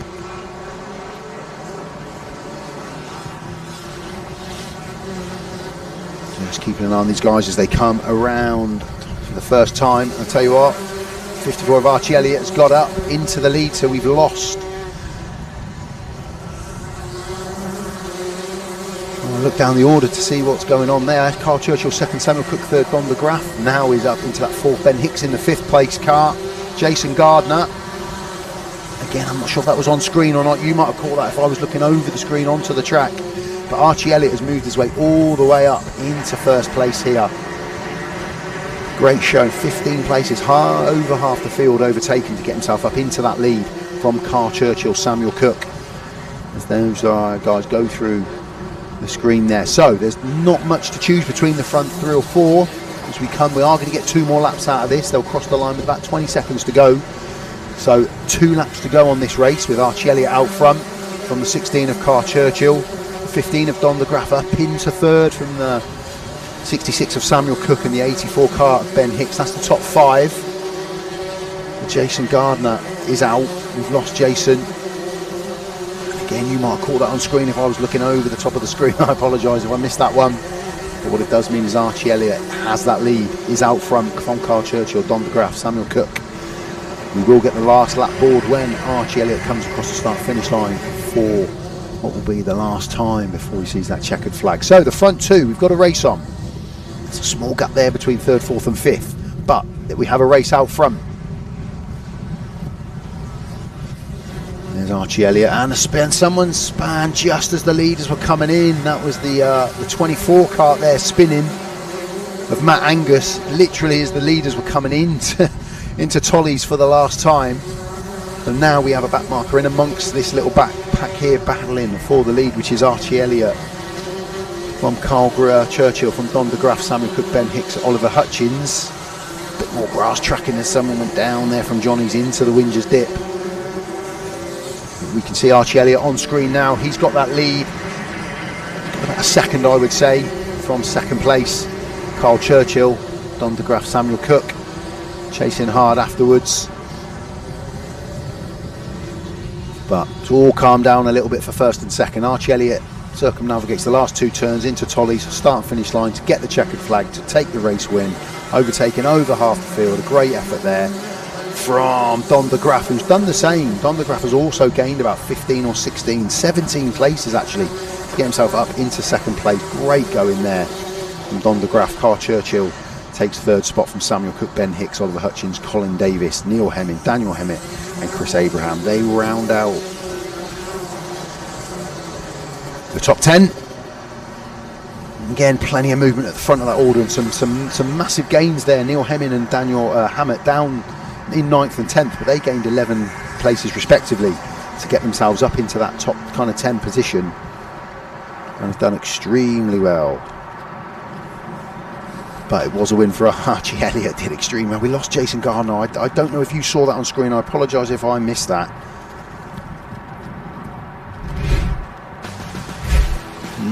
Speaker 1: just keeping an eye on these guys as they come around for the first time. I'll tell you what, 54 of Archie Elliott has got up into the lead, so we've lost. I'll look down the order to see what's going on there. Carl Churchill 2nd, Samuel Cook 3rd, Don DeGraff now is up into that 4th. Ben Hicks in the 5th place car. Jason Gardner. Again, I'm not sure if that was on screen or not. You might have caught that if I was looking over the screen onto the track. But Archie Elliott has moved his way all the way up into 1st place here. Great show, 15 places, over half the field overtaken to get himself up into that lead from Carl Churchill, Samuel Cook. As those guys go through the screen there. So there's not much to choose between the front 3 or 4. As we are going to get 2 more laps out of this. They'll cross the line with about 20 seconds to go. So 2 laps to go on this race with Archie Elliott out front from the 16 of Carl Churchill, the 15 of Don DeGraff up into 3rd from the 66 of Samuel Cook and the 84 car of Ben Hicks. That's the top 5. Jason Gardner is out. We've lost Jason. Again, you might call that on screen if I was looking over the top of the screen. I apologise if I missed that one. But what it does mean is Archie Elliott has that lead. Is out front from Carl Churchill, Don de Graaf, Samuel Cook. We will get the last lap board when Archie Elliott comes across the start-finish line for what will be the last time before he sees that checkered flag. So the front two, we've got a race on. There's a small gap there between third, fourth and fifth, but we have a race out front. There's Archie Elliott and a spin. Someone span just as the leaders were coming in. That was the 24 kart there spinning of Matt Angus, literally as the leaders were coming into Tolly's for the last time. And now we have a back marker in amongst this little backpack here, battling for the lead, which is Archie Elliott from Carl Churchill, from Don de Graaf, Samuel Cook, Ben Hicks, Oliver Hutchins. A bit more grass tracking as someone went down there from Johnny's into the Whingers dip. We can see Archie Elliott on screen now. He's got that lead, about a second I would say, from second place. Carl Churchill, Don de Graaf, Samuel Cook chasing hard afterwards. But it's all calmed down a little bit for first and second. Archie Elliott circumnavigates the last two turns into Tolly's start and finish line to get the checkered flag, to take the race win, overtaking over half the field. A great effort there from Don de Graaf, who's done the same. Don de Graaf has also gained about 15 or 16, 17 places actually to get himself up into second place. Great going there from Don de Graaf. Carl Churchill takes third spot from Samuel Cook, Ben Hicks, Oliver Hutchins, Colin Davis, Neil Hemming, Daniel Hemmett and Chris Abraham. They round out the top 10. Again, plenty of movement at the front of that order and some massive gains there. Neil Hemming and Daniel Hammett down in 9th and 10th, but they gained 11 places respectively to get themselves up into that top kind of 10 position and have done extremely well. But it was a win for Archie Elliott, did extremely well. We lost Jason Gardner. I don't know if you saw that on screen. I apologise if I missed that.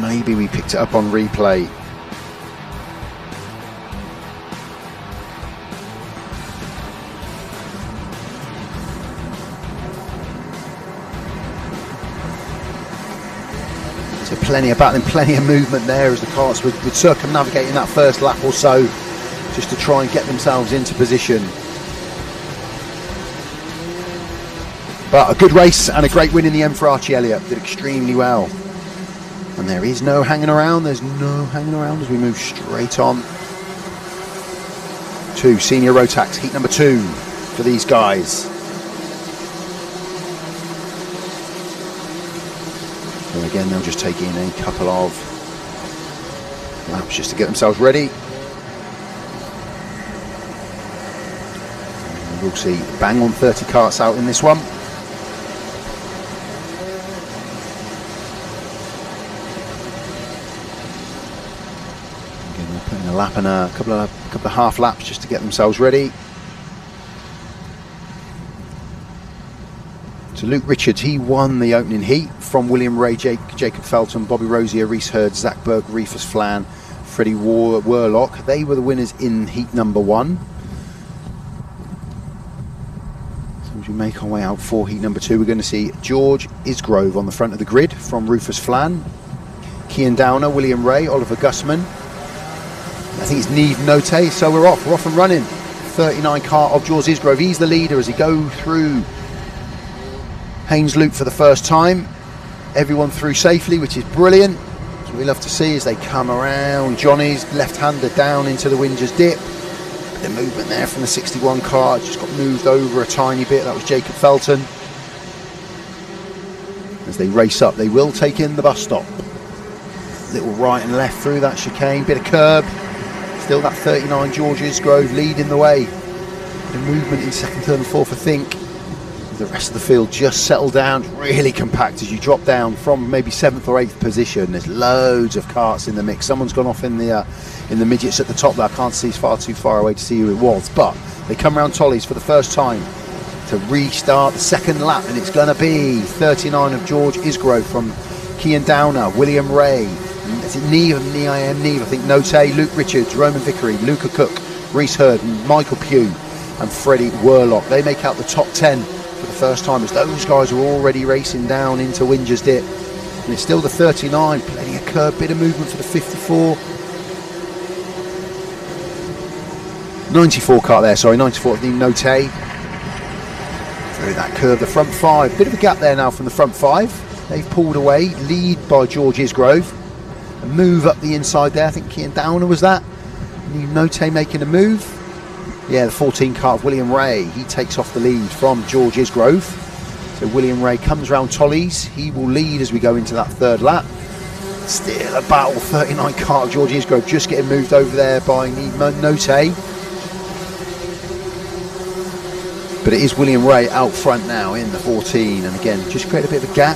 Speaker 1: Maybe we picked it up on replay. Plenty of battling, plenty of movement there as the karts were circumnavigating that first lap or so just to try and get themselves into position. But a good race and a great win in the end for Archie Elliott. Did extremely well. And there is no hanging around, there's no hanging around as we move straight on to Senior Rotax, heat number 2 for these guys. So again, they'll just take in a couple of laps just to get themselves ready. And we'll see bang on 30 karts out in this one. Again, they're putting a lap and a couple of half laps just to get themselves ready. So Luke Richards, he won the opening heat from William Ray, Jacob Felton, Bobby Rosier, Reese Hurd, Zach Berg, Reefus Flan, Freddie Warlock. They were the winners in heat number 1. So as we make our way out for heat number 2, we're going to see George Isgrove on the front of the grid from Rufus Flan, Kian Downer, William Ray, Oliver Gussman. I think it's Neve Note, so we're off and running. 39 car of George Isgrove. He's the leader as he goes through Haynes Loop for the first time. Everyone through safely, which is brilliant. What we love to see is they come around. Johnny's left-hander down into the Whingers dip. The movement there from the 61 car just got moved over a tiny bit. That was Jacob Felton. As they race up, they will take in the bus stop. Little right and left through that chicane, bit of curb. Still that 39 George Isgrove leading the way. The movement in second, third and fourth, I think. The rest of the field just settled down, really compact as you drop down from maybe 7th or 8th position. There's loads of karts in the mix. Someone's gone off in the midgets at the top there. I can't see, it's far too far away to see who it was, but they come around Tolly's for the first time to restart the second lap, and it's going to be 39 of George Isgrove from Kian Downer, William Ray, is it Neve, I think Note, Luke Richards, Roman Vickery, Luca Cook, Reese Hurd, Michael Pugh and Freddie Warlock. They make out the top 10 for the first time, as those guys are already racing down into Winger's Dip. And it's still the 39, plenty of curb, bit of movement for the 54. 94 kart there, sorry, 94 of the Note. Through that curve, the front 5, bit of a gap there now from the front 5. They've pulled away, lead by George Isgrove. A move up the inside there, I think Kian Downer was that. New Note making a move. Yeah, the 14 kart of William Ray, he takes off the lead from George Isgrove. So William Ray comes round Tollies, he will lead as we go into that third lap. Still a battle, 39 kart of George Isgrove just getting moved over there by Note. But it is William Ray out front now in the 14, and again, just create a bit of a gap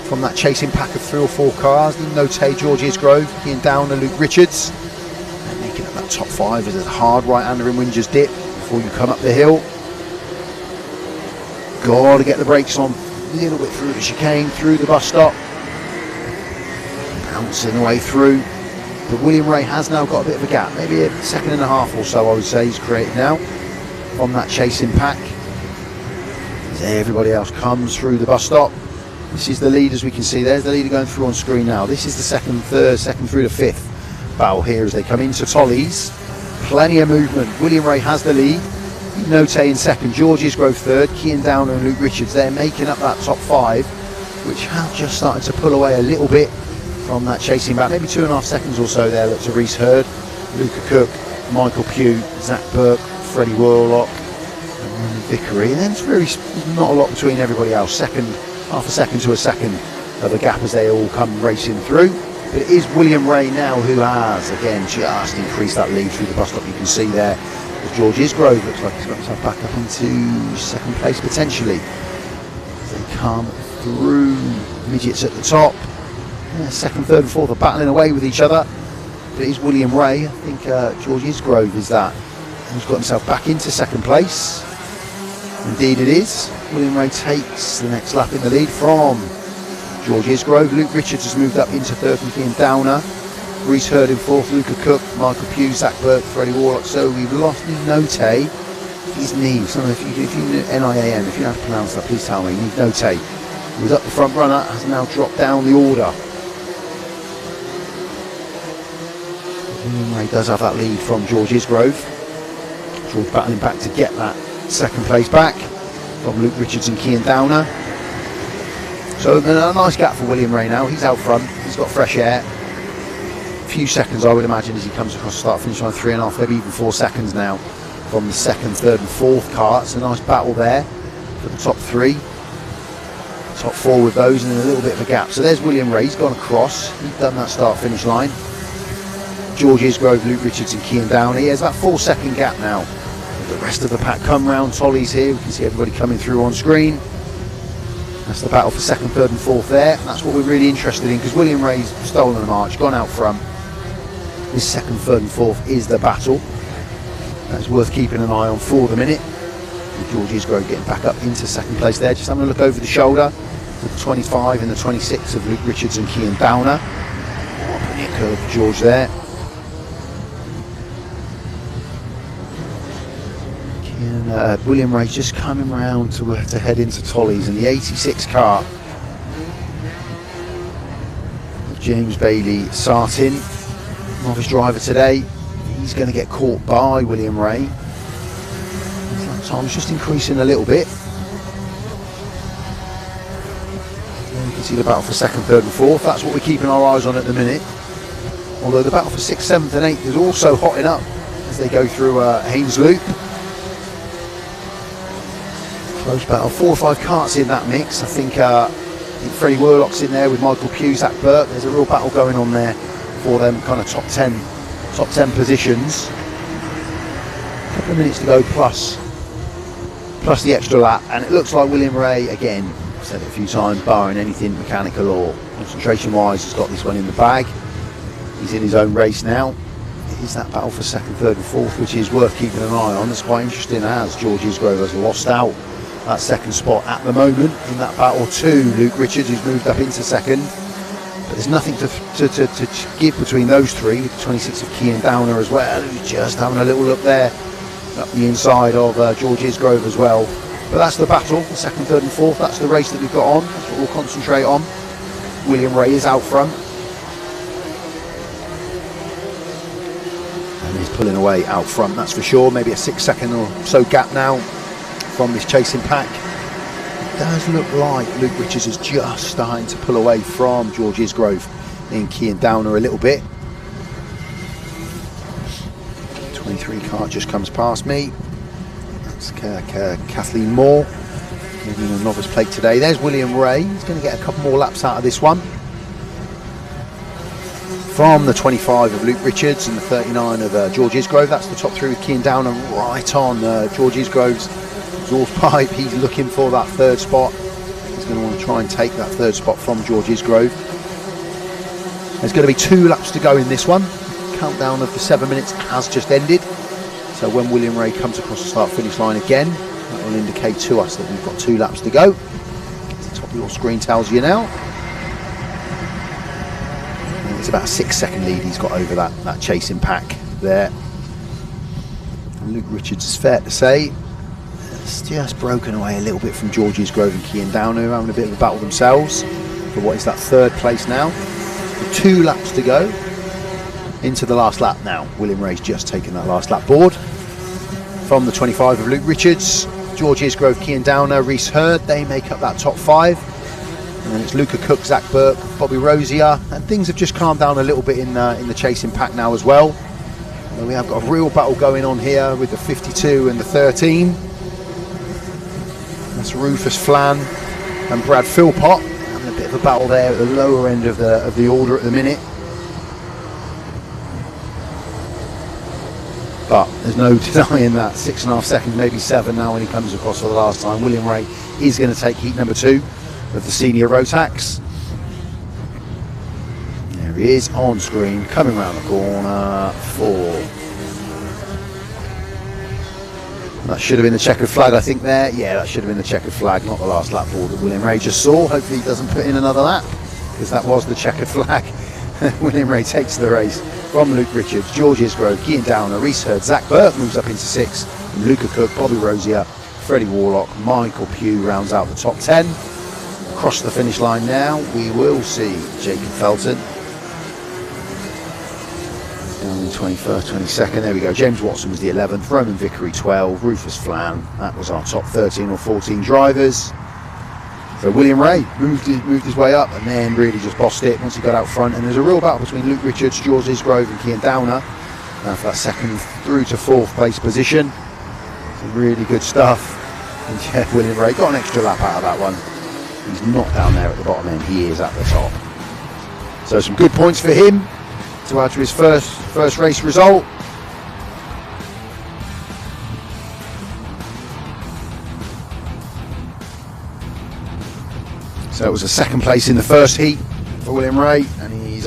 Speaker 1: from that chasing pack of 3 or 4 cars. Note, George Isgrove, Kian Downer, Luke Richards. And making up that top 5 as there's a hard right-hander in Winger's Dip before you come up the hill. Got to get the brakes on a little bit through the chicane, through the bus stop. Bouncing the way through. But William Ray has now got a bit of a gap, maybe a second and a half or so I would say he's created now from that chasing pack. As everybody else comes through the bus stop. This is the lead, as we can see. There's the leader going through on screen now. This is the second, third, second through the 5th battle here as they come into Tollies. Plenty of movement. William Ray has the lead. Note in second, George Isgrove third, Kian Downer and Luke Richards. They're making up that top 5, which have just started to pull away a little bit from that chasing back. Maybe 2.5 seconds or so there. Look to Reese Hurd, Luca Cook, Michael Pugh, Zach Burke, Freddie Warlock, and Vickery. And then there's not a lot between everybody else. Second, half a second to a second of a gap as they all come racing through. But it is William Ray now who has, again, just increased that lead through the bus stop. You can see there that George Isgrove looks like he's got himself back up into second place potentially. As they come through, midgets at the top. Yeah, second, third and fourth are battling away with each other. But it is William Ray, I think George Isgrove is that, who's got himself back into second place. Indeed it is. William Ray takes the next lap in the lead from George Isgrove. Luke Richards has moved up into third from Kian Downer. Reese Hurd in fourth, Luca Cook, Michael Pugh, Zach Burke, Freddie Warlock. So we've lost Note, his knee. So if you NIAM, if you know how to pronounce that, please tell me. Note, who was up the front runner, has now dropped down the order. William Ray does have that lead from George Isgrove. George battling back to get that second place back from Luke Richards and Kian Downer. So a nice gap for William Ray now. He's out front, he's got fresh air. A few seconds I would imagine as he comes across the start finish line, 3.5, maybe even 4 seconds now from the second, third and fourth carts. A nice battle there for the top 3. Top 4 with those, and a little bit of a gap. So there's William Ray, he's gone across, he's done that start finish line. George Isgrove, Luke Richards and Kian Downer. He has that 4-second gap now. The rest of the pack come round. Tollies here, we can see everybody coming through on screen. That's the battle for second, third and fourth there. That's what we're really interested in, because William Ray's stolen the march, gone out front. This second, third and fourth is the battle. That's worth keeping an eye on for the minute. And George Isgrove getting back up into second place there. Just having a look over the shoulder to the 25 and the 26 of Luke Richards and Kian Downer. Plenty of curve for George there. William Ray just coming round to head into Tollies, and the 86 car James Bailey Sartin, novice driver today. He's going to get caught by William Ray. His time's just increasing a little bit. There you can see the battle for second, third and fourth. That's what we're keeping our eyes on at the minute. Although the battle for 6th, 7th and 8th is also hotting up as they go through Haynes Loop. Close battle, 4 or 5 carts in that mix. I think Freddie Warlock's in there with Michael Pugh, Zach Burke. There's a real battle going on there for them kind of top 10 positions. A couple of minutes to go plus the extra lap, and it looks like William Ray, again, I've said it a few times, barring anything mechanical or concentration wise, has got this one in the bag. He's in his own race now. It is that battle for second, third and fourth which is worth keeping an eye on. It's quite interesting as George Isgrove has lost out that second spot at the moment in that battle to Luke Richards, who's moved up into second. But there's nothing to give between those 3, with the 26 of Kian Downer as well, who's just having a little look there up the inside of George Isgrove as well. But that's the battle, the second, third and fourth. That's the race that we've got on. That's what we'll concentrate on. William Ray is out front. And he's pulling away out front, that's for sure. Maybe a 6 second or so gap now from this chasing pack. It does look like Luke Richards is just starting to pull away from George Isgrove in Kian Downer a little bit. 23 kart just comes past me. That's Kathleen Moore, moving a novice plate today. There's William Ray. He's going to get a couple more laps out of this one. From the 25 of Luke Richards and the 39 of George Isgrove. That's the top three with Kian Downer right on George Isgrove's exhaust pipe. He's looking for that third spot. He's going to want to try and take that third spot from George Isgrove. There's going to be 2 laps to go in this one. Countdown of the 7 minutes has just ended. So when William Ray comes across the start-finish line again, that will indicate to us that we've got 2 laps to go. The top of your screen tells you now. And it's about a 6 second lead he's got over that chasing pack there. And Luke Richards, is fair to say, it's just broken away a little bit from George Isgrove and Kian Downer, having a bit of a battle themselves for what is that 3rd place now. 2 laps to go into the last lap now. William Ray's just taken that last lap board. From the 25 of Luke Richards, George Isgrove, Kian Downer, Reese Hurd, they make up that top 5. And then it's Luca Cook, Zach Burke, Bobby Rosier, and things have just calmed down a little bit in the chasing pack now as well. And we have got a real battle going on here with the 52 and the 13. That's Rufus Flan and Brad Philpott having a bit of a battle there at the lower end of the order at the minute. But there's no denying that 6.5 seconds, maybe 7 now when he comes across for the last time. William Ray is going to take heat number 2 of the senior Rotax. There he is on screen, coming around the corner for... That should have been the checkered flag, I think there. Yeah, that should have been the checkered flag, not the last lap board that William Ray just saw. Hopefully he doesn't put in another lap, because that was the checkered flag. William Ray takes the race from Luke Richards, George Isgrove, Kian Downer, Reese Hurd, Zach Burke moves up into 6, and Luca Cook, Bobby Rosier, Freddie Warlock, Michael Pugh rounds out the top 10. Across the finish line now, we will see Jacob Felton. Down in 21st, 22nd, there we go. James Watson was the 11th, Roman Vickery 12, Rufus Flan, that was our top 13 or 14 drivers. So William Ray moved his way up and then really just bossed it once he got out front. And there's a real battle between Luke Richards, George Isgrove and Kian Downer for that 2nd through to 4th place position. Some really good stuff. And yeah, William Ray got an extra lap out of that one. He's not down there at the bottom end, he is at the top. So some good points for him to add to his first race result. So it was a 2nd place in the first heat for William Ray, and he's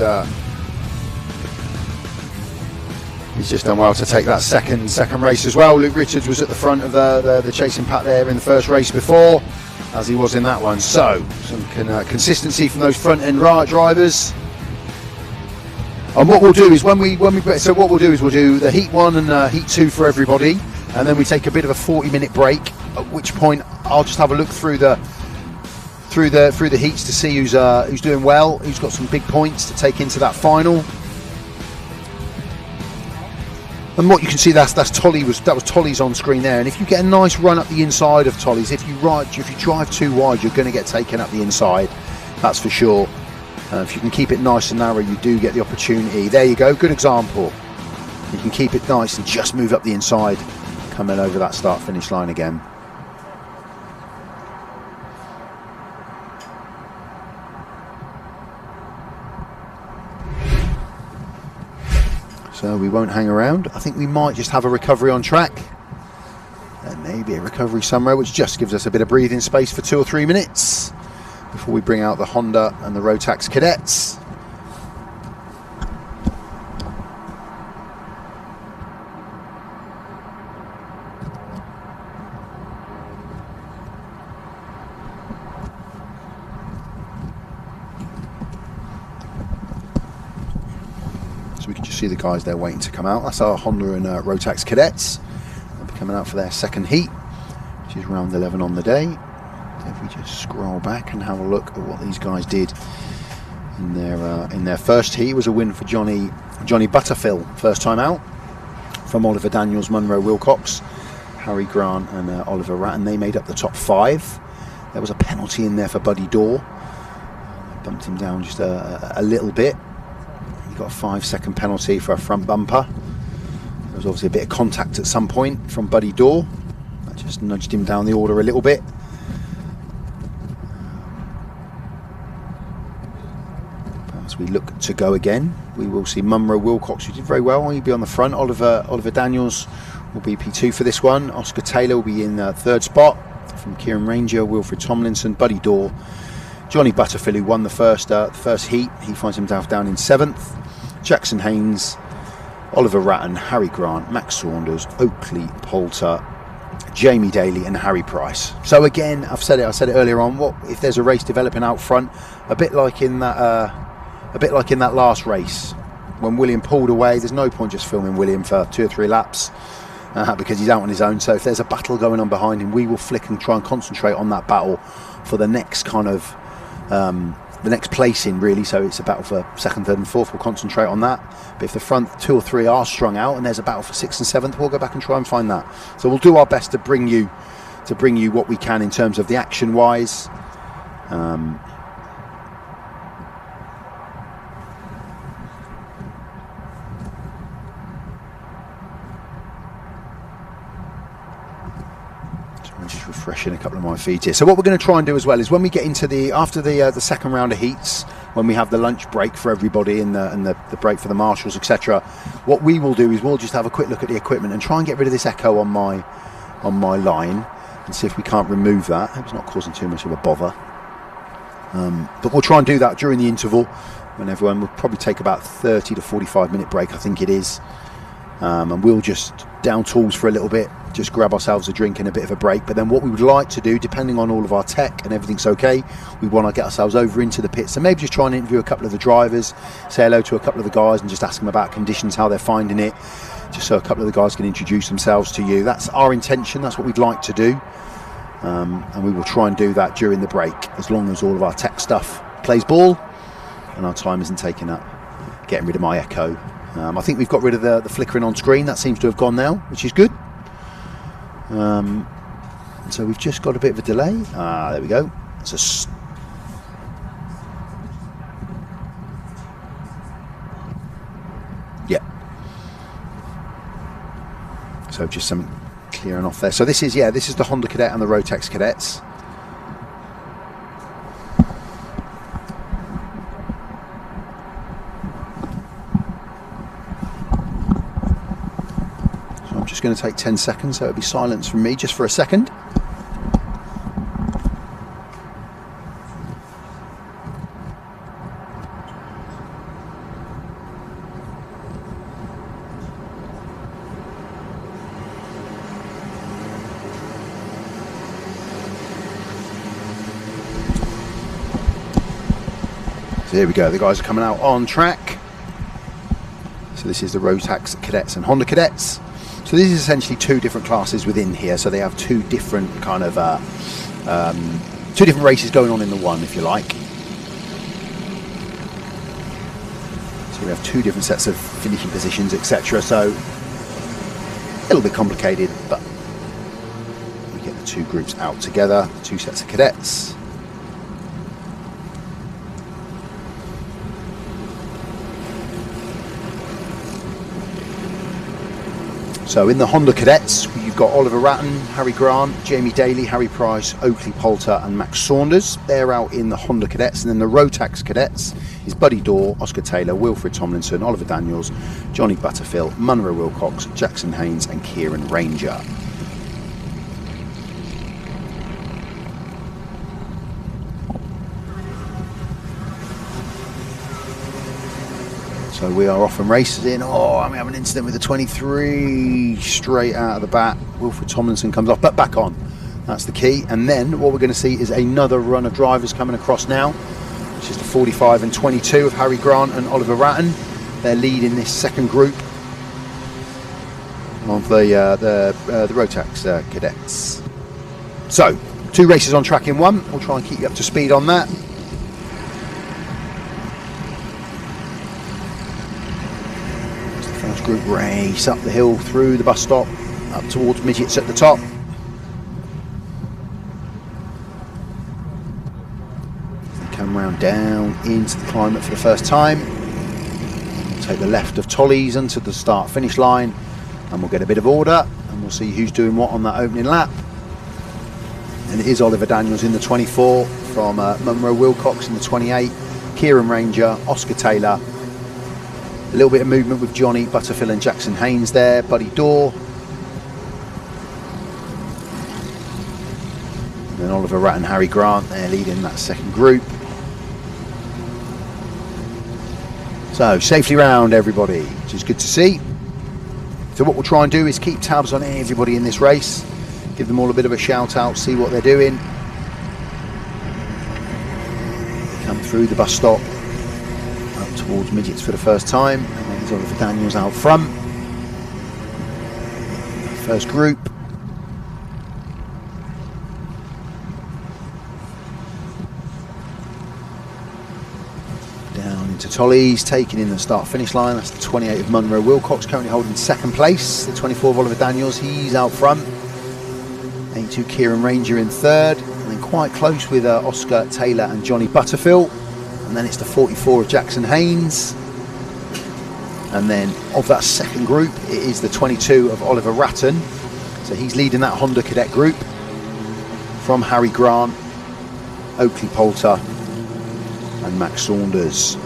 Speaker 1: just done well to take that second race as well. Luke Richards was at the front of the chasing pack there in the first race before, as he was in that one. So some consistency from those front end drivers. And what we'll do is we'll do the heat 1 and heat 2 for everybody, and then we take a bit of a 40-minute break. At which point I'll just have a look through the heats to see who's doing well, who's got some big points to take into that final. And what you can see, that was Tolly's on screen there. And if you get a nice run up the inside of Tolly's, if you drive too wide, you're going to get taken up the inside. That's for sure. If you can keep it nice and narrow, you do get the opportunity. There you go, good example. You can keep it nice and just move up the inside, coming over that start-finish line again. So we won't hang around. I think we might just have a recovery on track. And maybe a recovery somewhere, which just gives us a bit of breathing space for 2 or 3 minutes before we bring out the Honda and the Rotax Cadets. So we can just see the guys there waiting to come out. That's our Honda and Rotax Cadets. They'll be coming out for their 2nd heat. which is round 11 on the day. If we just scroll back and have a look at what these guys did in their first heat, was a win for Johnny Butterfield, first time out, from Oliver Daniels, Munro Wilcox, Harry Grant and Oliver Ratton. They made up the top 5. There was a penalty in there for Buddy Dorr. Bumped him down just a little bit. He got a 5-second penalty for a front bumper. There was obviously a bit of contact at some point from Buddy Dorr. That just nudged him down the order a little bit. As we look to go again, we will see Munro Wilcox, who did very well. He'll be on the front. Oliver Daniels will be P2 for this one. Oscar Taylor will be in third spot from Kieran Ranger, Wilfred Tomlinson, Buddy Dorr, Johnny Butterfield, who won the first heat. He finds himself down in 7th. Jackson Haynes, Oliver Ratton, Harry Grant, Max Saunders, Oakley Poulter, Jamie Daly and Harry Price. So again, I said it earlier on, what if there's a race developing out front, a bit like in that last race when William pulled away. There's no point just filming William for 2 or 3 laps because he's out on his own. So if there's a battle going on behind him, we will flick and try and concentrate on that battle for the next kind of the next placing, really. So it's a battle for 2nd, 3rd and 4th. We'll concentrate on that. But if the front 2 or 3 are strung out and there's a battle for 6th and 7th, we'll go back and try and find that. So we'll do our best to bring you what we can in terms of the action wise. Just refreshing a couple of my feeds here. So what we're going to try and do as well is when we get into after the second round of heats, when we have the lunch break for everybody and the break for the marshals, etc., what we will do is we'll just have a quick look at the equipment and try and get rid of this echo on my line and see if we can't remove that. It's not causing too much of a bother. But we'll try and do that during the interval when everyone will probably take about 30 to 45 minute break, I think it is. And we'll just down tools for a little bit, just grab ourselves a drink and a bit of a break. But then what we would like to do, depending on all of our tech and everything's okay, we want to get ourselves over into the pits and maybe just try and interview a couple of the drivers, say hello to a couple of the guys and just ask them about conditions, how they're finding it, just so a couple of the guys can introduce themselves to you. That's our intention, that's what we'd like to do. And we will try and do that during the break, as long as all of our tech stuff plays ball and our time isn't taken up getting rid of my echo. I think we've got rid of the flickering on screen. That seems to have gone now, which is good. So we've just got a bit of a delay. There we go. Yeah. So just some clearing off there. So this is the Honda Cadet and the Rotax Cadets. Just going to take 10 seconds, so it'll be silence from me just for a second. So here we go, the guys are coming out on track. So this is the Rotax Cadets and Honda Cadets. So this is essentially 2 different classes within here. So they have 2 different kind of 2 different races going on in the one, if you like. So we have 2 different sets of finishing positions, etc. So a little bit complicated, but we get the 2 groups out together, 2 sets of cadets. So in the Honda Cadets, you've got Oliver Ratton, Harry Grant, Jamie Daly, Harry Price, Oakley Poulter and Max Saunders. They're out in the Honda Cadets. And then the Rotax Cadets is Buddy Dorr, Oscar Taylor, Wilfred Tomlinson, Oliver Daniels, Johnny Butterfield, Munro Wilcox, Jackson Haynes and Kieran Ranger. So we are off and racing. We have an incident with the 23 straight out of the bat. Wilfred Tomlinson comes off, but back on. That's the key. And then what we're going to see is another run of drivers coming across now, which is the 45 and 22 of Harry Grant and Oliver Ratton. They're leading this second group of the Rotax Cadets. So, 2 races on track in 1. We'll try and keep you up to speed on that. There's the first group race up the hill through the bus stop, up towards midgets at the top. They come round down into the climate for the first time. We'll take the left of Tolly's into the start-finish line, and we'll get a bit of order, and we'll see who's doing what on that opening lap. And it is Oliver Daniels in the 24 from Munro Wilcox in the 28, Kieran Ranger, Oscar Taylor. A little bit of movement with Johnny Butterfield and Jackson Haynes there, Buddy Dorr. And then Oliver Ratt and Harry Grant there leading that second group. So safely round everybody, which is good to see. So what we'll try and do is keep tabs on everybody in this race. Give them all a bit of a shout out, see what they're doing. Come through the bus stop, up towards midgets for the first time, and then there's Oliver Daniels out front. First group. Down into Tolly's, taking in the start-finish line. That's the 28 of Munro Wilcox, currently holding second place. The 24 of Oliver Daniels, he's out front. 82 Kieran Ranger in third, and then quite close with Oscar Taylor and Johnny Butterfield. And then it's the 44 of Jackson Haynes. And then of that second group, it is the 22 of Oliver Ratton. So he's leading that Honda Cadet group from Harry Grant, Oakley Poulter and Max Saunders.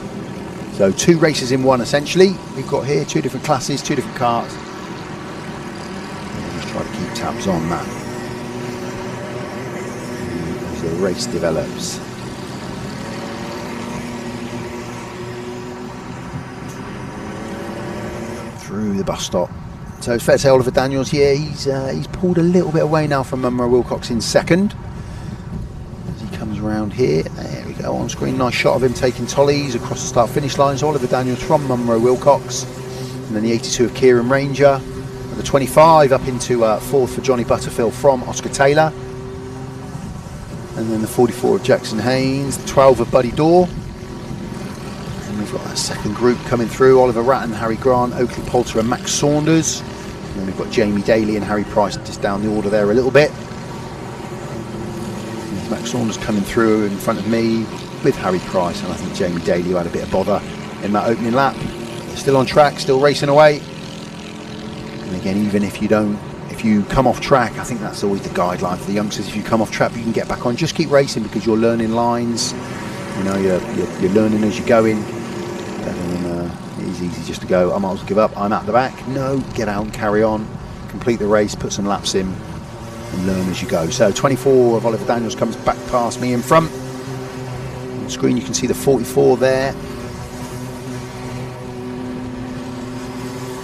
Speaker 1: So 2 races in 1 essentially. We've got here 2 different classes, 2 different karts. Let's try to keep tabs on that as the race develops. Through the bus stop. So it's fair to say Oliver Daniels, yeah, he's pulled a little bit away now from Munro Wilcox in second. As he comes around here, there we go, on screen, nice shot of him taking Tolly's across the start-finish line. So Oliver Daniels from Munro Wilcox, and then the 82 of Kieran Ranger, and the 25 up into 4th for Johnny Butterfield from Oscar Taylor, and then the 44 of Jackson Haynes, the 12 of Buddy Dorr. And we've got that second group coming through, Oliver Ratton, Harry Grant, Oakley Poulter and Max Saunders. And then we've got Jamie Daly and Harry Price just down the order there a little bit. And Max Saunders coming through in front of me with Harry Price, and I think Jamie Daly, who had a bit of bother in that opening lap. Still on track, still racing away. And again, even if you come off track, I think that's always the guideline for the youngsters. If you come off track, you can get back on. Just keep racing, because you're learning lines. You know, you're learning as you're going. And it's easy just to go, I might as well give up, I'm at the back. No, get out and carry on, complete the race, put some laps in, and learn as you go. So 24 of Oliver Daniels comes back past me in front. On the screen you can see the 44 there.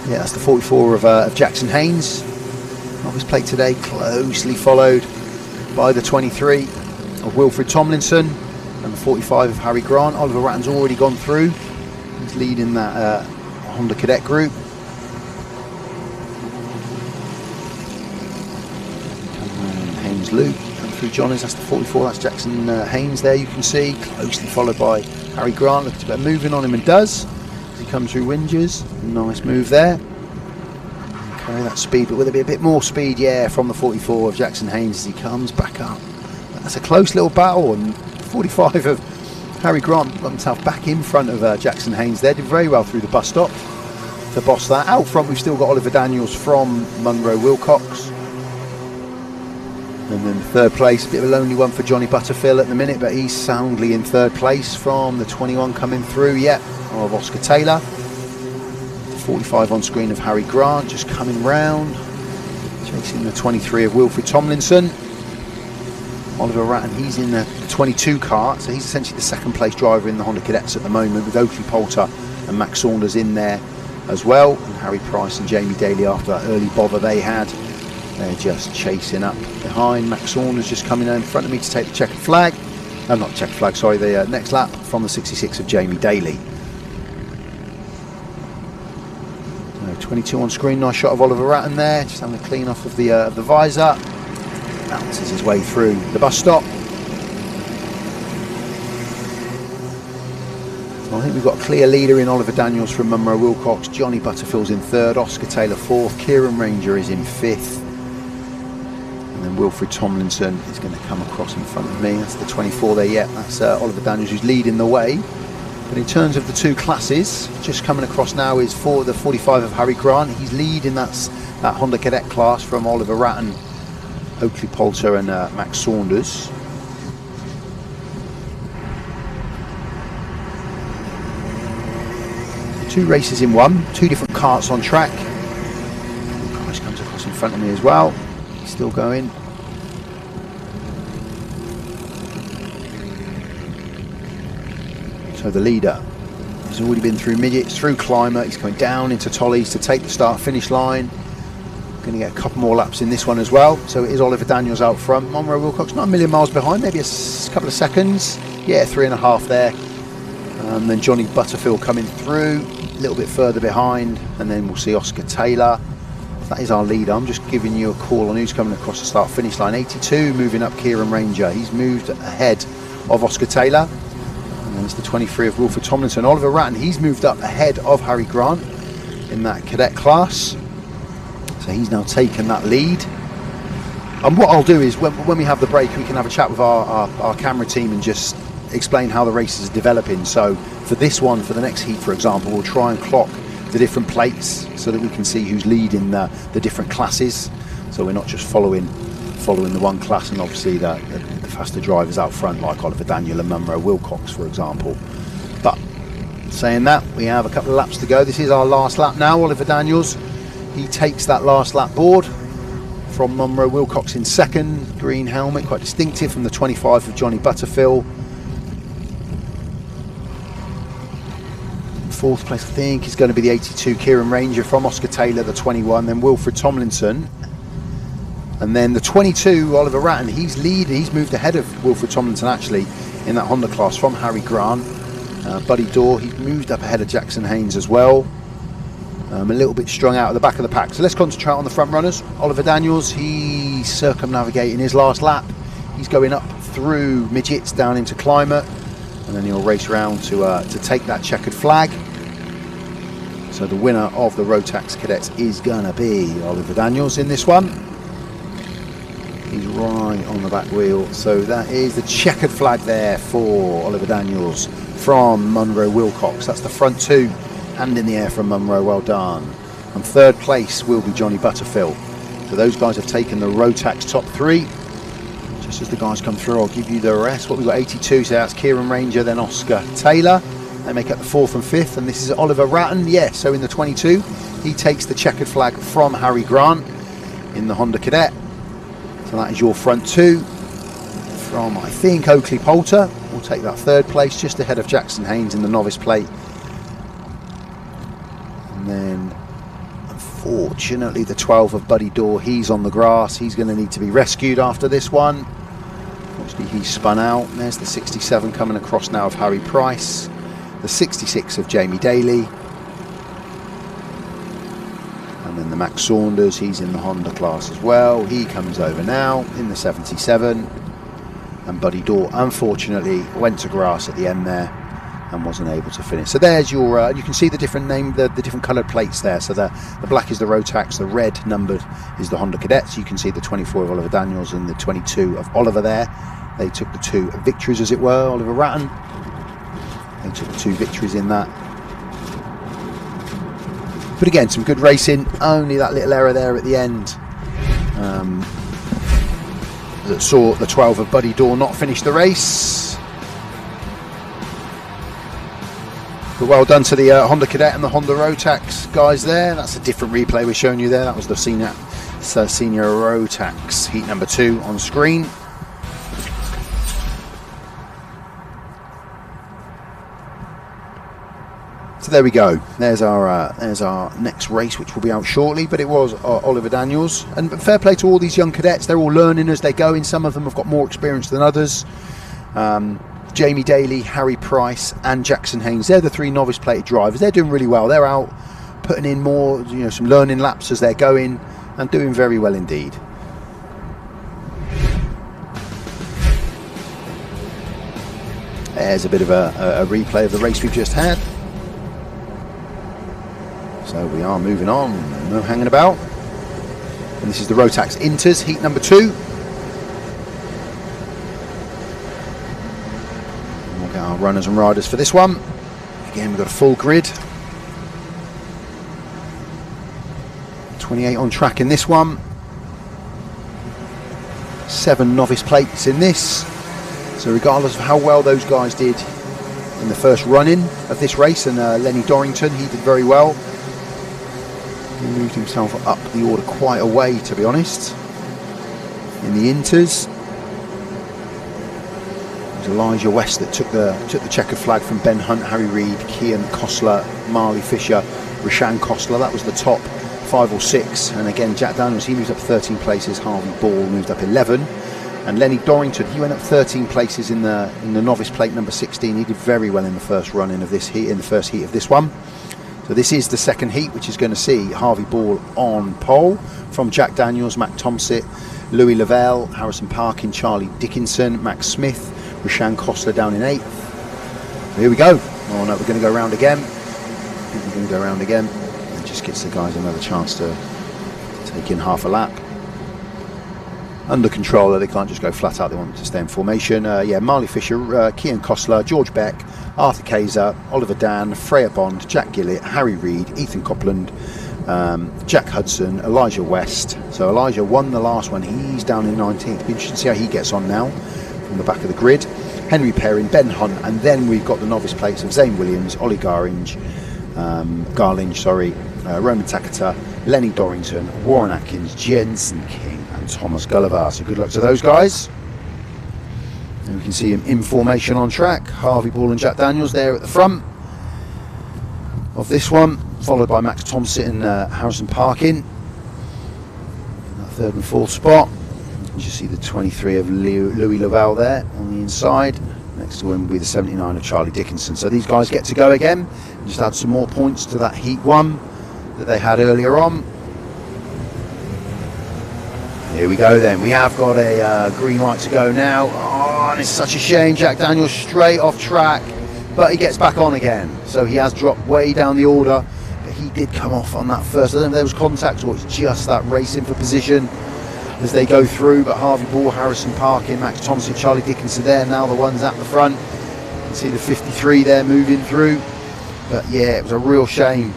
Speaker 1: Yeah, that's the 44 of Jackson Haynes. Novice plate today, closely followed by the 23 of Wilfred Tomlinson and the 45 of Harry Grant. Oliver Ratton's already gone through. He's leading that Honda Cadet group. Haynes Luke come through Johnny's, that's the 44, that's Jackson Haynes there, you can see, closely followed by Harry Grant. Looks a bit moving on him, and does as he comes through Winges. Nice move there. Okay, that speed, but with a bit more speed, yeah, from the 44 of Jackson Haynes as he comes back up. That's a close little battle, and 45 of Harry Grant got himself back in front of Jackson Haynes there. Did very well through the bus stop to boss that. Out front we've still got Oliver Daniels from Munro Wilcox. And then third place, a bit of a lonely one for Johnny Butterfield at the minute, but he's soundly in third place from the 21 coming through, of Oscar Taylor. 45 on screen of Harry Grant just coming round, chasing the 23 of Wilfred Tomlinson. Oliver Ratton, he's in the 22 kart, so he's essentially the second place driver in the Honda Cadets at the moment, with Oakley Poulter and Max Saunders in there as well, and Harry Price and Jamie Daly, after that early bother they had, they're just chasing up behind. Max Saunders just coming in front of me to take the checkered flag, not checkered flag, sorry, the next lap from the 66 of Jamie Daly. So 22 on screen, nice shot of Oliver Ratton there, just having a clean off of the visor. bounces his way through the bus stop. So I think we've got a clear leader in Oliver Daniels from Munro Wilcox. Johnny Butterfield's in third, Oscar Taylor fourth, Kieran Ranger is in fifth, and then Wilfred Tomlinson is going to come across in front of me. That's the 24 there. Yeah, that's Oliver Daniels who's leading the way. But in terms of the two classes, just coming across now is for the 45 of Harry Grant. He's leading that Honda Cadet class from Oliver Ratton, Oakley Poulter and Max Saunders. Two races in one, two different karts on track. Price comes across in front of me as well. He's still going. So the leader has already been through midgets, through climber. He's going down into Tollies to take the start-finish line. Going to get a couple more laps in this one as well. So it is Oliver Daniels out front. Munro Wilcox not a million miles behind, maybe a couple of seconds. Yeah, 3.5 there. And then Johnny Butterfield coming through, a little bit further behind. And then we'll see Oscar Taylor. That is our leader. I'm just giving you a call on who's coming across the start-finish line. 82 moving up Kieran Ranger. He's moved ahead of Oscar Taylor. And then it's the 23 of Wilfred Tomlinson. Oliver Ratton, he's moved up ahead of Harry Grant in that cadet class. So he's now taken that lead. And what I'll do is when we have the break, we can have a chat with our camera team and just explain how the races are developing. So for this one, for the next heat, for example, we'll try and clock the different plates so that we can see who's leading the different classes. So we're not just following the one class and obviously the faster drivers out front like Oliver Daniel and Munro Wilcox, for example. But saying that, we have a couple of laps to go. This is our last lap now. Oliver Daniels, he takes that last lap board from Munro Wilcox in second. Green helmet, quite distinctive, from the 25 of Johnny Butterfield. Fourth place, I think, is going to be the 82 Kieran Ranger from Oscar Taylor, the 21, then Wilfred Tomlinson. And then the 22, Oliver Ratton, he's leading. He's moved ahead of Wilfred Tomlinson, actually, in that Honda class from Harry Grant. Buddy Dorr, he's moved up ahead of Jackson Haynes as well. A little bit strung out at the back of the pack. So let's concentrate on the front runners. Oliver Daniels, he's circumnavigating his last lap. He's going up through midgets down into climate, and then he'll race around to take that checkered flag. So the winner of the Rotax Cadets is going to be Oliver Daniels in this one. He's right on the back wheel. So that is the checkered flag there for Oliver Daniels from Munro Wilcox. That's the front two, hand in the air from Munro, well done. And third place will be Johnny Butterfield. So those guys have taken the Rotax top three. Just as the guys come through, I'll give you the rest. What we've got, 82, so that's Kieran Ranger, then Oscar Taylor. They make up the fourth and fifth, and this is Oliver Ratton. Yeah, so in the 22, he takes the checkered flag from Harry Grant in the Honda Cadet. So that is your front two from, I think, Oakley Poulter. We'll take that third place, just ahead of Jackson Haynes in the novice plate. And then, unfortunately, the 12 of Buddy Dorr, he's on the grass. He's going to need to be rescued after this one. Unfortunately, he's spun out. And there's the 67 coming across now of Harry Price. The 66 of Jamie Daly. And then the Max Saunders, he's in the Honda class as well. He comes over now in the 77. And Buddy Dorr, unfortunately, went to grass at the end there and wasn't able to finish. So there's your, you can see the different name, the different coloured plates there. So the black is the Rotax, the red numbered is the Honda Cadet. So you can see the 24 of Oliver Daniels and the 22 of Oliver there. They took the two victories, as it were. Oliver Ratton, they took the two victories in that. But again, some good racing. Only that little error there at the end that saw the 12 of Buddy Dorr not finish the race. But well done to the Honda Cadet and the Honda Rotax guys there. That's a different replay we're showing you there. That was the senior Rotax heat number 2 on screen. So there we go. There's our next race, which will be out shortly. But it was Oliver Daniels, and fair play to all these young cadets. They're all learning as they go. Some of them have got more experience than others. Jamie Daly, Harry Price, and Jackson Haynes. They're the 3 novice plated drivers. They're doing really well. They're out putting in more, some learning laps as they're going, and doing very well indeed. There's a bit of a replay of the race we've just had. So we are moving on, no hanging about. And this is the Rotax Inters, heat number 2. And we'll get our runners and riders for this one. Again, we've got a full grid. 28 on track in this one. 7 novice plates in this. So regardless of how well those guys did in the first run-in of this race, and Lenny Dorrington, he did very well. He moved himself up the order quite a way, to be honest. In the Inters, it was Elijah West that took the checkered flag from Ben Hunt, Harry Reid, Kian Kostler, Marley Fisher, Rishan Kostler. That was the top 5 or 6. And again, Jack Daniels, he moved up 13 places. Harvey Ball moved up 11. And Lenny Dorrington, he went up 13 places in the novice plate number 16. He did very well in the first run-in of this heat, in the first heat of this one. So this is the second heat, which is going to see Harvey Ball on pole from Jack Daniels, Mac Tomsit, Louis Lavelle, Harrison Parkin, Charlie Dickinson, Max Smith, Rishan Kostler down in 8th. So here we go. Oh no, we're going to go around again. I think we're going to go around again. It just gives the guys another chance to take in half a lap. Under control, they can't just go flat out, they want to stay in formation. Yeah, Marley Fisher, Kian Kostler, George Beck, Arthur Kayser, Oliver Dan, Freya Bond, Jack Gillett, Harry Reid, Ethan Copland, Jack Hudson, Elijah West. So Elijah won the last one, he's down in 19th. Be interesting to see how he gets on now from the back of the grid. Henry Perrin, Ben Hunt, and then we've got the novice plates of Zane Williams, Ollie Garlinge, Roman Takata, Lenny Dorrington, Warren Atkins, Jensen King, and Thomas Gulliver. So good luck to those guys. And we can see him in formation on track. Harvey Ball and Jack Daniels there at the front of this one, followed by Max Tomsit and Harrison Parkin in that 3rd and 4th spot. You see the 23 of Louis Lavelle there on the inside. Next to him will be the 79 of Charlie Dickinson. So these guys get to go again. Just add some more points to that heat 1 that they had earlier on. Here we go then. We have got a green light to go now. Oh, and it's such a shame. Jack Daniels straight off track, but he gets back on again. So he has dropped way down the order, but he did come off on that first. I don't know if there was contact or it's just that racing for position as they go through. But Harvey Ball, Harrison Parkin, Max Thompson, Charlie Dickinson there now the ones at the front. You can see the 53 there moving through. But yeah, it was a real shame.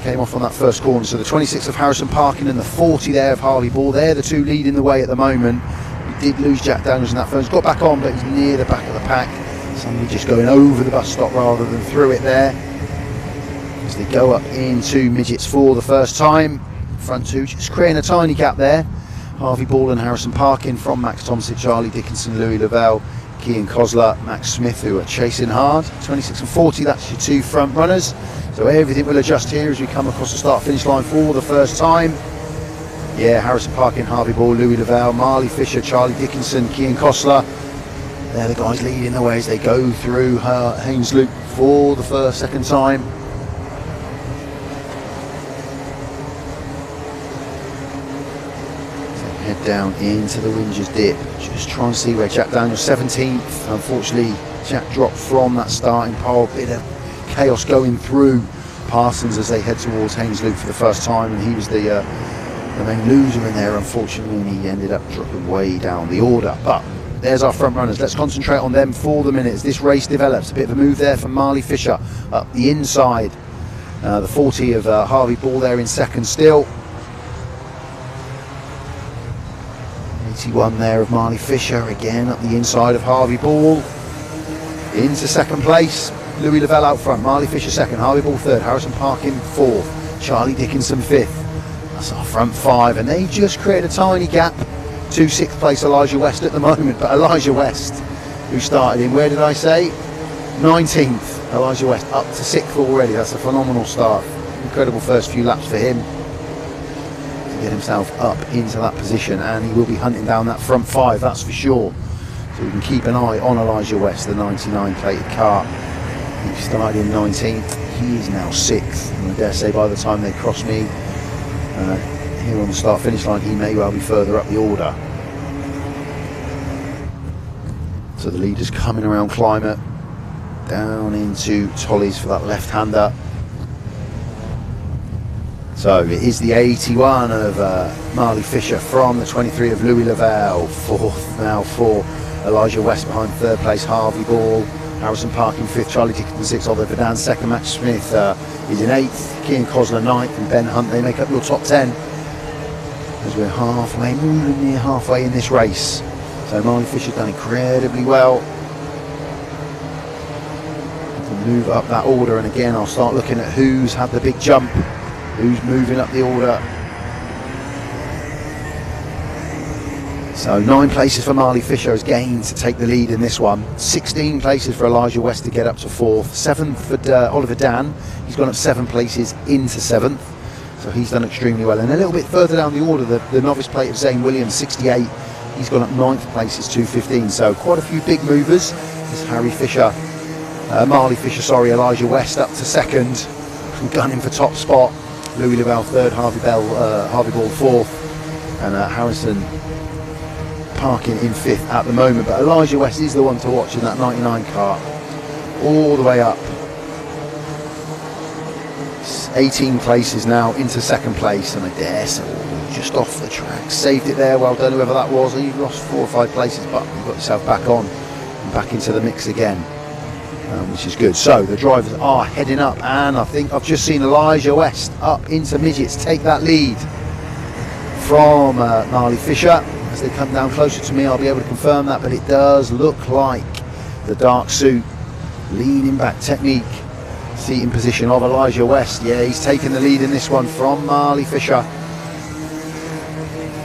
Speaker 1: Came off on that first corner. So the 26 of Harrison Parkin and the 40 there of Harvey Ball, they're the 2 leading the way at the moment. We did lose Jack Daniels in that first. Got back on, but he's near the back of the pack. Somebody just going over the bus stop rather than through it there. As they go up into midgets 4 the first time. Front 2 just creating a tiny gap there. Harvey Ball and Harrison Parkin from Max Thompson, Charlie Dickinson, Louis Lavelle, Kian Kostler, Max Smith, who are chasing hard. 26 and 40, that's your 2 front runners. So everything will adjust here as we come across the start-finish line for the first time. Yeah, Harrison Parkin, Harvey Ball, Louis Lavelle, Marley Fisher, Charlie Dickinson, Kian Kostler. They're the guys leading the way as they go through Haynes Loop for the second time. So head down into the Windsors dip. Just try and see where Jack Daniels 17th. Unfortunately, Jack dropped from that starting pole. Bit of chaos going through Parsons as they head towards Haynes Loop for the first time, and he was the main loser in there, unfortunately, and he ended up dropping way down the order. But there's our front runners. Let's concentrate on them for the minute as this race develops. A bit of a move there from Marley Fisher up the inside. The 40 of Harvey Ball there in second still. 81 there of Marley Fisher again up the inside of Harvey Ball. Into second place. Louis Lavelle out front, Marley Fisher second, Harvey Ball third, Harrison Parkin fourth, Charlie Dickinson fifth. That's our front 5, and they just created a tiny gap to 6th place Elijah West at the moment. But Elijah West, who started in, where did I say? 19th. Elijah West up to 6th already. That's a phenomenal start. Incredible first few laps for him to get himself up into that position, and he will be hunting down that front 5, that's for sure. So we can keep an eye on Elijah West, the 99 plated car. He started in 19th, he is now 6th, and I dare say by the time they cross me here on the start-finish line, he may well be further up the order. So the leaders coming around Climate, down into Tollies for that left-hander. So it is the 81 of Marley Fisher from the 23 of Louis Lavelle. Fourth now for Elijah West behind third place Harvey Ball. Harrison Park in fifth, Charlie Dickinson sixth, Oliver Dan second, Matt Smith is in eighth, Kian Kosler ninth, and Ben Hunt, they make up your top 10 as we're halfway, moving near halfway in this race. So Marley Fisher's done incredibly well to move up that order, and again I'll start looking at who's had the big jump, who's moving up the order. So 9 places for Marley Fisher has gained to take the lead in this one. 16 places for Elijah West to get up to 4th. 7th for Oliver Dan. He's gone up 7 places into 7th. So he's done extremely well. And a little bit further down the order, the novice plate of Zane Williams, 68. He's gone up 9th places, 215. So quite a few big movers. There's Marley Fisher, Elijah West up to 2nd. Gunning for top spot. Louis Lavelle 3rd, Harvey Ball 4th. And Harrison Parking in 5th at the moment, but Elijah West is the one to watch in that 99 car, all the way up. 18 places now into 2nd place, and I dare say just off the track, saved it there. Well done, whoever that was. You've lost 4 or 5 places, but you've got yourself back on and back into the mix again, which is good. So the drivers are heading up, and I think I've just seen Elijah West up into midgets take that lead from Marley Fisher. As they come down closer to me, I'll be able to confirm that, but it does look like the dark suit, leaning back technique, seating position of Elijah West. Yeah, he's taken the lead in this one from Marley Fisher.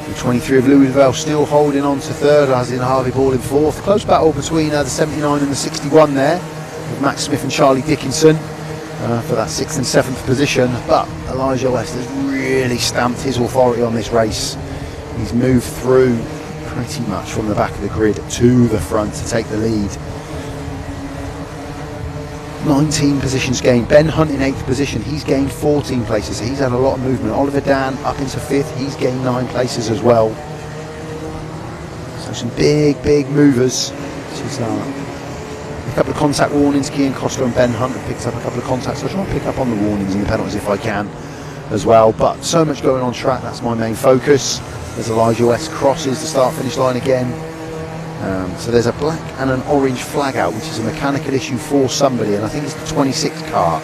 Speaker 1: The 23 of Louis Lavelle still holding on to 3rd, as in Harvey Ball in 4th. Close battle between the 79 and the 61 there, with Matt Smith and Charlie Dickinson for that 6th and 7th position. But Elijah West has really stamped his authority on this race. He's moved through pretty much from the back of the grid to the front to take the lead. 19 positions gained. Ben Hunt in 8th position, he's gained 14 places. He's had a lot of movement. Oliver Dan up into 5th, he's gained 9 places as well. So some big movers. This is a couple of contact warnings. Kian Kosler and Ben Hunt have picked up a couple of contacts. I'll try and pick up on the warnings and the penalties if I can as well. But so much going on track, that's my main focus. As Elijah West crosses the start-finish line again. So there's a black and an orange flag out, which is a mechanical issue for somebody, and I think it's the 26th car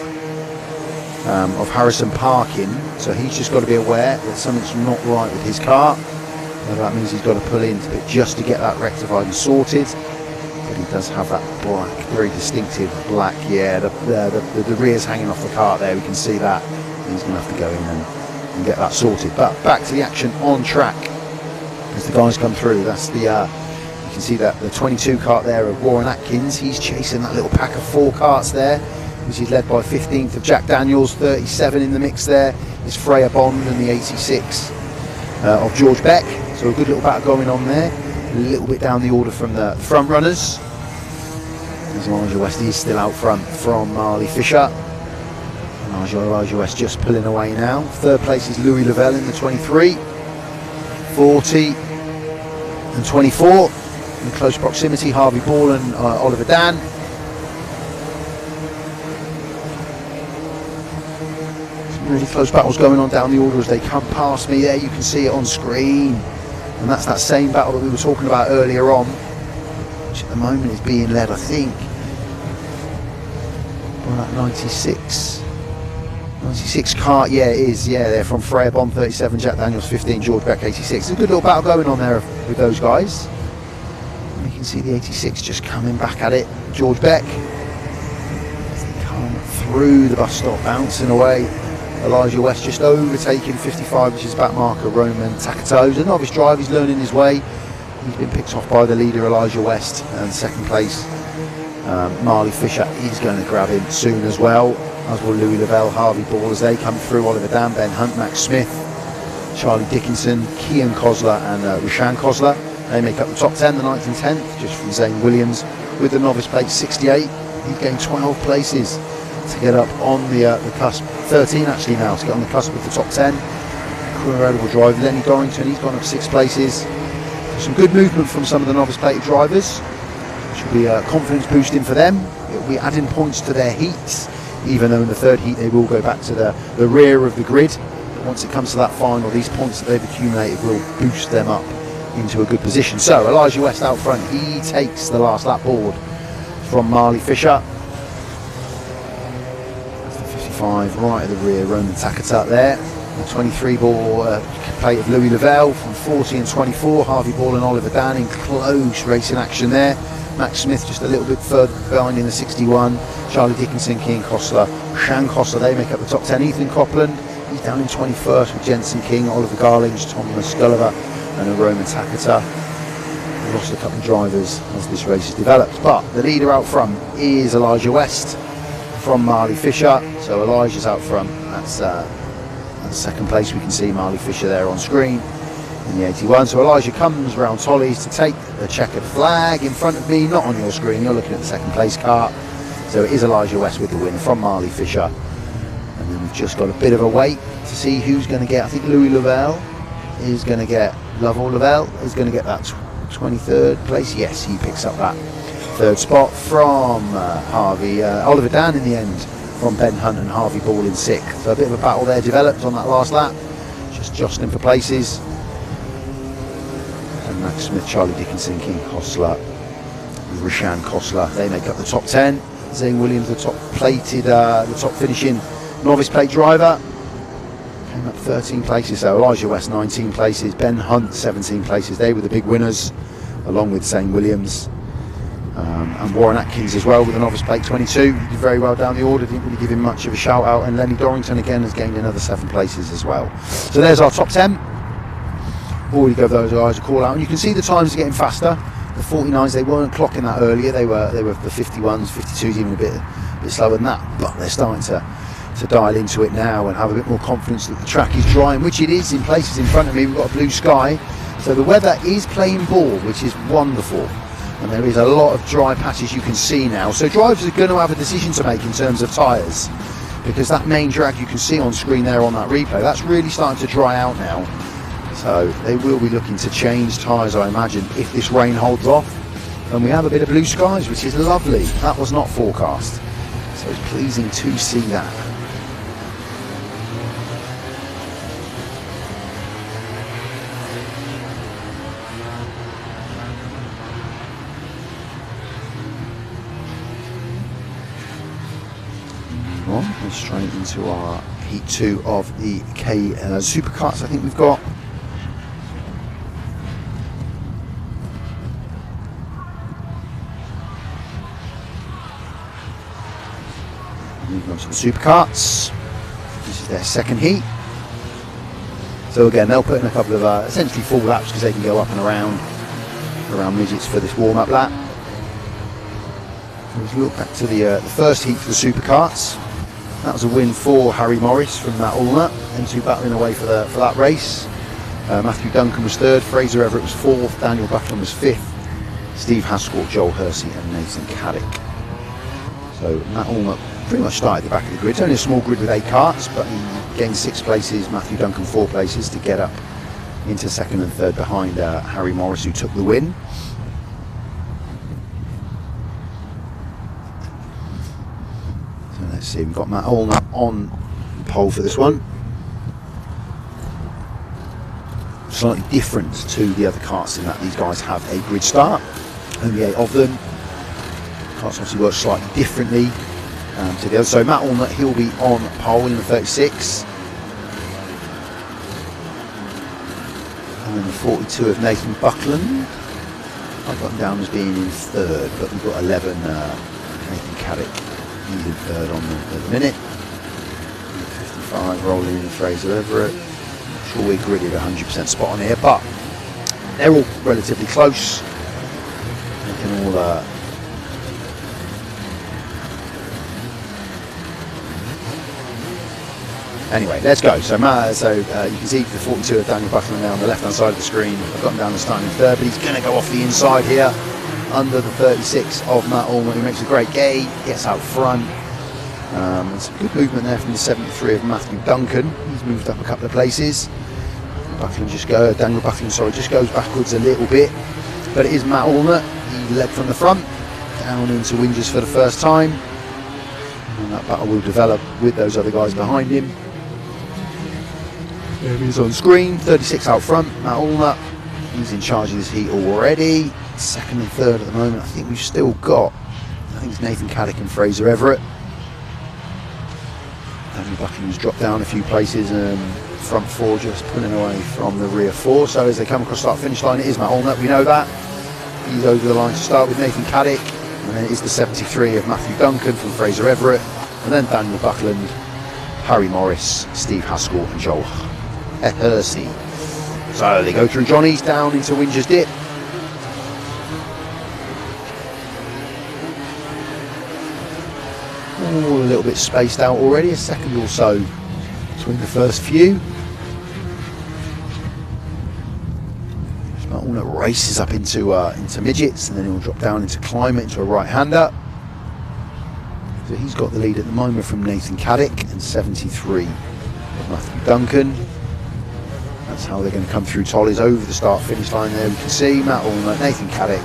Speaker 1: of Harrison Parkin. So he's just got to be aware that something's not right with his car. That means he's got to pull into it just to get that rectified and sorted. But he does have that black, very distinctive black, yeah, the rear's hanging off the cart there, we can see that. He's going to have to go in and get that sorted. But back to the action on track as the guys come through. That's the you can see that the 22 kart there of Warren Atkins. He's chasing that little pack of 4 karts there, which is led by 15th of Jack Daniels. 37 in the mix there is Freya Bond, and the 86 of George Beck. So a good little battle going on there. A little bit down the order from the front runners, as Elijah West is still out front from Marley Fisher. Elijah West just pulling away now. 3rd place is Louis Lavelle in the 23, 40 and 24. In close proximity, Harvey Ball and Oliver Dan. Some really close battles going on down the order as they come past me there. You can see it on screen. And that's that same battle that we were talking about earlier on, which at the moment is being led, I think, by that 96 kart. Yeah, it is. Yeah, they're from Freya Bond 37, Jack Daniels 15, George Beck 86. There's a good little battle going on there with those guys. And you can see the 86 just coming back at it. George Beck, as they come through the bus stop, bouncing away. Elijah West just overtaking 55, which is back marker Roman Takato. He's a novice driver, he's learning his way. He's been picked off by the leader, Elijah West, and 2nd place Marley Fisher is going to grab him soon as well, as will Louis Lavelle, Harvey Ball as they come through. Oliver Dan, Ben Hunt, Max Smith, Charlie Dickinson, Kian Kosler and Rushan Kosler. They make up the top 10, the 9th and 10th, just from Zane Williams with the novice plate 68. He's gained 12 places to get up on the cusp, 13 actually now, to get on the cusp with the top 10. Incredible drive. Lenny Dorrington, he's gone up 6 places. Some good movement from some of the novice plated drivers, which will be confidence boosting for them. It'll will be adding points to their heats, even though in the third heat they will go back to the rear of the grid. But once it comes to that final, these points that they've accumulated will boost them up into a good position. So Elijah West out front, he takes the last lap board from Marley Fisher. That's the 55 right at the rear, Roman Takata there. The 23 ball plate of Louis Lavelle from 40 and 24, Harvey Ball and Oliver Dan in close racing action there. Max Smith just a little bit further behind in the 61, Charlie Dickinson, King Kostler, Shan Kostler, they make up the top 10. Ethan Copland, he's down in 21st with Jensen King, Oliver Garlings, Thomas Gulliver and a Roman Takata. We've lost a couple of drivers as this race has developed, but the leader out front is Elijah West from Marley Fisher. So Elijah's out front, that's second place. We can see Marley Fisher there on screen in the 81. So Elijah comes round Tollies to take the checkered flag in front of me, not on your screen, you're looking at the second place car. So it is Elijah West with the win from Marley Fisher. And then we've just got a bit of a wait to see who's going to get, I think Louis Lavelle is going to get, Lovell Lavelle is going to get that 23rd place. Yes, he picks up that third spot from Harvey. Oliver Dan in the end from Ben Hunt and Harvey Ball in 6th. So a bit of a battle there developed on that last lap, just jostling for places. And Max Smith, Charlie Dickinson, King Kostler, Rishan Kostler, they make up the top 10. Zane Williams, the top plated, the top finishing novice plate driver, came up 13 places. So Elijah West 19 places, Ben Hunt 17 places. They were the big winners, along with Zane Williams. And Warren Atkins as well with a novice plate 22. He did very well down the order, didn't really give him much of a shout out. And Lenny Dorrington again has gained another 7 places as well. So there's our top 10. Already gave those guys a call out, and you can see the times are getting faster. The 49s, they weren't clocking that earlier. They were the 51s, 52s, even a bit slower than that. But they're starting to dial into it now and have a bit more confidence that the track is drying, which it is in places in front of me. We've got a blue sky, so the weather is playing ball, which is wonderful. And there is a lot of dry patches you can see now. So drivers are going to have a decision to make in terms of tyres, because that main drag you can see on screen there on that replay, that's really starting to dry out now. So they will be looking to change tyres, I imagine, if this rain holds off. And we have a bit of blue skies, which is lovely. That was not forecast. So it's pleasing to see that. We're straight into our heat 2 of the Superkarts. I think we've got. Moving on to the Superkarts. This is their second heat. So again, they'll put in a couple of essentially full laps because they can go up and around midgets for this warm-up lap. So let's look back to the first heat for the Superkarts. That was a win for Harry Morris from Matt Allnut. Them two battling away for that race. Matthew Duncan was 3rd, Fraser Everett was 4th, Daniel Buckland was 5th, Steve Haskell, Joel Hersey and Nathan Caddick. So Matt Allnut pretty much started at the back of the grid. It's only a small grid with 8 karts, but he gained 6 places, Matthew Duncan 4 places to get up into 2nd and 3rd behind Harry Morris, who took the win. Let's see, we've got Matt Allnut on pole for this one. Slightly different to the other karts in that these guys have a grid start, only 8 of them. Karts obviously work slightly differently to the others. So Matt Allnut, he'll be on pole in the 36. And then the 42 of Nathan Buckland. I've got him down as being in 3rd, but we've got 11 Nathan Caddick. He's in 3rd on the minute. 55 rolling in Fraser Everett. Not sure we're gridded 100% spot on here, but they're all relatively close. They can all anyway, let's go. So you can see the 42 of Daniel Buckland there on the left-hand side of the screen. I've got him down the starting 3rd, but he's going to go off the inside here, under the 36 of Matt Allnut, who makes a great gate, gets out front. Some good movement there from the 73 of Matthew Duncan. He's moved up a couple of places. Daniel Buckland just goes backwards a little bit, but it is Matt Allnut. He led from the front, down into Winges for the first time, and that battle will develop with those other guys behind him. There he is on screen, 36 out front, Matt Allnut. He's in charge of this heat already. Second and third at the moment. I think we've still got, I think it's Nathan Caddick and Fraser Everett. Daniel Buckingham's dropped down a few places, and front four just pulling away from the rear four. So as they come across start finish line, it is Matt Allnut, we know that. He's over the line to start with Nathan Caddick, and then it is the 73 of Matthew Duncan from Fraser Everett, and then Daniel Buckland, Harry Morris, Steve Haskell and Joel Hersey. So they go through Johnny's down into Winges Dip. Oh, a little bit spaced out already, a second or so between the first few. All that races up into midgets, and then he'll drop down into climate into a right-hander. So he's got the lead at the moment from Nathan Caddick, and 73 of Matthew Duncan. That's how they're going to come through Tollies over the start-finish line there. We can see Matt Allnut, Nathan Caddick,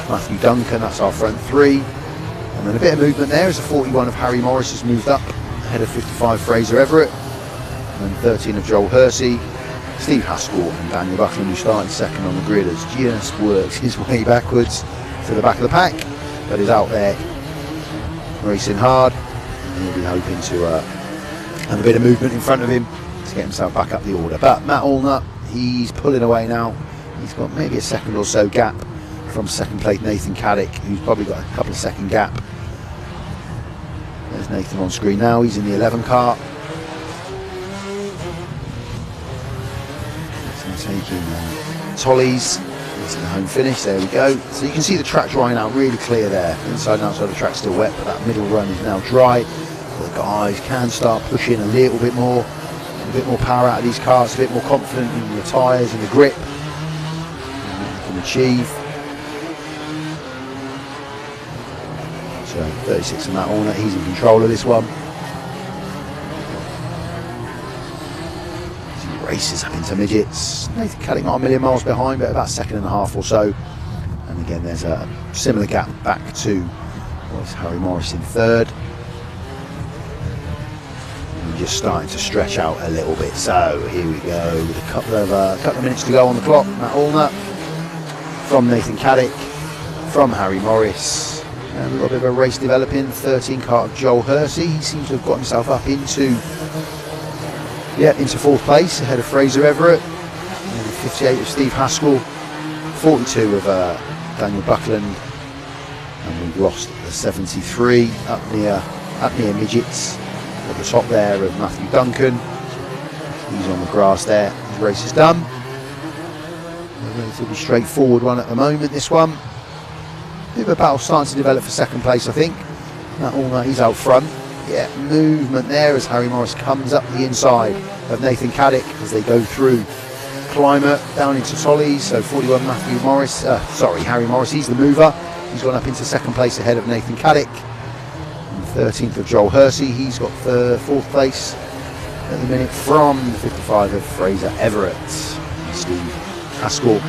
Speaker 1: Matthew Duncan, that's our front three. And then a bit of movement there as the 41 of Harry Morris has moved up ahead of 55 Fraser Everett, and then 13 of Joel Hersey. Steve Haskell and Daniel Buckland, who started second on the grid, has just worked his way backwards to the back of the pack, but is out there racing hard, and he'll be hoping to have a bit of movement in front of him to get himself back up the order. But Matt Allnut, he's pulling away now. He's got maybe a second or so gap from second place Nathan Caddick, who's probably got a couple of second gap. There's Nathan on screen now, he's in the 11 kart. Taking Tollies into the home finish, there we go. So you can see the track drying out really clear there. Inside and outside the track's still wet, but that middle run is now dry. The guys can start pushing a little bit more power out of these karts, a bit more confident in the tyres and the grip and what they can achieve. So 36 on Matt Allnut, he's in control of this one. Races up into midgets. Nathan Caddick not a million miles behind, but about a second and a half or so. And again, there's a similar gap back to Harry Morris in third. And just starting to stretch out a little bit. So here we go with a couple of minutes to go on the clock. Matt Allnut from Nathan Caddick, from Harry Morris. And we've got a bit of a race developing. 13 kart of Joel Hersey. He seems to have got himself up into fourth place ahead of Fraser Everett, and 58 of Steve Haskell, 42 of Daniel Buckland, and we've lost the 73 up near midgets at the top there of Matthew Duncan. He's on the grass there. His race is done. A relatively straightforward one at the moment, this one. Bit of a battle starting to develop for second place, I think. Matt Allnut, he's out front. Yeah, movement there as Harry Morris comes up the inside of Nathan Caddick as they go through climate down into Tollies. So 41 Harry Morris, he's the mover. He's gone up into second place ahead of Nathan Caddick. And 13th of Joel Hersey, he's got fourth place at the minute from the 55 of Fraser Everett. Steve Haskell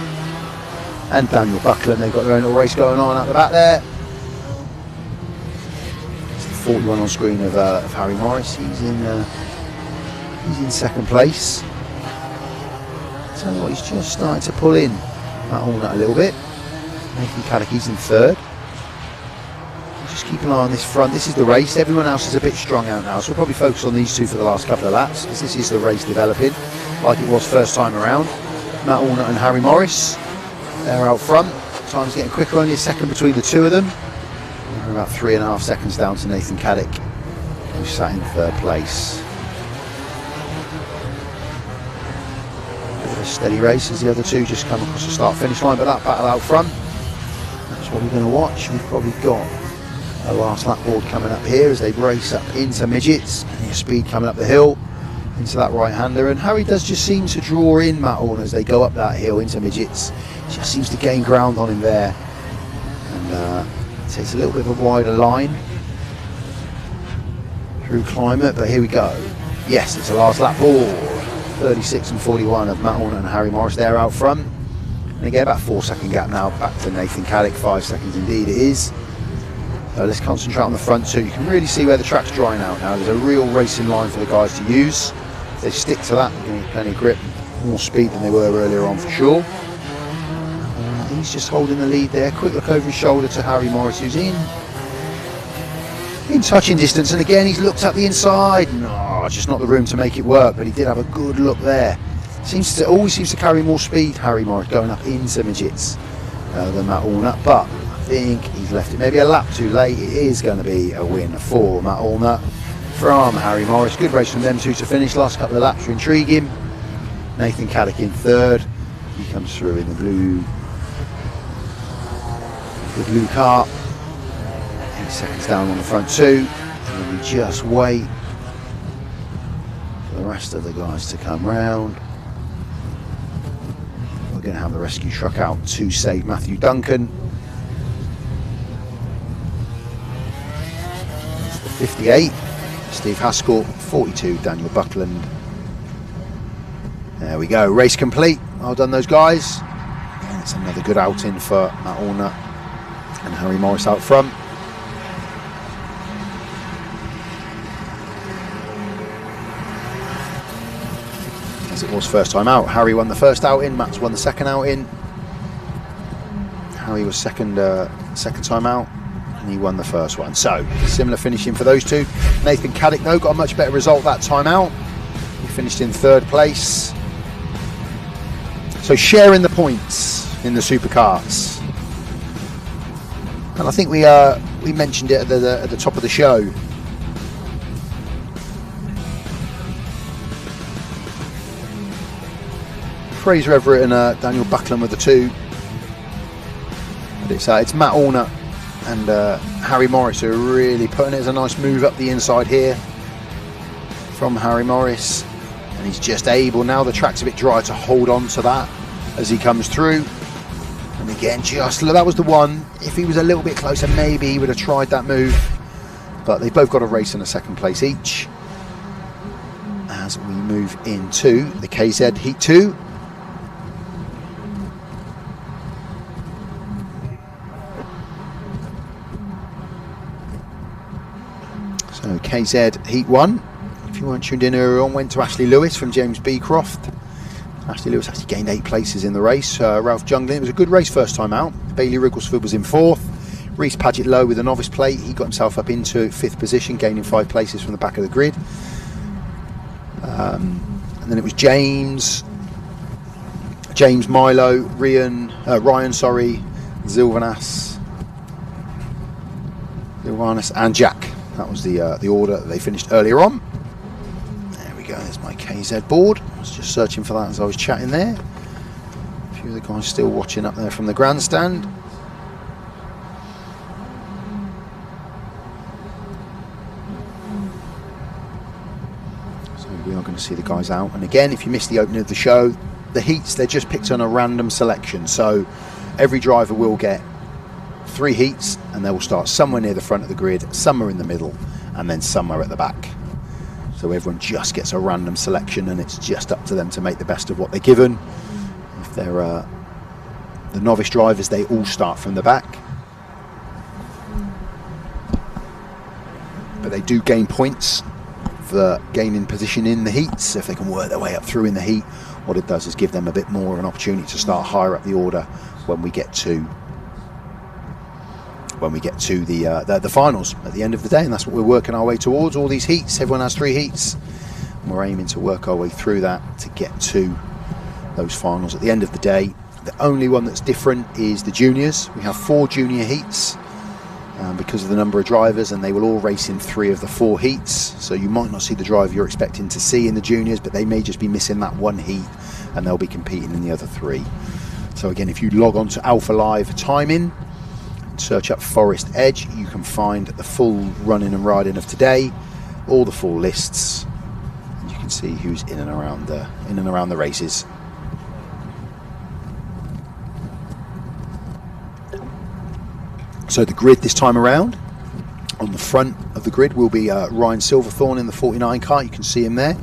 Speaker 1: and Daniel Buckland, they've got their own little race going on at the back there. 41 on screen of Harry Morris. He's in second place. Tell you what, he's just starting to pull in Matt Allnut a little bit. Nathan Caddick, he's in third. Just keep an eye on this front. This is the race. Everyone else is a bit strung out now, so we'll probably focus on these two for the last couple of laps, because this is the race developing like it was first time around. Matt Allnut and Harry Morris, they're out front. Time's getting quicker, only a second between the two of them. We're about 3.5 seconds down to Nathan Caddick, who sat in third place. Bit of a steady race as the other two just come across the start-finish line, but that battle out front, that's what we're going to watch. We've probably got a last lap board coming up here as they race up into midgets, and speed coming up the hill into that right-hander, and Harry does just seem to draw in Matt Allnut as they go up that hill into midgets. Just seems to gain ground on him there, and takes a little bit of a wider line through climate, but here we go. Yes, it's a last lap board. 36 and 41 of Matt Allnut and Harry Morris there out front. And again, about 4 second gap now back to Nathan Caddick. 5 seconds indeed it is. Let's concentrate on the front two. You can really see where the track's drying out now. There's a real racing line for the guys to use. If they stick to that, they're going to get plenty of grip, more speed than they were earlier on for sure. He's just holding the lead there. Quick look over his shoulder to Harry Morris, who's in touching distance, and again he's looked up the inside. No, just not the room to make it work, but he did have a good look there. Always seems to carry more speed, Harry Morris, going up into midgets than Matt Allnut, but I think he's left it maybe a lap too late. It is going to be a win for Matt Allnut from Harry Morris. Good race from them two to finish. Last couple of laps are intriguing. Nathan Cadet in third. He comes through in the blue kart. 8 seconds down on the front two, and then we just wait for the rest of the guys to come round. We're going to have the rescue truck out to save Matthew Duncan. It's the 58, Steve Haskell. 42, Daniel Buckland. There we go, race complete. Well done those guys. And it's another good outing for Matt Allnut and Harry Morris out front. As it was first time out. Harry won the first outing, Matt's won the second outing. Harry was second time out, and he won the first one. So, similar finishing for those two. Nathan Cadet, though, got a much better result that time out. He finished in third place. So, sharing the points in the Superkarts. And I think we mentioned it at the top of the show. Fraser Everett and Daniel Buckland with the two. But it's Matt Allnut and Harry Morris who are really putting it as a nice move up the inside here from Harry Morris. And he's just able, now the track's a bit dry, to hold on to that as he comes through. And again, just look, that was the one. If he was a little bit closer, maybe he would have tried that move. But they've both got a race in a second place each. As we move into the KZ Heat 2. So KZ Heat 1, if you weren't tuned in earlier on, went to Ashley Lewis from James Beecroft. Ashley Lewis actually gained 8 places in the race. Ralph Junglin, it was a good race first time out. Bailey Rigglesford was in 4th. Reece Paget Lowe with a novice plate, he got himself up into 5th position, gaining 5 places from the back of the grid. And then it was James Milo, Ryan, Zilvanas and Jack. That was the order that they finished earlier on. There we go, there's my KZ board. I was just searching for that as I was chatting there. A few of the guys still watching up there from the grandstand. So we are going to see the guys out. And again, if you missed the opening of the show, the heats, they're just picked on a random selection. So every driver will get 3 heats, and they will start somewhere near the front of the grid, somewhere in the middle, and then somewhere at the back. So everyone just gets a random selection, and it's just up to them to make the best of what they're given. If they're the novice drivers, they all start from the back. But they do gain points for gaining position in the heats. So if they can work their way up through in the heat, what it does is give them a bit more of an opportunity to start higher up the order when we get to the finals at the end of the day. And that's what we're working our way towards. All these heats, everyone has 3 heats, and we're aiming to work our way through that to get to those finals at the end of the day. The only one that's different is the juniors. We have 4 junior heats because of the number of drivers, and they will all race in 3 of the 4 heats. So you might not see the driver you're expecting to see in the juniors, but they may just be missing that 1 heat, and they'll be competing in the other 3. So again, if you log on to Alpha Live Timing, search up Forest Edge, you can find the full running and riding of today, all the full lists, and you can see who's in and around the races. So the grid this time around, on the front of the grid will be Ryan Silverthorne in the 49 kart. You can see him there,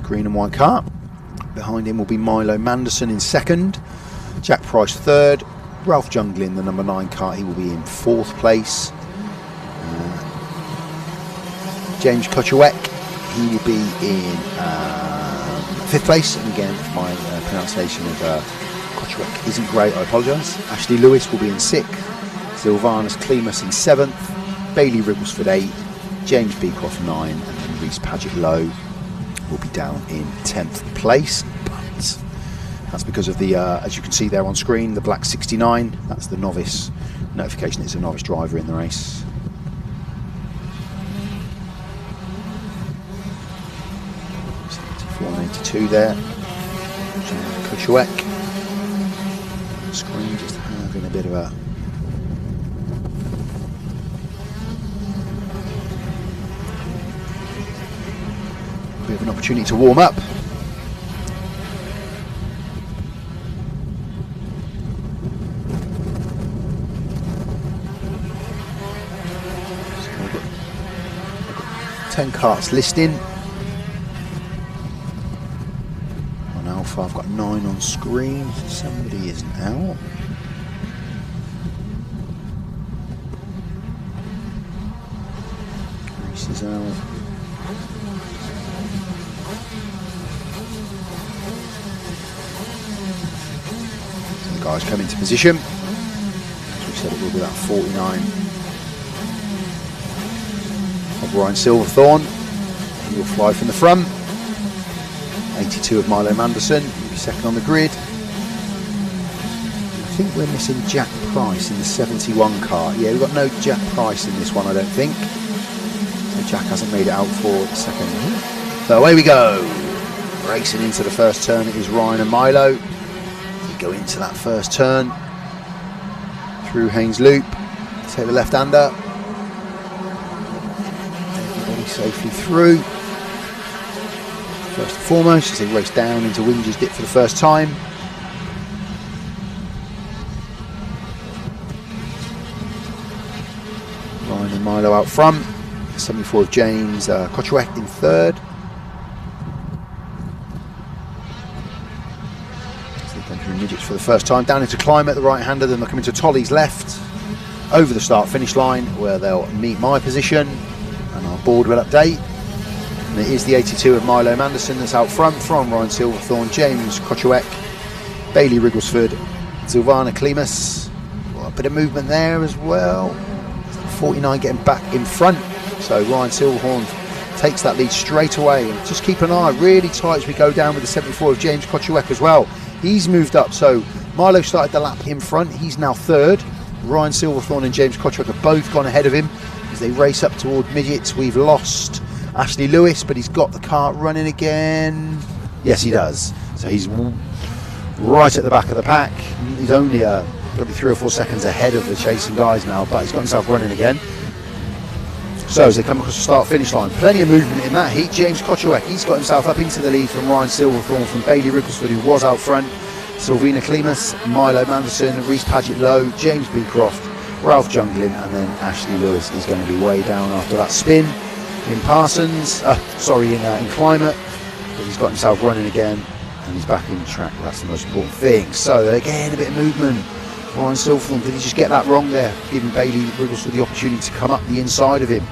Speaker 1: green and white kart. Behind him will be Milo Manderson in 2nd, Jack Price 3rd, Ralph Junglin, the number 9 kart, he will be in 4th place. James Kotchawek, he will be in 5th place, and again my pronunciation of Kotchawek isn't great, I apologise. Ashley Lewis will be in 6th, Sylvanus Clemus in 7th, Bailey Rigglesford 8th, James Beecroft 9, and then Reese Paget Lowe will be down in 10th place. But that's because of the, as you can see there on screen, the black 69, that's the novice notification. It's a novice driver in the race. And 82 there, Kotchawek. Screen just having a bit of a an opportunity to warm up. So I've got 10 karts listing. On Alpha I've got 9 on screen. Somebody isn't out. Reese is out. Guys come into position. As we said, it will be that 49 of Ryan Silverthorne. He will fly from the front. 82 of Milo Manderson. He'll be second on the grid. I think we're missing Jack Price in the 71 car. Yeah, we've got no Jack Price in this one, I don't think. So Jack hasn't made it out for the second. So away we go. Racing into the first turn, it is Ryan and Milo. Go into that first turn through Haynes Loop, take the left-hander, everybody safely through. First and foremost, as they race down into Winger's Dip for the first time. Ryan and Milo out front, 74 of James Kotchawek in 3rd. Midgets for the first time, down into climb at the right-hander, then they'll come into Tolly's left, over the start-finish line, where they'll meet my position, and our board will update. And it is the 82 of Milo Manderson that's out front, from Ryan Silverthorne, James Kotchawek, Bailey Rigglesford, Sylvana Clemus. Well, a bit of movement there as well. 49 getting back in front, so Ryan Silverthorne takes that lead straight away. And just keep an eye really tight as we go down with the 74 of James Kotchawek as well. He's moved up, so Milo started the lap in front, he's now 3rd. Ryan Silverthorne and James Kotchawek have both gone ahead of him as they race up toward midgets. We've lost Ashley Lewis, but he's got the kart running again. Yes, he does. So he's right at the back of the pack. He's only probably 3 or 4 seconds ahead of the chasing guys now, but he's got himself running again. So as they come across the start-finish line, plenty of movement in that heat. James Kotchawek, he's got himself up into the lead from Ryan Silverthorne, from Bailey Rigglesford, who was out front, Sylvina Clemus, Milo Manderson, Reese Paget Lowe, James Beecroft, Ralph Junglin, and then Ashley Lewis is going to be way down after that spin in Parsons, in Climate, but he's got himself running again, and he's back in track. That's the most important thing. So again, a bit of movement. Ryan Silverthorne, did he just get that wrong there, giving Bailey Rigglesford the opportunity to come up the inside of him?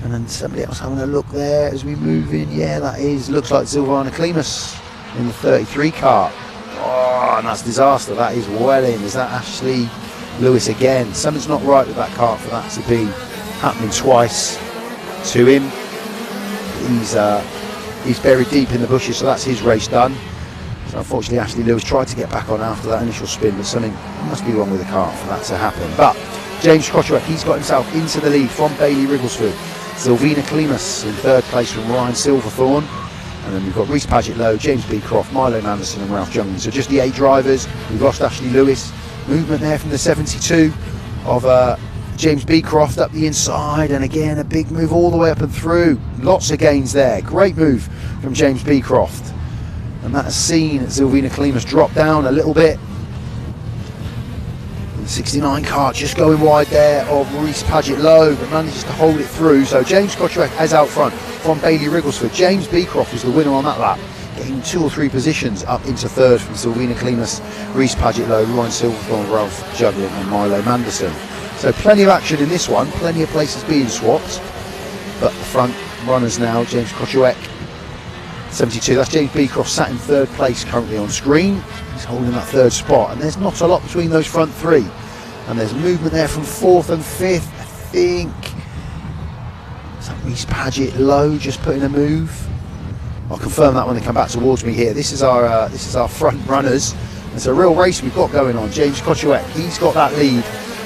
Speaker 1: And then somebody else having a look there as we move in. Yeah, that looks like Sylvana Clemus in the 33 kart. Oh, and that's disaster. That is well in. Is that Ashley Lewis again? Something's not right with that kart for that to be happening twice to him. He's buried deep in the bushes, so that's his race done. So unfortunately, Ashley Lewis tried to get back on after that initial spin, but something must be wrong with the kart for that to happen. But James Kotchawek, he's got himself into the lead from Bailey Rigglesford. Sylvina Clemus in 3rd place from Ryan Silverthorne. And then we've got Reese Paget Lowe, James Beecroft, Milo Manderson and Ralph Junglin. So just the 8 drivers. We've lost Ashley Lewis. Movement there from the 72 of James Beecroft up the inside. And again, a big move all the way up and through. Lots of gains there. Great move from James Beecroft. And that has seen Sylvina Clemus drop down a little bit. 69 kart just going wide there of Reese Paget Lowe, but manages to hold it through. So James Kotchawek is out front from Bailey Rigglesford. James Beecroft was the winner on that lap, getting 2 or 3 positions up into 3rd from Sylvina Clemus, Reese Paget Lowe, Ryan Silverthorne, Ralph Junglin and Milo Manderson. So plenty of action in this one, plenty of places being swapped. But the front runners now. James Koczuek, 72. That's James Beecroft, sat in third place currently on screen. He's holding that third spot, and there's not a lot between those front three. And there's movement there from fourth and fifth. I think is that Reese Paget low just putting a move. I'll confirm that when they come back towards me here. This is our front runners. It's a real race we've got going on. James Koczuek, he's got that lead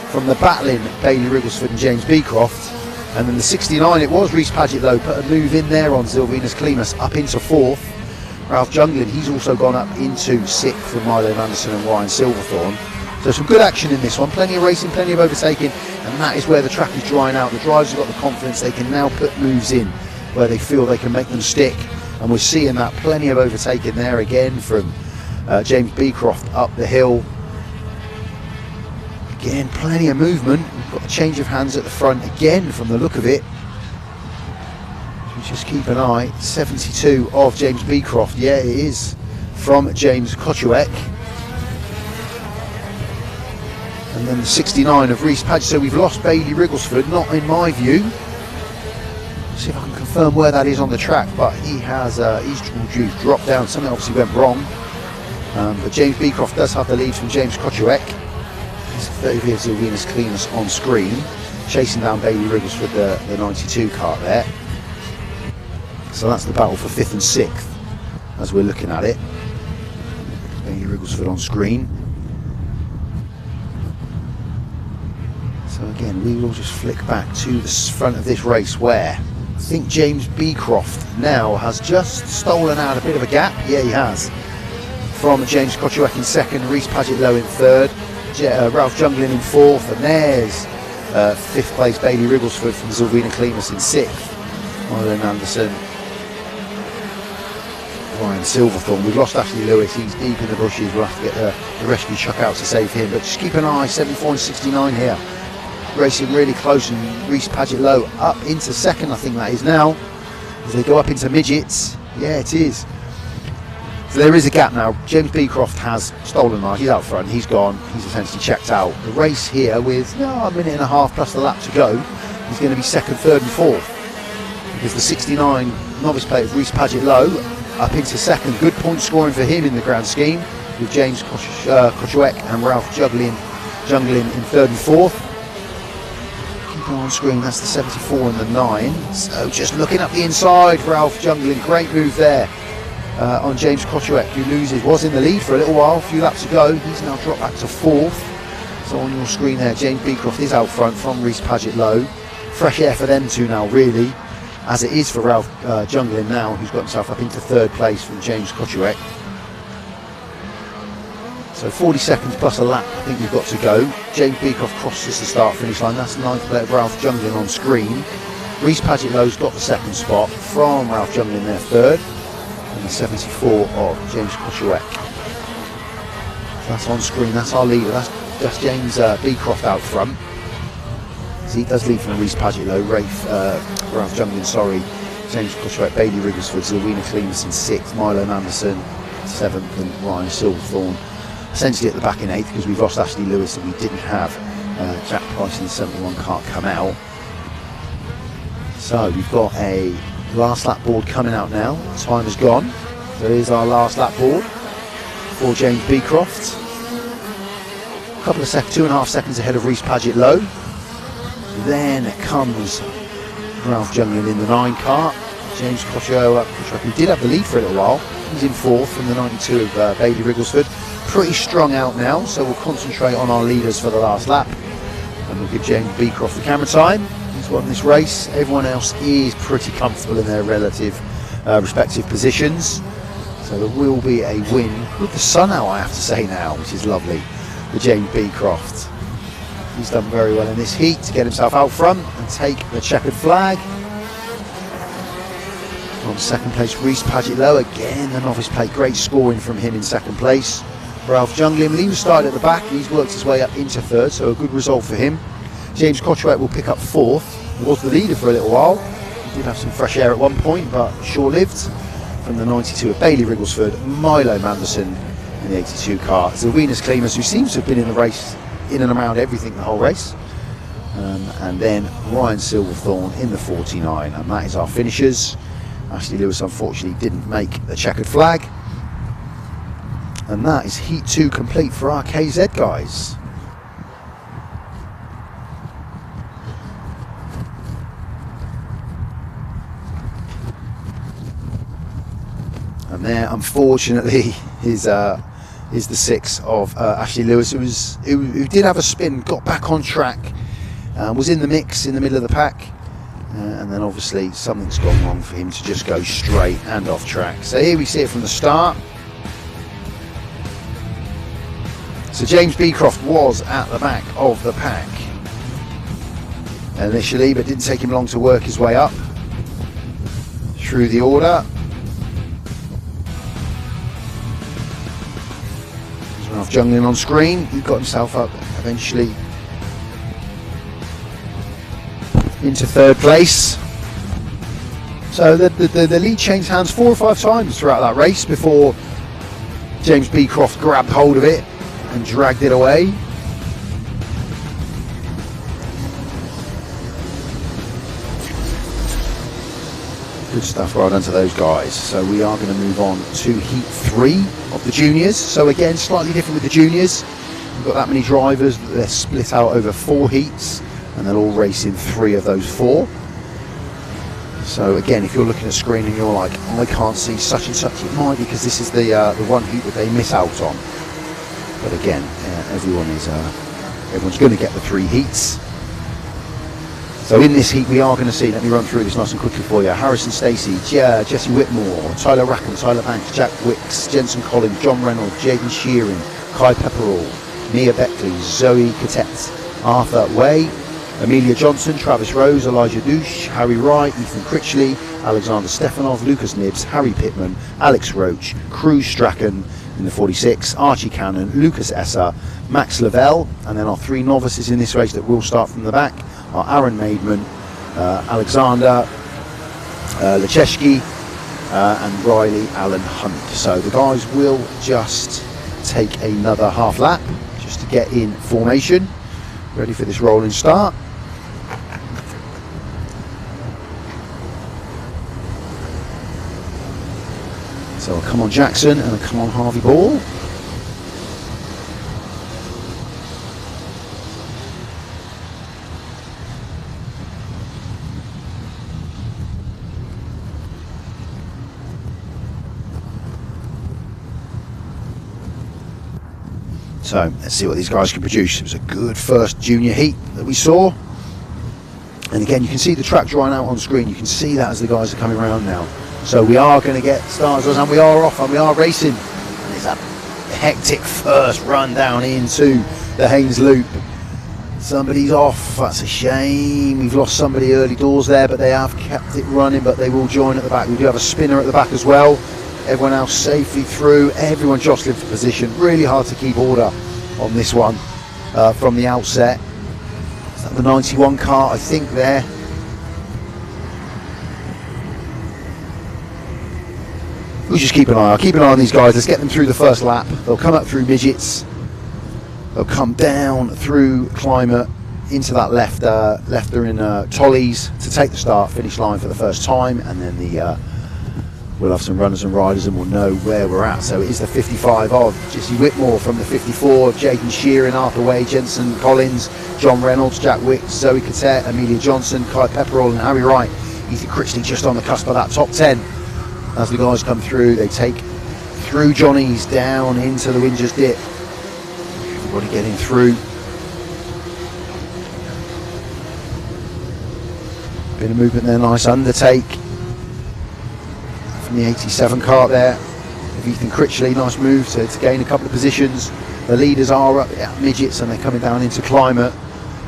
Speaker 1: from the battling Bailey Wrigglesford and James Beecroft. And then the 69, it was Reese Paget low, put a move in there on Sylvanus Klimas up into fourth. Ralph Junglin, he's also gone up into sixth from Milo Manderson and Ryan Silverthorne. So some good action in this one, plenty of racing, plenty of overtaking, and that is where the track is drying out. The drivers have got the confidence, they can now put moves in where they feel they can make them stick. And we're seeing that, plenty of overtaking there again from James Beecroft up the hill. Again, plenty of movement. We've got a change of hands at the front again from the look of it. So just keep an eye. 72 of James Beecroft. Yeah, it is from James Koczuek. And then the 69 of Reese Paget. So we've lost Bailey Wrigglesford, not in my view. See if I can confirm where that is on the track, but he has he's dropped down. Something obviously went wrong. But James Beecroft does have the lead from James Koczuek. He's 30 of Sylvanus Klimas on screen, chasing down Bailey Wrigglesford, the 92 kart there. So that's the battle for 5th and 6th as we're looking at it. Bailey Wrigglesford on screen. So again, we will just flick back to the front of this race where I think James Beecroft now has just stolen out a bit of a gap. Yeah, he has. From James Koczuek in second, Reese Paget low in third, Ralph Junglin in fourth, and there's 5th place Bailey Wrigglesford from Sylvanus Klimas in 6th. Milo Anderson, Ryan Silverthorne. We've lost Ashley Lewis, he's deep in the bushes. We'll have to get the rescue truck out to save him. But just keep an eye, 74 and 69 here. Racing really close, and Reese Paget low up into second, I think that is now. As they go up into midgets. Yeah, it is. So there is a gap now. James Beecroft has stolen that. He's out front, he's gone, he's essentially checked out. The race here with a minute and a half plus the lap to go is going to be second, third and fourth. Because the 69 novice plate of Reese Paget low up into second. Good point scoring for him in the grand scheme, with James Koczuek and Ralph Junglin in third and fourth. On screen, that's the 74 and the 9. So just looking up the inside, Ralph Junglin, great move there on James Koczuek, who was in the lead for a little while, a few laps to go. He's now dropped back to fourth. So on your screen there, James Beecroft is out front from Reese Paget low. Fresh air for them two now, really, as it is for Ralph Junglin now, who's got himself up into third place from James Koczuek. So 40 seconds plus a lap I think we've got to go. James Beecroft crosses the start-finish line. That's the 9th plate of Ralph Junglin on screen. Reese Paget low's got the second spot from Ralph Junglin there third. And the 74 of James Koczuek. So that's on screen, that's our leader. That's James Beecroft out front. So he does lead from Reese Paget low. Ralph Junglin, sorry. James Koczuek, Bailey Wrigglesford, Sylvanus Klimas in 6th. Milo Manderson 7th, and Ryan Silverthorne essentially at the back in 8th, because we've lost Ashley Lewis and we didn't have Jack Price in the 71 kart come out. So we've got a last lap board coming out now. Time has gone. So here's our last lap board for James Beecroft. A couple of 2.5 seconds ahead of Reese Paget low. Then comes Ralph Junglin in the 9 kart. James Koczuek, who did have the lead for a little while, he's in 4th from the 92 of Bailey Wrigglesford. Pretty strong out now, so we'll concentrate on our leaders for the last lap, and we'll give James Beecroft the camera time. He's won this race. Everyone else is pretty comfortable in their relative respective positions, so there will be a win with the sun out, I have to say now, which is lovely, for James Beecroft. He's done very well in this heat to get himself out front and take the checkered flag. On second place, Reese Paget low, again the novice plate, great scoring from him in second place. Ralph Junglin, he was started at the back, and he's worked his way up into third, so a good result for him. James Koczuek will pick up 4th. He was the leader for a little while. He did have some fresh air at one point, but short-lived. From the 92 of Bailey Wrigglesford, Milo Manderson in the 82 kart. Sylvanus Klimas, who seems to have been in the race in and around everything the whole race. and then Ryan Silverthorne in the 49, and that is our finishers. Ashley Lewis unfortunately didn't make the checkered flag, and that is heat 2 complete for our KZ guys. And there, unfortunately, is the 6 of Ashley Lewis, who did have a spin, got back on track, was in the mix in the middle of the pack, and then obviously something's gone wrong for him to just go straight and off track. So here we see it from the start. So James Beecroft was at the back of the pack initially, but didn't take him long to work his way up through the order. Ralph Jungling on screen, he got himself up eventually into 3rd place. So the lead changed hands 4 or 5 times throughout that race before James Beecroft grabbed hold of it and dragged it away. Good stuff, well done to those guys. So we are going to move on to heat 3 of the juniors. So again, slightly different with the juniors. We've got that many drivers, they're split out over 4 heats, and they'll all race in 3 of those 4. So again, if you're looking at a screen and you're like, oh, I can't see such and such, it might be because this is the one heat that they miss out on. But again, everyone's going to get the 3 heats. So in this heat we are going to see, let me run through this nice and quickly for you, Harrison Stacey, Jesse Whitmore, Tyler Rackham, Tyler Banks, Jack Wicks, Jensen Collins, John Reynolds, Jaden Shearing, Kai Pepperall, Mia Beckley, Zoe Cadet, Arthur Way, Amelia Johnson, Travis Rose, Elijah Douche, Harry Wright, Ethan Critchley, Alexander Stefanov, Lucas Nibbs, Harry Pittman, Alex Roach, Cruz Strachan in the 46, Archie Cannon, Lucas Esser, Max Lavelle, and then our 3 novices in this race that will start from the back are Aaron Maidman, Alexander Lechesky, and Riley Allen Hunt. So the guys will just take another half lap just to get in formation, ready for this rolling start. So come on Jackson and come on Harvey Ball. So let's see what these guys can produce. It was a good first junior heat that we saw. And again, you can see the track drawing out on screen. You can see that as the guys are coming around now. So we are going to get started, and we are off, and we are racing. And it's a hectic first run down into the Haynes Loop. Somebody's off, that's a shame. We've lost somebody early doors there, but they have kept it running, but they will join at the back. We do have a spinner at the back as well. Everyone else safely through, everyone jostling for position. Really hard to keep order on this one from the outset. Is that the 91 car, I think, there? We'll just keep an eye. I'll keep an eye on these guys. Let's get them through the first lap. They'll come up through midgets. They'll come down through climate into that left. They're in Tollies to take the start finish line for the first time, and then we'll have some runners and riders, and we'll know where we're at. So it is the 55 of Jesse Whitmore from the 54 of Jaden Shearing, Arthur Way, Jensen Collins, John Reynolds, Jack Wicks, Zoe Cadet, Amelia Johnson, Kai Pepperall, and Harry Wright. Ethan Critchley just on the cusp of that top 10. As the guys come through, they take through Johnny's down into the Wingers Dip. Everybody getting through. Bit of movement there, nice undertake from the 87 kart there of Ethan Critchley. Nice move to gain a couple of positions. The leaders are up at midgets and they're coming down into climate.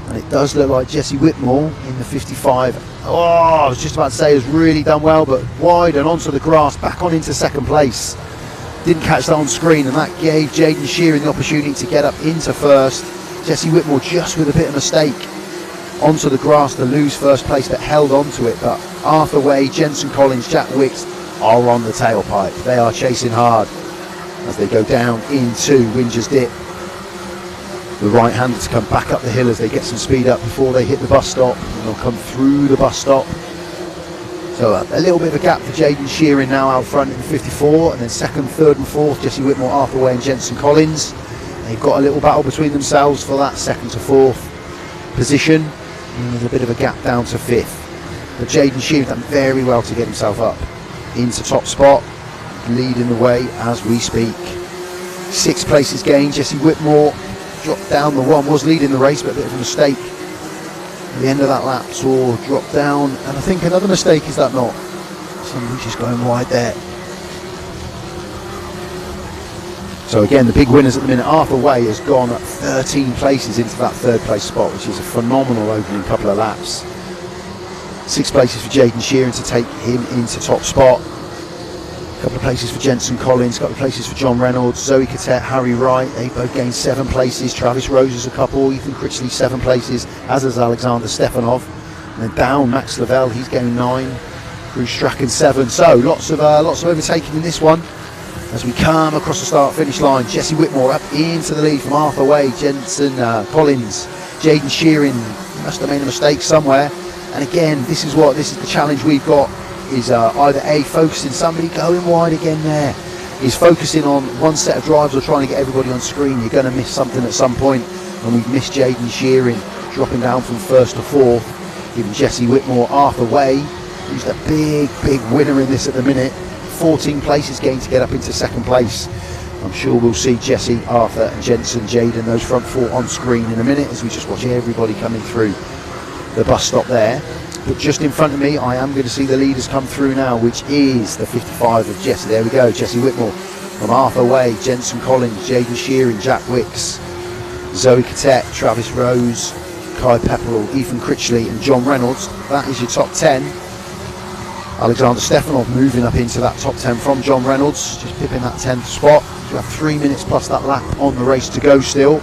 Speaker 1: And it does look like Jesse Whitmore in the 55. Oh, I was just about to say has really done well, but wide and onto the grass, back on into second place. Didn't catch that on screen, and that gave Jaden Shearing the opportunity to get up into first. Jesse Whitmore just with a bit of mistake onto the grass to lose first place, but held onto it. But Arthur Way, Jensen Collins, Jack Wicks are on the tailpipe. They are chasing hard as they go down into Wingers Dip. the right-hander to come back up the hill as they get some speed up before they hit the bus stop, and they'll come through the bus stop. So a little bit of a gap for Jaden Shearing now out front in the 54, and then second, third and fourth, Jesse Whitmore, Arthur Way and Jensen Collins. They've got a little battle between themselves for that second to fourth position, and there's a bit of a gap down to fifth. But Jaden Shearing done very well to get himself up into top spot, leading the way as we speak. 6 places gained. Jesse Whitmore dropped down the one, was leading the race, but a bit of a mistake at the end of that lap, saw drop down, and I think another mistake, is that not? Somebody's just going wide there. So again, the big winners at the minute. Arthur Way has gone up 13 places into that third place spot, which is a phenomenal opening couple of laps. 6 places for Jaden Shearing to take him into top spot. A couple of places for Jensen Collins, a couple of places for John Reynolds, Zoe Cadet, Harry Wright, they both gained 7 places. Travis Rose is a couple, Ethan Critchley 7 places, as is Alexander Stefanov. And then down Max Lavelle, he's gained 9. Bruce Strachan 7. So lots of overtaking in this one. As we come across the start-finish line, Jesse Whitmore up into the lead from Arthur Way, Jensen Collins, Jaden Shearing must have made a mistake somewhere. And again, this is the challenge we've got, is either A, focusing somebody going wide again there, is focusing on one set of drives or trying to get everybody on screen. You're going to miss something at some point, and we've missed Jaden Shearing dropping down from first to fourth, giving Jesse Whitmore, Arthur Way, who's the big winner in this at the minute, 14 places gained to get up into second place. I'm sure we'll see Jesse, Arthur and Jensen, Jaden, those front 4 on screen in a minute as we just watch everybody coming through the bus stop there. But just in front of me, I am going to see the leaders come through now, which is the 55 of Jesse. There we go, Jesse Whitmore from Arthur Way, Jensen Collins, Jaden Shearing, Jack Wicks, Zoe Cadet, Travis Rose, Kai Pepperell, Ethan Critchley and John Reynolds. That is your top 10. Alexander Stefanov moving up into that top 10 from John Reynolds, just pipping that 10th spot. You have 3 minutes plus that lap on the race to go still.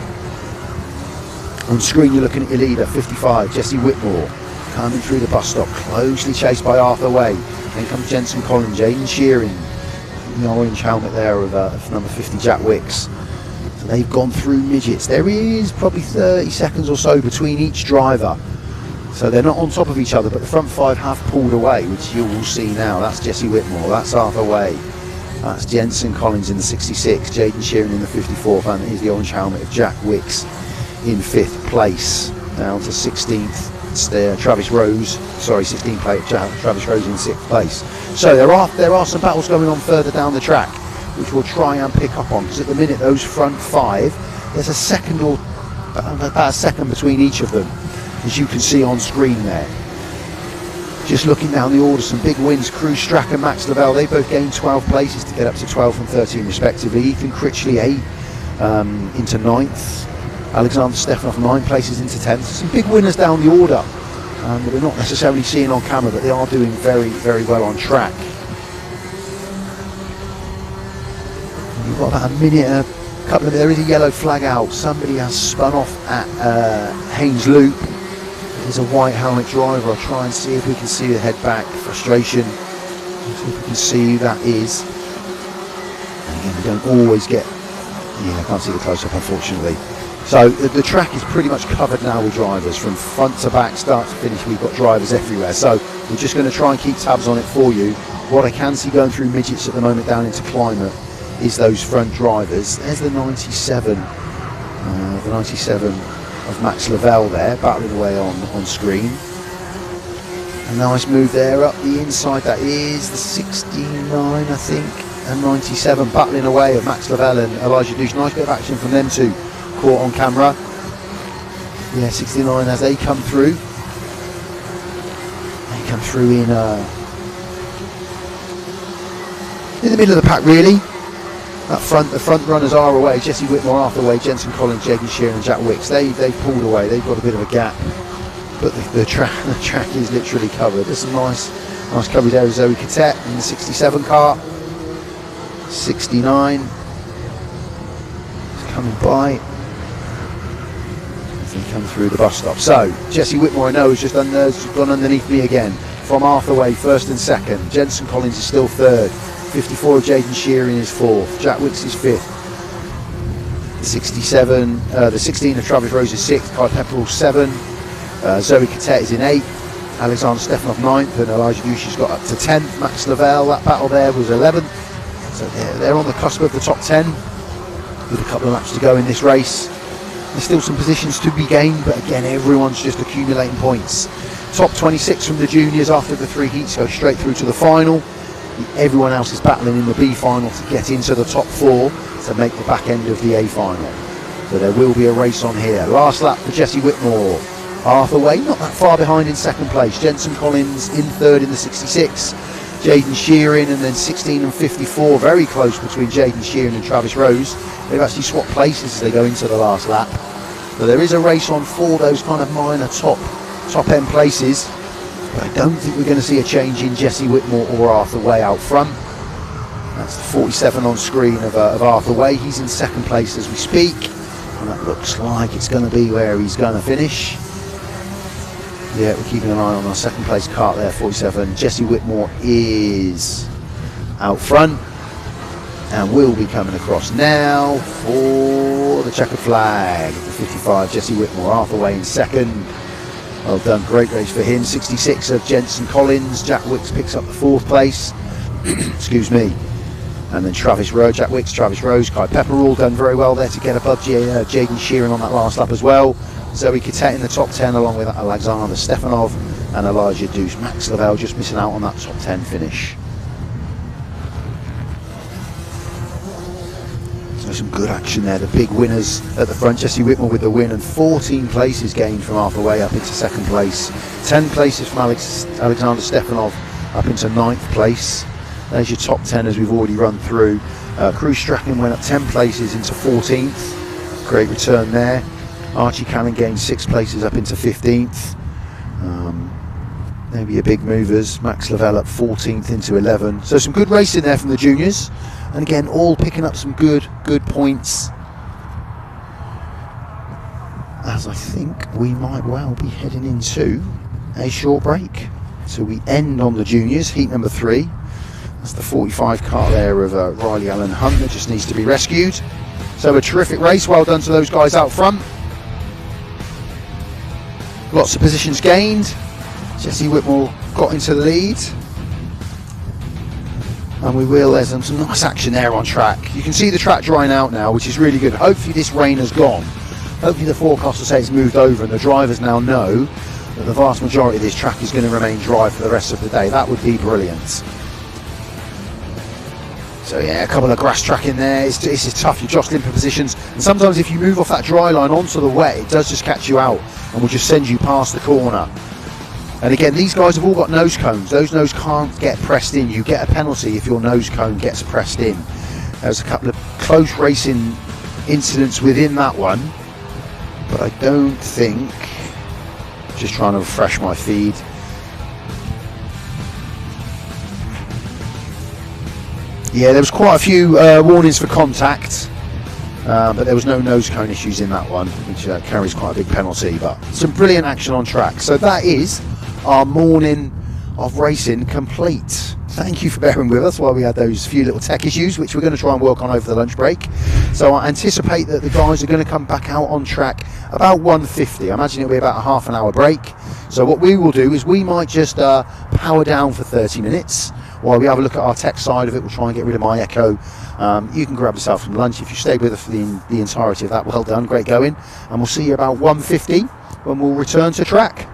Speaker 1: On screen you're looking at your leader, 55, Jesse Whitmore, coming through the bus stop, closely chased by Arthur Way. Then comes Jensen Collins, Jaden Shearing, the orange helmet there of number 50, Jack Wicks. So they've gone through midgets. There is probably 30 seconds or so between each driver. So they're not on top of each other, but the front 5 have pulled away, which you will see now. That's Jesse Whitmore, that's Arthur Way, that's Jensen Collins in the 66, Jaden Shearing in the 54th, and here's the orange helmet of Jack Wicks in 5th place. Down to 16th, it's there, Travis Rose, sorry, 16th place, Travis Rose in 6th place. So there are some battles going on further down the track, which we'll try and pick up on, because at the minute those front 5, there's a second or about a second between each of them, as you can see on screen there. Just looking down the order, some big wins. Cruz Strack and Max Lavelle, they both gained 12 places to get up to 12 and 13 respectively. Ethan Critchley 8 into 9th. Alexander Stefanov 9 places into 10th. Some big winners down the order that we're not necessarily seeing on camera, but they are doing very well on track. You've got about a minute, there is a yellow flag out. Somebody has spun off at Haynes Loop. There's a white helmet driver. I'll try and see if we can see the head back. Frustration. See if we can see who that is. And again, we don't always get... Yeah, I can't see the close-up, unfortunately. So the track is pretty much covered now with drivers. From front to back, start to finish, we've got drivers everywhere. So we're just going to try and keep tabs on it for you. What I can see going through midgets at the moment down into climate is those front drivers. There's the 97. The 97 of Max Lavelle there, battling away on screen. A nice move there up the inside, that is the 69 I think, and 97 battling away of Max Lavelle and Elijah Douche. Nice bit of action from them two, caught on camera. Yeah, 69 as they come through. They come through in the middle of the pack really. Up front, the front runners are away. Jesse Whitmore, Arthur Way, Jensen Collins, Jaden Shearing and Jack Wicks. They've pulled away. They've got a bit of a gap, but the track is literally covered. There's some nice coverage there of Zoe Cadet in the 67 car. 69 is coming by as they come through the bus stop. So Jesse Whitmore, I know, has just gone underneath me again. From Arthur Way, first and second. Jensen Collins is still third. 54 of Jaden Shearing is 4th, Jack Wicks is 5th. 67, the 16 of Travis Rose is 6th, Kai Pepperell 7, Zoe Cadet is in 8th, Alexander Stefanov 9th, and Elijah Ducey's got up to 10th. Max Lavelle, that battle there was 11th, so they're on the cusp of the top 10 with a couple of laps to go in this race. There's still some positions to be gained, but again, everyone's just accumulating points. Top 26 from the juniors after the 3 heats go straight through to the final. Everyone else is battling in the B final to get into the top 4 to make the back end of the A final. So there will be a race on here. Last lap for Jesse Whitmore. Arthur Way not that far behind in 2nd place. Jensen Collins in 3rd in the 66. Jaden Sheeran, and then 16 and 54, very close between Jaden Sheeran and Travis Rose. They've actually swapped places as they go into the last lap. So there is a race on for those kind of minor top end places. But I don't think we're going to see a change in Jesse Whitmore or Arthur Way out front. That's the 47 on screen of Arthur Way. He's in 2nd place as we speak, and that looks like it's going to be where he's going to finish. Yeah, we're keeping an eye on our 2nd place kart there, 47. Jesse Whitmore is out front and will be coming across now for the checkered flag. The 55, Jesse Whitmore. Arthur Way in 2nd. Well done, great race for him. 66 of Jensen Collins. Jack Wicks picks up the 4th place. Excuse me. And then Travis Rose, Jack Wicks, Travis Rose, Kai Pepperell done very well there to get above Jaden Sheeran on that last lap as well. Zoe Cadet in the top 10 along with Alexander Stefanov and Elijah Deuce. Max Lavelle just missing out on that top 10 finish. So some good action there. The big winners at the front. Jesse Whitmore with the win, and 14 places gained from Arthur Way up into 2nd place. 10 places from Alexander Stefanov up into 9th place. There's your top 10 as we've already run through. Cruz Strachan went up 10 places into 14th. Great return there. Archie Callan gained 6 places up into 15th. Maybe your big movers. Max Lavelle up 14th into 11. So some good racing there from the juniors. And again, all picking up some good points. As I think we might well be heading into a short break. So we end on the juniors, heat number 3. That's the 45 kart there of Riley Allen Hunt that just needs to be rescued. So a terrific race, well done to those guys out front. Lots of positions gained. Jesse Whitmore got into the lead. And there's some nice action there on track. You can see the track drying out now, which is really good. Hopefully this rain has gone. Hopefully the forecast will say it's moved over and the drivers now know that the vast majority of this track is going to remain dry for the rest of the day. That would be brilliant. So yeah, a couple of grass track in there. It's tough, you're jostling for positions. And sometimes if you move off that dry line onto the wet, it does just catch you out and will just send you past the corner. And again, these guys have all got nose cones. Those nose can't get pressed in. You get a penalty if your nose cone gets pressed in. There's a couple of close racing incidents within that one, but I don't think, just trying to refresh my feed. Yeah, there was quite a few warnings for contact, but there was no nose cone issues in that one, which carries quite a big penalty, but some brilliant action on track. So that is our morning of racing complete. Thank you for bearing with us while we had those few little tech issues, which we're going to try and work on over the lunch break. So I anticipate that the guys are going to come back out on track about 1:50. I imagine it'll be about a half an hour break. So what we will do is we might just power down for 30 minutes while we have a look at our tech side of it. We'll try and get rid of my echo. You can grab yourself some lunch if you stayed with us for the entirety of that. Well done, great going. And we'll see you about 1:50 when we'll return to track.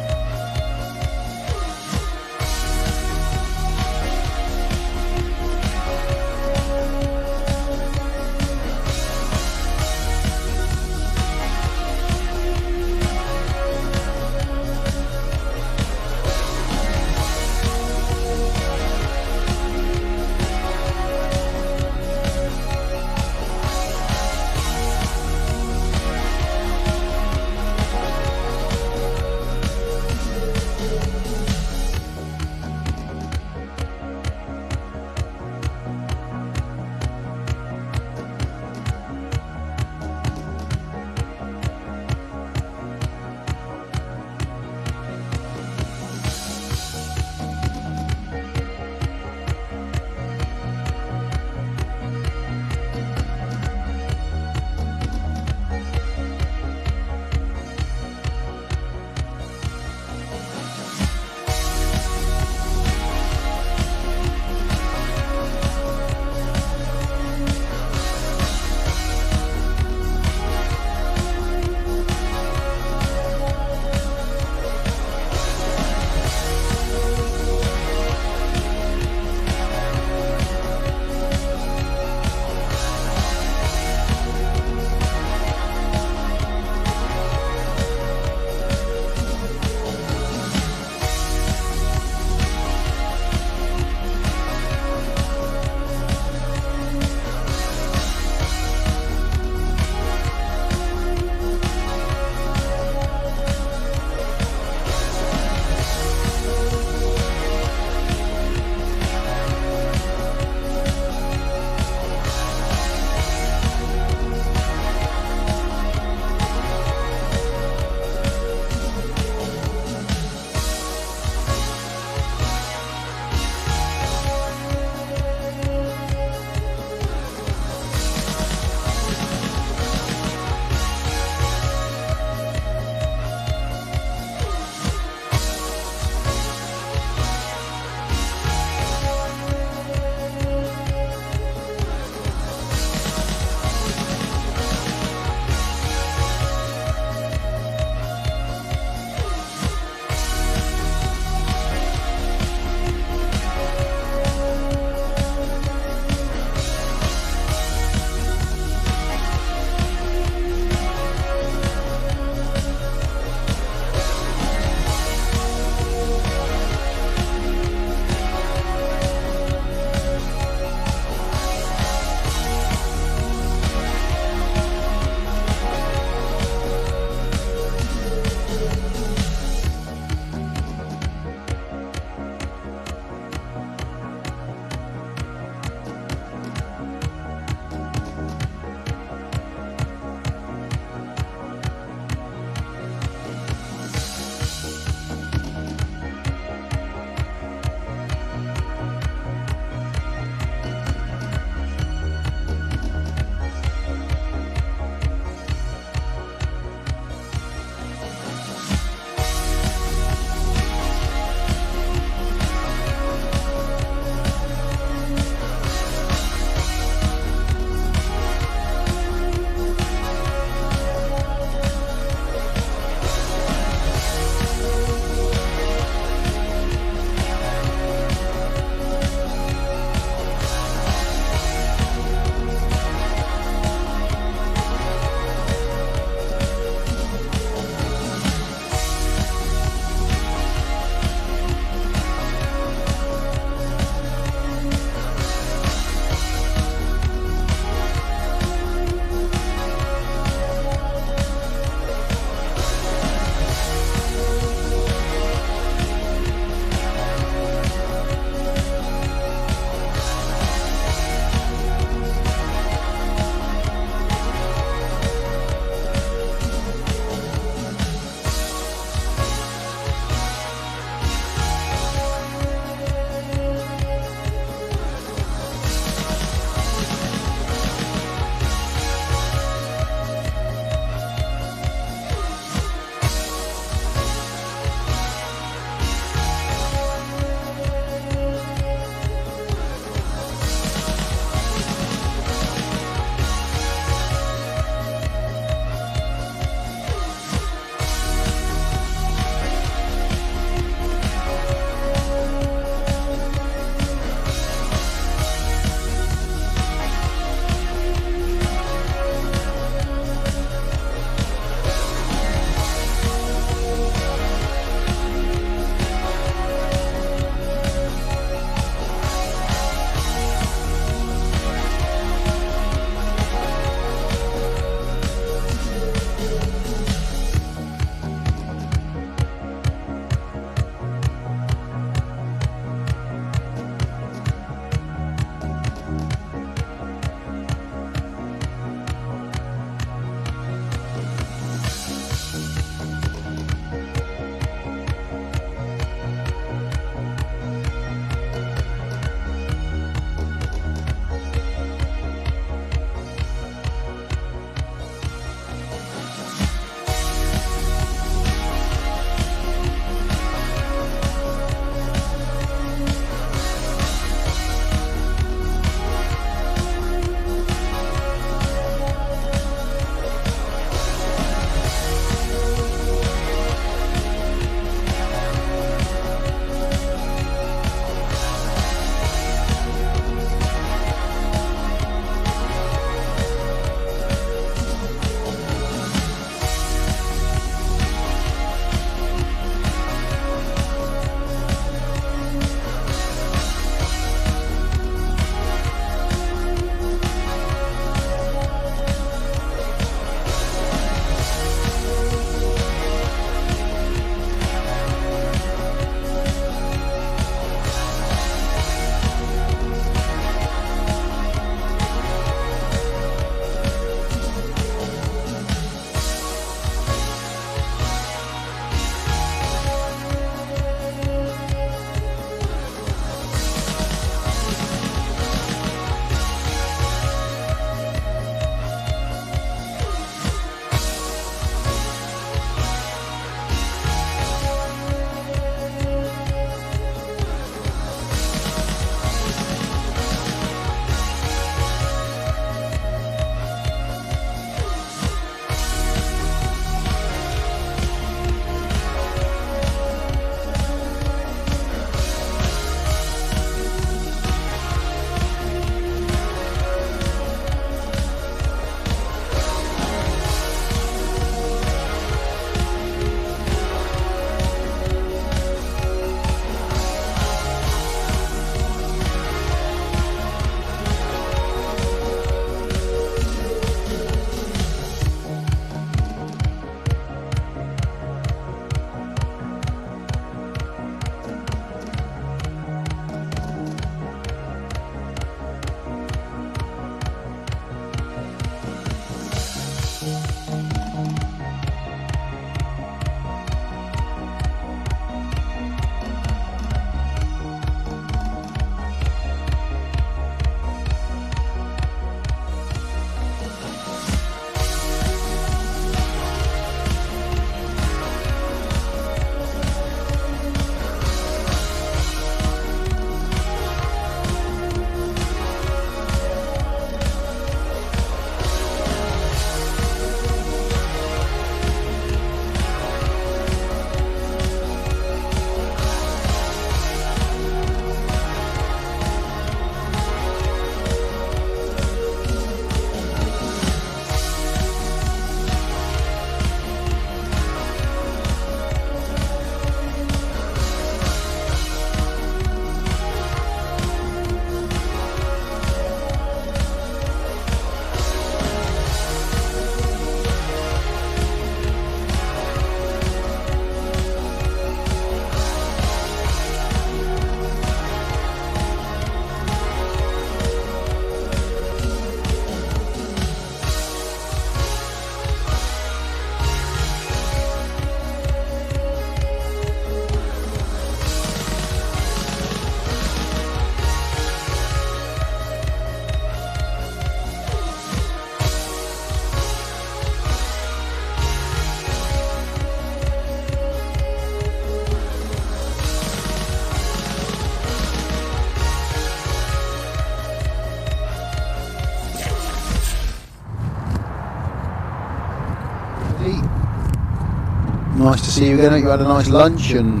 Speaker 1: Nice to see you again. You had a nice lunch and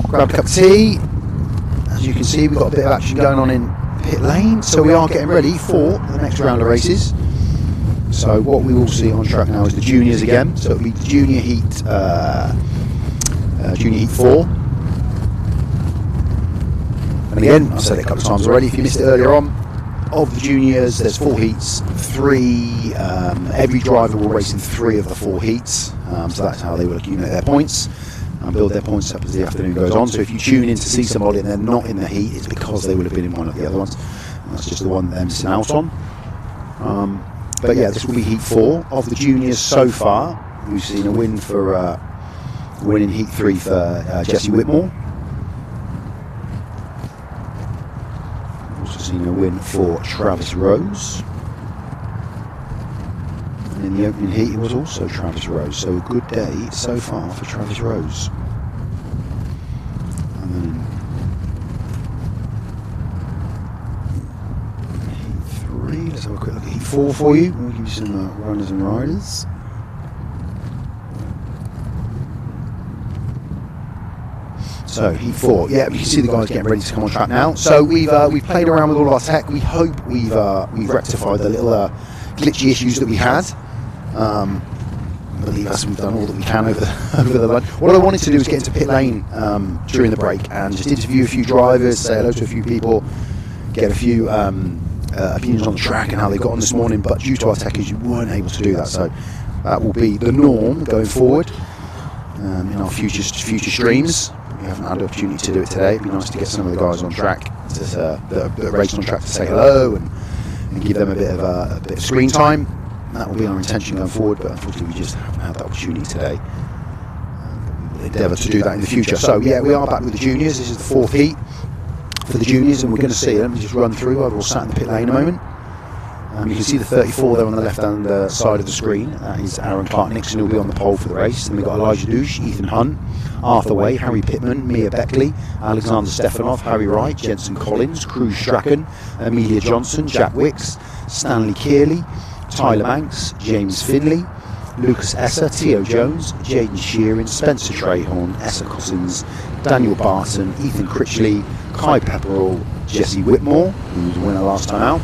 Speaker 1: grabbed a cup of tea. As you can see, we've got a bit of action going on in pit lane, so we are getting ready for the next round of races. So what we will see on track now is the juniors again. So it'll be junior heat 4. And again, I've said it a couple of times already, if you missed it earlier on, of the juniors, there's 4 heats, 3, every driver will race in 3 of the 4 heats, so that's how they will accumulate their points and build their points up as the afternoon goes on. So if you tune in to see somebody and they're not in the heat, it's because they would have been in one of the other ones, and that's just the one they're missing out on. But yeah, this will be heat 4. Of the juniors so far, we've seen a win for win in heat 3 for Jesse Whitmore. Seen a win for Travis Rose, and in the opening heat it was also Travis Rose, so a good day so far for Travis Rose. And then heat 3, let's have a quick look at heat 4 for you. We'll give you some runners and riders. So heat 4, yeah, you can see the guys getting ready to come on track now. So we've played around with all of our tech. We hope we've rectified the little glitchy issues that we had. I believe us, we've done all that we can over the line. What I wanted to do was get into pit lane during the break and just interview a few drivers, say hello to a few people, get a few opinions on the track and how they got on this morning. But due to our tech issues, you weren't able to do that. So that will be the norm going forward in our future streams. We haven't had the opportunity to do it today. It'd be nice to get some of the guys on track that are racing on track to say hello and give them a bit of screen time. That will be our intention going forward, but unfortunately we just haven't had that opportunity today. But we will endeavour to do that in the future. So yeah, we are back with the juniors. This is the 4th heat for the juniors, and we're going to see. Let me just run through. I've all sat in the pit lane a moment. You can see the 34 there on the left-hand side of the screen. That is Aaron Clark-Nixon, who will be on the pole for the race. Then we've got Elijah Douche, Ethan Hunt, Arthur Way, Harry Pittman, Mia Beckley, Alexander Stefanov, Harry Wright, Jensen Collins, Cruz Strachan, Amelia Johnson, Jack Wicks, Stanley Kearley, Tyler Banks, James Finley, Lucas Esser, Theo Jones, Jaden Sheeran, Spencer Trahorn, Essa Cossins, Daniel Barton, Ethan Critchley, Kai Pepperell, Jesse Whitmore, who was the winner last time out.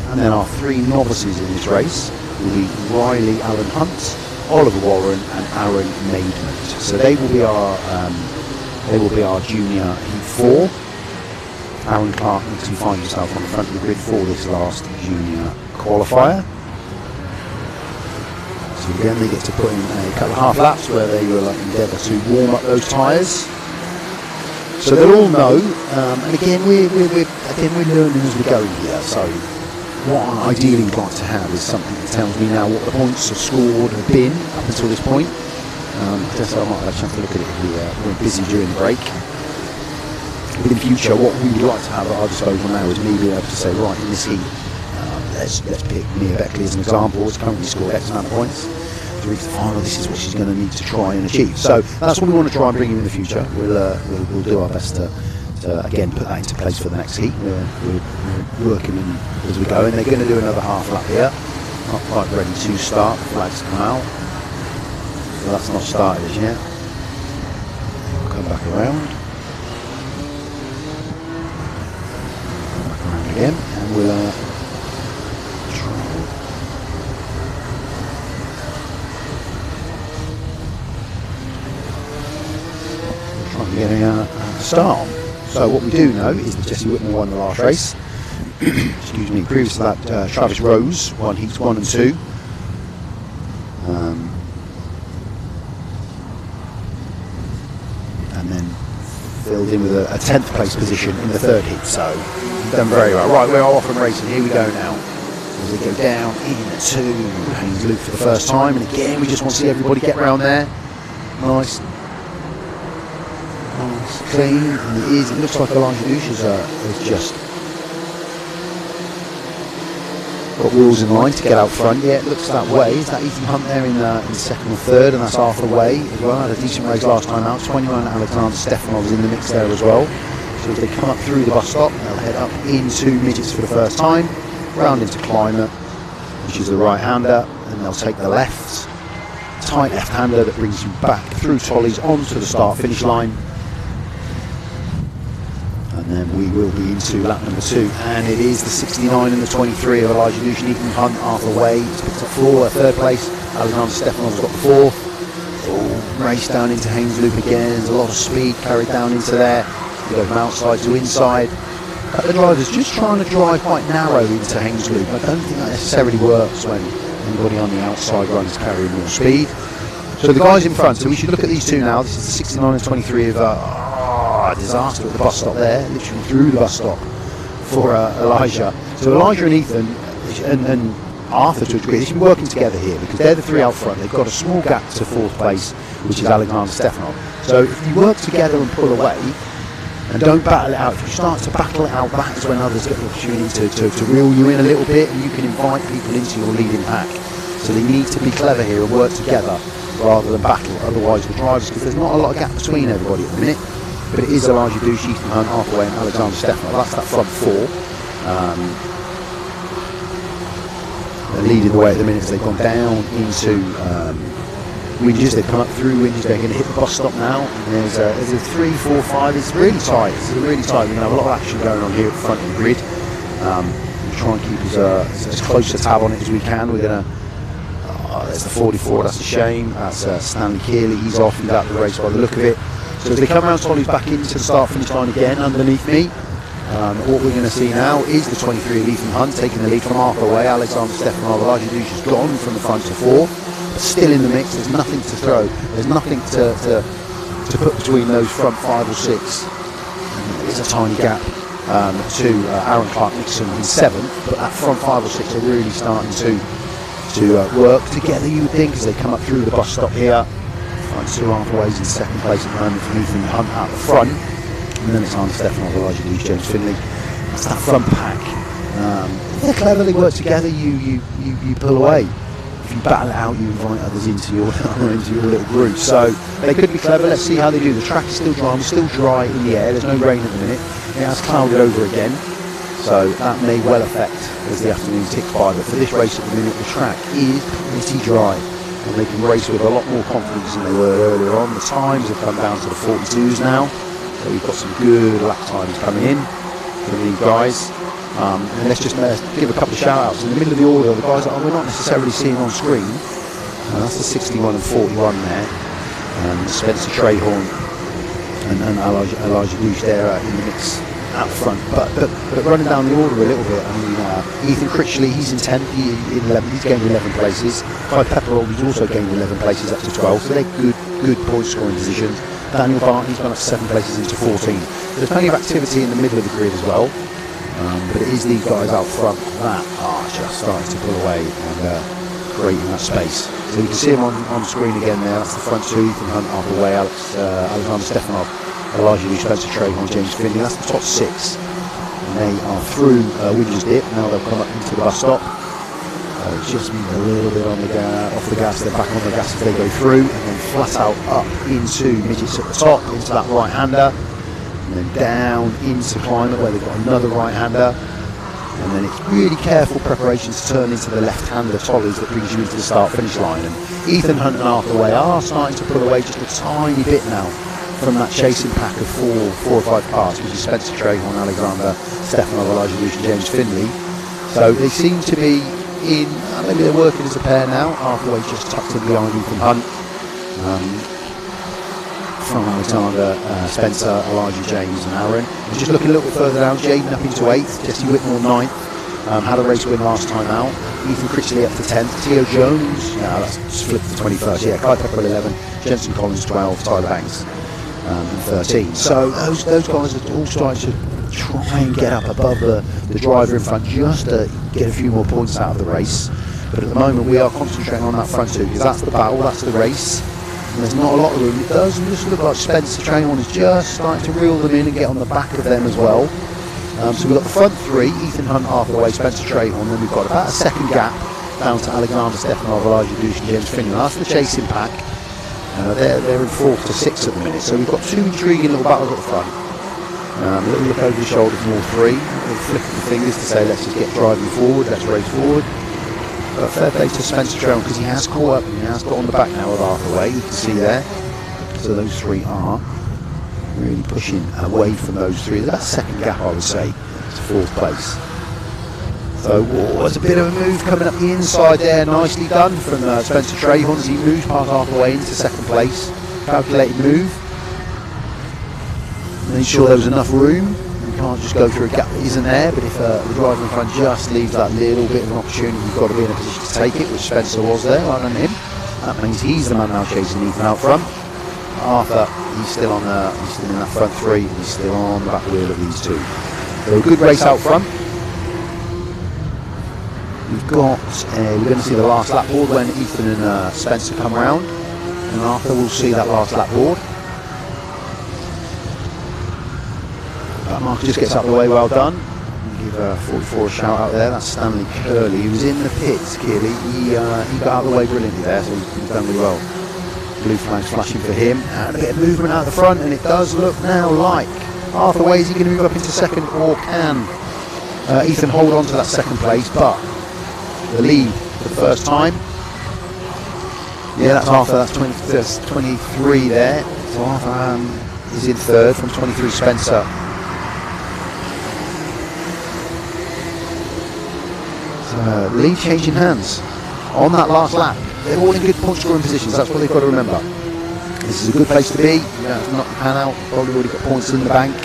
Speaker 1: And then our 3 novices in this race will be Riley Allen Hunt, Oliver Warren and Aaron Maidment. So they will be our junior heat 4. Aaron Clark needs to find himself on the front of the grid for this last junior qualifier. So again, they get to put in a couple of half laps where they will endeavour to warm up those tyres. So they'll all know. And again, we're learning as we go here. So what I ideally would like to have is something that tells me now what the points have scored have been up until this point. Just so I might have a chance to look at it if we're busy during the break. But in the future, what we would like to have at our disposal now is me being able to say, right, in this heat, let's pick Mia Beckley as an example. It's currently scored X amount of points. To reach the final, this is what she's going to need to try and achieve. So that's what we want to try and bring you in the future. We'll do our best to again put that into place for the next heat. We're working in as we go, and they're going to do another half lap here. Not quite ready to start. The flags come out, so that's not started as yet. We'll come back around. Come back around again, and we'll try and get a start on. So what we do know is that Jesse Whitmore won the last race. Excuse me. Previous to that, Travis Rose won heats 1 and 2. And then filled in with a 10th place position in the 3rd heat. So he's done very well. Right, we're off and racing. Here we go now. As we go down into Haynes Loop for the first time. And again, we just want to see everybody get round there. Nice. Clean, and it looks like Elijah Douche has just got wheels in line to get out front. Yeah, it looks that way. Is that Ethan Hunt there in 2nd or 3rd, and that's Arthur Way as well. Had a decent race last time out. 21 Alexander Stefanov was in the mix there as well. So as they come up through the bus stop, they'll head up into midgets for the first time, round into Climate, which is the right-hander, and they'll take the left, tight left-hander that brings you back through Tollies onto the start-finish line. And then we will be into lap number 2, and it is the 69 and the 23 of Elijah Douche and Ethan Hunt. Arthur Way has picked up 3rd place. Alexander Stefanov's got the 4th. Race down into Haynes Loop again. There's a lot of speed carried down into there. You go from outside to inside. The drivers just trying to drive quite narrow into Haynes Loop. I don't think that necessarily works when anybody on the outside runs carrying more speed. So the guys in front, so we should look at these two now. This is the 69 and 23 of disaster at the bus stop there, literally through the bus stop for Elijah. So Elijah and Ethan and Arthur, to a degree, they should be working together here because they're the 3 out front. They've got a small gap to 4th place, which is Alexander Stefanov. So if you work together and pull away and don't battle it out, if you start to battle it out, that's when others get the opportunity to reel you in a little bit, and you can invite people into your leading pack. So they need to be clever here and work together rather than battle otherwise the drivers, because there's not a lot of gap between everybody at the minute. But it is Elijah Douche, Ethan Hunt, Arthur Way and Alexander Stefanov. That's that front 4. They're leading the way at the minute as they've gone down into Winges. They've come up through Winges. They're going to hit the bus stop now. And there's a 3, 4, 5. It's really tight. It's really tight. We're going to have a lot of action going on here at the front of the grid. We'll try and keep as close a tab on it as we can. We're going to. There's the 44. That's a shame. That's Stanley Kearley. He's off. He's out of the race by the look of it. So as they come around, Tolly's back into the start-finish line again underneath me. What we're going to see now is the 23 of Ethan Hunt taking the lead from Arthur Way. Alexander Stefanov, Elijah Douche has gone from the front to 4, but still in the mix. There's nothing to throw. There's nothing to put between those front 5 or 6. There's a tiny gap to Aaron Clark-Nixon in 7th, but that front 5 or 6 are really starting to work together, you would think, as they come up through the bus stop here. Sir Arthur Way's in 2nd place at the moment from Ethan Hunt out the front, and then it's Arthur Stefanov, Elijah Douche, James Finley. That's that front pack. They're clever, they work together, you pull away. If you battle it out, you invite others into your little group. So they could be clever. Let's see how they do. The track is still dry in the air. There's no rain at the minute. It has clouded over again, so that may well affect as the afternoon ticks by. But for this race at the minute, the track is pretty dry, and they can race with a lot more confidence than they were earlier on. The times have come down to the 42s now, so we've got some good lap times coming in from these guys. And let's just give a couple of shout outs in the middle of the order. The guys that we're not necessarily seeing on screen, that's the 61 and 41 there, Spencer Trahorn and Elijah Douche there in the mix out front. But running down the order a little bit, I mean, Ethan Critchley, he's in 10th, he's gained 11 places. Kai Pepperell, he's also gained 11 places up to 12, so they're good point scoring positions. Daniel Barton, he's gone up 7 places into 14. There's plenty of activity in the middle of the grid as well, but it is these guys out front that are just starting to pull away and creating that space. So you can see him on screen again there. That's the front 2, Ethan Hunt, Arthur Way, Alexander Stefanov, Elijah Douche, Spencer Trahorn, James Finley. That's the top 6. And they are through Winges Dip. Now they'll come up into the bus stop. Just a little bit on the off the gas. They're back on the gas as they go through, and then flat out up into midgets at the top, into that right-hander, and then down into Climate where they've got another right-hander. And then it's really careful preparation to turn into the left-hander Tollies that brings you into the start-finish line. And Ethan Hunt and Arthur Way are starting to pull away just a tiny bit now from that chasing pack of 4 or 5 cars, which is Spencer Trahorn, Alexander Stefanov, Elijah Douche and James Finley. So they seem to be in, maybe they're working as a pair now. Arthur Way just tucked in behind Ethan Hunt. From Alexander, Spencer, Elijah, James and Aaron. We're just looking a little bit further down. Jaden up into 8th, Jesse Whitmore 9th. Had a race win last time out. Ethan Critchley up to 10th. Theo Jones, that's flipped to 21st. Yeah, Kai Pepperell 11, Jensen Collins 12, Tyler Banks 13. So those guys are all starting to try and get up above the driver in front just to get a few more points out of the race. But at the moment we are concentrating on that front 2 because that's the battle, that's the race. And there's not a lot of room. It does just look like Spencer Trahorn is just starting to reel them in and get on the back of them as well. So we've got the front 3, Ethan Hunt, Arthur Way, Spencer Trahorn, then we've got about a second gap down to Alexander Stefanov, Elijah Douche and James Finley. That's the chasing pack. They're in 4th to 6th at the minute. So we've got 2 intriguing little battles at the front. A little look over your shoulder from all 3. A little flick of the fingers to say let's just get driving forward, let's race forward. But fair play to Spencer Trell because he has caught up and he has got on the back now of Arthurway. You can see there. So those three are really pushing away from those three. There's about a second gap, I would say, to fourth place. So there's a bit of a move coming up the inside there. Nicely done from Spencer Trahorn as he moves past Arthurway into second place. Calculated move. Made sure there was enough room. You can't just go through a gap that isn't there, but if the driver in front just leaves that little bit of an opportunity, you've got to be in a position to take it, which Spencer was there, right on him. That means he's the man now chasing Ethan out front. Arthur, he's still in that front three, and he's still on the back wheel of these two. So a good race out front. We're going to see the last lap board when Ethan and Spencer come round, and Arthur will see that last lap board. Mark just gets out of the way, well done. Give 44 a shout out there. That's Stanley Curley, who was in the pits. Curley, he got out of the way brilliantly there, so he's done really well. Blue flags flashing for him, and a bit of movement out the front, and it does look now like Arthurway, is he going to move up into second, or can Ethan hold on to that second place? But the lead for the first time. Yeah, that's Arthur, that's 23 there. So Arthur is in third from 23 Spencer. Lead changing hands on that last lap. They're all in good point scoring positions, that's what they've got to remember. This is a good place to be. You don't have to knock the pan out, probably already got points in the bank.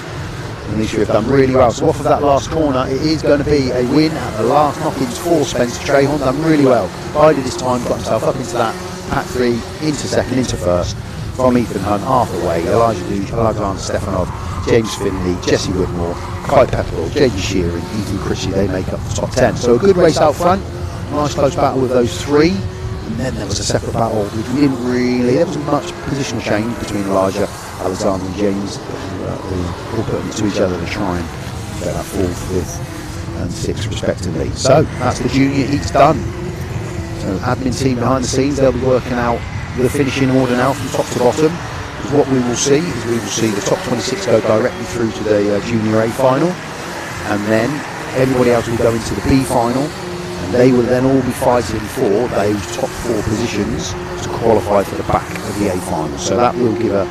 Speaker 1: And they should have done really well. So off of that last corner, it is going to be a win at the last knock-ins for Spencer Trahorn. Done really well. Bided his time, got himself up into that pack three, into second, into first. From Ethan Hunt, Arthurway, Elijah Luge, Alexander Stefanov, James Finley, Jesse Whitmore, Kai Pepperell, J.G. Shearing, Ethan Christie, they make up the top 10. So a good race out front, nice close battle with those three. And then there was a separate battle which we didn't really, there wasn't much positional change between Elijah, Alexander and James, who all put into each other to try and get that fourth, fifth and sixth respectively. So that's the junior heats done. So admin team behind the scenes, they'll be working out with a finishing order now from top to bottom. What we will see is we will see the top 26 go directly through to the Junior A final, and then everybody else will go into the B final, and they will then all be fighting for those top four positions to qualify for the back of the A final. So that will give a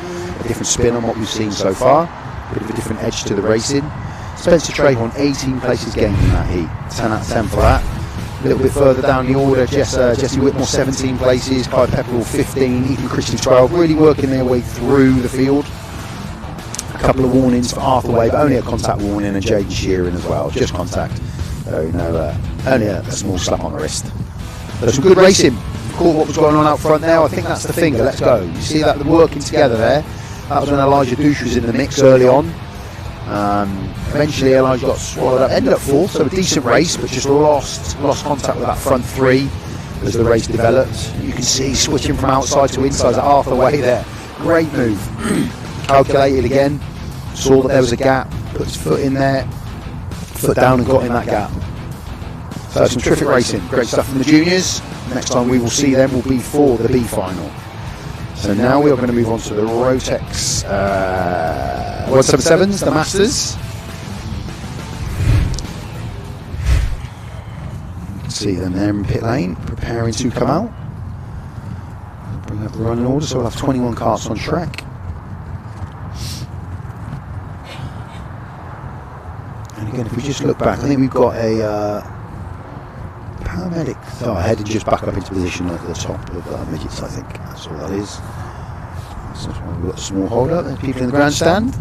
Speaker 1: different spin on what we've seen so far, a bit of a different edge to the racing. Spencer Trahorn 18 places gained in that heat, 10 out of 10 for that. A little bit further down the order, Jesse Whitmore 17 places, Kai Pepperell 15, Ethan Christie 12, really working their way through the field. A couple of warnings for Arthurway, but only a contact warning, and J.D. Shearing as well, just contact. So only a small slap on the wrist. But some good racing. Caught what was going on out front there. I think that's the finger. Let's go. You see that working together there. That was when Elijah Douche was in the mix early on. Eventually Elijah got swallowed up, ended up fourth, so a decent race, but just lost contact with that front three as the race developed. You can see switching from outside to inside at Arthurway there. Great move. Calculated again, saw that there was a gap, put his foot in there, foot down and got in that gap. So some terrific racing, great stuff from the juniors. Next time we will see them will be for the B final. So now we are going to move on to the Rotax 177s, the Masters. See them there in pit lane, preparing to come out. Bring up the running order, so we'll have 21 karts on track. And again, if we just look back, I think we've got a paramedic headed just back up into position at the top of midgets, I think. That's all that is. So we've got a small hold up, there's people in the grandstand.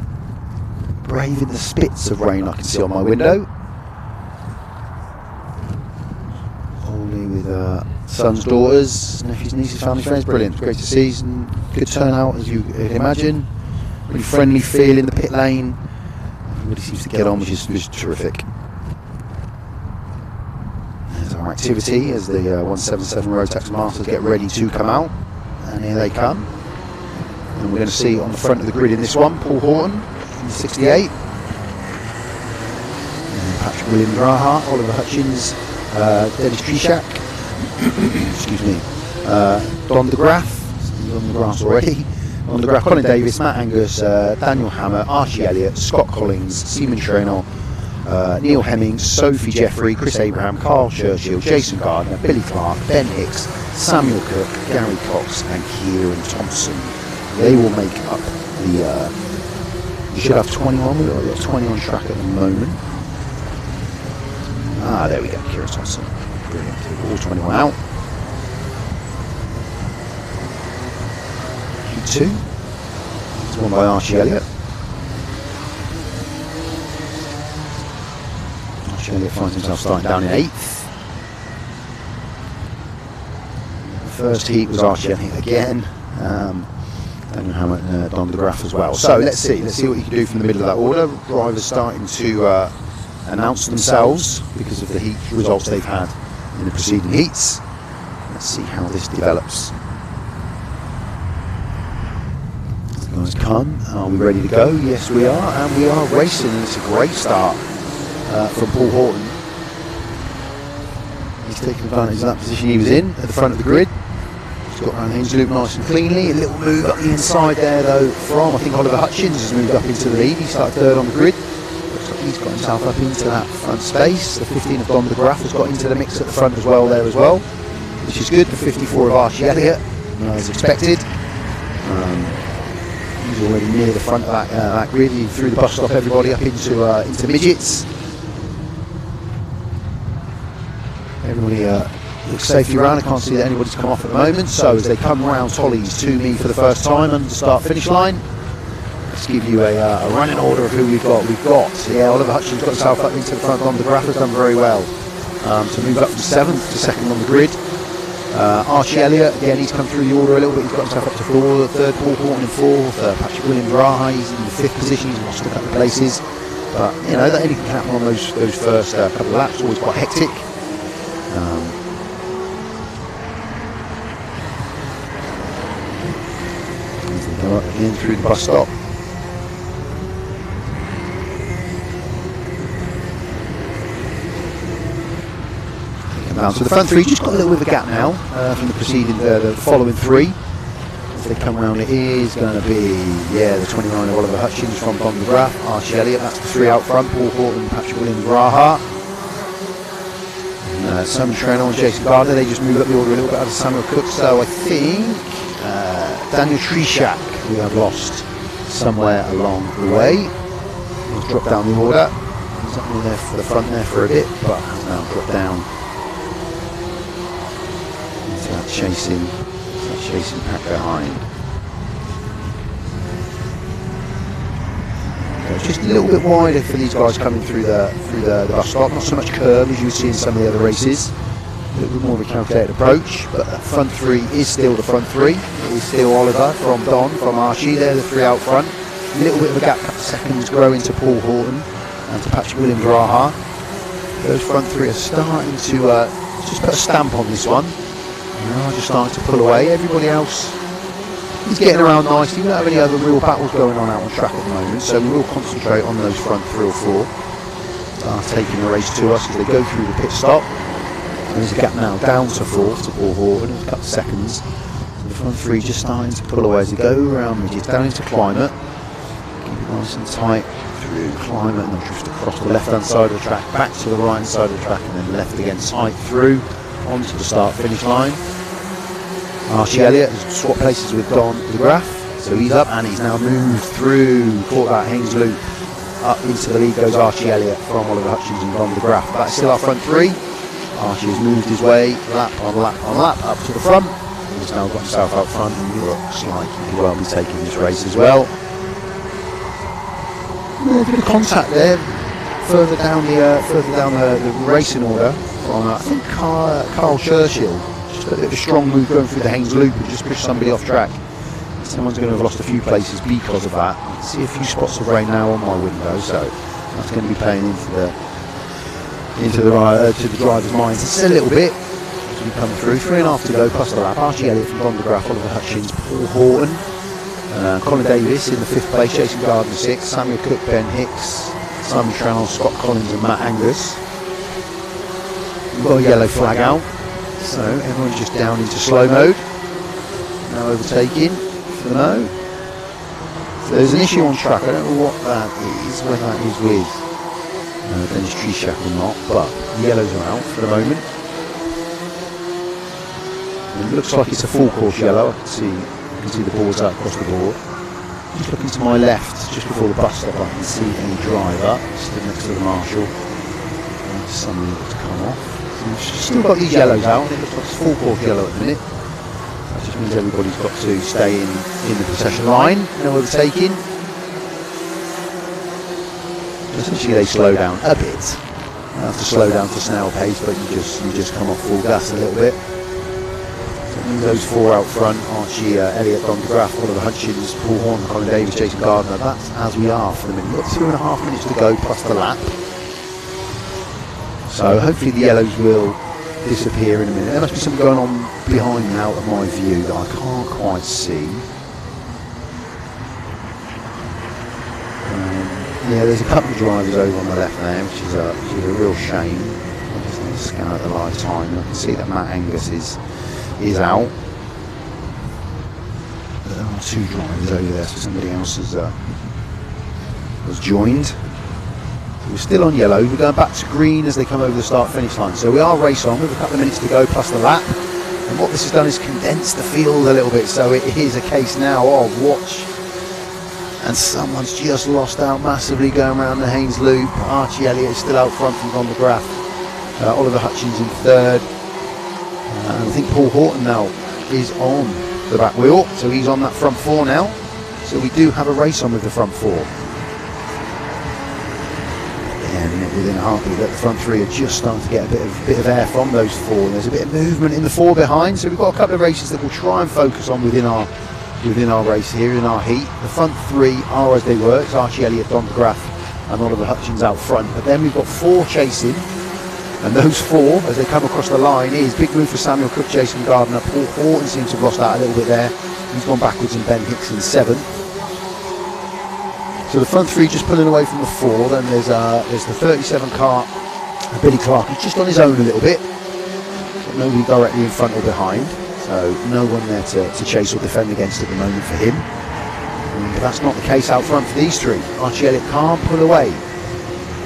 Speaker 1: Braving the spits of rain I can see on my window. Only with sons, daughters, nephews, nieces, family, friends. Brilliant, great to see. Some good turnout as you can imagine. Really friendly feel in the pit lane. Everybody seems to get on, which is terrific. There's our activity as the 177 Rotax Masters get ready to come out. And here they come. And we're going to see on the front of the grid in this one, Paul Horton in 68. And Patrick William Graha, Oliver Hutchins, Dennis Trishak, excuse me, Don DeGraff, he's on the grass already. Don DeGraff, Colin Davis, Matt Angus, Daniel Hammer, Archie Elliott, Scott Collins, Seaman Traynor, Neil Hemmings, Sophie Jeffrey, Chris Abraham, Carl Churchill, Jason Gardner, Billy Clark, Ben Hicks, Samuel Cook, Gary Cox and Kieran Thompson. They will make up the, you should have 21, we've got 20 on track at the moment. Ah, there we go, Kieran Thompson. Brilliant, all 21 out. Q2, it's won by Archie Elliott. Archie Elliott finds himself starting down in 8th. First heat was Archie Elliott again. Daniel Hammett and Don DeGraff as well. So let's see what you can do from the middle of that order. Drivers starting to announce themselves because of the heat results they've had in the preceding heats. Let's see how this develops. The guys come. Are we ready to go? Yes, we are, and we are racing. And it's a great start from Paul Horton. He's taking advantage of that position he was in at the front of the grid. Got around Haynes Loop nice and cleanly. A little move up the inside there though from, I think, Oliver Hutchins has moved up into the lead. He started 3rd on the grid. Looks like he's got himself up into that front space. The 15 of Don DeGraff has got into the mix at the front as well there as well, which is good. The 54 of Archie Elliott, as expected. He's already near the front of that grid. He threw the bus stop everybody up into midgets. Everybody looks safely round. I can't see that anybody's come off at the moment. So as they come round Tollies to me for the first time under the start finish line, let's give you a running order of who we've got. Oliver Hutchins got himself up into the front. Don DeGraff has done very well to move up from 7th to 2nd on the grid. Archie Elliott, again, he's come through the order a little bit. He's got himself up to 3rd, Paul Horton in 4th, Patrick Williams-Raha, he's in the 5th position. He's lost a couple of places, but you know that anything can happen on those first couple of laps. Always quite hectic. Again through the bus stop. Come down to the front 3, just got a little bit of a gap now from the preceding, the following 3. As they come round, it is going to be, the 29 of Oliver Hutchins from Don DeGraff, Archie Elliott, that's the 3 out front, Paul Horton, Patrick Williams-Raha. Simon Trenor and Jason Gardner, they just moved up the order a little bit out of Samuel Cook, so I think Daniel Trishak we have lost somewhere along the way. He's dropped down the order. He's up in there for the front there for a bit, but has now dropped down into that chasing pack behind. So it's just a little bit wider for these guys coming through the bus stop. Not so much curve as you would see in some of the other races. A little bit more of a calculated approach, but the front 3 is still the front 3. It is still Oliver from Don, from Archie. They're the 3 out front. A little bit of a gap, couple of seconds growing to Paul Horton and to Patrick Williams-Raha. Those front 3 are starting to just put a stamp on this one. Now just starting to pull away. Everybody else is getting around nicely. We don't have any other real battles going on out on track at the moment, so we will concentrate on those front 3 or 4. Start taking the race to us as they go through the pit stop. There's a gap now down to 4th to Paul Horton, a couple of seconds. So the front 3 just starting to pull away as they go around midgets, down into Climate. Keep it nice and tight through Climate, and then drift across the left hand side of the track, back to the right hand side of the track, and then left again, tight through onto the start finish line. Archie Elliott has swapped places with Don DeGraff, so he's up and he's now moved through, caught that Haynes Loop. Up into the lead goes Archie Elliott from Oliver Hutchins and Don DeGraff. That's still our front 3. Archie has moved his way lap on lap on lap up to the front. He's now got himself out front and looks like he could well be taking this race as well. A bit of contact there further down the racing order from I think Carl Churchill. Just a bit of a strong move going through the Haynes Loop and just pushed somebody off track. Someone's going to have lost a few places because of that. I can see a few spots of rain now on my window, so that's going to be playing into the driver's minds just a little bit as we come through. 3.5 to go plus the lap. Archie Elliott from Don DeGraff, Oliver Hutchins, Paul Horton, Colin Davis in the 5th place, Jason Gardner 6th, Samuel Cook, Ben Hicks, Simon Tranel, Scott Collins and Matt Angus. We've got a yellow flag out, so everyone's just down into slow mode. Now overtaking for the no. So there's an issue on track. I don't know what that is, whether that is with Dennis Treshak will not, but the yellows are out for the moment. And it looks like it's a full course yellow. I can see the boards out across the board. Just looking to my left, just before the bus stop, I can see a driver stood next to the marshal. Somebody to come off. So we've still got these yellows out, and it looks like it's full course yellow at the minute. That just means everybody's got to stay in the procession line, no overtaking. Essentially they slow down a bit. You have to slow down to snail pace, but you just come off full gas a little bit. So those four out front, Archie, Elliott, Don DeGraff, Oliver Hutchins, Paul Horn, Colin Davis, Jason Gardner. That's as we are for the minute. We've got 2.5 minutes to go plus the lap. So hopefully the yellows will disappear in a minute. There must be something going on behind me out of my view that I can't quite see. Yeah, there's a couple of drivers over on the left there, which is a real shame. I just need to scan out the live time. I can see that Matt Angus is out. But there are 2 drivers over there, so somebody else has joined. We're still on yellow. We're going back to green as they come over the start-finish line. So we are race on with a couple of minutes to go plus the lap. And what this has done is condense the field a little bit. So it is a case now of watch. And someone's just lost out massively going around the Haynes Loop. Archie Elliott is still out front from Don McGrath. Oliver Hutchins in third. And I think Paul Horton now is on the back wheel. So he's on that front 4 now. So we do have a race on with the front 4. Within a heartbeat, that the front 3 are just starting to get a bit of air from those 4. And there's a bit of movement in the 4 behind, so we've got a couple of races that we'll try and focus on within our race here, in our heat. The front 3 are as they were. It's Archie Elliott, Don DeGraff and Oliver Hutchins out front, but then we've got 4 chasing, and those 4 as they come across the line is big move for Samuel Cook, Jason Gardner. Paul Horton seems to have lost out a little bit there. He's gone backwards, and Ben Hicks in 7th. So the front 3 just pulling away from the 4. Then there's the 37 kart, Billy Clark, who's just on his own a little bit. Got nobody directly in front or behind, so no one there to chase or defend against at the moment for him. But that's not the case out front for these 3. Archie Elliott can't pull away.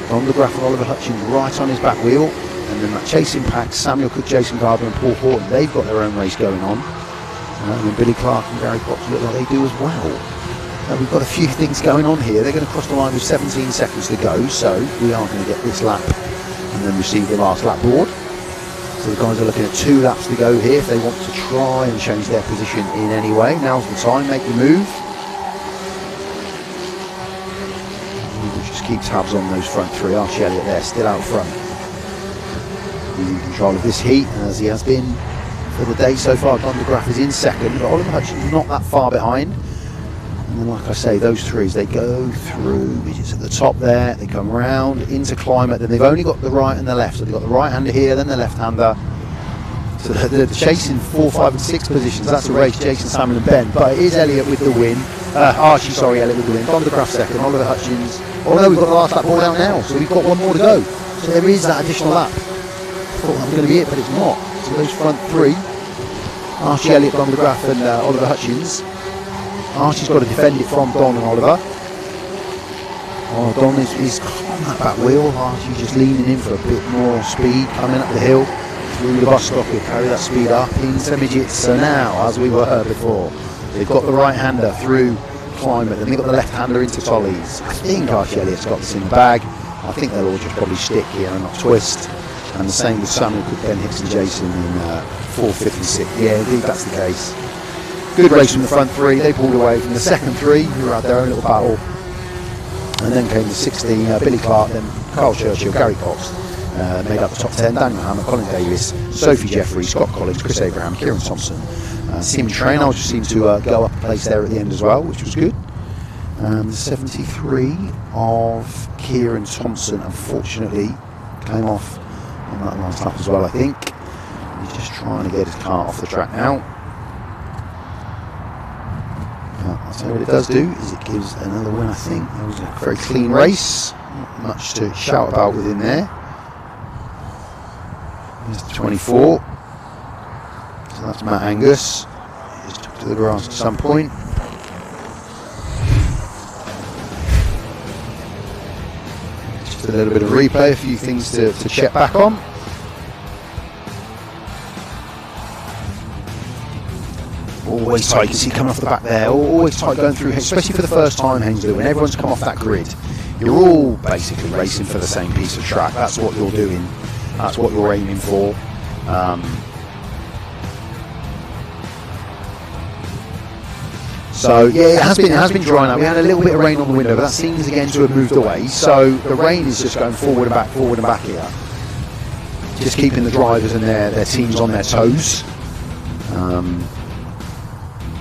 Speaker 1: Don DeGraff and Oliver Hutchins right on his back wheel, and then that chasing pack, Samuel Cook, Jason Gardner and Paul Horton, they've got their own race going on. And then Billy Clark and Gary Potts look like they do as well. We've got a few things going on here. They're going to cross the line with 17 seconds to go, so we are going to get this lap and then receive the last lap board. So the guys are looking at 2 laps to go here if they want to try and change their position in any way. Now's the time, make your move. We'll just keep tabs on those front 3. Archie Elliott there, still out front. He's in control of this heat, as he has been for the day so far. Don DeGraff is in 2nd, but Oliver Hutchins not that far behind. And then, like I say, those 3s, they go through, it's at the top there, they come round into climate, then they've only got the right and the left, so they've got the right-hander here, then the left-hander. So they're chasing 4, 5 and 6 positions. That's a race, Jason, Samuel and Ben, but it is Elliott with the win. Archie, sorry, Elliott with the win. Don DeGraff 2nd, Oliver Hutchins. Oh no, we've got the last lap board out now, so we've got 1 more to go. So there is that additional lap. I thought that was going to be it, but it's not. So those front 3, Archie Elliott, Don DeGraff and Oliver Hutchins. Archie's got to defend it from Don and Oliver. Oh, Don is on that back wheel. Archie just leaning in for a bit more speed, coming up the hill through the bus stop. He'll carry that speed up into midgets. So now, as we were before, they've got the right-hander through climate, and they've got the left-hander into Tollies. I think Archie Elliott's got this in the bag. I think they'll all just probably stick here and not twist. And the same with Samuel Cook, Ben Hicks and Jason in 4th, 5th and 6th. Yeah, indeed, that's the case. Good race from the front 3. They pulled away from the second 3, who had their own little battle. And then came the 16, Billy Clark, then Carl Churchill, Gary Potts made up the top 10. Daniel Hammer, Colin Davis, Sophie Jeffrey, Scott Collins, Chris Abraham, Kieran Thompson. Sim Traynor just seemed to go up a place there at the end as well, which was good. The 73 of Kieran Thompson, unfortunately, came off on that last lap as well, I think. He's just trying to get his car off the track now. I'll tell you what it does do is it gives another win, I think. It was a very clean race, not much to shout about within there. There's the 24. So that's Matt Angus. He just took to the grass at some point. It's just Just a little bit of replay, a few things to check back on. Always tight, you can see coming off the back there, always tight going through, especially for the first time, Hainslow, when everyone's come off that grid. You're all basically racing for the same piece of track. That's what you're doing, that's what you're aiming for. So yeah, it has been drying up. We had a little bit of rain on the window, but that seems again to have moved away. So the rain is just going forward and back here. Just keeping the drivers and their teams on their toes.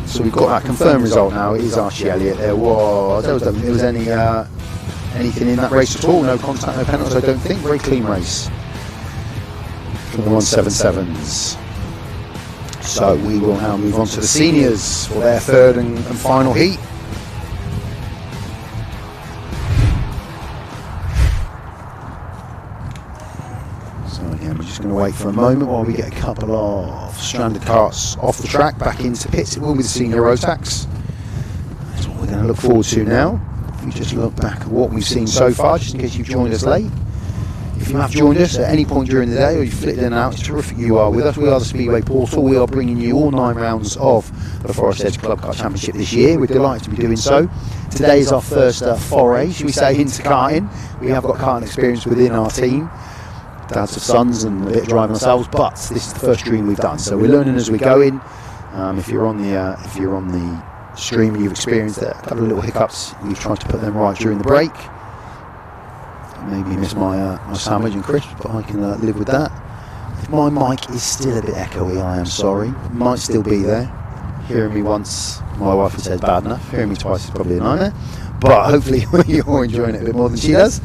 Speaker 1: So we've got that confirmed result now. It is Archie Elliott. There was anything in that race at all. No contact, no penalties, I don't think. Very clean race from the 177s. So we will now move on to the seniors for their third and final heat. So again, we're just going to wait for a moment while we get a couple of stranded karts off the track, back into pits. It will be the senior Rotax. That's what we're going to look forward to now. If we just look back at what we've seen so far, just in case you've joined us late. If you have joined us at any point during the day, or you've flicked in and out, it's terrific you are with us. We are the Speedway Portal. We are bringing you all 9 rounds of the Forest Edge Club Kart Championship this year. We're delighted to be doing so. Today is our first foray, should we say, into karting. We have got karting experience within our team. Dads of sons and a bit of driving ourselves, but this is the first stream we've done. So we're learning as we go in. If you're on the stream and you've experienced a couple of little hiccups, we've tried to put them right during the break. Maybe miss my sandwich and crisps, but I can live with that. If my mic is still a bit echoey, I am sorry. It might still be there. Hearing me once, my wife would say it's bad enough. Hearing me twice is probably a nightmare. But hopefully you're enjoying it a bit more than she does.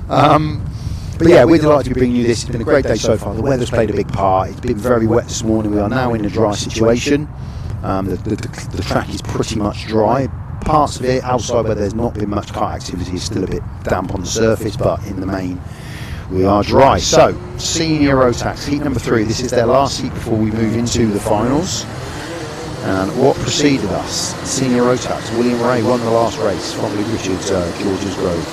Speaker 1: But yeah, we're delighted to be bringing you this. It's been a great day so far. The weather's played a big part. It's been very wet this morning. We are now in a dry situation. The track is pretty much dry. Parts of it outside where there's not been much kart activity is still a bit damp on the surface, but in the main we are dry. So senior Rotax heat number 3. This is their last heat before we move into the finals. And what preceded us? Senior Rotax, William Ray won the last race from Lee Richards, George's Grove.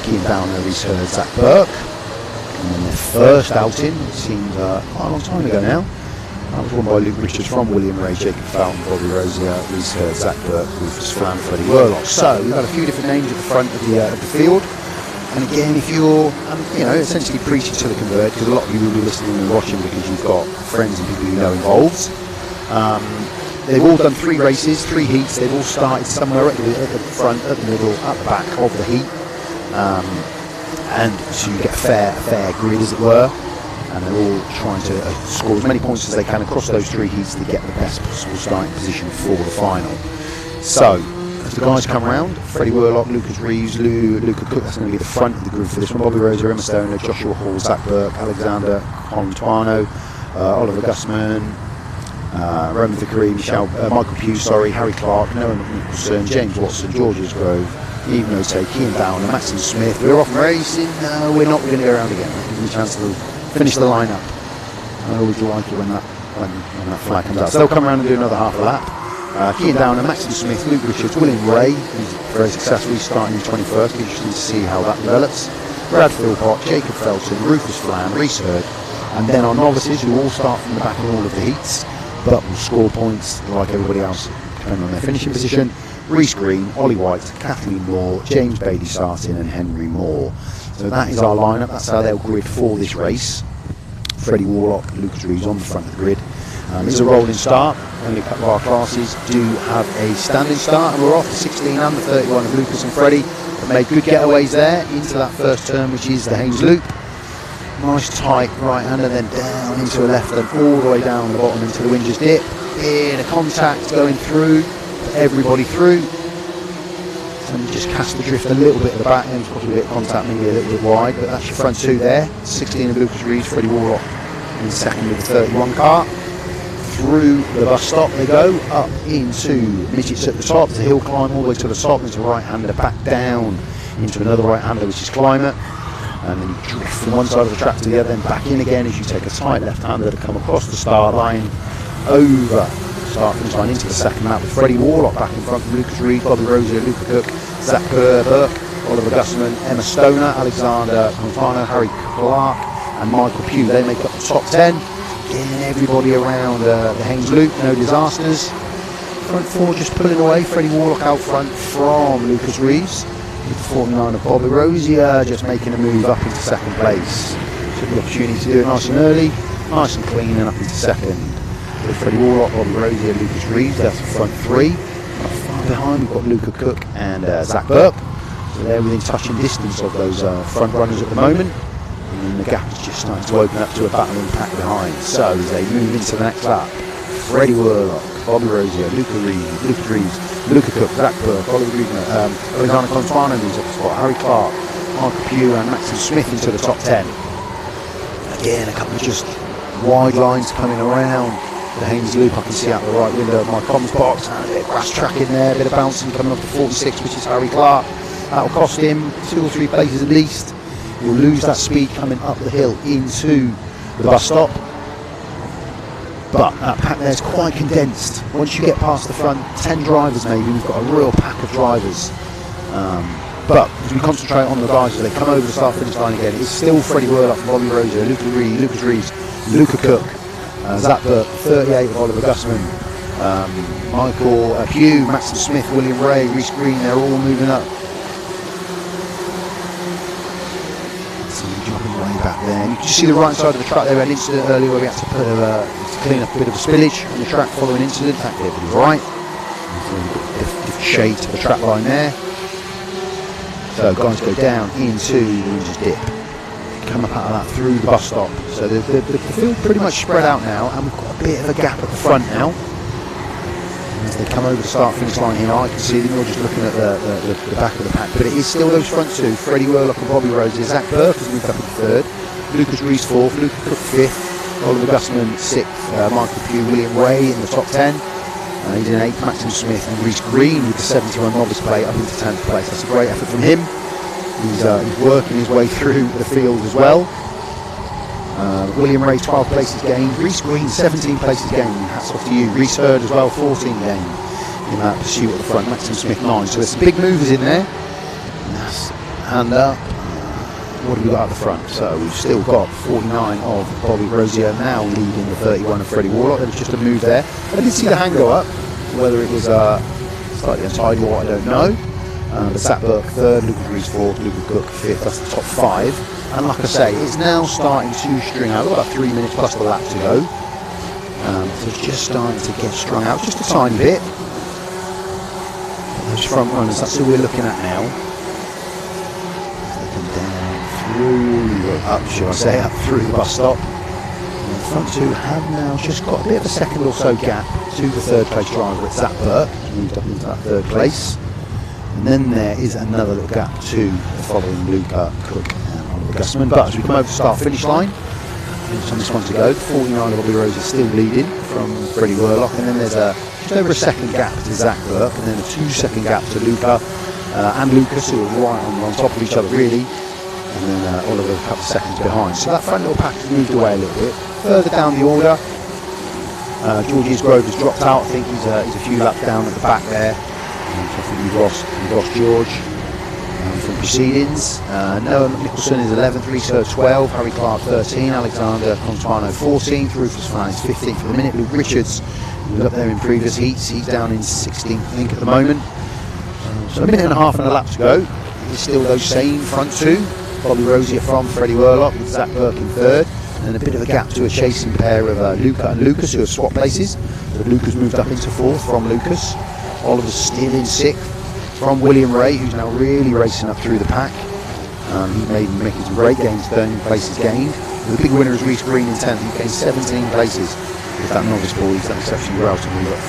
Speaker 1: Keane Downer, Reese Hurd, Zach Burke. And then their first outing, it seemed quite a long time ago now. That was won by Luke Richards from William Ray, Jacob Fountain, Bobby Rosier, Reese Hurd, Zach Burke, Rufus Flan, Freddie Worlock. So we've got a few different names at the front of the field. And again, if you're, essentially preaching to the convert, because a lot of you will be listening and watching because you've got friends and people you know involved. They've all done 3 races, 3 heats. They've all started somewhere at the front, at the middle, at the back of the heat. And so you get a fair grid, as it were. And they're all trying to score as many points as they can across those 3 heats to get the best possible starting position for the final. So, as the guys come around, Freddie Worlock, Lucas Reeves, Luca Cook, that's going to be the front of the group for this one. Bobby Rosa, Emma Stoner, Joshua Hall, Zach Burke, Alexander Contuano, Oliver Gussman, Roman Vickery, Michael Pugh, Harry Clark, Noah Nicholson, James Watson, George's Grove, Even Ote, Kean Down, and Maxim Smith. We're off racing. No, we're not going to go around again. That gives me a chance to finish the lineup. I always like it when that flag comes out. So they'll come around and do another half a lap. Kean Downer, Maxim Smith, Luke Richards, William Ray, who's very successfully starting in 21st. Interesting to see how that develops. Brad Philpott, Jacob Felton, Rufus Flan, Reese Hurd, and then our novices who all start from the back of all of the heats, but will score points like everybody else depending on their finishing position. Reese Green, Ollie White, Kathleen Moore, James Bailey Sartin and Henry Moore. So that is our lineup. That's how they'll grid for this race. Freddie Warlock, Lucas Reeves on the front of the grid. It's a rolling start. Only a couple of our classes do have a standing start, and we're off the 16 and the 31 of Lucas and Freddie. They've made good getaways there into that first turn, which is the Haynes Loop. Nice tight right hand, and then down into a left, and all the way down the bottom into the Winger's Dip. In a contact going through, everybody through. And just cast the drift a little bit at the back end, possibly a bit of contact, maybe a little bit wide, but that's your front 2 there. 16 of Lucas Reeves, Freddie Warlock in second with the 31 car. Through the bus stop they go, up into midgets at the top. There's a hill climb all the way to the top, into a right-hander, back down into another right-hander, which is climber. And then you drift from one side of the track to the other, then back in again as you take a tight left-hander to come across the start line, over start finish line into the second lap with Freddie Warlock back in front of Lucas Reed, Bobby Rosier, Luca Cook, Zach Burke, Oliver Gusman, Emma Stoner, Alexander Montano, Harry Clark and Michael Pugh. They make up the top 10. Again, everybody around the Haynes Loop, no disasters. Front 4 just pulling away. Freddie Warlock out front from Lucas Reeves. With the 49 of Bobby Rosier just making a move up into second place. Took the opportunity to do it nice and early, nice and clean, and up into second. With Freddie Warlock, Bobby Rosier, Lucas Reeves, that's the front 3. Far behind we've got Luca Cook and Zach Burke. So they're within touching distance of those front runners at the moment. And the gap is just starting to open up to a battling pack behind. So as they move into the next lap, Freddie Warlock, Bobby Rosier, Luca Reeves, Luca Cook, Zach Burke, Oliver Grigner, Alexander Contuano moves up the spot, Harry Clark, Michael Pugh and Maxim Smith into the top 10. Again, a couple of just wide lines coming around the Haynes Loop. I can see out the right window of my comms box, and a bit of grass track in there, a bit of bouncing coming off the 46, which is Harry Clark. That'll cost him 2 or 3 places at least. He'll lose that speed coming up the hill into the bus stop. But that pack there is quite condensed. Once you get past the front 10 drivers maybe, we've got a real pack of drivers. But as we concentrate on the guys as they come over the start-finish line again, it's still Freddie Warlock, Bobby Rosier, Lucas Reeves, Luca Cook, Zach Burke, 38 of Oliver Gusman, Michael Pugh, Maxim Smith, William Ray, Reece Green, they're all moving up. Jumping way back there. And you can see the right side of the track there, an incident earlier where we had to put to clean up a bit of a spillage on the track following incident. In fact, everybody's right. Different shade to the track line there. So guys go down into the Rangers dip. Come up out of that through the bus stop. So the field pretty much spread out now, and we've got a bit of a gap at the front now. As they come over the start-finish line here, I can see them all just looking at the back of the pack, but it is still those front 2, Freddie Warlock and Bobby Rosier. Zach Burke has moved up in 3rd, Lucas Reeves 4th, Luca Cook 5th, Oliver Gusman 6th, Michael Pugh, William Ray in the top 10, he's in 8th, Maxim Smith and Reece Green with the 71 novice plate up into 10th place. That's a great effort from him. He's working his way through the field as well. William Ray 12 places gained, Reece Green 17 places gained, hats off to you. Reece Hurd as well, 14 gained in that pursuit at the front, Maxim Smith 9. So there's some big movers in there. And what have we got at the front? So we've still got 49 of Bobby Rosier now leading the 31 of Freddie Warlock. There was just a move there. I did see the hand go up, whether it was slightly untidy or what, I don't know. But Zach Burke 3rd, Lucas Reeves 4th, Luca Cook 5th, that's the top 5. And like I say, it's now starting to string out. We've got about 3 minutes plus the lap to go. So it's just starting to get strung out, just a tiny bit. Those front runners, that's who we're looking at now. They come down through, up should I say, up through the bus stop. And the front 2 have now just got a bit of a second or so gap to the 3rd place driver at Zach Burke, moved up into that 3rd place. And then there is another little gap to the following Luca Cook and Oliver Gusman. But as we come over the start-finish line, on this one to go, 49 of Bobby Rose is still leading from Freddie Warlock, and then there's just over a second gap to Zach Burke, and then a 2-second gap to Luca and Lucas, who are right on top of each other really, and then Oliver a couple of seconds behind. So that front little pack has moved away a little bit. Further down the order, George Grove has dropped out. I think he's a few laps down at the back there. So I think we've lost George from proceedings. Noah Nicholson is 11th, Reece Hurd 12, Harry Clark 13, Alexander Contuano 14th, Rufus Fan is 15th for the minute. Luke Richards, who was up there in previous heats, he's down in 16th I think at the moment. So a minute and a half and a lap to go. It's still those same front 2, Bobby Rosier from Freddie Warlock with Zach Burke in 3rd, and a bit of a gap to a chasing pair of Luca and Lucas, who have swapped places. So Lucas moved up into 4th from Lucas. Oliver's still in 6th from William Ray, who's now really racing up through the pack. He's making some great gains, 13 places gained. The big winner is Reece Green in 10th. He gained 17 places with that novice ball. He's done exceptionally well to move up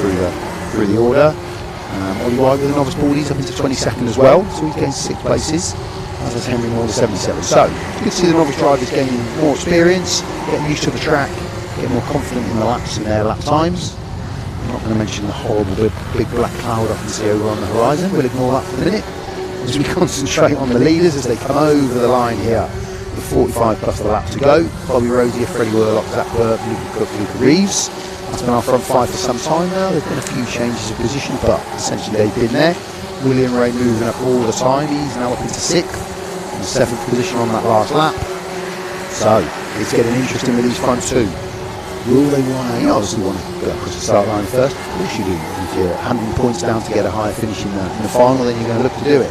Speaker 1: through the order. Ollie White with the novice ball, he's up into 22nd as well, so he's gained 6 places. As is Henry Moore, 77. So it's good to see the novice drivers gaining more experience, getting used to the track, getting more confident in the laps and their lap times. I'm not going to mention the horrible big black cloud I can see over on the horizon. We'll ignore that for the minute as we concentrate on the leaders as they come over the line here with 45 plus the lap to go. Bobby Rosier, Freddie Warlock, Zach Burke, Luca Cook, Luca Reeves. That's been our front 5 for some time now. There's been a few changes of position, but essentially they've been there. William Ray moving up all the time. He's now up into 6th and 7th position on that last lap. So it's getting interesting with these front two. Will they want to? You obviously want to go across the start line first. Of course you do. If you're handing points down to get a higher finish in the final, then you're going to look to do it.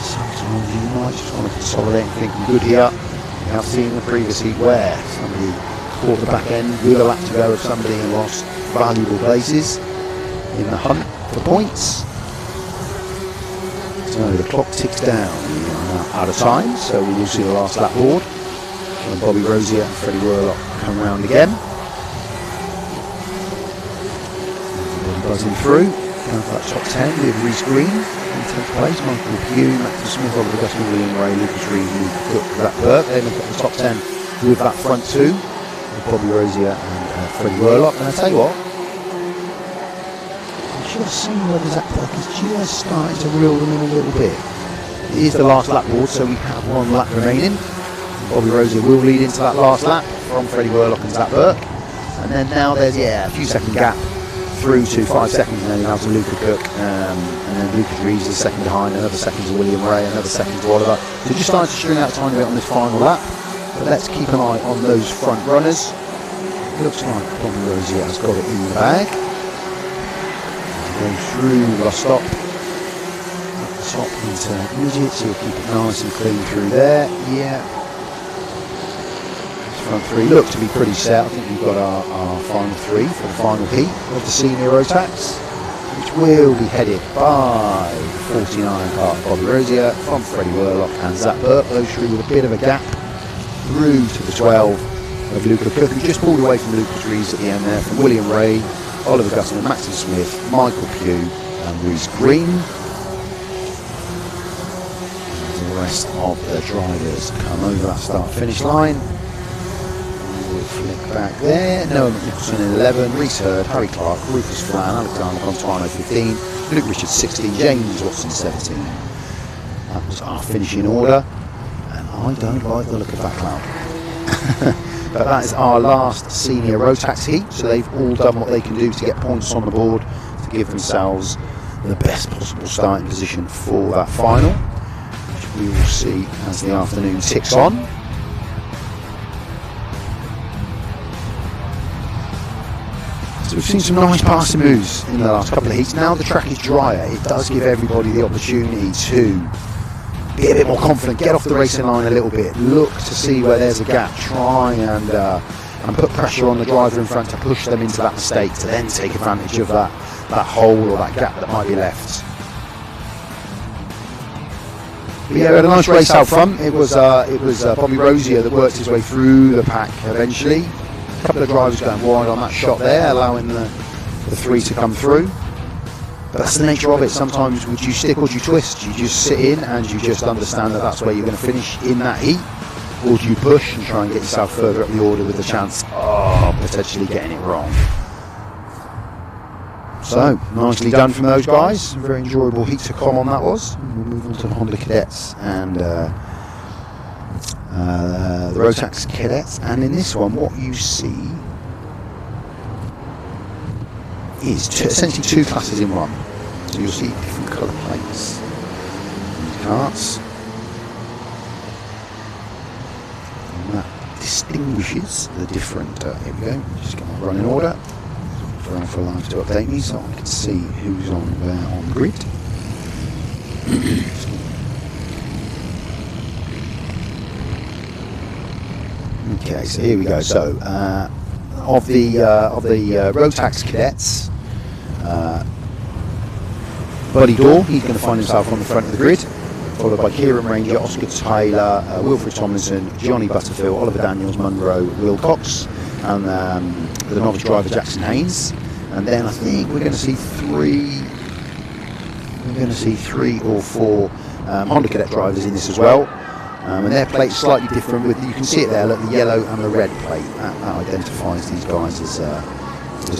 Speaker 1: Sometimes you might just want to consolidate and think, I'm good here. You have seen the previous heat where somebody caught the back end with a lap to go of somebody and lost valuable places in the hunt for points. So the clock ticks down. We are out of time, so we will see the last lap board. And Bobby Rosier and Freddie Worlock come round again. Buzzing through, down to that top 10 with Reece Green in 10th place, Michael Pugh, Matthew Smith, Oliver Gusman, William Ray, Lucas Reed, Luke Cook, Zach Burke. They've got the top 10 with that front two, with Bobby Rosier and Freddie Worlock. And I tell you what, I should have seen whether Zach Burke is just starting to reel them in a little bit. It is the last lap board, so we have one lap remaining. Bobby Rosier will lead into that last lap from Freddie Worlock and Zach Burke. And then now there's, a few second gap through to 5 seconds, and then now to Luca Cook, and then Lucas Reeves is second behind, another second to William Ray, another second to Oliver. So just starting to string out a tiny bit on this final lap, but let's keep an eye on those front runners. It looks like Bobby Rosier has got it in the bag. Going through the stop, at the top intermediate, so we'll keep it nice and clean through there. Yeah. Front three look to be pretty set. I think we've got our final three for the final heat of the senior Rotax, which will be headed by 49 Kart Bobby Rosier from Freddie Worlock and Zach Burke. Those three with a bit of a gap through to the 12 of Luca Cook, who just pulled away from Lucas Reeves at the end there, from William Ray, Oliver Gusman, Maxton Smith, Michael Pugh and Reece Green. And the rest of the drivers come over that start-finish line. Flick back there. Noah Nicholson in 11, Reese Hurd, Harry Clark, Rufus Flan, Alexander Contuano 15, Luke Richards 16, James Watson 17. That was our finishing order, and I don't like the look of that cloud. But that is our last senior Rotax heat, so they've all done what they can do to get points on the board to give themselves the best possible starting position for that final, which we will see as the afternoon ticks on. So we've seen some nice passing moves in the last couple of heats. Now the track is drier, it does give everybody the opportunity to be a bit more confident, get off the racing line a little bit, look to see where there's a gap, try and put pressure on the driver in front to push them into that mistake, to then take advantage of that hole or that gap that might be left. But yeah, we had a nice race out front. It was Bobby Rosier that worked his way through the pack eventually. A couple of drivers going wide on that shot there, allowing the three to come through. But that's the nature of it. Sometimes would you stick or do you twist? You just sit in and you just understand that that's where you're going to finish in that heat, or do you push and try and get yourself further up the order with the chance of potentially getting it wrong? So nicely done from those guys. A very enjoyable heat to come on that was. We'll move on to the Honda Cadets and the Rotax Cadets, and in this one what you see is essentially two classes in one. So you'll see different colour plates on these carts, and that distinguishes the different, here we go, just get my running order for Live to update me so I can see who's on where on the grid. Okay, so here we go. So of the Rotax Cadets, Buddy Dorr, he's going to find himself on the front of the grid, followed by Kieran Ranger, Oscar Taylor, Wilfred Tomlinson, Johnny Butterfield, Oliver Daniels, Munro, Wilcox, and the novice driver Jackson Haynes. And then I think we're going to see three or four Honda Cadet drivers in this as well. And their plate's slightly different. You can see it there, look, the yellow and the red plate. That identifies these guys as the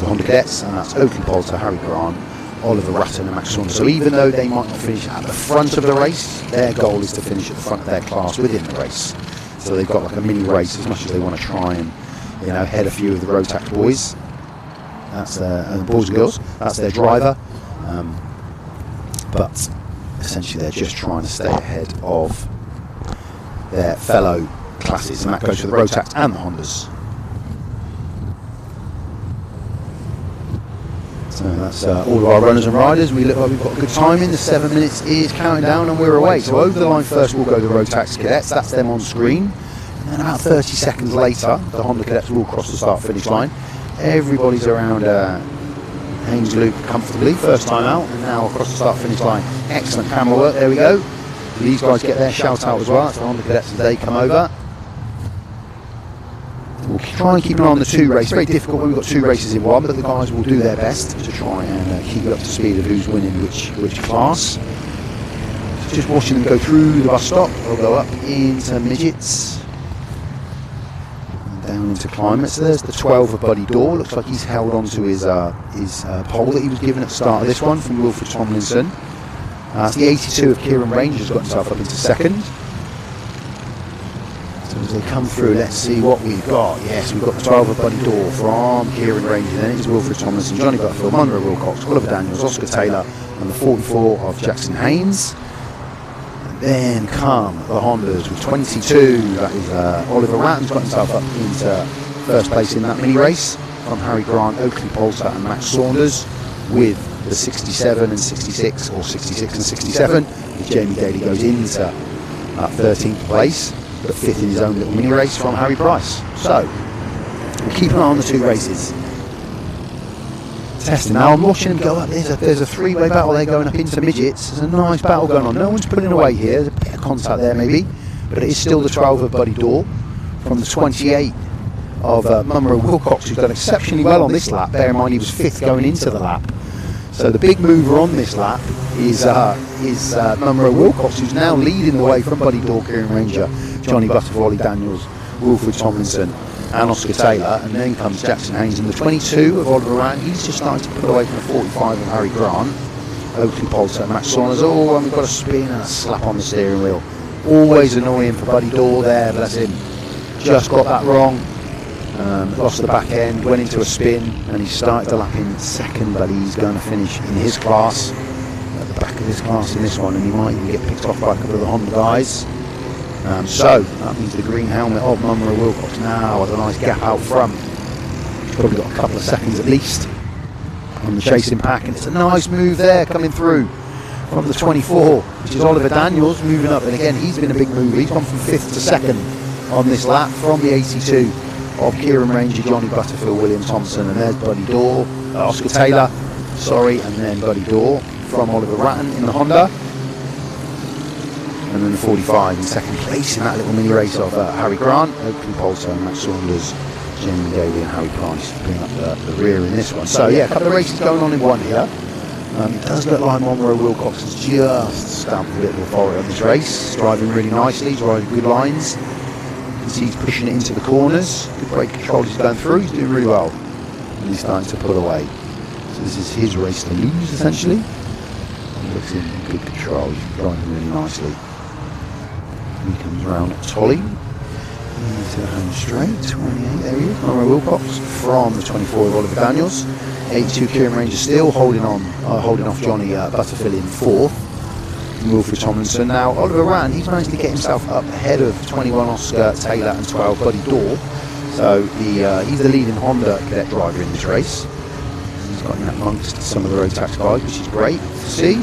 Speaker 1: Honda Cadets, and that's Oakley Poulter, Harry Grant, Oliver Ratton and Max Saunders. So even though they might not finish at the front of the race, their goal is to finish at the front of their class within the race. So they've got like a mini race as much as they want to try and head a few of the Rotax boys. That's the boys and girls. That's their driver. But essentially they're just trying to stay ahead of their fellow classes, and that goes for the Rotax and the Hondas. So that's all of our runners and riders. We look like we've got good timing. The 7 minutes is counting down and we're away. So over the line first will go the Rotax Cadets, that's them on screen. And then about 30 seconds later, the Honda Cadets will cross the start-finish line. Everybody's around Haynes Loop comfortably, first time out, and now across the start-finish line. Excellent camera work, there we go. These guys get their shout out as well. That's the Honda Cadets as they come over. We'll try and keep an eye on the 2 race. Very difficult when we've got 2 races in one, but the guys will do their best to try and keep it up to speed of who's winning which class. So just watching them go through the bus stop. They'll go up into midgets and down into climates. So there's the 12 of Buddy Dorr. Looks like he's held on to his pole that he was given at the start of this one from Wilfred Tomlinson. It's the 82 of Kieran Range has got himself up into second. So as they come through, let's see what we've got. Yes, we've got the 12 of Buddy Dorr from Kieran Range, and then it's Wilfred Tomlinson, Johnny Butterfield, Munro Wilcox, Oliver Daniels, Oscar Taylor, and the 44 of Jackson Haynes. And then come the Hondas with 22. That is Oliver Ratton's got himself up into first place in that mini race from Harry Grant, Oakley Polster, and Max Saunders, with the 67 and 66, or 66 and 67, as Jamie Daly goes into 13th place, but 5th in his own little mini race from Harry Price. So we'll keep an eye on the 2 races. Testing now, I'm watching them go up. There's a 3-way battle there going up into midgets. There's a nice battle going on. No one's pulling away here. There's a bit of contact there maybe, but it is still the 12 of Buddy Dorr from the 28 of Munro Wilcox, who's done exceptionally well on this lap. Bear in mind he was 5th going into the lap. So the big mover on this lap is Munro Wilcox, who's now leading the way from Buddy Dorr, Kieran Ranger, Johnny Butterfield, Daniels, Wilfred Tomlinson, and Oscar Taylor. And then comes Jackson Haynes in the 22 of Oliver Ratton. He's just starting to put away from the 45 of Harry Grant, Oakley Polster, and Max Saunders. Oh, and we've got a spin and a slap on the steering wheel. Always annoying for Buddy Dorr there, bless him. Just got that wrong. Lost the back end, went into a spin, and he started the lap in second, but he's going to finish in his class, at the back of his class in this one, and he might even get picked off by a couple of the Honda guys. So that means the green helmet of Munro Wilcox now has a nice gap out front. He's probably got a couple of seconds at least on the chasing pack, and it's a nice move there coming through from the 24, which is Oliver Daniels moving up, and again he's been a big mover. He's gone from 5th to 2nd on this lap from the 82 of Kieran Ranger, Johnny Butterfield, William Thompson, and there's Buddy Dorr, Oscar Taylor, and then Buddy Dorr from Oliver Ratton in the Honda, and then the 45 in second place in that little mini race of Harry Grant, Oakley Polster, Max Saunders, Jamie Daly, and Harry Price bring up the rear in this one. So yeah, a couple of races going on in one here. It does look like Munro Wilcox has just stamped a bit of authority on this race. He's driving really nicely, he's driving good lines. He's pushing it into the corners. Good brake control he's going through. He's doing really well. And he's starting to pull away. So this is his race to lose, essentially. He looks in good control. He's driving really nicely. He comes round at Tolly. Into the home straight. 28, there he is. Munro Wilcox from the 24 of Oliver Daniels. 82 Kieran Ranger still holding off Johnny Butterfield in 4th. Wilfred Tomlinson. Now Oliver Ratton, he's managed to get himself up ahead of 21 Oscar Taylor and 12 Buddy Dorr. So he's the leading Honda Cadet driver in this race. He's got in amongst some of the Rotax guys, which is great to see.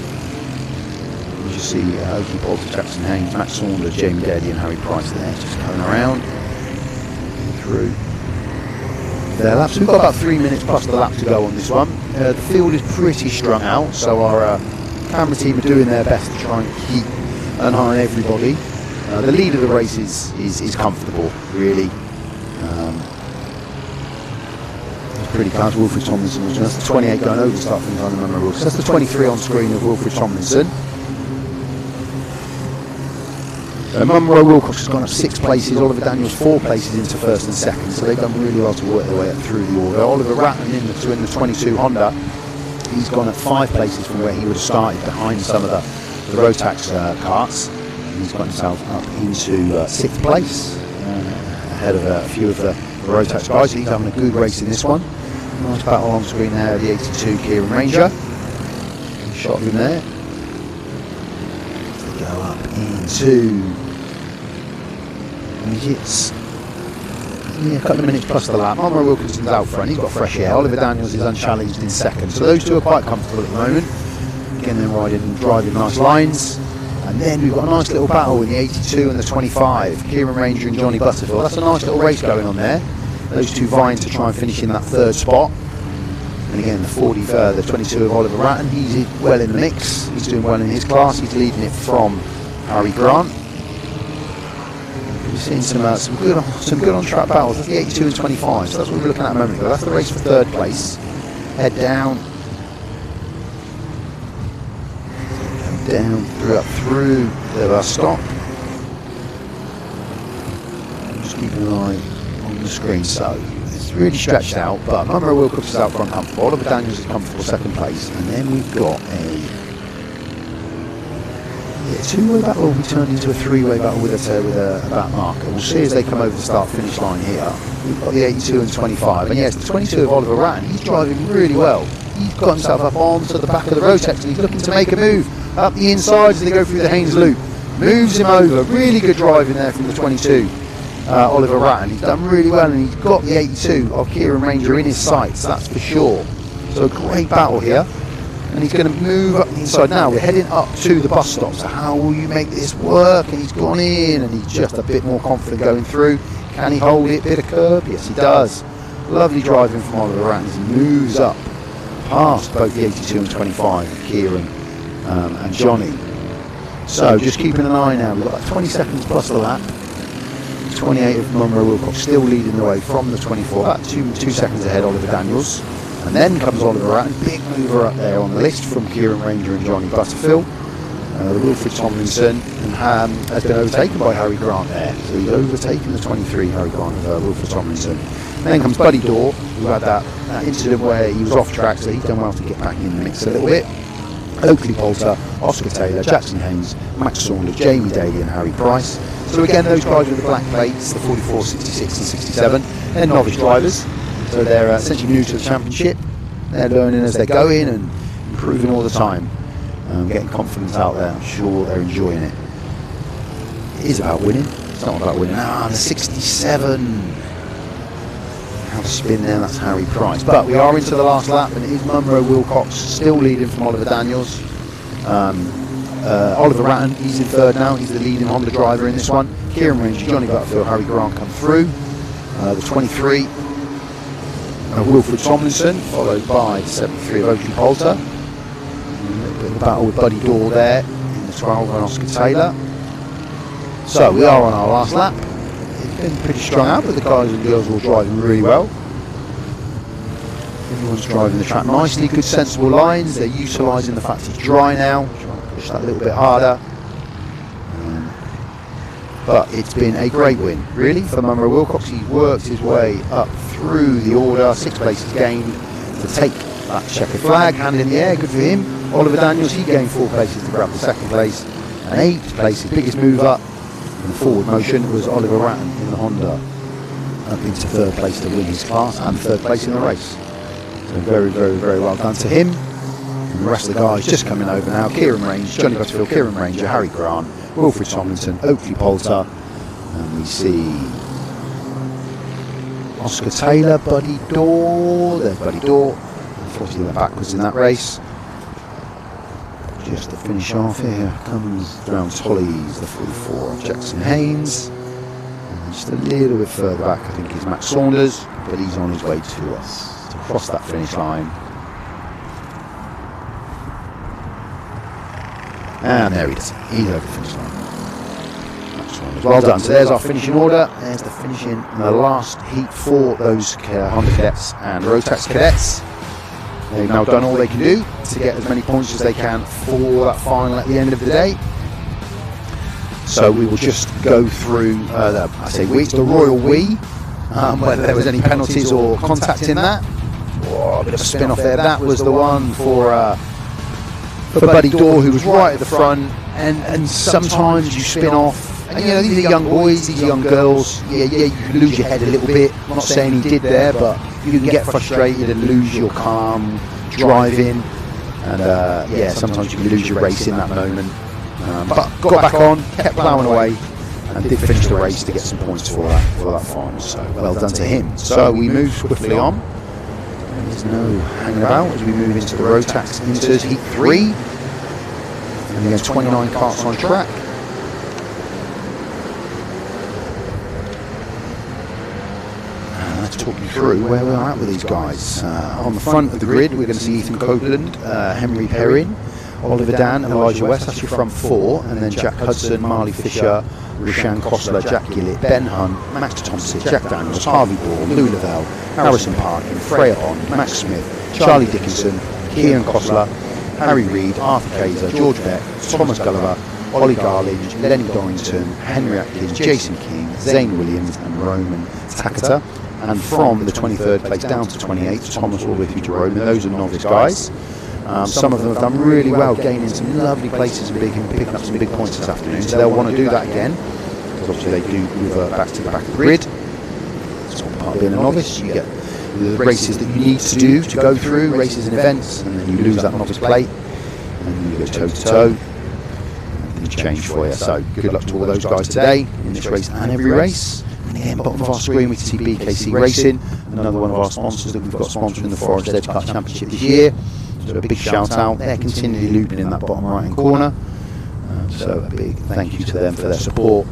Speaker 1: You see Oakley Polster, Jackson Haynes, Matt Saunders, Jamie Daly, and Harry Price there, just going around through their laps. We've got about 3 minutes plus the lap to go on this one. The field is pretty strung out, so our camera team are doing their best to try and keep an eye on everybody. The lead of the race is comfortable, really. It's pretty close. Wilfred Tomlinson was that's the 28 going over the start from the Munro Wilcox. That's the 23 on screen of Wilfred Tomlinson. Munro Wilcox has gone up 6 places, Oliver Daniels 4 places into 1st and 2nd, so they've done really well to work their way up through the order. Oliver Ratton in the 22 Honda, he's gone up 5 places from where he would have started behind some of the Rotax karts. He's got himself up into 6th place, ahead of a few of the Rotax guys. He's having a good race in this one. Nice battle on screen there, the 82 Kieran Ranger. Shot of him there. up into, it's a couple of minutes plus the lap. Monroe Wilkinson's out front, he's got fresh air. Oliver Daniels is unchallenged in second. So those two are quite comfortable at the moment. Again, they're riding and driving nice lines. And then we've got a nice little battle in the 82 and the 25. Kieran Ranger and Johnny Butterfield. That's a nice little race going on there. Those two vying to try and finish in that third spot. And again, the 22 of Oliver Ratton, he's well in the mix. He's doing well in his class. He's leading it from Harry Grant. We've seen some good on-track battles. That's the 82 and 25. So that's what we were looking at a moment ago. That's the race for third place. Head down. Down, through the bus stop. Just keeping an eye on the screen. So it's really stretched out, but Monroe Wilcox is out front comfortable. Oliver Daniels is comfortable second place, and then we've got a two-way battle will be turned into a three-way battle with a back marker. We'll see as they come over the start-finish line here. We've got the 82 and 25, and yes, the 22 of Oliver Ratton, he's driving really well. He's got himself up onto the back of the Rotax, and he's looking to make a move up the inside as they go through the Haynes Loop. Moves him over. Really good driving there from the 22, Oliver Ratton. He's done really well, and he's got the 82 of Kieran Ranger in his sights, that's for sure. So a great battle here. And he's going to move up the inside now. We're heading up to the bus stop. So how will you make this work? And he's gone in, and he's just a bit more confident going through. Can he hold it? Bit of curb? Yes, he does. Lovely driving from Oliver Ratton as he moves up past both the 82 and 25, Kieran and Johnny. So just keeping an eye now. We've got 20 seconds plus the lap. 28 of Monroe Wilcox still leading the way from the 24. About 2 seconds ahead, Oliver Daniels. And then comes Oliver Ratton, big mover up there on the list from Kieran Ranger and Johnny Butterfield. Wilfred Tomlinson has been overtaken by Harry Grant there. So he's overtaken the 23, Harry Grant, of Wilfred Tomlinson. And then comes Buddy Dorr, who had that incident where he was off track, so he's done well to get back in the mix a little bit. Oakley Poulter, Oscar Taylor, Jackson Haynes, Max Saunders, Jamie Daly and Harry Price. So again, those guys with the black plates, the 44, 66 and 67, they're novice drivers. So they're essentially new to the championship. They're learning as they go in and improving all the time. Getting confidence out there. I'm sure they're enjoying it. It is about winning. It's not about winning. The 67. How to spin there, that's Harry Price. But we are into the last lap, and it is Monroe Wilcox still leading from Oliver Daniels. Oliver Ratton, he's in third now. He's the leading Honda driver in this one. Kieran Ranger, Johnny Butterfield, Harry Grant come through. The 23. Wilfred Tomlinson, followed by the 73 of Oakley Poulter. A little bit of a battle with Buddy Dorr there in the 12 and Oscar Taylor. So we are on our last lap. It's been pretty strung out, but the guys and girls are all driving really well. Everyone's driving the track nicely, good sensible lines. They're utilising the fact it's dry now, trying to push that a little bit harder. But it's been a great win, really, for Monroe Wilcox. He worked his way up through the order, 6 places gained to take that checkered flag, hand in the air, good for him. Oliver Daniels, he gained 4 places to grab the second place, and 8 places, biggest move up in the forward motion was Oliver Ratton in the Honda, up into 3rd place to win his class and 3rd place in the race. So very, very, very well done to him. And the rest of the guys just coming over now. Kieran Ranger, Johnny Butterfield, Kieran Ranger, Harry Grant, Wilfred Tomlinson, Oakley Poulter, and we see Oscar Taylor, Buddy Dorr. There's Buddy Dorr. Unfortunately, went backwards in that race. Just to finish off, here comes around Tolly's the 44, Jackson Haynes. And just a little bit further back, I think, is Max Saunders, but he's on his way to us to cross that finish line. And there he is. He's over the finish line. Well done. So there's our finishing order. There's the finishing in the last heat for those Honda Cadets and Rotax Cadets. They've now done all they can do to get as many points as they can for that final at the end of the day. So we will just go through, it's the Royal We, whether there was any penalties or contact in that. Oh, a bit of a spin off there. That was the one for Buddy Dorr, who was right at the front, and sometimes you spin off. And you know, these are young boys, these are young girls. Yeah, you can lose your head a little bit. I'm not saying he did there, but you can get frustrated and lose your calm driving. And sometimes you can lose your race in that moment. But got back on, kept ploughing away, and did finish the race to get some points for that final. So well done to him. So we move swiftly on. There's no hanging about as we move into the Rotax Inters Heat 3. And again, 29 karts on track. Let's talk you through where we're at with these guys. On the front of the grid, we're going to see Ethan Copeland, Henry Perrin, Oliver Dan, Elijah West, that's your front four, and then Jack Hudson, Marley Fisher, Rishan Kosler, Jack Gillett, Ben Hunt, Max Thompson, Jack Daniels, Harvey Ball, Lou Lavelle, Harrison Parkin, Freya Bond, Max Smith, Charlie Dickinson, Kieran Kosler, Harry Reid, Arthur Kaiser, George Beck, Thomas Gulliver, Ollie Garlinge, Lenny Dorrington, Henry Atkins, Jason King, Zane Williams, and Roman Takata. And from the 23rd place down to 28th, Thomas all the way through to Roman. Those are novice guys. Some of them have done really well, gaining some lovely places and picking up some big points this afternoon. So they'll want to do that again, because obviously they do revert back to the back of the grid. It's all part of being a novice. You get the races that you need to do to go through, races and events, and then you lose that novice plate, and you go toe to toe, and things change for you. So good luck to all those guys today in this race and every race. And again, bottom of our screen we can see BKC Racing, another one of our sponsors that we've got sponsoring the Forest Edge Kart Championship this year. So a big shout out. They're continually looping in that bottom right hand corner. So a big thank you to them for their support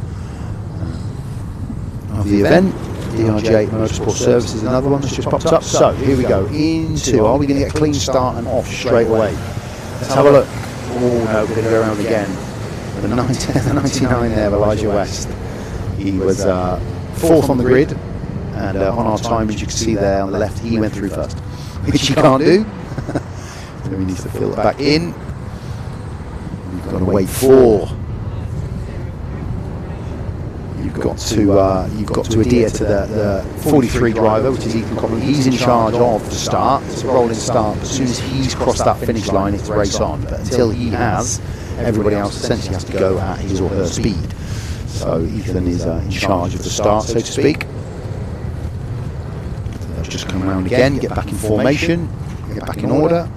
Speaker 1: of the event. DRJ Motorsport Services, another one that's just popped up. So here we go into, are we going to get a clean start and off straight away? Let's have a look. Oh no, we're going to go around again. The 99 there of Elijah West. He was fourth on the grid, and on our time, as you can see there on the left, he went through first, which he can't do. So he needs to fill it back in. We've got to wait for. You've got to adhere to the 43 driver, which is Ethan Copeland. He's in charge of the start. It's a rolling start. As soon as he's crossed that finish line, it's race on. But until he has, everybody else essentially has to go at his or her speed. So Ethan is in charge of the start, so to speak. Let's just come around again, get back in formation, get back in order.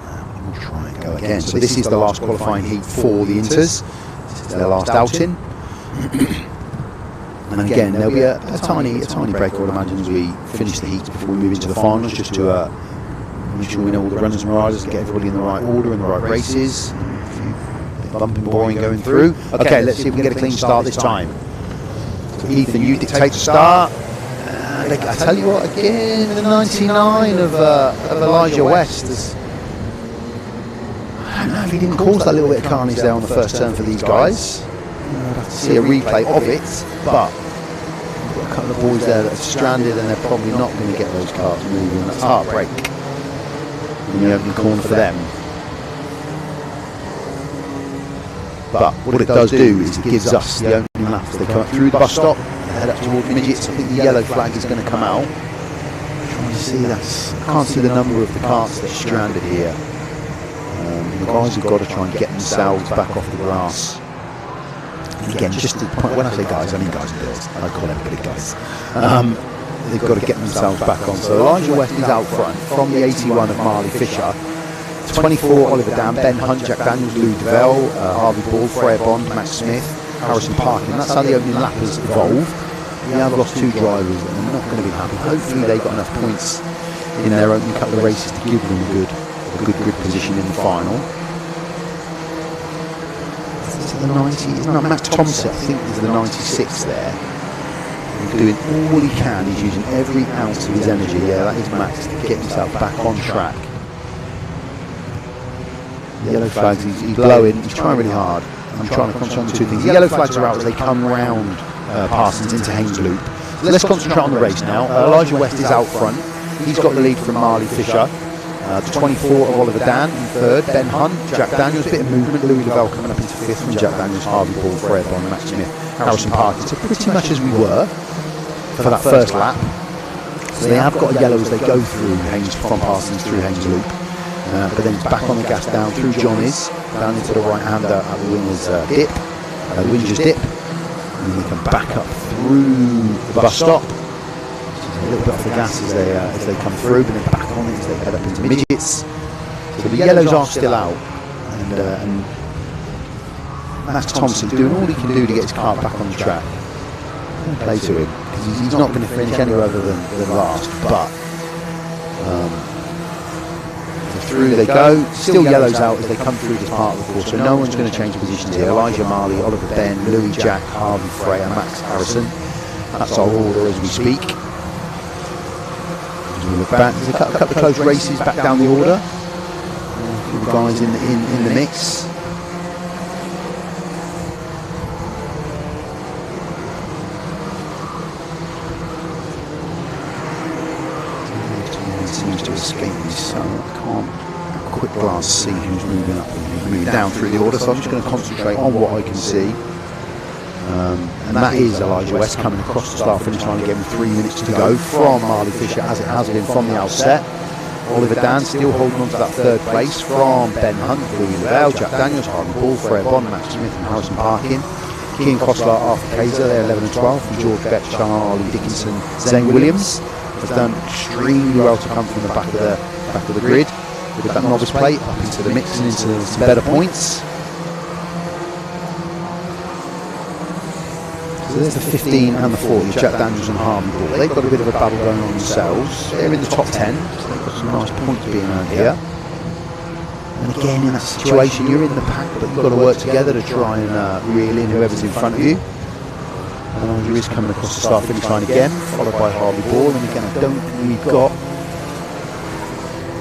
Speaker 1: And we'll try and go again. So this is the last qualifying heat for the Inters. This is their last outing. And again, there'll be a tiny break, I would imagine, as we finish the heats before we move into the finals, just to make sure we know all the runners and riders and get everybody in the right order and the right races. A bit bumping, boring going through. Okay, let's see if we can get a clean start this time. So Ethan, you dictate the start. I tell you what, again, the 99 of Elijah West. I don't know if he didn't cause that little bit of carnage there on the first turn for these guys. I'd have to see a replay of it, but we've got a couple of boys there that are stranded and they're probably not going to get those cars moving. That's heartbreak in the opening corner for them. But what it does do is it gives us the opening lap as they come up through the bus stop, head up towards midgets. I think the yellow flag is going to come out. I'm trying to see that. I can't see the number of the carts that are stranded here. The guys have got to try and get themselves back off the grass. And again, just to the point, when I say guys, I mean guys and girls. I call everybody guys. They've got to get themselves back on. So Elijah West is out front from the 81 of Marley Fisher. 24 Oliver Dan, Ben Hunt, Jack Daniels, Lou Devell, Harvey Ball, Freya Bond, Max Smith, Harrison Parkin. That's how the opening lap has evolved. We have lost two drivers and they're not going to be happy. Hopefully they've got enough points in their opening couple of races to give them a good grid position in the final. Is it the 90? Isn't that Matt Thompson? I think there's the 96 there. He's doing all he can. He's using every ounce of his energy. Yeah, that is Max to get himself back on track. The yellow flags, he's blowing, he's trying really hard. I'm trying to concentrate on two things. The yellow flags are out as they come round Parsons into Haynes Loop. So let's concentrate on the race now. Elijah West is out front. He's got the lead from Marley Fisher. The 24 of Oliver Dan in third. Ben Hunt, Jack Daniels, bit of movement. Louis Lavelle coming up into fifth from Jack Daniels, Harvey Ball, Freya Bond, Max Smith, Harrison Parkin. So pretty much as we were for that first lap. So they have got a yellow as they go through Haynes, from Parsons through Haynes Loop. But then he's back on the gas down through Johnny's, down into the right-hander at the winner's dip, the Winger's dip. And then he can back up through the bus stop. a little bit off the gas as they come through, but then back on it as they head up into midgets. So the yellows are still out, and Max Thompson doing all he can do to get his kart back on the track. Play to him, because he's not going to finish anywhere other than last, but through they go. Still yellows out as they come through this part of the course, so no one's going to change positions here. Elijah Marley, Oliver Ben, Louis Jack, Harvey Freya, Max Harrison. That's our order as we speak. As we look back, there's a couple of close races back down the order. A few guys in the mix. Seems to escape me, so I can't at a quick glance see who's moving up and who's moving down through the order, so I'm just going to concentrate on what I can see. And that is Elijah West coming across the start finish line again with 3 minutes to go from Marley Fisher, as it has been from the outset. Oliver Dan still holding on to that third place from Ben Hunt, Louis Lavelle, Jack Daniels, Harvey Ball, Fred Bond, Max Smith and Harrison Parkin. Keane Kostler, Arthur Kaiser, they're 11 and 12, from George Beck, Charlie Dickinson, Zane Williams. Has done extremely well to come from the back of the grid with that novice plate up into the mix and into some better points. So there's the 15 and the 40, Jack Daniels and Harvey Ball. They've got a bit of a battle going on themselves. They're in the top 10, so they've got some nice points being earned here. And again, in that situation, you're in the pack, but you've got to work together to try and reel in whoever's in front of you. Elijah is coming across the start finish line again, followed by Harvey Ball, and again I don't think we've got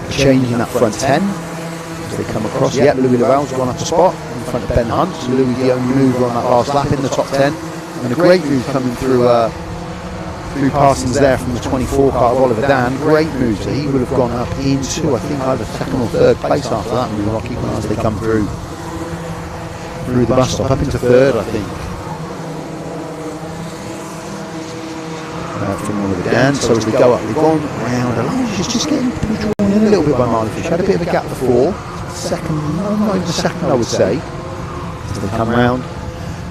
Speaker 1: a change in that front 10 as they come across. Yep, Louis Lavelle's gone up a spot in front of Ben Hunt, so Louis the only mover on that last lap in the top 10, and a great move coming through Parsons there from the 24 car of Oliver Dan. Great move, so he would have gone up into I think either second or third place after that move. I'll keep an eye as they come through the bus stop, up into third I think. From Oliver Dan, so as they go up, they've gone round. Elijah's just getting drawn in a little bit by Marley Fish. Had a bit of a gap before. Second, not even a second, I would say. As they come round,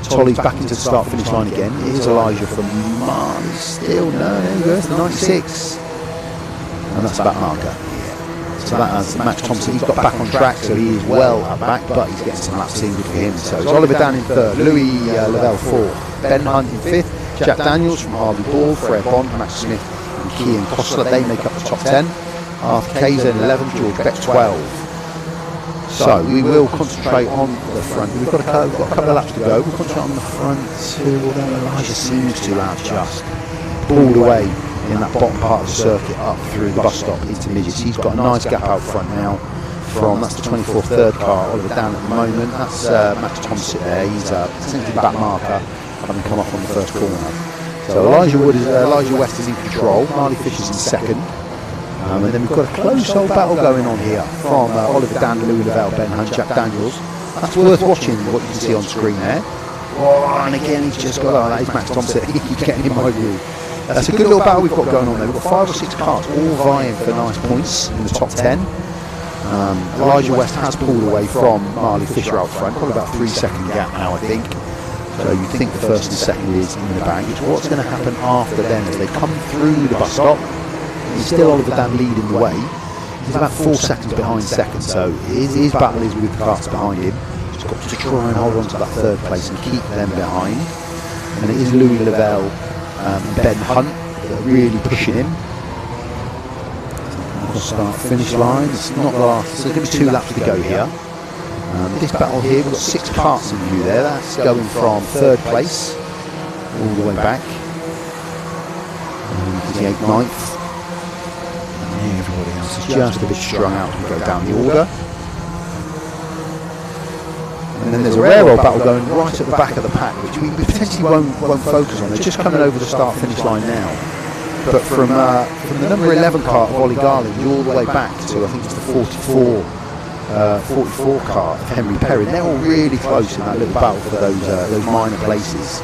Speaker 1: Tolly's back into the start finish line again. Here's Elijah from Marley. Still, no, there he goes, the 96. And that's back marker. So that has Max Thompson. He's got back on track, so he is well back, but he's getting some laps in good for him. So it's Oliver Dan in third, Louis Lavelle fourth, Ben Hunt in fifth. Jack Daniels from Harvey Ball, Fred Bond, Max Smith and Kean Kostler, they make up the top 10. Arthur Kaiser in 11, George Beck 12. So we will concentrate on the front. We've got a couple of laps to go. We'll concentrate on the front two, although Elijah seems to have just pulled away in that bottom part of the circuit up through the bus stop into midgets. He's got a nice gap out front now from, that's the 24th third car, Oliver Dan at the moment. That's Max Thompson there, he's essentially back marker, having come off on the first corner. So Elijah West is in control, Marley Fisher's in second. And then we've got a close old battle going on here from Oliver Dan, Louis Lavelle, Ben Hunt, Jack Daniels. That's worth watching, what you can see on screen there. Oh, and again he's just got, that is Max Thompson, he keeps getting in my view. That's a good little battle we've got going on there. We've got 5 or 6 karts all vying for nice points in the top 10. Elijah West has pulled away from Marley Fisher out front, probably about a 3-second gap now I think. So you'd think the first and second is in the bag. It's what's going to happen after then as they come through the bus stop. He's still Oliver Dan leading the way. He's about 4 seconds behind second, so his battle is with the karts behind him. He's got to try and hold on to that third place and keep them behind. And it is Louis Lavelle and Ben Hunt that are really pushing him. Start finish line. It's not the last. So there's going to be 2 laps to go here. This battle here, we've got 6 karts in view there. That's going from third place all the way back to the 8th, 9th. And everybody else is just a bit strung out as we go down the order. And then there's a rare old battle going right at the back of the pack, which we potentially won't focus on. They're just coming over the start finish line now. But from the number 11 kart of Ollie Garland all the way back to I think it's the 44 kart of Henry Perry, they're all really close in that little battle for those minor places.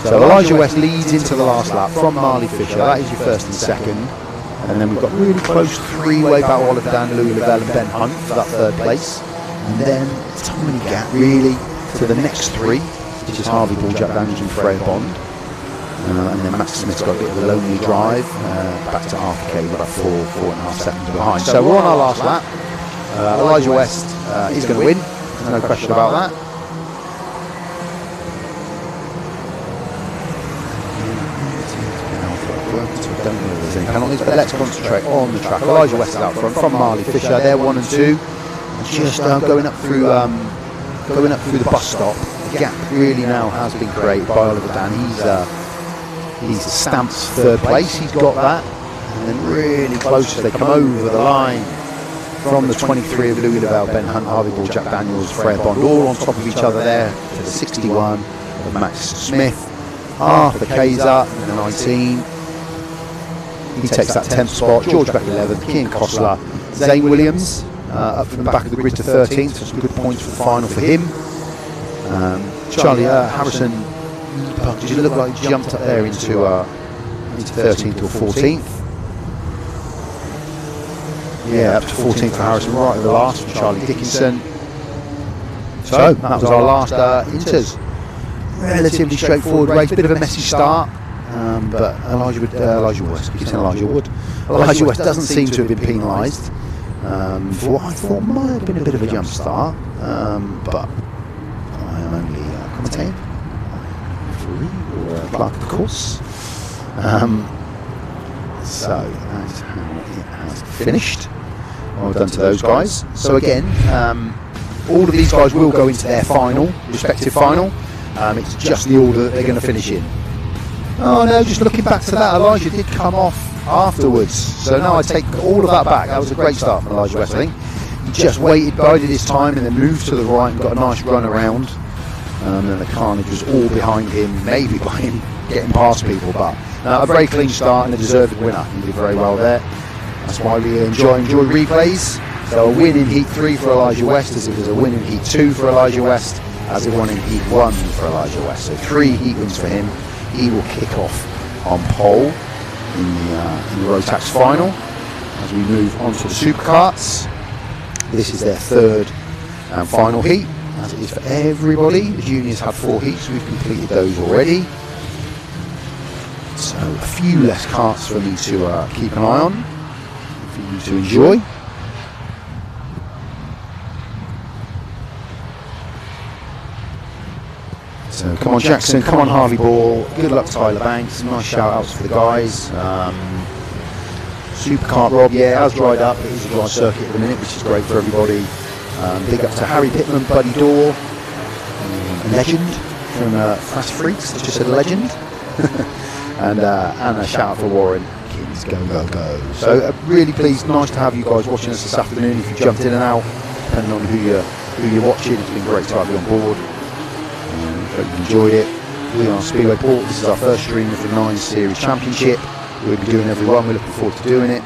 Speaker 1: So Elijah West leads into the last lap from Marley Fisher. That is your first and second. And then we've got really close 3-way battle, Oliver Dan, Louis Lavelle and Ben Hunt for that third place. And then it's a tiny gap really to the next 3, which is Harvey Ball, Jack Daniels and Fred Bond. and then Matt Smith's got a bit of a lonely drive back to RFK, about 4.5 seconds behind. So we're on our last lap. Elijah West is going to win, there's no question about that. Don't know if there's any penalties, but let's concentrate on the track. Elijah West is out front from Marley Fisher. They're 1 and 2, just going up through the bus stop. The gap really now has been created by Oliver Dan. He's stamped third place. He's got that, and then really close as they come over the line from the 23 of Louis Lavelle, Ben Hunt, Harvey Ball, Jack Daniels, Freya Bond, all on top of each other there to the 61 of Max Smith. Arthur Kayser in the 19. He takes that 10th spot. George Beck 11th. Kean Kostler, Zane Williams up from the back of the grid to 13th. So some good points for the final for him. Charlie Harrison, did you look like he jumped up there into 13th or 14th? Yeah, up to 14th for Harrison, right at the last for Charlie Dickinson. So that was our last Inters. Relatively straightforward race, bit of a messy start, but Elijah West doesn't seem to have been penalised for what I thought might have been a bit of a jump start, but I am only commentating, referee or clerk of the course. So that's how it has finished. Well done to those guys. So again, all of these guys will go into their respective final. It's just the order that they're going to finish in. Oh no, just looking back to that, Elijah did come off afterwards. So now I take all of that back. That was a great start from Elijah West, I think. He just bided his time and then moved to the right and got a nice run around. And then the carnage was all behind him, maybe by him getting past people, but a very clean start and a deserved winner. He did very well there. That's why we enjoy replays. So a win in Heat 3 for Elijah West, as it was a win in Heat 2 for Elijah West, as it won in Heat 1 for Elijah West. So 3 Heat wins for him. He will kick off on pole in the Rotax final. As we move on to the Superkarts, this is their 3rd and final heat, as it is for everybody. The juniors had 4 heats, we've completed those already. So a few less karts for me to keep an eye on, for you to enjoy. So come on Jackson, come on Harvey Ball, good luck Tyler Banks, nice shout outs for the guys. Superkart Rob, yeah, has dried up, it is a dry circuit at the minute, which is great for everybody. Big up to Harry Pittman, Buddy Dorr, a legend from Fast Freaks, I just said legend. and a shout out for Warren, kids go go go. So really pleased, nice to have you guys watching us this afternoon. If you jumped in and out, depending on who you're watching, it's been great to have you on board. Hope you enjoyed it. We are Speedway Port. This is our first stream of the 9 Series Championship. We'll be doing every one. We're looking forward to doing it.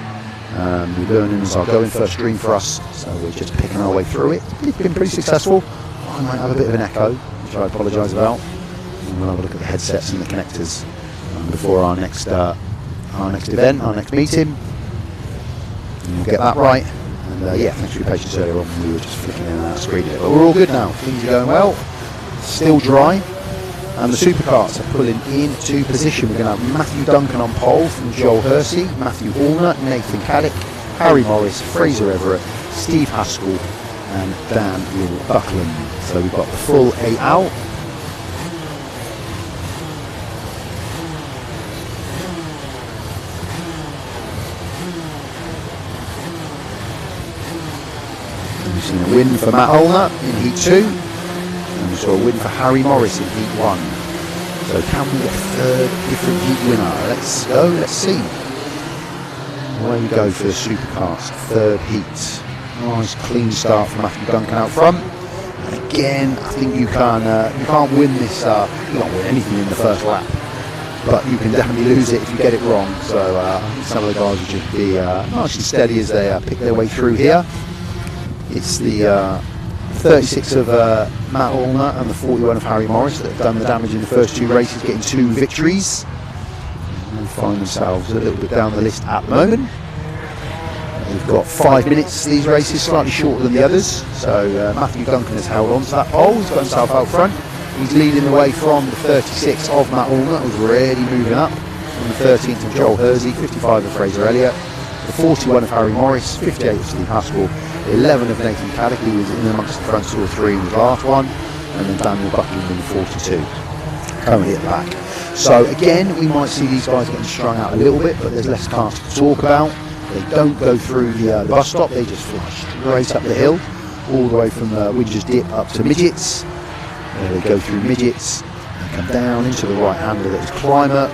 Speaker 1: We're learning as our going first stream for us, so we're just picking our way through it. It's been pretty successful. I might have a bit of an echo, which I apologise about. And we'll have a look at the headsets and the connectors before our next event, our next meeting. And we'll get that right. And yeah, thanks for your patience earlier on when we were just flicking in and out of screen it. But we're all good now. Things are going well. Still dry, and the Superkarts are pulling into position. We're going to have Matthew Duncan on pole from Joel Hersey, Matthew Hallner, Nathan Cadet, Harry Morris, Fraser Everett, Steve Haskell and Dan Buckland. So we've got the full 8 out. And we've seen a win for Matt Hallner in Heat 2. And we saw a win for Harry Morris in Heat 1. So can we get a 3rd different Heat winner? Let's go, let's see. Away we go for the Superkarts, 3rd Heat. Nice clean start from Matthew Duncan out front. And again, I think you can't win this, you can't win anything in the first lap. But you can definitely lose it if you get it wrong. So I think some of the guys will just be nice and steady as they pick their way through here. It's the 36 of Matt Hallner and the 41 of Harry Morris that have done the damage in the first 2 races, getting 2 victories. And find themselves a little bit down the list at the moment. We've got 5 minutes, these races, slightly shorter than the others. So Matthew Duncan has held on to that pole, he's got himself out front. He's leading the way from the 36 of Matt Allnut, who's already moving up. From the 13th of Joel Hersey, 55 of Fraser Elliott, the 41 of Harry Morris, 58 of Steve Haskell, 11 of Nathan Caddick, who was in amongst the front two or three in the last one, and then Daniel Buckland in the 42, currently at the back. So again, we might see these guys getting strung out a little bit, but there's less cars to talk about. They don't go through the bus stop, they just fly straight up the hill, all the way from Winger's Dip up to Midgets. They go through Midgets, and come down into the right-hander that is Climber,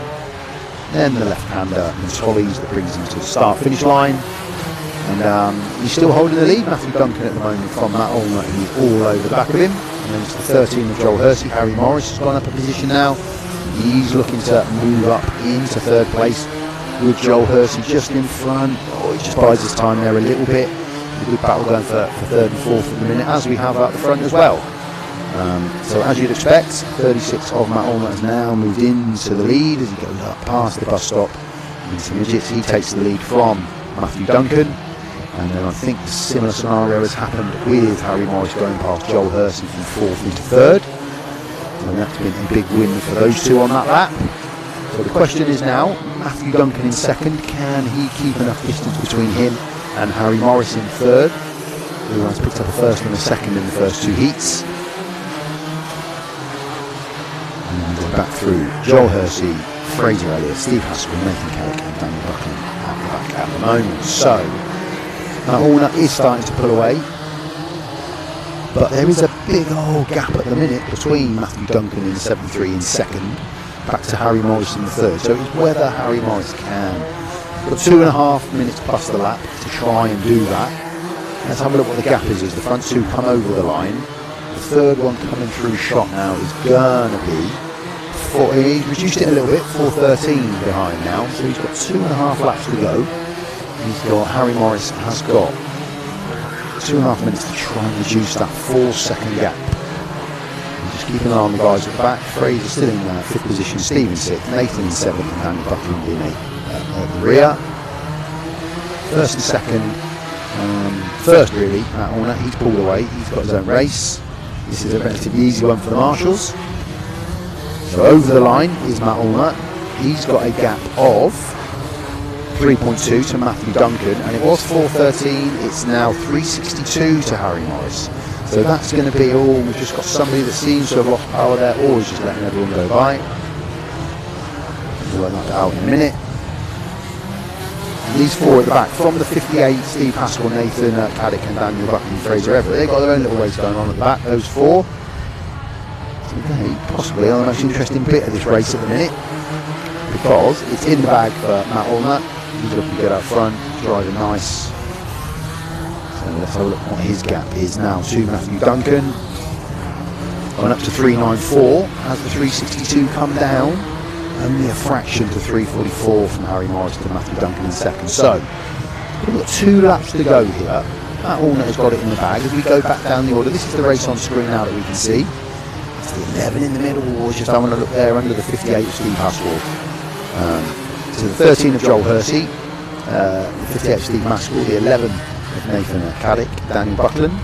Speaker 1: then the left-hander and Tollies that brings him to the start-finish line. And he's still holding the lead, Matthew Duncan at the moment from Matt Allnut, he's all over the back of him. And then it's the 13 of Joel Hersey. Harry Morris has gone up a position now. He's looking to move up into third place with Joel Hersey just in front. Oh, he just buys his time there a little bit. A good battle going for third and fourth at the minute, as we have at the front as well. So as you'd expect, 36 of Matt Allnut has now moved into the lead as he goes up past the bus stop into Midgets. He takes the lead from Matthew Duncan, and then I think a similar scenario has happened with Harry Morris going past Joel Hersey from fourth into third, and that's been a big win for those two on that lap. So the question is now, Matthew Duncan in second, can he keep enough distance between him and Harry Morris in third, who has picked up a first and a second in the first two heats? Back through Joel Hersey, Fraser Elliott, Steve Haskell, Nathan Caddick and Daniel Buckland at the back at the moment. So Matt Allnut is starting to pull away, but there is a big old gap at the minute between Matthew Duncan in 7.3 in second, back to Harry Morris in the third. So it's whether Harry Morris can. Got 2.5 minutes plus the lap to try and do that. Let's have a look what the gap is as the front two come over the line. The third one coming through shot now is gonna be he's reduced it a little bit, 4.13 behind now, so he's got 2.5 laps to go. He's got, Harry Morris has got 2.5 minutes to try and reduce that 4-second gap. And just keep an eye on the guys at the back. Fraser still in 5th position, Steve in 6th, Nathan in 7th, and Daniel Buckland in 8th at the rear. First and second, first really, Matt Allnut, he's pulled away, he's got his own race. This is a relatively easy one for the marshals. So over the line is Matt Allnut. He's got a gap of 3.2 to Matthew Duncan, and it was 4.13. It's now 3.62 to Harry Morris. So that's going to be all. We've just got somebody that seems to have lost power there, or is just letting everyone go by. We'll work that out in a minute. And these four at the back, from the 58, Steve Haskell, Nathan Caddick and Daniel Buckland, Fraser Everett. They've got their own little race going on at the back, those four. They possibly are the most interesting bit of this race at the minute, because it's in the bag for Matt Allnut. He's looking good up front, driving nice. So let's have a look what his gap is now to Matthew Duncan. Going up to 3.94 as the 3.62 come down. Only a fraction to 3.44 from Harry Morris to Matthew Duncan in second. So we've got 2 laps to go here. Matt Allnut has got it in the bag. As we go back down the order, this is the race on screen now that we can see. The 11 in the middle, or just having a look there under the 58 of Steve Haskell. To the 13 of Joel Hersey, the 58 of Steve Haskell, the 11 of Nathan Caddick, Daniel Buckland.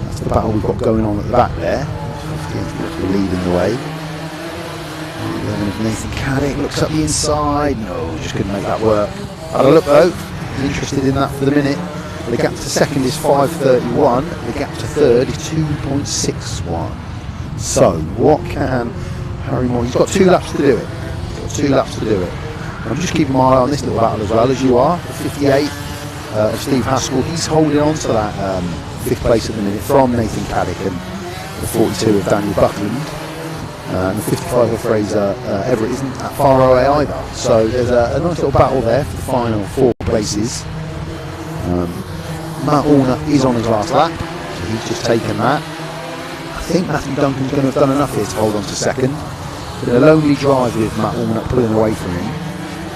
Speaker 1: That's the battle we've got going on at the back there. 58 leading the way. 11 of Nathan Caddick looks up the inside. No, just couldn't make that work. Had a look though, he's interested in that for the minute. The gap to second is 5.31, the gap to third is 2.61. So, what can Harry Morris? He's got 2 laps to do it. He's got 2 laps to do it. I'm just keeping my eye on this little battle as well as you are. The 58 of Steve Haskell, he's holding on to that 5th place at the minute from Nathan Caddick, and the 42 of Daniel Buckland. And the 55 of Fraser Everett isn't that far away either. So there's a nice little battle there for the final 4 places. Matt Allnut is on his last lap, so he's just taken that. I think Matthew Duncan's going to have done enough here to hold on to second. But a lonely drive with Matt Allnut pulling away from him.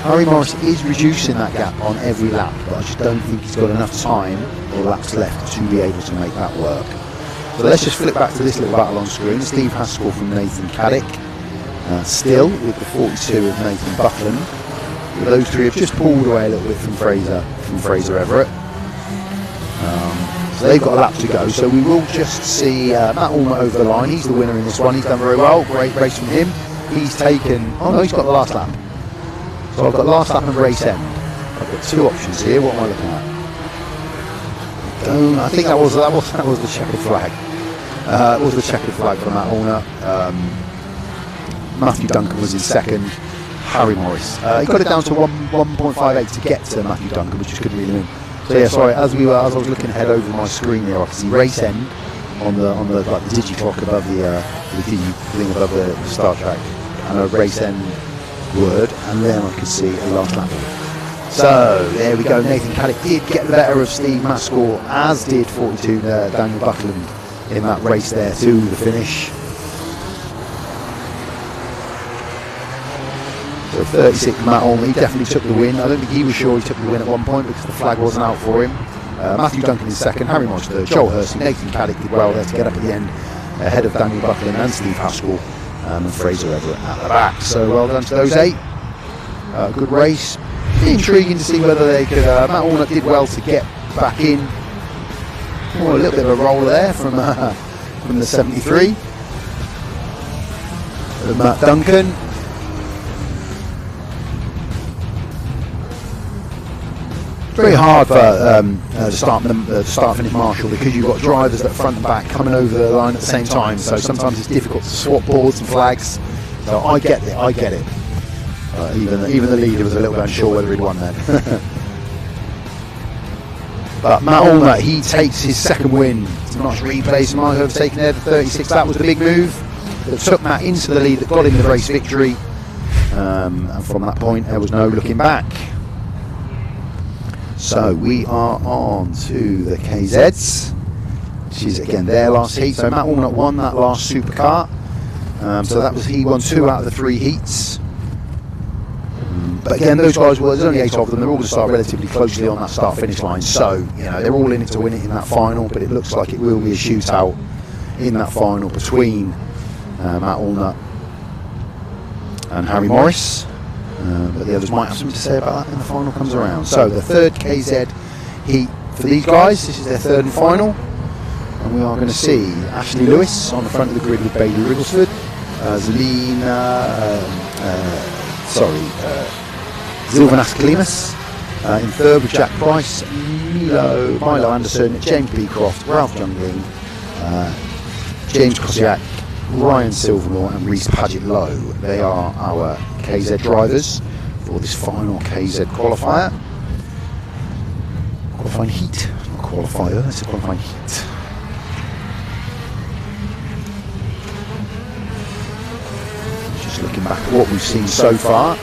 Speaker 1: Harry Morris is reducing that gap on every lap, but I just don't think he's got enough time or laps left to be able to make that work. So let's just flip back to this little battle on screen. Steve Haskell from Nathan Caddick, still with the 42 of Nathan Buckland. Those three have just pulled away a little bit from Fraser Everett. So they've got a lap to go. So we will just see Matt Allnutt over the line. He's the winner in this one. He's done very well. Great race from him. He's taken. Oh no, he's got the last lap. So I've got last lap and race end. I've got two options here. What am I looking at? I think that was the checkered flag. It was the checkered flag for Matt Allnutt. Matthew Duncan was in second. Harry Morris. He got it down to 1.58 to get to Matthew Duncan, which just couldn't really win. So yeah, sorry. As I was looking ahead over my screen here, I could see race end on the like the digi clock above the digi thing above the start track, and a race end word, and then I could see a last lap. So there we go. Nathan Cadet did get the better of Steve Mascor, as did 42 Daniel Buckland in that race there to the finish. So 36 Matt Allnutt, he definitely took the win. I don't think he was sure he took the win at one point because the flag wasn't out for him. Matthew Duncan in second, Harry Morris third, Joel Hersey, Nathan Cadet did well there to get up at the end ahead of Daniel Buckland and Steve Haskell, and Fraser Everett at the back. So well done to those 8. Good race. Intriguing to see whether they could. Matt Allnutt did well to get back in. Oh, a little bit of a roll there from the 73. Matt Duncan. Very hard for the start finish marshal, because you've got drivers that front and back coming over the line at the same time. So sometimes it's difficult to swap boards and flags. So I get it. Even the leader was a little bit unsure whether he'd won then. But Matt Allnutt, he takes his second win. It's a nice replay. So might have taken there to 36. That was the big move that took Matt into the lead, that got him the race victory. And from that point, there was no looking back. So we are on to the KZs, which is again their last heat. So Matt Allnutt won that last Superkart. So that was, he won 2 out of the 3 heats. But again, those guys there's only 8 of them. They're all going to start relatively closely on that start-finish line. So you know they're all in it to win it in that final. But it looks like it will be a shootout in that final between Matt Allnutt and Harry Morris. But the others might have something to say about that when the final comes around. So the third KZ heat for these guys. This is their third and final, and we are going to see Ashley Lewis on the front of the grid with Bailey Rigglesford, Zilvanas Kalimas in third with Jack Price, Milo Anderson, James Beecroft, Ralph Jungling, James Kosiak, Ryan Silvermore and Reese Paget-Lowe. They are our KZ drivers for this final KZ qualifier. Qualifying heat, not qualifier, it's a qualifying heat. Just looking back at what we've seen so far.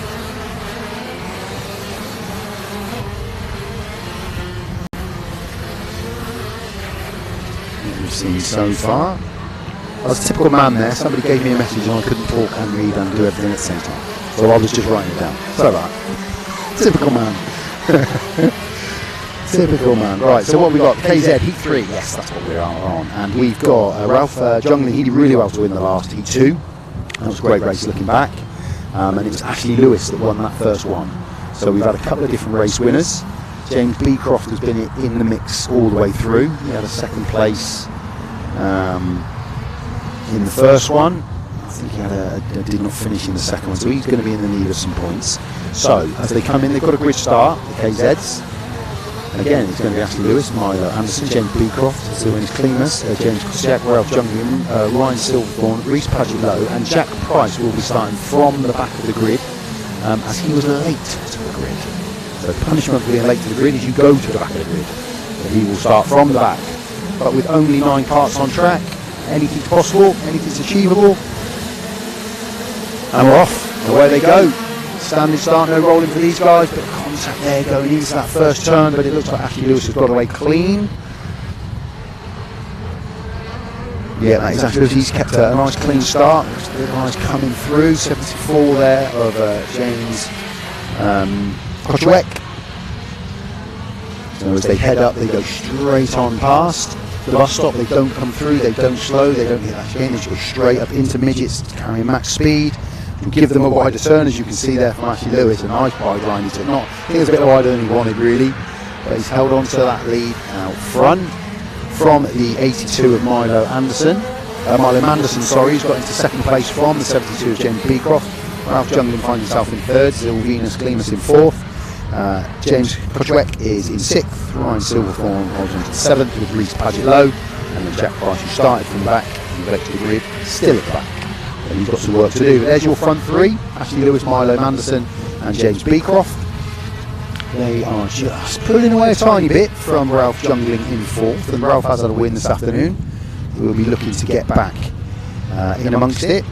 Speaker 1: I was a typical man there. Somebody gave me a message and I couldn't talk and read and do everything at the same time. So I was just writing it down. Sorry about that. Typical man. Typical man. Right, so what we got? KZ Heat 3. Yes, that's what we are on. And we've got Ralph Jungling. He did really well to win the last Heat 2. That was a great race looking back. And it was Ashley Lewis that won that first one. So we've had a couple of different race winners. James Beecroft has been in the mix all the way through. He had a second place in the first one. I think he did not finish in the second one, so he's going to be in the need of some points. So as they come in, they've got a grid start, the KZs. And again, it's going to be Ashley Lewis, Milo Anderson, James Beecroft, Zilvanas Klimas, James Kosiak, Ralph Jungling, Ryan Silverthorne, Reese Paget-Lowe, and Jack Price will be starting from the back of the grid, as he was late to the grid. So the punishment for being late to the grid is you go to the back of the grid. So he will start from the back. But with only 9 karts on track, anything's possible, anything's achievable. And we're off. Away they go. Standing start, no rolling for these guys, but contact there going into that first turn, but it looks like Ashley Lewis has got away clean. Yeah, that is Ashley Lewis. He's kept a nice clean start. The guys coming through. 74 there of James Kociak. So as they head up, they go straight on past the bus stop. They don't come through, they don't slow, they don't hit that again. They just go straight up into midgets, carrying max speed. And give them a wider turn, as you can see there from Ashley Lewis. A nice wide line he took. I think it's a bit wider than he wanted really, but he's held on to that lead out front. from the 82 of Milo Manderson, sorry, who's got into second place from the 72 of James Beecroft. Ralph Junglin finds himself in third, Sylvanus Klimas in fourth. James Kotchwek is in sixth, Ryan Silverthorne holds on to seventh with Reece Paget-Lowe, and then Jack Price, who started from the back and collected the grid, still at the back. And he's got some work to do. But there's your front three: Ashley Lewis, Milo Manderson, and James Beecroft. They are just pulling away a tiny bit from Ralph Junglin in fourth, and Ralph has had a win this afternoon. We'll be looking to get back in amongst it.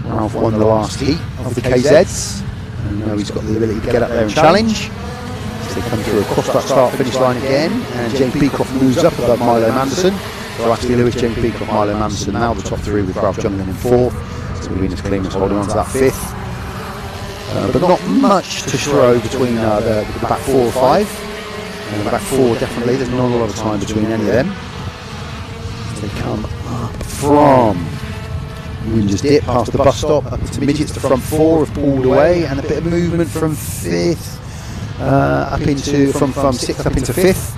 Speaker 1: Ralph won the last heat of the KZs, and you know he's got the ability to get up there and challenge. As they come through across that start-finish line again, and James Beecroft moves up above Milo Manderson. So Ashley Lewis, James Beecroft, Milo Manderson now the top three, with Ralph Junglin in fourth. Sylvanus Klimas holding on to that fifth. But not much to show between the back 4 or 5. And the back 4 definitely, there's not a lot of time between any of them. They come up from Windsors Dip past the bus stop up to Midgets. The front 4 have pulled away, and a bit of movement from 5th from 6th up into 5th.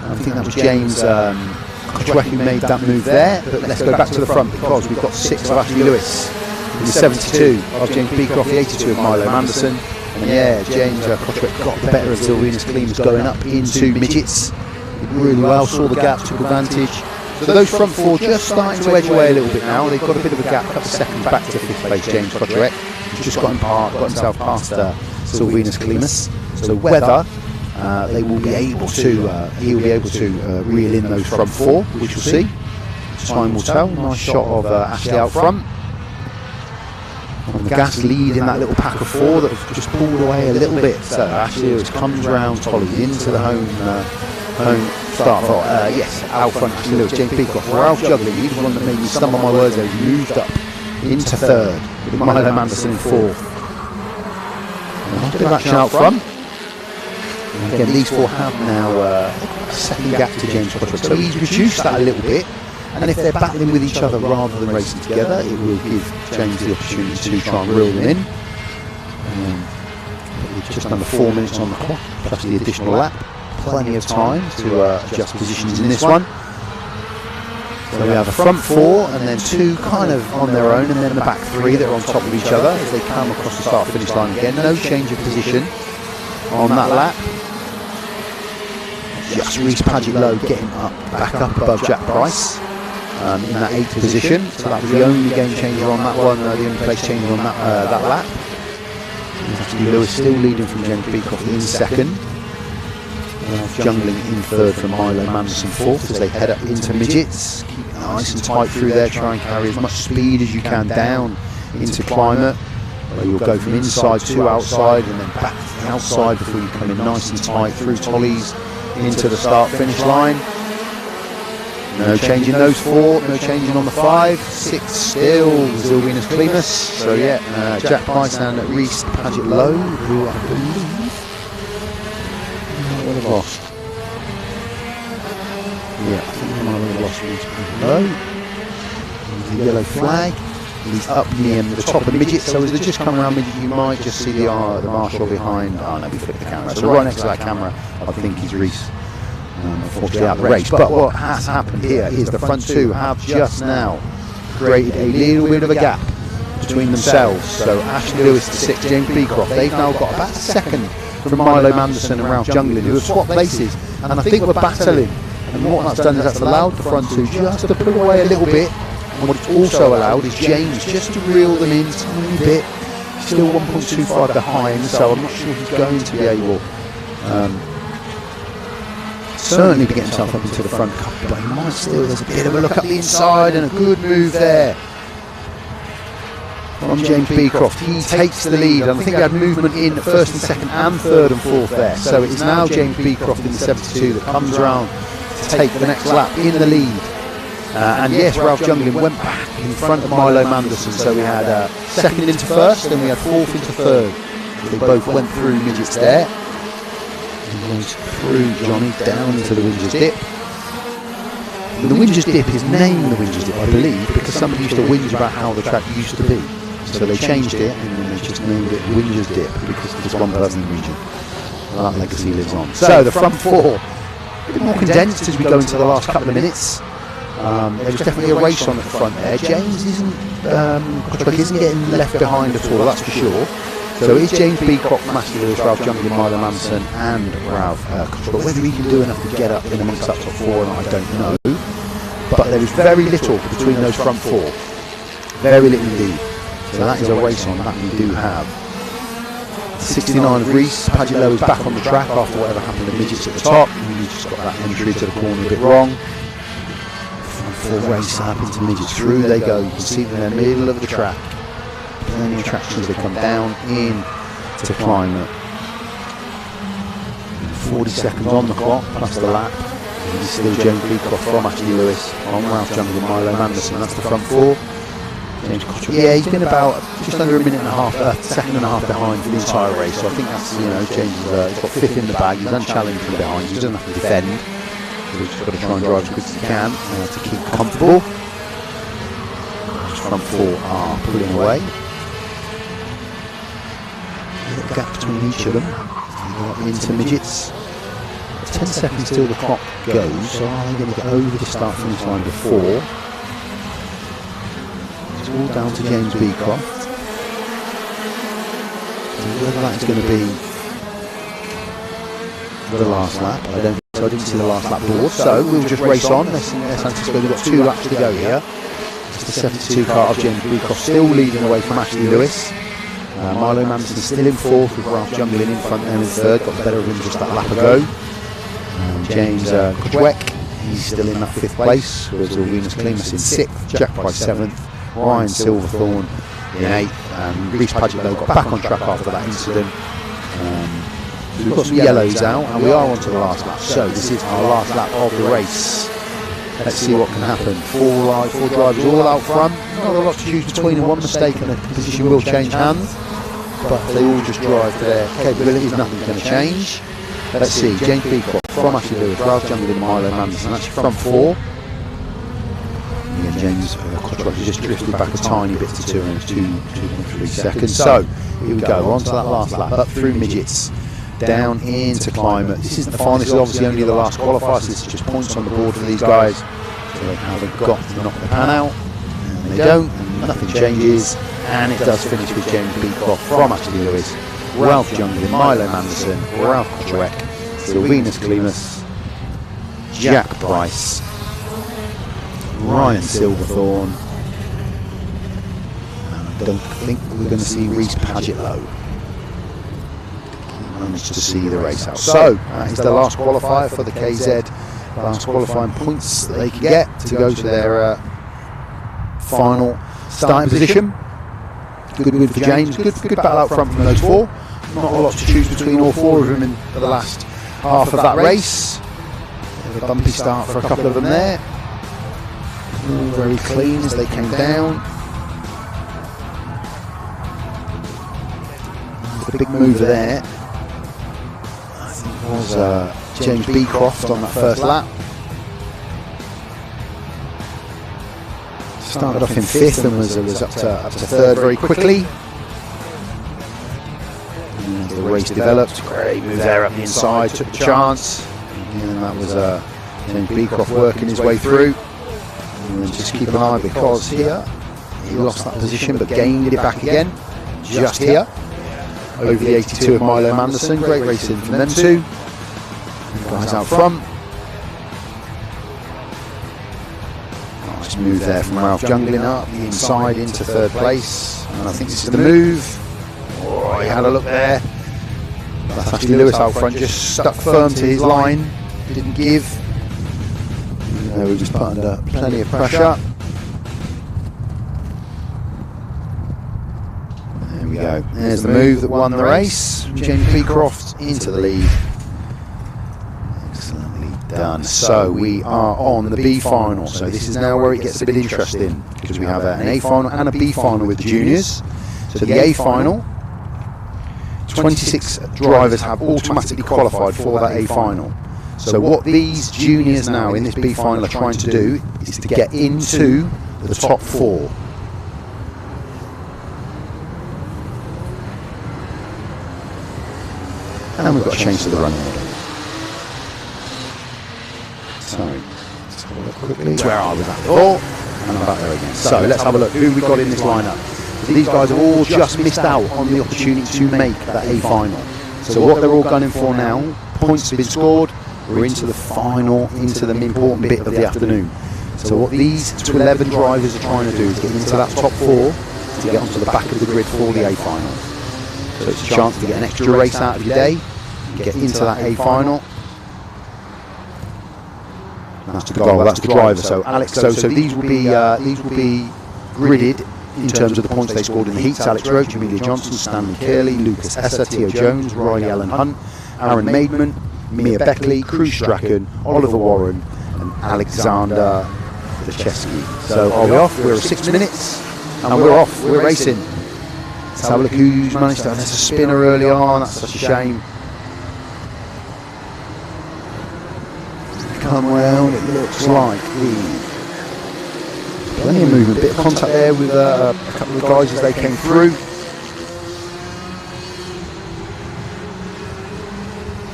Speaker 1: I think that was James Kotchwek who made that move there. But let's go back to the front, because we've got 6 of Ashley Lewis, the 72 of James Beecroft, the 82 of Milo Manderson, and yeah, James Kotchwek got the better of Sylvanus Klimas going up into Midgets. Did really well, saw the gap, took advantage. So those front 4 just starting to edge away a little bit now. They've got a bit of a gap, a couple of seconds back to 5th place James Kotchwek, who's just got himself past Sylvanus Klimas. So whether they will be able to, he'll be able to reel in those front 4, which we'll see. Time will tell. Nice shot of Ashley out front. On the gas, lead in that little pack of 4 that have just pulled away a little bit. So Ashley Lewis comes round Tolly into the home start. Yes, out front Ashley Lewis, James Beecroft, Ralph Junglin. He's the one that made me stumble my words there. He moved up into third with Milo Manderson in fourth. A bit of action out front. And again, these 4 have now a second gap to James Kotchwek, so he's reduced that a little bit. And if they're battling with each other rather than racing together, it will give James the opportunity to try and reel them in. With just under 4 minutes on the clock, plus the additional lap. Plenty of time to adjust positions in this one. So we have a front 4 and then 2 kind of on their own, and then the back 3 that are on top of each other as they come across the start-finish line again. No change of position on that lap. Just Reece Paget-Lowe getting back up above Jack Price. In that 8th position, so that was the only game changer on that one, the only place changer on that lap. Ashley Lewis still leading from James Beecroft in second. Junglin in third from Milo Manderson fourth as they head up into Midgets. Keep nice and tight through there, try and carry as much speed as you can down into Climate, where you'll go from inside to outside and then back to the outside before you come in nice and tight through Tollies into the start-finish line. No changing those 4, no changing on the 5, 6 still Sylvanus Klimas. So yeah, Jack Price and Reece Paget-Lowe, who I believe would have lost. Yeah, I think they might have lost Reece Paget-Lowe. The yellow flag. He's up near the top of the Midget, so as they just come around Midget, you might just see the marshal behind. Oh no, we flipped the camera. So right next to that camera, I think he's Reece. Unfortunately out of the race, but what has happened here is the front 2 have just now created a little bit of a gap between themselves. So Ashley Lewis to 6, James Beecroft, they've now got about a second from Milo Manderson and Ralph Junglin, who have swapped places, and I think we're battling. And what that's done is that's allowed the front 2 just to pull away a little bit, and what it's also allowed is James just to reel them in a tiny bit. Still 1.25 behind, so I'm not sure he's going to be able certainly be getting himself up into the front couple, but he might still. There's a bit of a look up the inside and a good move there from James Beecroft. He takes the lead, and I think he had movement in first and second and third and fourth there. So it's now James Beecroft in the 72 that comes around to take the next lap in the lead. And yes, Ralph Junglin went back in front of Milo Manderson. So we had second into first, and we had fourth into third. They both went through Midgets there. Through Johnny down into the Windsors Dip. And the Windsors Dip is named the Windsors Dip, I believe, because somebody used to whinge about how the track used to be. So they changed it and then they just named it Windsors Dip because there's one person in the region. That legacy lives on. So the front 4 a bit more condensed as we go into the last couple of minutes. There's definitely a race on at the front there. James isn't getting left behind at all, that's for sure. So it's James Beecroft, Matthew Lewis, Ralph Junglin, Milo Manderson and Ralph Cottrell. Whether he can do enough to get up in amongst that top four, I don't know. But there is very little between those front four. Very little indeed. So that is a race on that we do have. 69 of Reese, Paget Lowe is back on the track after whatever happened to midgets at the top. He just got that entry to the corner a bit wrong. Front four race up into midgets. Through they go. You can see them in the middle of the track. Plenty of traction as they come down in to climate. 40 seconds on the clock plus the lap. And it's still James Beecroft from Ashley Lewis on Ralph Junglin, Milo Manderson. That's the front four. James Cottrell, yeah, he's been about just under a minute and a half, second and a half behind for the entire race. So I think that's, you know, James he's got fifth in the bag. He's unchallenged from behind. He doesn't have to defend. So he's just got to try and drive as quick as he can to keep comfortable. Front four are pulling away. A little gap between each of them. Into midgets. 10 seconds till the clock goes. So are they going to get over the start finish line before? It's all down to James Beecroft. And whether that's going to be the last lap, I don't. So I didn't see the last lap board. So we'll just race on. Let's anticipate we've got 2 laps to go here. It's the 72 kart of James Beecroft still leading away from Ashley Lewis. Milo Manderson still in fourth with Ralph Junglin in front there in third. Got the better of him just that lap ago. James Kottrell, he's still in that 5th place with Venus Klimas in 6th. Jack Price 7th. Ryan Silverthorne in 8th. Reese Paget Lowe got back on track after that incident. So we've got some yellows out and we are on to the last lap. So this is our last lap of the race. Let's see what can happen. 4 drivers all out front. Not a lot to choose between, and one mistake and the position will change hands. But they all just drive to their capabilities. Nothing's going to change. Let's see. James Beecroft from Ashley Lewis, Ralph Junglin, Milo Manderson. That's your front four. Yeah, James Cottrell has just drifted back a tiny bit to 2.3 seconds. So here we go. On to that last lap. Up through midgets. Down into climate. This isn't the final, this is obviously only the last qualifier, so this is just points on the board for these guys. So they haven't got to knock the pan out, and they don't, and nothing changes, and it does finish with James Beecroft from Ashley Lewis, Ralph Junglin, Milo Manderson, Ralph Cottrell, Venus Klimas, Jack Price, Ryan Silverthorne, and I don't think we're going to see Reese Paget Lowe. Managed to see the race out. So that is the last qualifier for the KZ. Last qualifying points that they can get to go to their final starting position. Good win for James. Good battle out front from those 4. Not a lot to choose between all 4 of them in the last half of that race. A bumpy start for a couple of them there. All very clean as they came down. The big mover there was James Beecroft on that first lap. Started off in 5th and was up to 3rd very quickly. And as the race developed, great move there up the inside, took the chance. And that was James Beecroft working his way through. And just keep an eye because here he lost that position but gained it back again just here. Over the 82 of Milo Manderson, great racing from them 2. Guys out front. Nice move there from Ralph Junglin up the inside into 3rd place. And I think this is the move. Oh, he had a look there. That's Ashley Lewis out front, just stuck firm to his line. Didn't give. We were just put under plenty of pressure. There we go. There's the move that won the race. James Beecroft into the lead. Excellently done. So we are on the B final. So this is now where it gets a bit interesting because we have an A final and a B final with the juniors. So the A final, 26 drivers have automatically qualified for that A final. So what these juniors now in this B final are trying to do is to get into the top 4. And we've got to change to the running order. look quickly. It's where I was at before, and I'm back there again. So let's have a look who we got in this lineup. So these guys have all just missed out on the opportunity to make that A final. So what they're all gunning for now, points have been scored, we're into the final, into the important bit of the afternoon. So what these 11 drivers are trying to do is get into that top 4 to get onto the back of the grid for the A final. So it's a chance to get an extra race out of your day, get into that A final. That's the goal, that's the driver. So Alex, so these will be gridded in terms of the points they scored in the heats. Alex Roach, Amelia Johnson, Stanley Curley, Lucas Esser, Theo Jones, Riley Allen Hunt, Aaron Maidman, Mia Beckley, Cruz Strachan, Oliver Warren and Alexander Lecheski. So are we off? We're 6 minutes and we're off, we're racing. Let's have a look who's managed to, there's a spinner early on, that's such a shame. Come round, it looks like plenty of movement, bit of contact there with a couple of guys as they came through.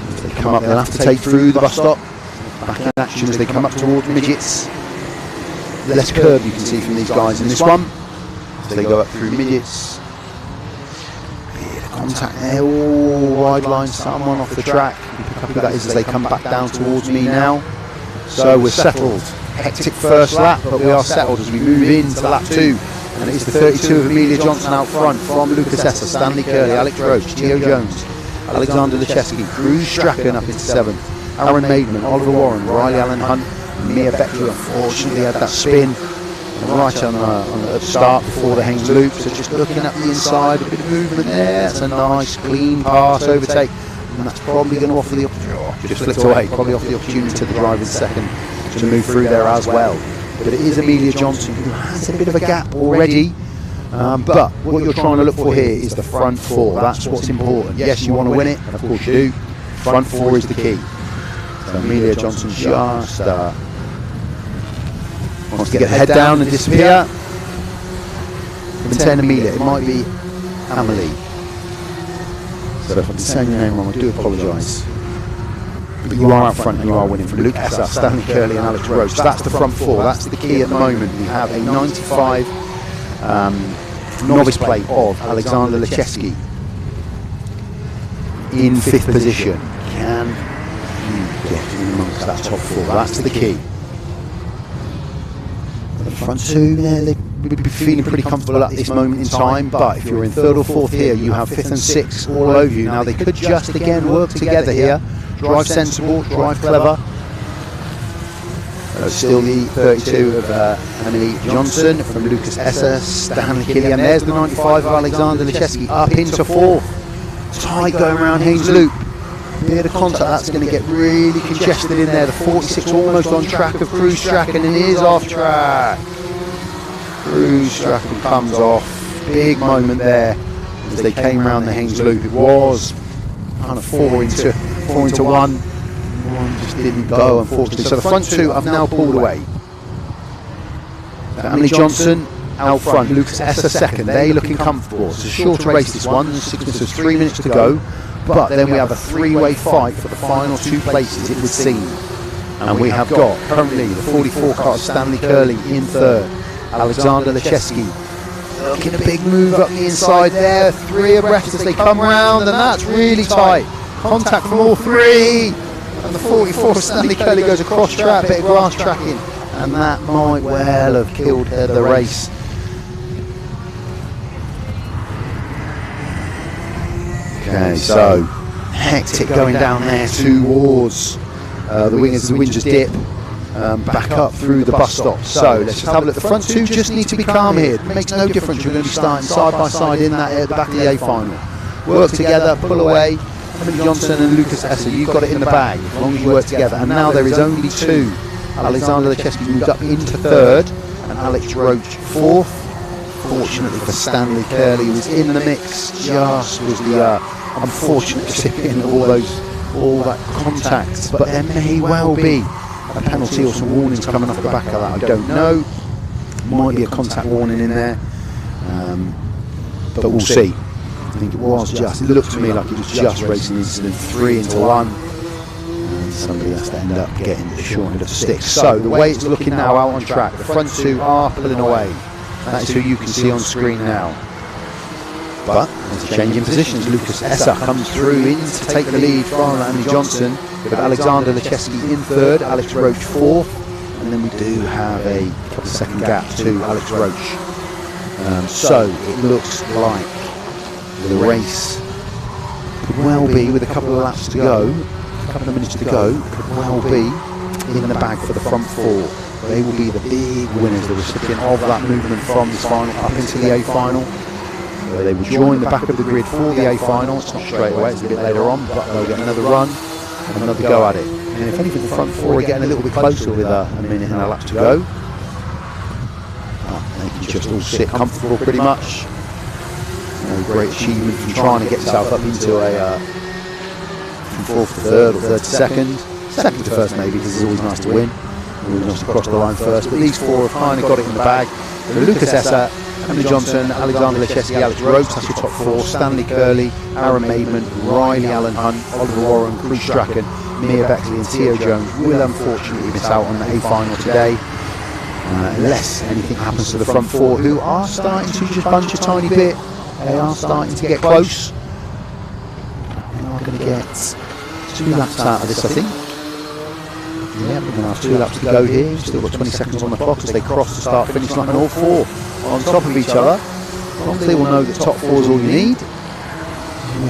Speaker 1: As they come up, they'll have to take through the bus stop. Back in action as they come up towards midgets. Less curb you can see from these guys in this one. As they go up through midgets. Bit of contact there, wide line, someone off the track. You pick up who that is as they come back down towards me now. So we're settled. Hectic first lap, but we are settled as we move into lap 2. And it is the 32 of Amelia Johnson out front from Lucas Esser, Stanley Curley, Alex Roach, Theo Jones, Alexander Lecheski, Cruz Strachan up into 7th, Aaron Maidman, Oliver Warren, Riley Allen Hunt, Mia Beckley unfortunately had that spin right on the start before the Haynes loop. So just looking at the inside, a bit of movement there. That's a nice clean pass overtake. And that's probably going to offer the opportunity, just flicked away, probably offer the opportunity to the driver second to move through there as well. But it is Amelia Johnson who has a bit of a gap already. But what you're trying to look for here is the front 4. That's what's important. Yes, you want to win it, and of course you do. Front 4 is the key. So Amelia Johnson just wants to get the head down and disappear. I've been saying Amelia, it might be Amelie. So if I've been saying your name wrong, I do apologise. But you are out front and you are winning from Luke Esser, Stanley Curley and Alex Roach. So that's the front 4, that's the key at the moment. We have a 95 novice plate of Alexander Lecheski in 5th position. Can you get in amongst that top 4? That's the key. The front 2 there, they would be feeling pretty comfortable at this moment in time, but if you're in 3rd or 4th here, you have 5th and 6th all over you. Now they could just again work together here. Drive sensible, drive clever. Still the 32 of Emily Johnson from Lucas Esser, Stanley Killian. There's the 95 of Alexander Lecheski up into 4th. Tight going around Haynes Loop. Bit of contact, that's going to get really congested in there. The 46 almost on track of Cruz Strachan and is off track. Cruz Strachan comes off. Big moment there as they came around the Haynes Loop. It was kind of 4 into 1. One just didn't go, unfortunately. So the front 2 have now pulled away. Emily Johnson out front, Lucas Esser second. They're looking comfortable. It's a shorter race this one. 6 minutes, there's 3 minutes to go. But then we have a 3-way fight for the final 2 places, it would seem. And we have got currently the 44 car Stanley Curley in 3rd. Alexander Lecheski looking a big move up the inside there. 3 abreast as they come round, and that's really tight. Contact from all 3. And the 44 Stanley Curley goes across track, bit of grass tracking. And that might well have killed the race. Okay, so hectic going down there towards the wingers. The wind just dip back up through the bus stop. So let's just have a look. The front 2 just need to be calm here. It makes no difference. You're going to be starting side by side in that at the back of the A final. Work together, pull away. Emily Johnson and Lucas Esser, you've got it in the bag as long as you work together. And now there is only 2. Alexander Lecheski moved up into 3rd and Alex Roach 4th. Fortunately for Stanley Curley, who was in the mix, just was the unfortunate recipient of all that contact. But there may well be a penalty or some warnings coming off the back of that. I don't know. Might be a contact warning in there, but we'll see. I think it looked to me like it was just racing incident 3 into 1. and somebody has to end up getting the short end of the stick. So the way it's looking now out on track, the front two are pulling away. That is who you can see on screen now. But there's a change in positions. Lucas Esser comes through in to take the lead from Andy Johnson, with Alexander Lecheski in third, Alex Roach fourth, and then we do have a couple of second gap to Alex Roach. So it looks like the race could well be, with a couple of laps to go, a couple of minutes to go, could well be in the bag for the front four. They will be the big winners, the recipient of that movement from this final up into the A final. Where they will join the back of the grid for the A final. It's not straight away, it's a bit later on, but they'll get another run and another go at it. And if anything, the front four are getting a little bit closer with a minute and a lap to go. They can just all sit comfortable pretty much. No great achievement from trying to get yourself up into a from fourth to third or third to second. Second to first maybe, because it's always nice to win. Always nice to cross the line first. But these four have kind of got it in the bag. So Lucas Esser, Andy Johnson, Alexander Lecheski, Alex Roach, that's your top four. Stanley Curley, Aaron Maidman, Riley Allen Hunt, Oliver Warren, Bruce Strachan, Mia Beckley and Theo Jones will unfortunately miss out on the A final today. Unless anything happens to the front four, who are starting to just bunch a tiny bit. They are starting to get close. They are going to get 2 laps out of this, I think. Yeah, we're going to have 2 laps to go here. Still got 20 seconds on the clock as they cross the start-finish line, and all four on top of each other. They will know that top four is all you need.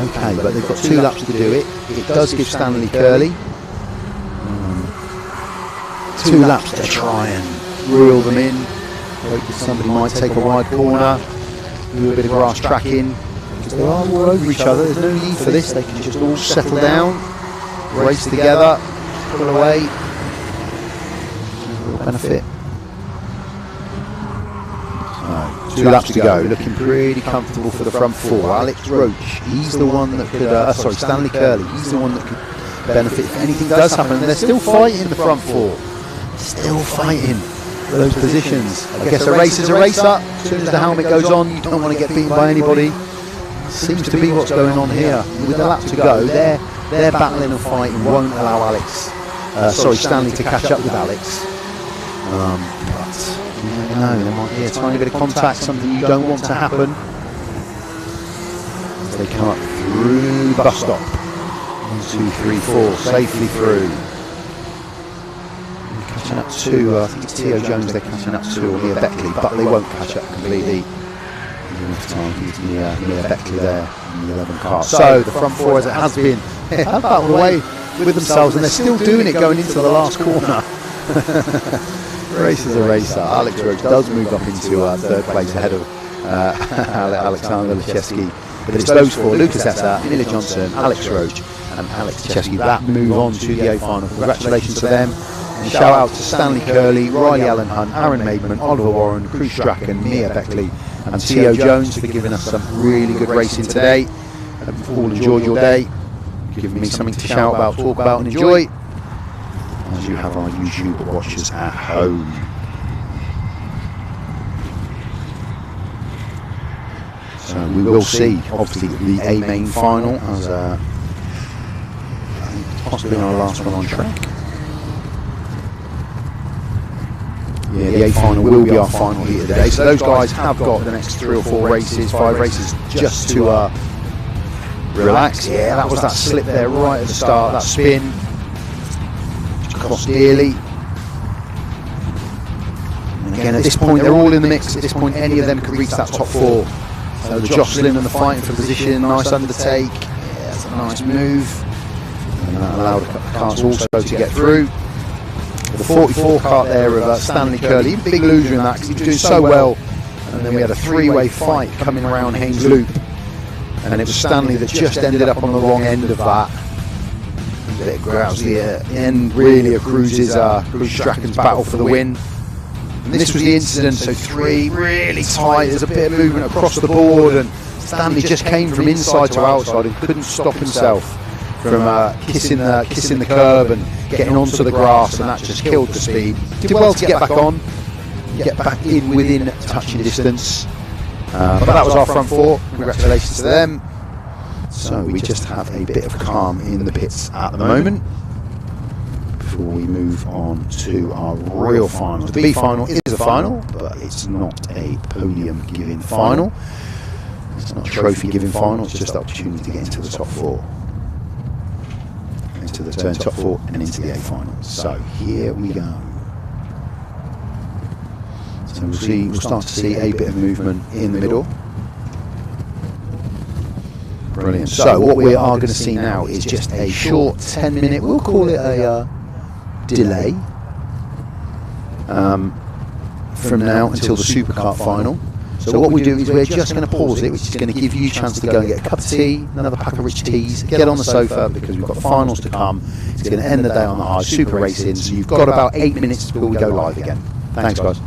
Speaker 1: Okay, but they've got 2 laps to do it. It does give Stanley Curley 2 laps to try and reel them in. Hope that somebody might take a wide corner, do a bit of grass tracking, because they are all over each other. There's no need for this. They can just all settle down, race together, pull away. Benefit. So, 2 laps to go, looking pretty comfortable for the front four. Alex Roach, he's the one that could, Stanley Curley, he's the one that could benefit if anything does happen. And they're still fighting the front four, still fighting for those positions. I guess a race is a racer. As soon as the helmet goes on, you don't want to get beaten by anybody. Seems to be what's going on here. With a lap to go, they're battling and fighting, won't allow Stanley to catch up with Alex. But you never know, there might be a tiny bit of contact, something you don't want to happen. As they come up through the bus stop. 1, 2, 3, 4, safely through. They're catching up to, I think it's Theo Jones they're catching up to, or Mia Beckley, but they won't catch up completely. Enough time, it's Mia Beckley there in the 11 car. So the front four, as it has been, have battled away with themselves, and they're still doing it going into the last corner. Race is a racer. Alex Roach does move up into third place ahead of Alexander Lecheski. But it's those four, Lucas Esser, Miller Johnson, Alex Roach and Alex Lecheski, that move on to the A final. Congratulations to them. And shout out to Stanley Curley, Riley Allen Hunt, Aaron Maidman, Oliver Warren, Bruce Strachan, Mia Beckley and Theo Jones for giving us some really good racing today. Hope you've all enjoyed your day, giving me something to shout about, talk about and enjoy, as you have our YouTube watchers at home. So we will see, obviously, the A main final as possibly our last one on track. Yeah, the A final will be our final heat of the day. So those guys have got the next 3 or 4 races, 5 races, just to relax. Yeah, that was that slip there right at the start, that spin. Cost dearly. And again, at this point, they're all in the mix. At this point, any of them could reach that top 4. So the jostling and the fighting for position, nice undertake. Yeah, that's a nice move. And that allowed the carts also to get through. The 44 kart there of Stanley Curley, big loser in that because he was doing so well. And then we had a 3-way fight coming around Haynes Loop. And it was Stanley that just ended up on the wrong end of that. A bit of grousely end really of Bruce Strachan's battle for the win. And this was the incident, so 3 really tight, there's a bit of movement across the board and Stanley just came from inside to outside and couldn't stop himself from kissing the curb and getting onto the grass, and that just killed the speed. Did well to get back on, get back in within touching distance, but that was our front 4, congratulations to them. So we just have a bit of calm in the pits at the moment. before we move on to our real final. The B final is a final, but it's not a podium giving final. It's not a trophy giving final, it's just the opportunity to get into the top 4. Into the turn top 4 and into the A final. So here we go. So we'll start to see a bit of movement in the middle. Brilliant. So what we are going to see now is just a short 10-minute, we'll call it a delay from now until the Superkart final. So what we do is we're just going to pause it, which is going to give you a chance to go and get a cup of tea, another pack of rich teas, get on the sofa because we've got finals to come. It's going to end the day on the high, super racing. So you've got about 8 minutes before we go live again. Thanks, guys.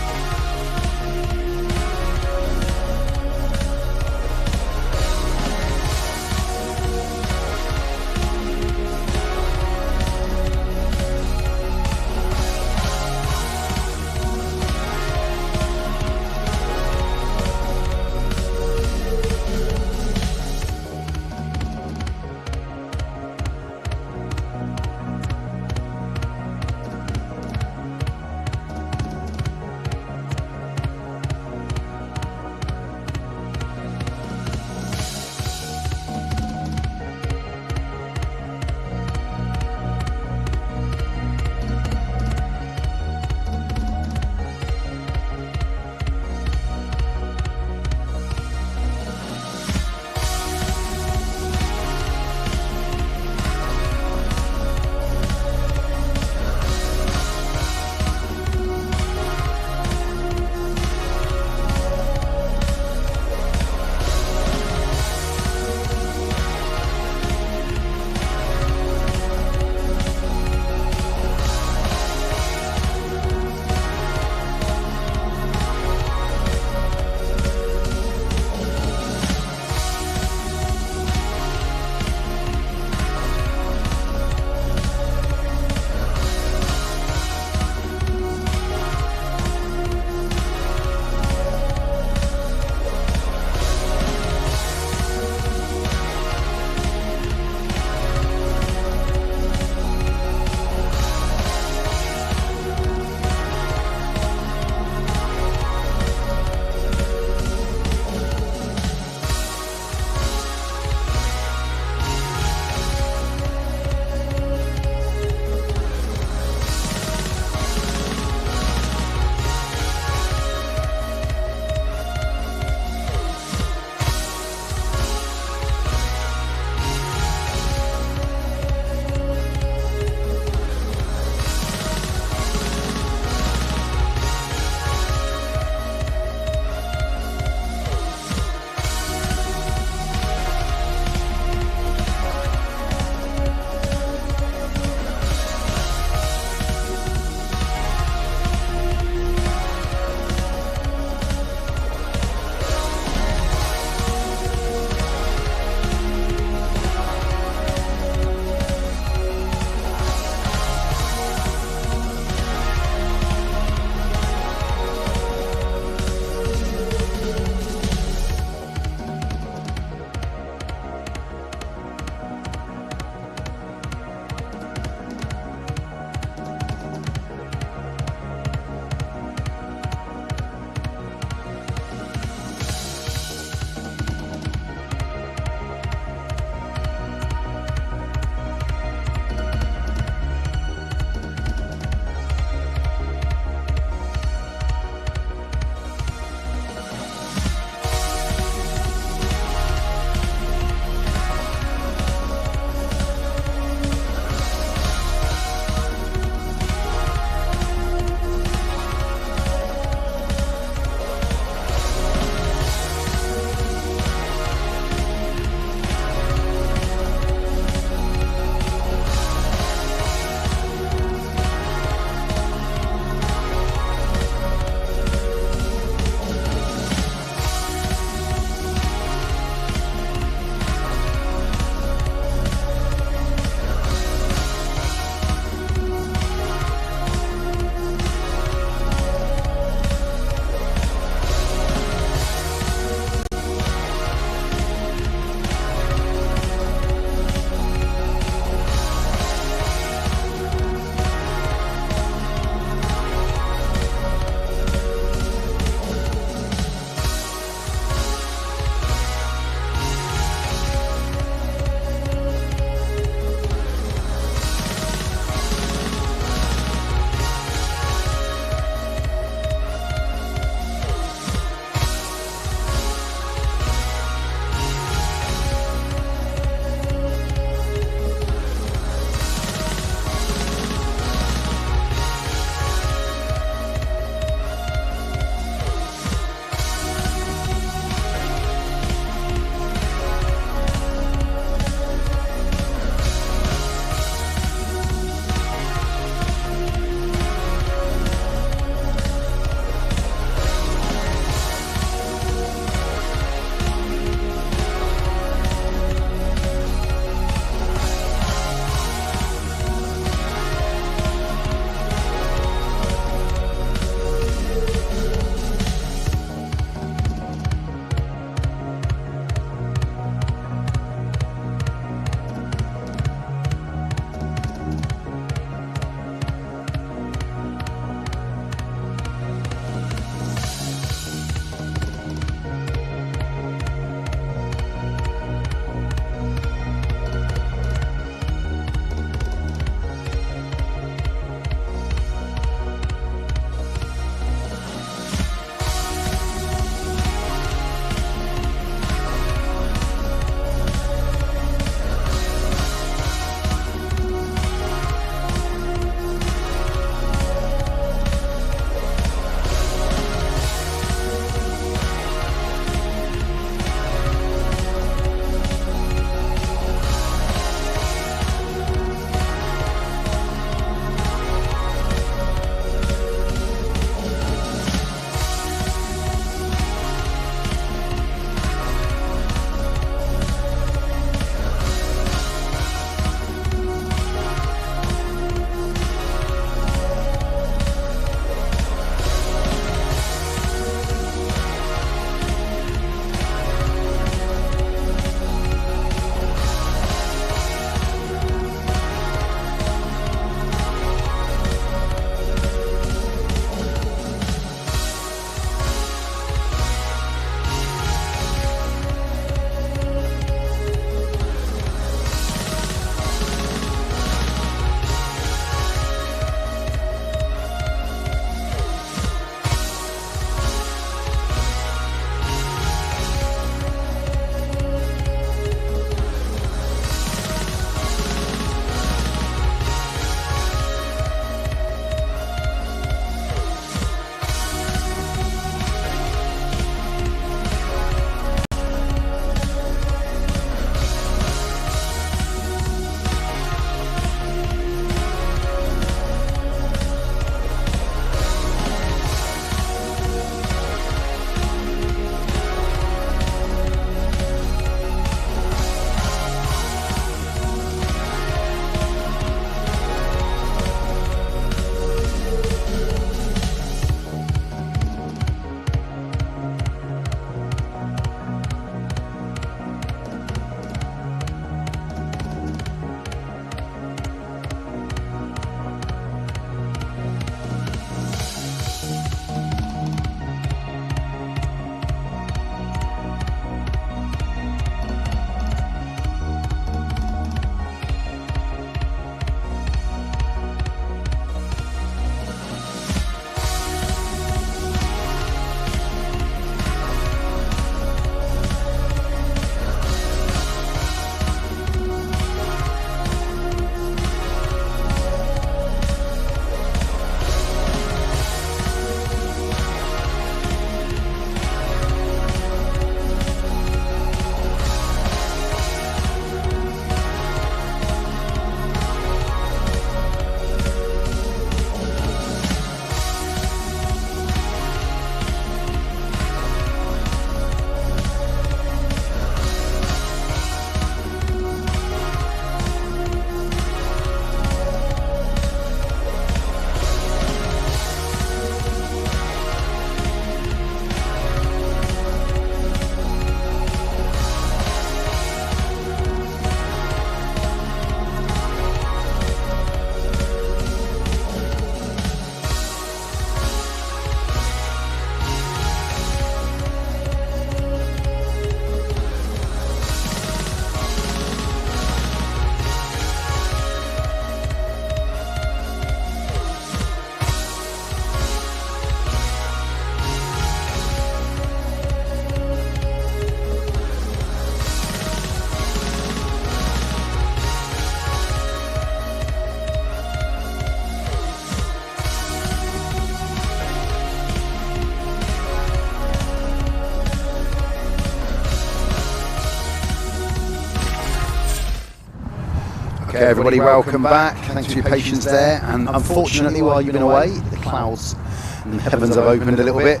Speaker 1: Okay, everybody, welcome back. Thanks for your patience there. And unfortunately, while you've been away, the clouds and the heavens have opened a little bit.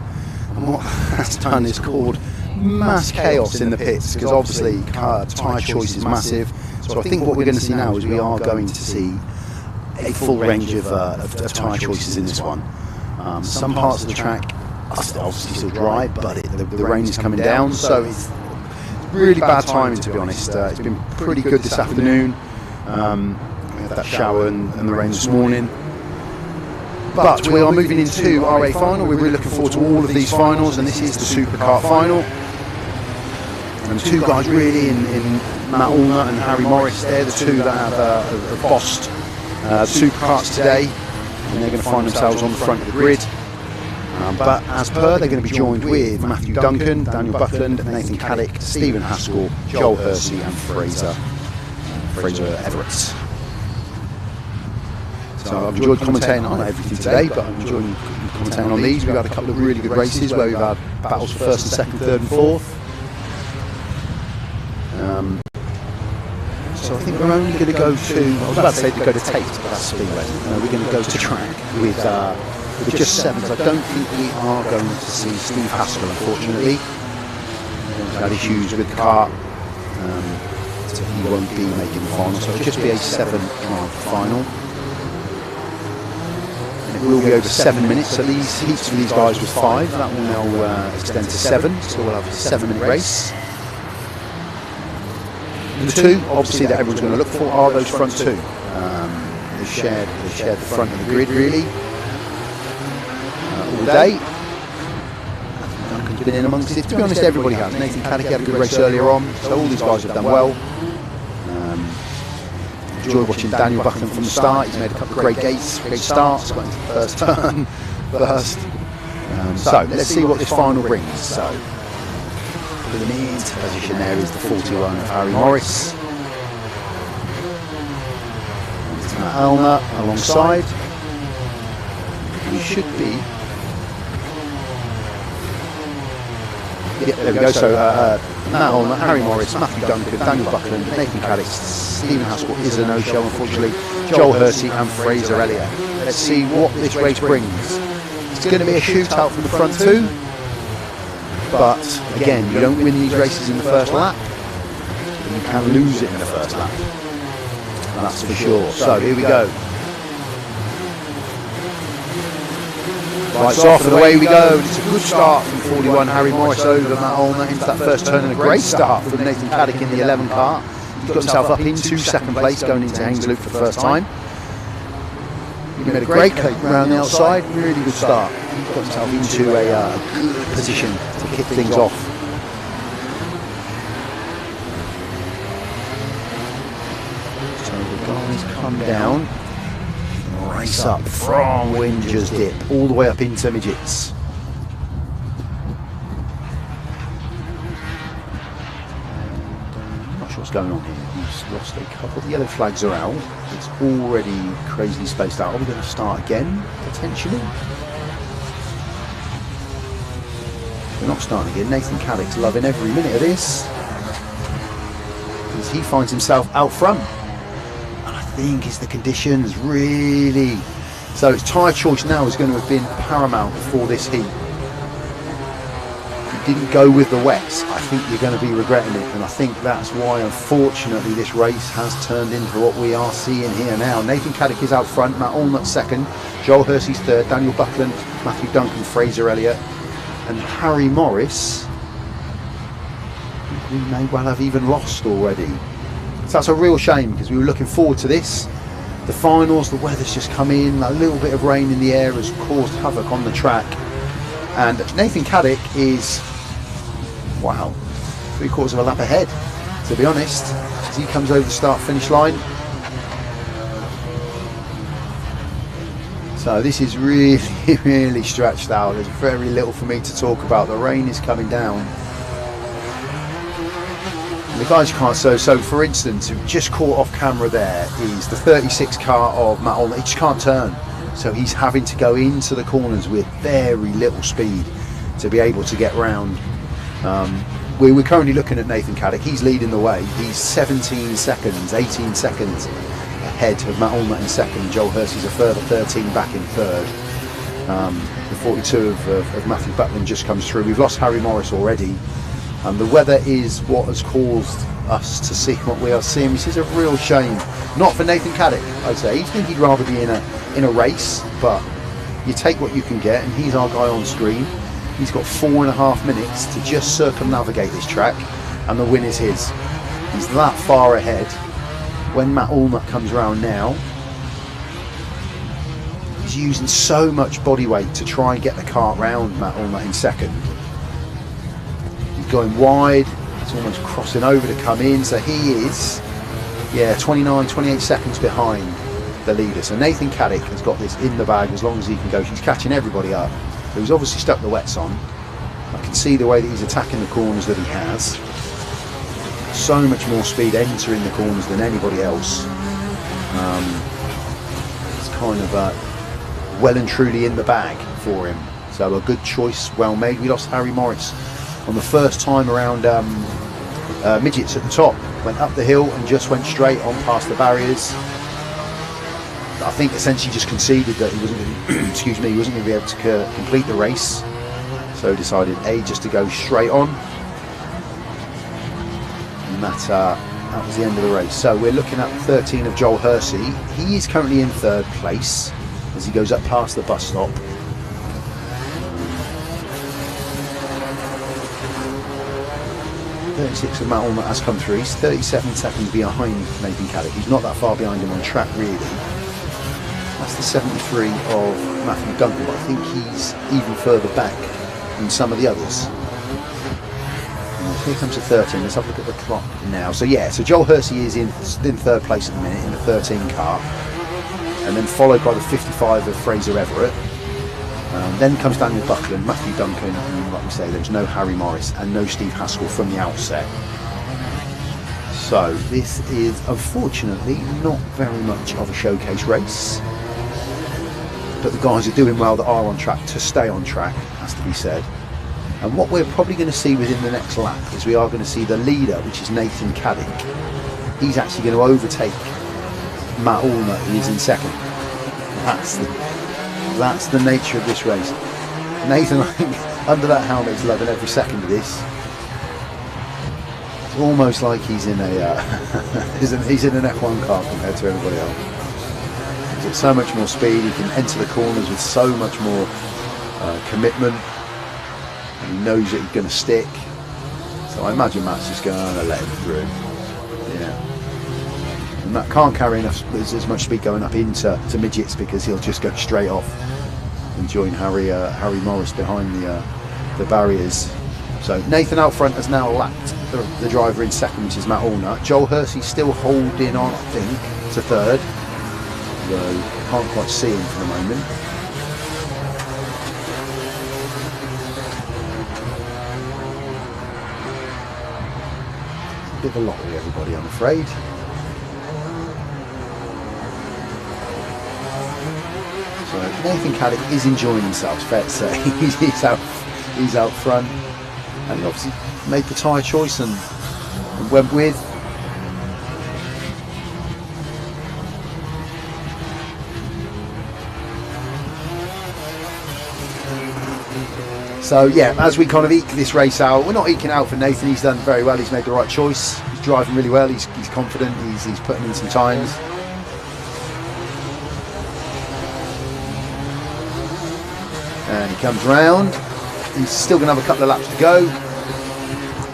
Speaker 1: And what that's done is caused mass chaos in the pits, because obviously tyre choice is massive. So I think what we're going to see now is we are going to see a full range of tyre choices in this one. Some parts of the track are obviously still dry, but the rain is coming down, so it's really bad timing, to be honest. It's been pretty good this afternoon. We had that shower and the rain this morning. But we are moving into our final. We're really looking forward to all of these finals, and this is the Superkart final. And two guys really in Matt Allnut and Harry Morris. They're the two that have bossed Superkarts today, and they're going to find themselves on the front of the grid. But as per, they're going to be joined with Matthew Duncan, Daniel Buckland, Nathan Caddick, Stephen Haskell, Joel Hersey and Fraser Everett. So I've enjoyed commentating on everything today, but I'm enjoying commentating on these. We've had a couple of really good races where we've had battles for first and second, third and fourth. So I think we're only going to go to, I was about to say to go to Tate, but that's Speedway. No, we're going to go to track with just sevens. I don't think we are going to see Steve Haskell, unfortunately. He's had issues with the car, so he won't be making the final. So it'll just be a 7-car final. And it will be over 7 minutes. So these heats for these guys was 5. That will now extend to 7. So we'll have a 7-minute race. The two, obviously, that everyone's going to look for are those front two. They shared the front of the grid really all day. Duncan's been in amongst it. To be honest, everybody has. Nathan Caddick had a good race earlier on, so all these guys have done well. Enjoyed watching Daniel Buckland from the start. He's made a couple of great starts, got into the first turn first. So let's see what this final brings. So the mid position there is the 41 of Harry Morris. It's Matt Allnut alongside. We should be. Yeah, there we go. So Matt Allnut, Harry Morris, Matthew Duncan, Daniel Buckland, Nathan Caddick, Stephen Haskell is a no-show, unfortunately. Joel Hersey and Fraser Elliott. Let's see what this race brings. It's going to be a shootout from the front two. But again, you don't win these races in the first lap, you can lose it in the first lap, that's for sure. So here we go. Lights off and away we go. It's a good start from 41 Harry Morris over Matt Allnut into that first turn, and a great start from Nathan Caddick in the 11 car. He's got himself up into second place going into Haynes Loop for the first time. He made a great kick around the outside, really good start. He got himself into a good position to kick things off. So the guys come down, race up from Winger's Dip all the way up into midgets. Not sure what's going on here. He's lost a couple. The yellow flags are out. It's already crazily spaced out. Are we going to start again, potentially? We're not starting again. Nathan Caddick's loving every minute of this, because he finds himself out front. And I think it's the conditions, really. So its tyre choice now is going to have been paramount for this heat. If you didn't go with the wets, I think you're going to be regretting it. And I think that's why, unfortunately, this race has turned into what we are seeing here now. Nathan Caddick is out front, Matt Allnut second, Joel Hersey's third, Daniel Buckland, Matthew Duncan, Fraser Elliott, and Harry Morris, we may well have even lost already. So that's a real shame, because we were looking forward to this. The finals, the weather's just come in, a little bit of rain in the air has caused havoc on the track. And Nathan Caddick is, wow, 3/4 of a lap ahead, to be honest, as he comes over the start-finish line. So this is really, really stretched out. There's very little for me to talk about. The rain is coming down. And the guys can't, so for instance, who just caught off camera there is the 36 car of Matt Allnut. He just can't turn. So he's having to go into the corners with very little speed to be able to get round. We're currently looking at Nathan Caddick. He's leading the way. He's 17 seconds, 18 seconds ahead of Matt Allnut in second. Joel Hersey's a further 13 back in third. The 42 of Matthew Butland just comes through. We've lost Harry Morris already, and the weather is what has caused us to see what we are seeing, which is a real shame. Not for Nathan Cadet, I'd say. He'd think he'd rather be in a race, but you take what you can get, and he's our guy on screen. He's got 4.5 minutes to just circumnavigate this track, and the win is his. He's that far ahead. When Matt Allnut comes around now, he's using so much body weight to try and get the kart round Matt Allnut in second. He's going wide, he's almost crossing over to come in, so he is, 28 seconds behind the leader. So Nathan Cadet has got this in the bag as long as he can go. He's catching everybody up. So he's obviously stuck the wets on. I can see the way that he's attacking the corners that he has. So much more speed entering the corners than anybody else. It's kind of well and truly in the bag for him. So a good choice, well made. We lost Harry Morris on the first time around midgets at the top. Went up the hill and just went straight on past the barriers. I think essentially just conceded that he wasn't going to, excuse me, he wasn't going to be able to complete the race. So decided just to go straight on. And that was the end of the race. So we're looking at 13 of Joel Hersey. He is currently in third place as he goes up past the bus stop. .36 of Matt Allnut has come through. He's 37 seconds behind Nathan Cadet. He's not that far behind him on track, really. That's the 73 of Matthew Duncan, but I think he's even further back than some of the others. Here comes the 13. Let's have a look at the clock now. So so Joel Hersey is in third place at the minute in the 13 car, and then followed by the 55 of Fraser Everett. Then comes Daniel Buckland, Matthew Duncan, and like we say, there's no Harry Morris and no Steve Haskell from the outset. So this is unfortunately not very much of a showcase race, but the guys are doing well that are on track to stay on track, has to be said. And what we're probably going to see within the next lap is we are going to see the leader, which is Nathan Cadet. He's actually going to overtake Matt Allnut, who is in second. That's the nature of this race. Nathan, I think, under that helmet is loving every second of this. It's almost like he's in a he's in an F1 car compared to everybody else. He's got so much more speed. He can enter the corners with so much more commitment. And he knows that he's going to stick. So I imagine Matt's just going to let him through. Yeah. And Matt can't carry as much speed going up into midgets because he'll just go straight off and join Harry Morris behind the barriers. So Nathan out front has now lapped the driver in second, which is Matt Allnut. Joel Hersey still holding on, I think, to third, though can't quite see him for the moment. A bit of a lottery, everybody, I'm afraid. So Nathan Cadet is enjoying himself, fair to say. he's out front, and he obviously made the tyre choice and went with. So yeah, as we kind of eke this race out, we're not eking out for Nathan. He's done very well. He's made the right choice. He's driving really well. He's confident. He's putting in some times. And he comes round. He's still going to have a couple of laps to go.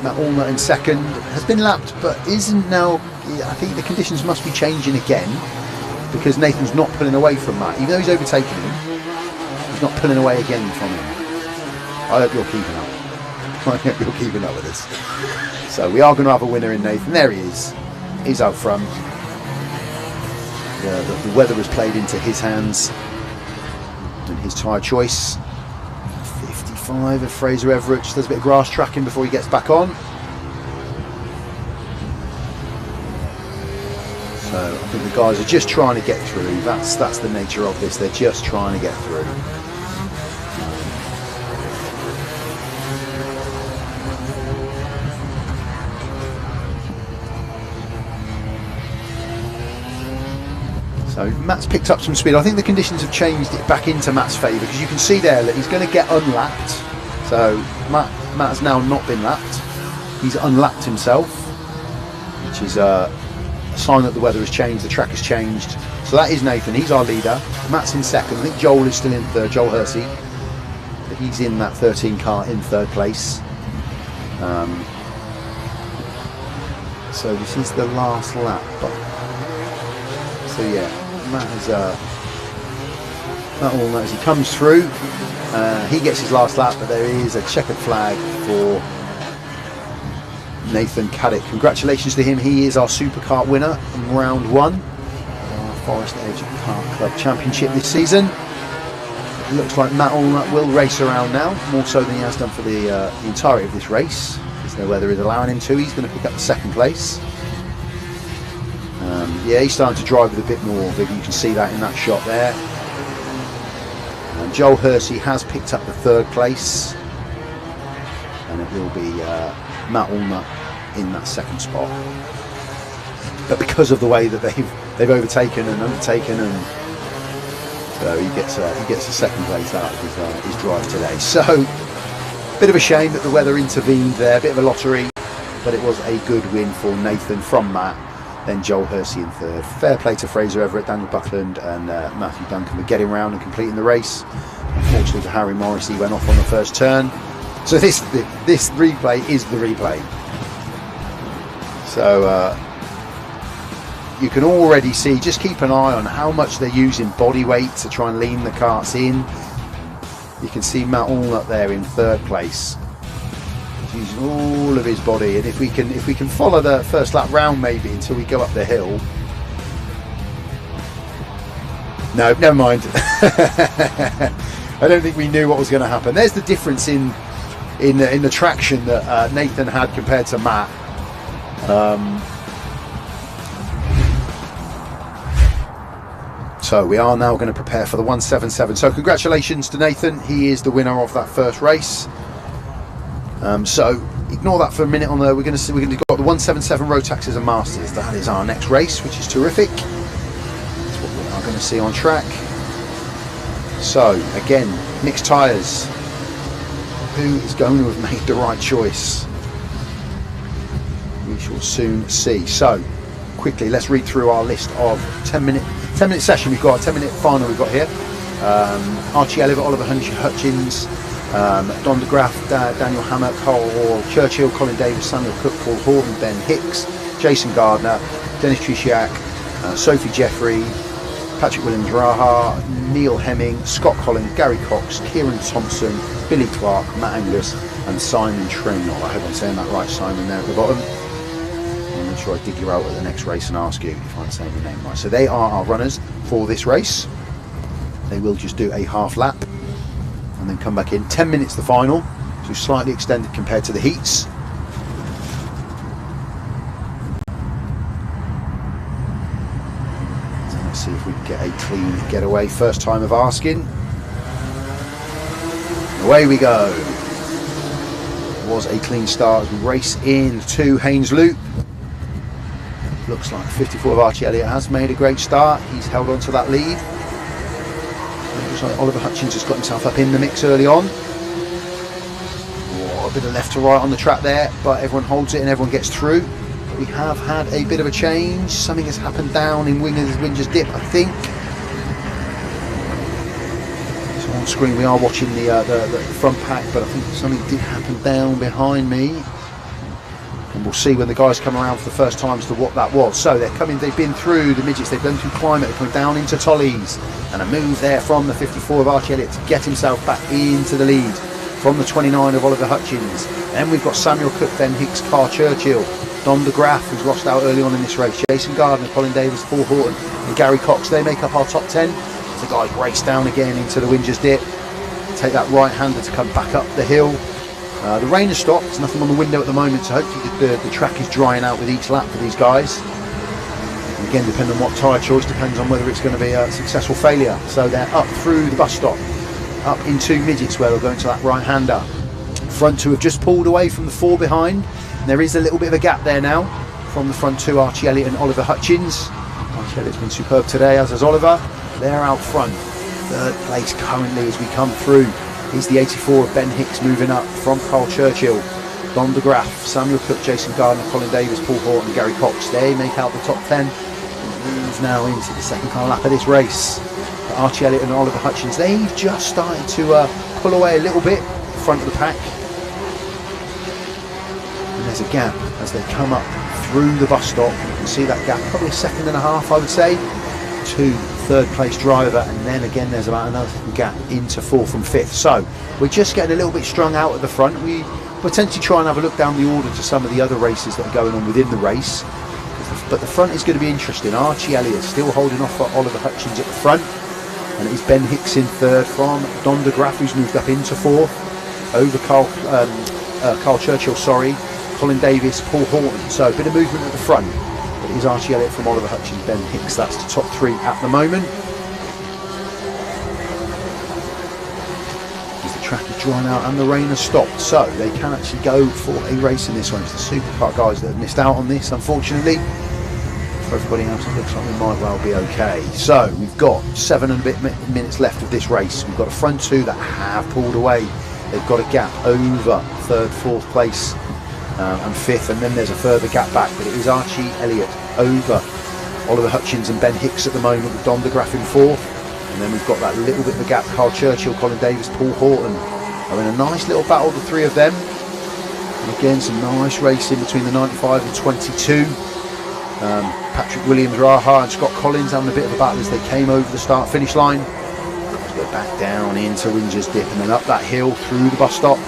Speaker 1: Matt Allnut in second has been lapped, but isn't now. I think the conditions must be changing again because Nathan's not pulling away from Matt, even though he's overtaken him. He's not pulling away again from him. I hope you're keeping up. I hope you're keeping up with us. So we are going to have a winner in Nathan. There he is. He's out front. The weather was played into his hands and his tyre choice. 55 of Fraser Everett. Just does a bit of grass tracking before he gets back on. So I think the guys are just trying to get through. That's the nature of this. They're just trying to get through. So Matt's picked up some speed. I think the conditions have changed it back into Matt's favour, because you can see there that he's going to get unlapped. So Matt has now not been lapped. He's unlapped himself, which is a sign that the weather has changed, the track has changed. So that is Nathan, he's our leader. Matt's in second. I think Joel is still in third, Joel Hersey. He's in that 13 car in third place. So this is the last lap. So yeah, Matt is Matt Allnut as he comes through. He gets his last lap, but there is a checkered flag for Nathan Cadet. Congratulations to him. He is our Superkart winner in round 1. Our Forest Edge Kart Club Championship this season. It looks like Matt Allnut will race around now, more so than he has done for the entirety of this race. There's no weather is allowing him to. He's going to pick up the second place. Yeah, he's starting to drive with a bit more vigour. You can see that in that shot there. And Joel Hersey has picked up the third place, and it will be Matt Allnut in that second spot. But because of the way that they've overtaken and undertaken, and so he gets a second place out of his drive today. So bit of a shame that the weather intervened there, a bit of a lottery, but it was a good win for Nathan from Matt. Then Joel Hersey in third. Fair play to Fraser Everett, Daniel Buckland and Matthew Duncan for getting round and completing the race. Unfortunately for Harry Morris, he went off on the first turn. So this replay is the replay. So you can already see, just keep an eye on how much they're using body weight to try and lean the karts in. You can see Matt Allnut there in third place. He's using all of his body, and if we can follow the first lap round maybe until we go up the hill. No, never mind. I don't think we knew what was going to happen. There's the difference in the traction that Nathan had compared to Matt. So we are now going to prepare for the 177. So congratulations to Nathan. He is the winner of that first race. So ignore that for a minute. On there, we're going to got the 177 Rotax Masters. That is our next race, which is terrific. That's what we are going to see on track. So again, mixed tyres. Who is going to have made the right choice? We shall soon see. So quickly, let's read through our list of 10-minute session. We've got a 10-minute final. We've got here Archie Elliott, Oliver Hutchins, Don DeGraff, Daniel Hammer, Carl Churchill, Colin Davis, Samuel Cook, Paul Horton, Ben Hicks, Jason Gardner, Dennis Trisiak, Sophie Jeffrey, Patrick Williams-Raha, Neil Hemming, Scott Collins, Gary Cox, Kieran Thompson, Billy Clark, Matt Angus and Simon Trenol. I hope I'm saying that right, Simon, there at the bottom. I'll make sure I dig you out at the next race and ask you if I'm saying your name right. So they are our runners for this race. They will just do a half lap and then come back in. 10 minutes the final, so slightly extended compared to the heats. So let's see if we can get a clean getaway. First time of asking. Away we go. It was a clean start as we race in to Haynes Loop. Looks like 54 of Archie Elliott has made a great start. He's held on to that lead. Looks like Oliver Hutchins has got himself up in the mix early on. Oh, a bit of left to right on the track there, but everyone holds it and everyone gets through. But we have had a bit of a change. Something has happened down in Winger's Dip, I think. So on screen we are watching the front pack, but I think something did happen down behind me. And we'll see when the guys come around for the first time as to what that was. So they're coming, they've been through the midgets, they've been through Climate, they're coming down into Tollies. And a move there from the 54 of Archie Elliott to get himself back into the lead from the 29 of Oliver Hutchins. Then we've got Samuel Cook, Ben Hicks, Carl Churchill, Don DeGraff, who's lost out early on in this race, Jason Gardner, Colin Davis, Paul Horton and Gary Cox. They make up our top 10. The guys race down again into the Winger's Dip. Take that right-hander to come back up the hill. The rain has stopped, there's nothing on the window at the moment, so hopefully the track is drying out with each lap for these guys. And again, depending on what tyre choice, depends on whether it's going to be a successful failure. So they're up through the bus stop, up into midgets where they'll go into that right-hander. Front two have just pulled away from the four behind. And there is a little bit of a gap there now from the front two, Archie Elliott and Oliver Hutchins. Elliott's been superb today, as has Oliver. They're out front. Third place currently as we come through is the 84 of Ben Hicks moving up from Carl Churchill. Don de Graaf, Samuel Cook, Jason Gardner, Colin Davis, Paul Horton, Gary Cox. They make out the top 10. And moves now into the second car lap of this race. But Archie Elliott and Oliver Hutchins, they've just started to pull away a little bit front of the pack. And there's a gap as they come up through the bus stop. You can see that gap, probably a second and a half, I would say, to third place driver, and then again there's about another gap into fourth and fifth. So we're just getting a little bit strung out at the front. We potentially try and have a look down the order to some of the other races that are going on within the race, but the front is going to be interesting. Archie Elliott still holding off for Oliver Hutchins at the front, and it is Ben Hicks in third from Don de Graaf, who's moved up into fourth over Carl Churchill, Colin Davis, Paul Horton. So a bit of movement at the front. It is Archie Elliott from Oliver Hutchins, Ben Hicks. That's the top three at the moment. As the track is drawn out and the rain has stopped, so they can actually go for a race in this one. It's the Superkart guys that have missed out on this, unfortunately. For everybody else, it looks like we might well be okay. So we've got 7 and a bit minutes left of this race. We've got a front two that have pulled away. They've got a gap over third, fourth place. And fifth, and then there's a further gap back, but it is Archie Elliott over Oliver Hutchins and Ben Hicks at the moment, with Don de Graaf in fourth, and then we've got that little bit of a gap, Carl Churchill, Colin Davis, Paul Horton are in a nice little battle, the three of them, and again some nice racing between the 95 and 22. Patrick Williams, Raha and Scott Collins having a bit of a battle as they came over the start finish line. Go back down into Ringer's Dip and then up that hill through the bus stop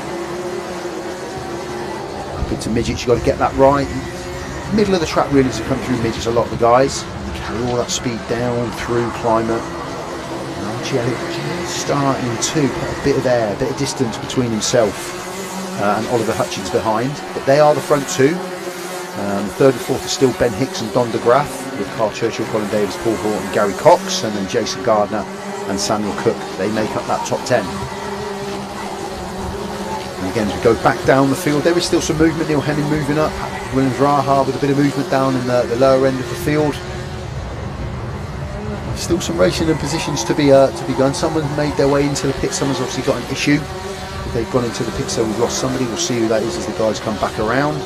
Speaker 1: into Midgets. You've got to get that right. Middle of the track really to come through Midgets, a lot of the guys. And carry all that speed down through Climate. And Archie Elliott just starting to put a bit of air, a bit of distance between himself and Oliver Hutchins behind. But they are the front two. Third and fourth are still Ben Hicks and Don de Graaf, with Carl Churchill, Colin Davis, Paul Horton, Gary Cox, and then Jason Gardner and Samuel Cook. They make up that top 10. And again, as we go back down the field, there is still some movement. Neil Henning moving up, Williams Raha with a bit of movement down in the lower end of the field. Still some racing and positions to be done. Someone's made their way into the pit. Someone's obviously got an issue. They've gone into the pit, so we've lost somebody. We'll see who that is as the guys come back around.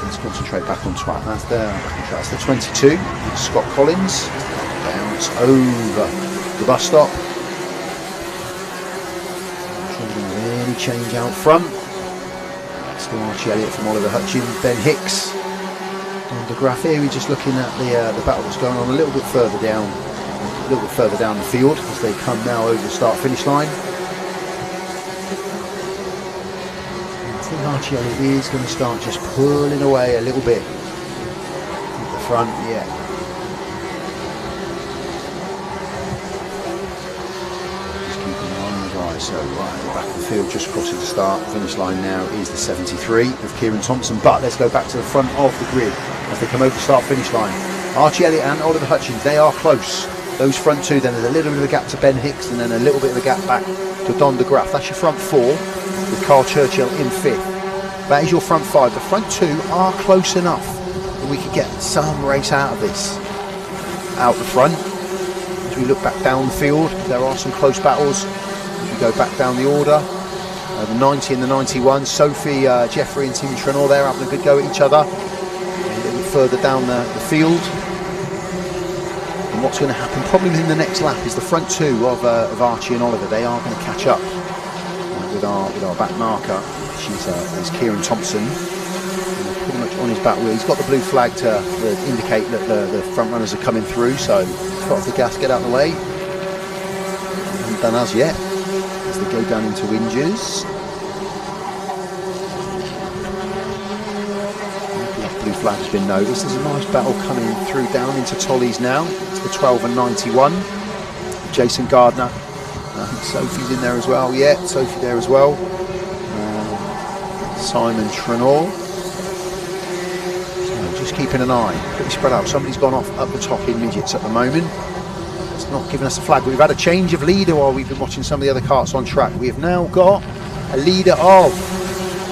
Speaker 1: Let's concentrate back on track. That's the 22. Scott Collins. Bounce over the bus stop. Really change out front. Still Archie Elliott from Oliver Hutchins, Ben Hicks, Don de Graaf here. We're just looking at the battle that's going on a little bit further down the field as they come now over the start-finish line. I think Archie Elliott is going to start just pulling away a little bit at the front. Yeah. So right at the back of the field, just crossing the start finish line now, is the 73 of Kieran Thompson. But let's go back to the front of the grid as they come over the start finish line. Archie Elliott and Oliver Hutchins, they are close. Those front two, then there's a little bit of a gap to Ben Hicks and then a little bit of a gap back to Don de Graaf. That's your front four with Carl Churchill in fifth. That is your front five. The front two are close enough that we could get some race out of this out the front. As we look back down the field, there are some close battles. Go back down the order, the 90 and the 91, Sophie, Jeffrey and Tim Trenor, they're having a good go at each other. A little bit further down the field. And what's going to happen probably in the next lap is the front two of Archie and Oliver. They are going to catch up with our back marker, which is Kieran Thompson. Pretty much on his back wheel. He's got the blue flag to indicate that the front runners are coming through, so foot off the gas, get out of the way. Haven't done as yet. As they go down into Winges. Blue flag has been noticed. There's a nice battle coming through down into Tollies now. It's the 12 and 91. Jason Gardner. I think Sophie's in there as well. Yeah, Sophie there as well. Simon Trenor. So just keeping an eye. Pretty spread out. Somebody's gone off up the top in Midgets at the moment. Not giving us a flag, but we've had a change of leader while we've been watching some of the other karts on track. We have now got a leader of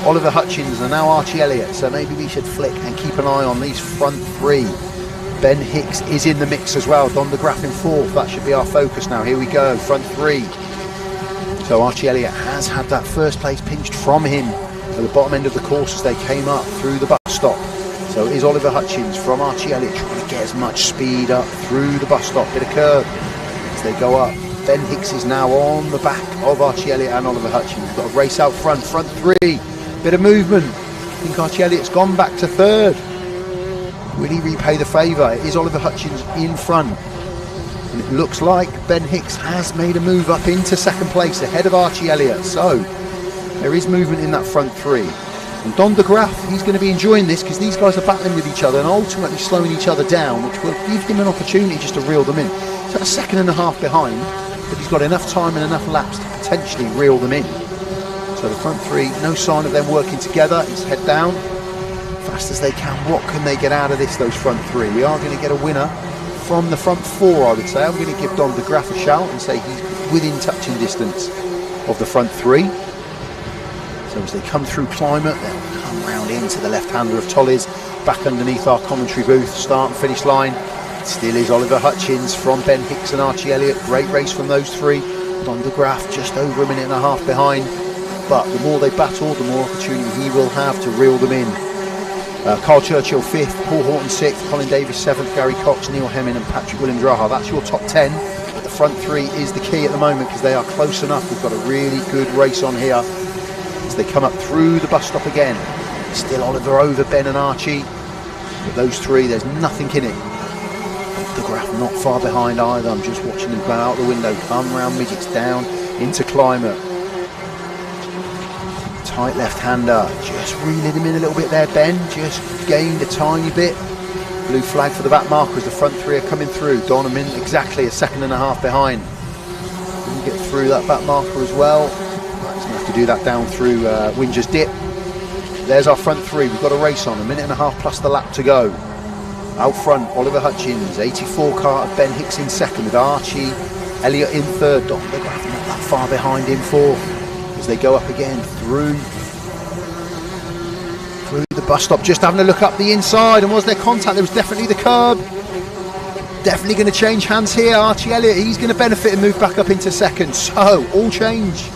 Speaker 1: Oliver Hutchins and now Archie Elliott, so maybe we should flick and keep an eye on these front three. Ben Hicks is in the mix as well, Don de Graaf in fourth. That should be our focus now. Here we go, front three. So Archie Elliott has had that first place pinched from him at the bottom end of the course as they came up through the bus stop. So it is Oliver Hutchins from Archie Elliott trying to get as much speed up through the bus stop, bit of curve as they go up. Ben Hicks is now on the back of Archie Elliott and Oliver Hutchins. We've got a race out front, front three, bit of movement. I think Archie Elliott's gone back to third. Will he repay the favour? It is Oliver Hutchins in front. And it looks like Ben Hicks has made a move up into second place ahead of Archie Elliott. So there is movement in that front three. And Don de Graaf, he's going to be enjoying this because these guys are battling with each other and ultimately slowing each other down, which will give him an opportunity just to reel them in. He's got a second and a half behind, but he's got enough time and enough laps to potentially reel them in. So the front three, no sign of them working together. It's head down. Fast as they can. What can they get out of this, those front three? We are going to get a winner from the front four, I would say. I'm going to give Don de Graaf a shout and say he's within touching distance of the front three. So as they come through Climate, they'll come round into the left-hander of Tollies, back underneath our commentary booth, start and finish line. Still is Oliver Hutchins from Ben Hicks and Archie Elliott. Great race from those three. Don de Graaf just over a minute and a half behind. But the more they battle, the more opportunity he will have to reel them in. Carl Churchill 5th, Paul Horton 6th, Colin Davis 7th, Gary Cox, Neil Hemming and Patrick Williams-Raha. That's your top 10, but the front three is the key at the moment because they are close enough. We've got a really good race on here as they come up through the bus stop again. Still Oliver over Ben and Archie, but those three, there's nothing in it. De Graaf not far behind either. I'm just watching them go out the window, come round midgets down into Climate. Tight left-hander, just reeling him in a little bit there, Ben, just gained a tiny bit. Blue flag for the back marker as the front three are coming through. Don and Min exactly a second and a half behind. Can get through that back marker as well. Right, he's going to have to do that down through Winger's Dip. There's our front three, we've got a race on, a minute and a half plus the lap to go. Out front, Oliver Hutchins, 84 Kart, Ben Hicks in second with Archie Elliott in third. Don de Graaf not that far behind in fourth. As they go up again through the bus stop, just having a look up the inside, and was there contact? There was definitely the curb. Definitely going to change hands here. Archie Elliott, he's going to benefit and move back up into second. So all change,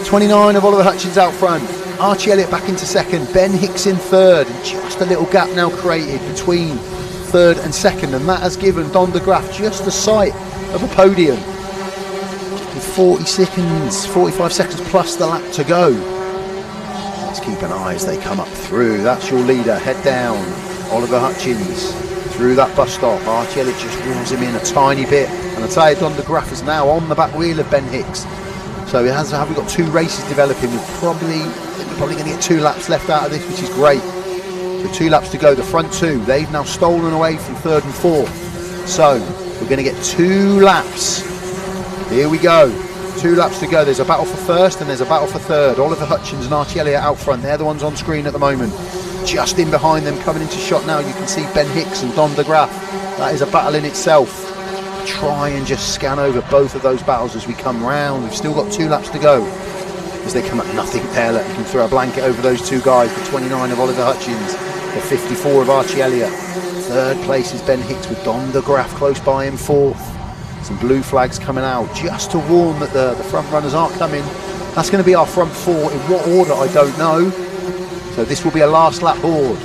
Speaker 1: 29 of Oliver Hutchins out front, Archie Elliott back into second, Ben Hicks in third, and just a little gap now created between third and second, and that has given Don de Graaf just the sight of a podium. 40 seconds, 45 seconds plus the lap to go. Let's keep an eye as they come up through. That's your leader, head down. Oliver Hutchins through that bus stop. Archie Elliott just reels him in a tiny bit. And I tell you, Don de Graaf is now on the back wheel of Ben Hicks. So we have got two races developing. We're probably going to get 2 laps left out of this, which is great. So 2 laps to go. The front two, they've now stolen away from third and fourth. So we're going to get 2 laps. Here we go. 2 laps to go. There's a battle for first and there's a battle for third. Oliver Hutchins and Archie Elliott out front. They're the ones on screen at the moment. Just in behind them, coming into shot now, you can see Ben Hicks and Don de Graaf. That is a battle in itself. Try and just scan over both of those battles as we come round. We've still got 2 laps to go. As they come up, nothing there. Look, you can throw a blanket over those 2 guys. The 29 of Oliver Hutchins, the 54 of Archie Elliott. Third place is Ben Hicks with Don de Graaf close by in fourth. Some blue flags coming out just to warn that the front runners aren't coming. That's going to be our front 4. In what order, I don't know. So this will be a last lap board.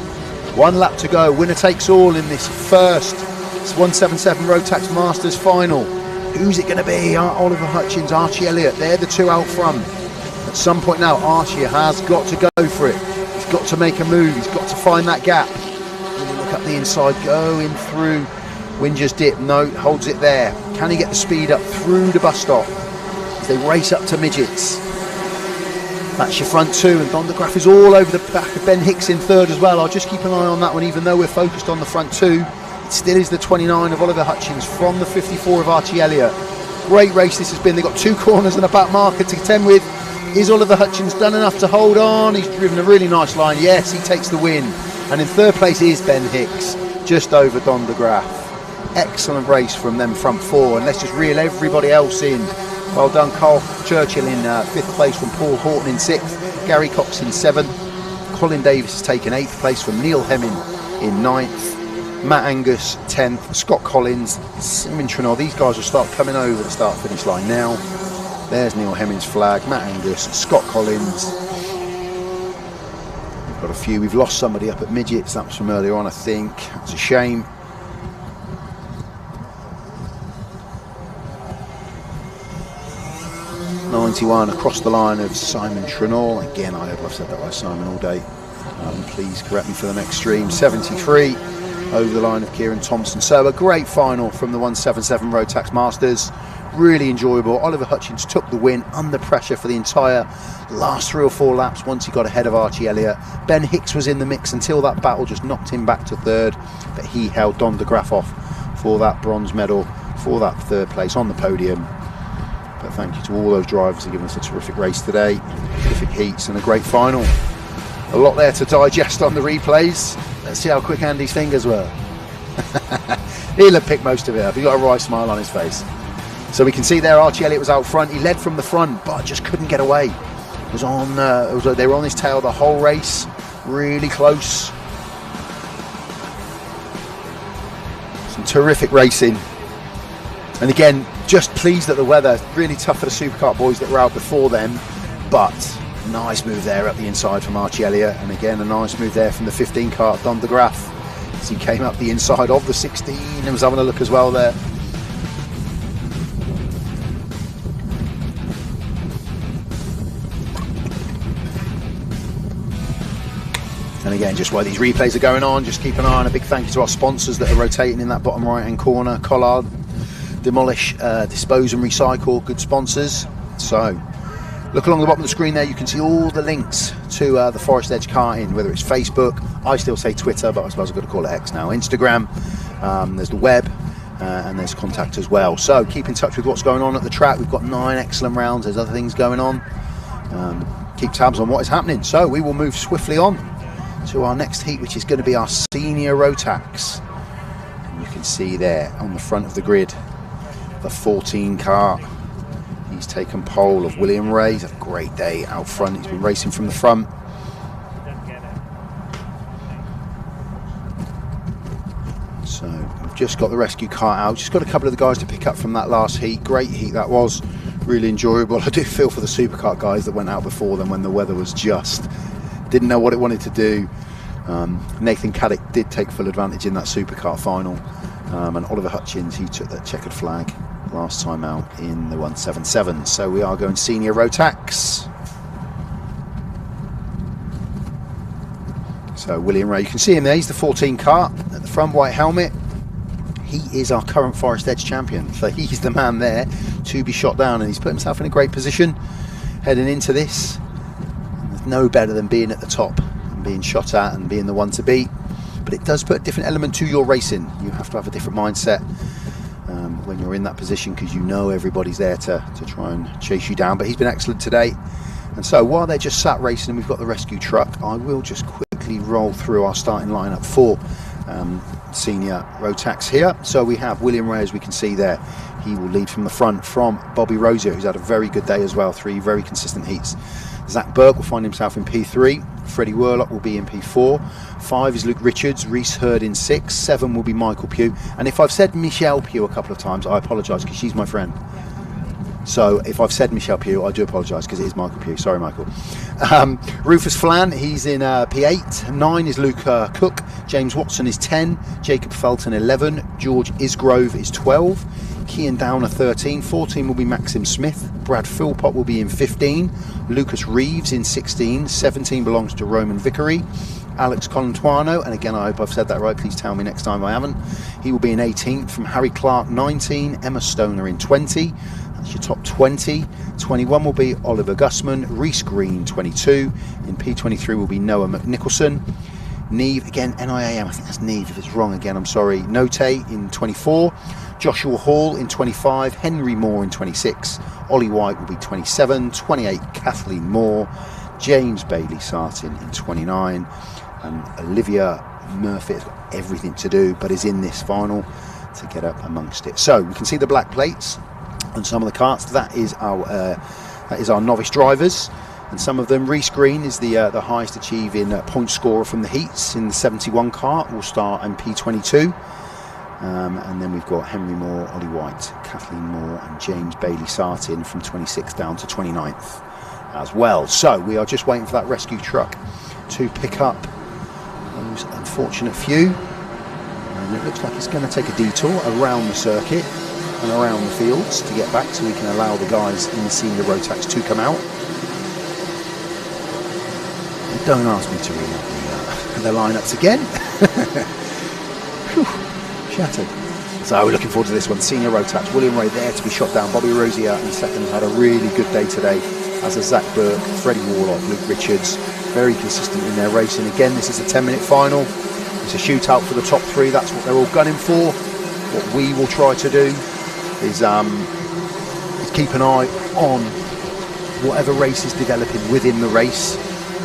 Speaker 1: 1 lap to go. Winner takes all in this first 177 Rotax Masters final. Who's it going to be? Oliver Hutchins, Archie Elliott. They're the 2 out front. At some point now, Archie has got to go for it. He's got to make a move. He's got to find that gap. Really look up the inside, going through Winger's Dip. No, holds it there. Can he get the speed up through the bus stop as they race up to midgets? That's your front 2, and Don de Graaf is all over the back of Ben Hicks in third as well. I'll just keep an eye on that one, even though we're focused on the front 2. It still is the 29 of Oliver Hutchins from the 54 of Archie Elliott. Great race this has been. They've got 2 corners and a back marker to contend with. Is Oliver Hutchins done enough to hold on? He's driven a really nice line. Yes, he takes the win. And in third place is Ben Hicks, just over Don de Graaf. Excellent race from them front 4, and let's just reel everybody else in Well done, Carl Churchill in 5th place from Paul Horton in 6th, Gary Cox in 7th, Colin Davis has taken 8th place from Neil Hemming in 9th, Matt Angus 10th, Scott Collins, Simon Trenor. These guys will start coming over the start finish line now. There's Neil Hemming's flag, Matt Angus, Scott Collins. We've got a few, we've lost somebody up at midgets, that was from earlier on I think, it's a shame. '91 across the line of Simon Trenor. Again, I hope I've said that right, Simon, all day. Please correct me for the next stream. 73 over the line of Kieran Thompson. So a great final from the 177 Rotax Masters. Really enjoyable. Oliver Hutchins took the win under pressure for the entire last 3 or 4 laps once he got ahead of Archie Elliott. Ben Hicks was in the mix until that battle just knocked him back to 3rd, but he held Don de Graaf off for that bronze medal, for that 3rd place on the podium. But thank you to all those drivers for giving us a terrific race today, terrific heats and a great final. A lot there to digest on the replays. Let's see how quick Andy's fingers were. He'll have picked most of it up. He's got a wry smile on his face. So we can see there Archie Elliott was out front. He led from the front, but just couldn't get away. They were on his tail the whole race, really close. Some terrific racing. And again, just pleased at the weather. Really tough for the Superkart boys that were out before them, but nice move there up the inside from Archie Elliott, and again a nice move there from the 15 kart Don de Graaf as he came up the inside of the 16 and was having a look as well there. And again, just while these replays are going on, just keep an eye on. A big thank you to our sponsors that are rotating in that bottom right hand corner. Collard, Demolish, Dispose and Recycle, good sponsors. So look along the bottom of the screen there, you can see all the links to the Forest Edge karting, whether it's Facebook, I still say Twitter, but I suppose I've got to call it X now, Instagram, there's the web, and there's contact as well. So keep in touch with what's going on at the track. We've got 9 excellent rounds, there's other things going on. Keep tabs on what is happening. So we will move swiftly on to our next heat, which is going to be our senior Rotax. And you can see there on the front of the grid, the 14 car. He's taken pole of William Ray. He's had a great day out front. He's been racing from the front. So we've just got the rescue car out. Just got a couple of the guys to pick up from that last heat. Great heat that was. Really enjoyable. I do feel for the Superkart guys that went out before them when the weather was just didn't know what it wanted to do. Nathan Cadet did take full advantage in that Superkart final, and Oliver Hutchins, he took that checkered flag last time out in the 177. So we are going senior Rotax. So William Ray, you can see him there, he's the 14 kart at the front, white helmet. He is our current Forest Edge champion, so he's the man there to be shot down, and he's put himself in a great position heading into this. There's no better than being at the top and being shot at and being the one to beat, but it does put a different element to your racing. You have to have a different mindset when you're in that position, because you know everybody's there to try and chase you down. But he's been excellent today. And so while they're just sat racing and we've got the rescue truck, I will just quickly roll through our starting lineup for senior Rotax here. So we have William Ray, as we can see there. He will lead from the front from Bobby Rosier, who's had a very good day as well, 3 very consistent heats. Zach Burke will find himself in P3, Freddie Worlock will be in P4, 5 is Luke Richards, Reese Hurd in 6, 7 will be Michael Pugh, and if I've said Michelle Pugh a couple of times, I apologise because she's my friend. So if I've said Michelle Pugh, I do apologise because it is Michael Pugh, sorry Michael. Rufus Flan, he's in P8, 9 is Luke Cook, James Watson is 10, Jacob Felton 11, George Isgrove is 12, Kian Downer 13, 14 will be Maxim Smith, Brad Philpott will be in 15, Lucas Reeves in 16, 17 belongs to Roman Vickery, Alex Colantuano, and again I hope I've said that right, please tell me next time I haven't, he will be in 18th, from Harry Clark 19, Emma Stoner in 20, that's your top 20, 21 will be Oliver Gussman, Reese Green 22, in P23 will be Noah McNicholson, Neve, again NIAM, I think that's Neve, if it's wrong again I'm sorry, Note in 24, Joshua Hall in 25, Henry Moore in 26, Ollie White will be 27, 28 Kathleen Moore, James Bailey Sartin in 29, and Olivia Murphy has got everything to do but is in this final to get up amongst it. So we can see the black plates on some of the karts. That is our novice drivers, and some of them. Reese Green is the highest achieving point scorer from the heats in the 71 kart. Will start in P22. And then we've got Henry Moore, Ollie White, Kathleen Moore and James Bailey Sartin from 26th down to 29th as well. So we are just waiting for that rescue truck to pick up those unfortunate few. And it looks like it's going to take a detour around the circuit and around the fields to get back, so we can allow the guys in the senior Rotax to come out. And don't ask me to read out the lineups again. Shattered. So we're looking forward to this one. Senior Rotax, William Ray there to be shot down. Bobby Rosier in second, had a really good day today, as has Zach Burke, Freddie Warlock, Luke Richards, very consistent in their racing. Again, this is a 10-minute final. It's a shootout for the top three. That's what they're all gunning for. What we will try to do is keep an eye on whatever race is developing within the race.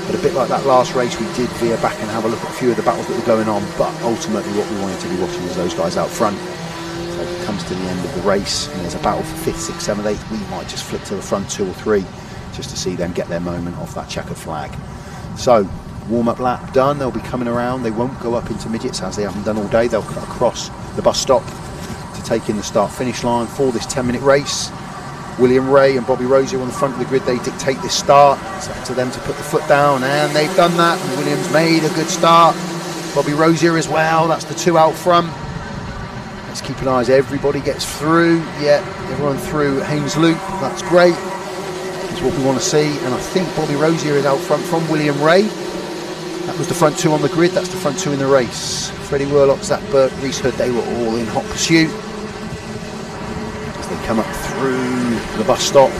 Speaker 1: But a bit like that last race, we did veer back and have a look at a few of the battles that were going on. But ultimately, what we wanted to be watching was those guys out front. So if it comes to the end of the race and there's a battle for 5th, 6th, 7th, 8th, we might just flip to the front 2 or 3 just to see them get their moment off that checkered flag. So warm-up lap done. They'll be coming around. They won't go up into midgets as they haven't done all day. They'll cut across the bus stop to take in the start-finish line for this 10-minute race. William Ray and Bobby Rosier on the front of the grid, they dictate this start. It's up to them to put the foot down, and they've done that. And Williams made a good start. Bobby Rosier as well, that's the 2 out front. Let's keep an eye as everybody gets through. Yeah, everyone through Haynes Loop, that's great. That's what we want to see. And I think Bobby Rosier is out front from William Ray. That was the front 2 on the grid, that's the front 2 in the race. Freddie Warlock, Zach Burke, Reese Hood, they were all in hot pursuit. They come up through the bus stop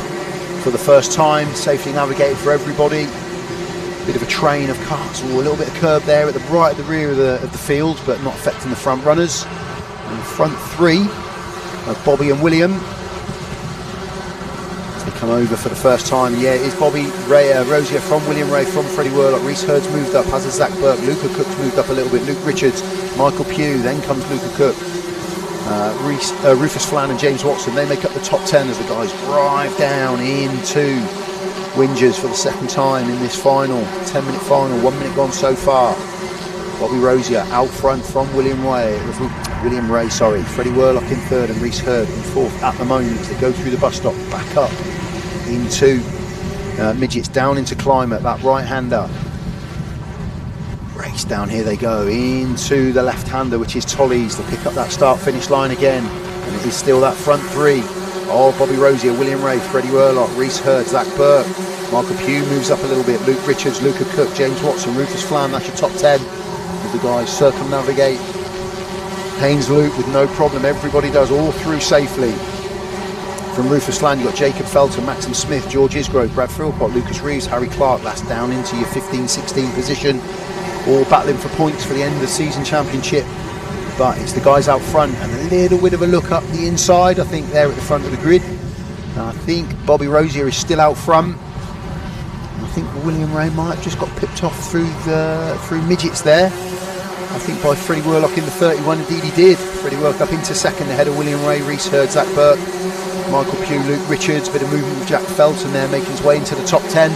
Speaker 1: for the first time, safely navigated for everybody. Bit of a train of karts, or a little bit of curb there at the right at the rear of the field, but not affecting the front runners. And the front 3 of Bobby and William, as they come over for the first time. Yeah, it is Bobby Rosier from William Ray, from Freddie Warlock. Reese Hurd's moved up, as has Zach Burke. Luca Cook's moved up a little bit. Luke Richards, Michael Pugh, then comes Luca Cook. Rufus Flan and James Watson, they make up the top 10 as the guys drive down into Whingers for the second time in this final 10-minute final. 1 minute gone so far. Bobby Rosier out front from William Ray. Freddie Warlock in third and Reese Hurd in fourth at the moment. They go through the bus stop, back up into midgets, down into Climate, that right-hander. Race down, here they go into the left-hander, which is Tollies. They pick up that start-finish line again, and it is still that front 3 of Bobby Rosier, William Ray, Freddie Warlock, Reese Hurd, Zach Burke. Michael Pugh moves up a little bit. Luke Richards, Luca Cook, James Watson, Rufus Flan. That's your top 10. With the guys circumnavigate Haynes Loop with no problem. Everybody does all through safely. From Rufus Flan, you've got Jacob Felton, Maxim Smith, George Isgrove, Brad Philpott, Lucas Reeves, Harry Clark. That's down into your 15-16 position. All battling for points for the end of the season championship, but it's the guys out front. And a little bit of a look up the inside, I think they're at the front of the grid. And I think Bobby Rosier is still out front. And I think William Ray might have just got pipped off through midgets there. I think by Freddie Warlock in the 31, indeed he did. Freddie Warlock up into second ahead of William Ray, Reese Hurd, Zach Burke, Michael Pugh, Luke Richards. Bit of movement with Jack Felton there, making his way into the top 10.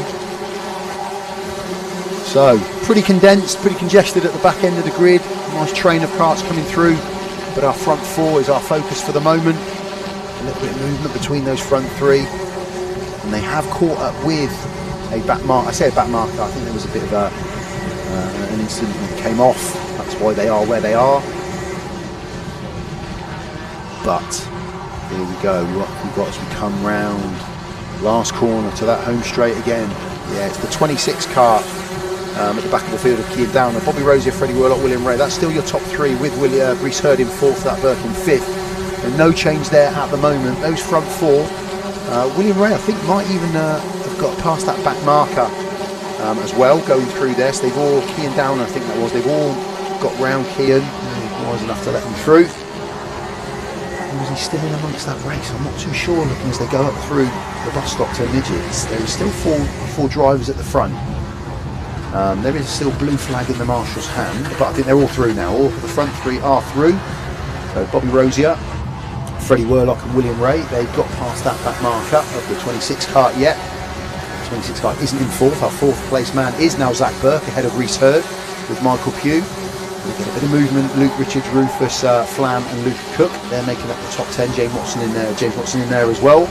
Speaker 1: So, pretty condensed, pretty congested at the back end of the grid. Nice train of karts coming through, but our front 4 is our focus for the moment. A little bit of movement between those front 3. And they have caught up with a back marker. I say a back marker, I think there was a bit of an incident that came off. That's why they are where they are. But, here we go. What we've got as we come round. Last corner to that home straight again. Yeah, it's the 26 kart. At the back of the field of Kean Downer, Bobby Rosier, Freddie Warlock, William Ray. That's still your top 3 with Reese Hurd in 4th, that Burke in 5th. And no change there at the moment. Those front 4, William Ray I think might even have got past that back marker as well, going through there. So they've all, Kean Downer I think that was, they've all got round Kean. He was enough to let them through. Was he still in amongst that race? I'm not too sure, looking as they go up through the bus stop to midgets. There is still four drivers at the front. There is still blue flag in the marshal's hand, but I think they're all through now. All the front 3 are through. So Bobby Rosier, Freddie Worlock and William Ray. They've got past that back marker of the 26 kart yet. 26 kart isn't in fourth. Our fourth place man is now Zach Burke ahead of Reese Hurd with Michael Pugh. We get a bit of movement. Luke Richards, Rufus Flam and Luke Cook. They're making up the top 10. James Watson in there as well.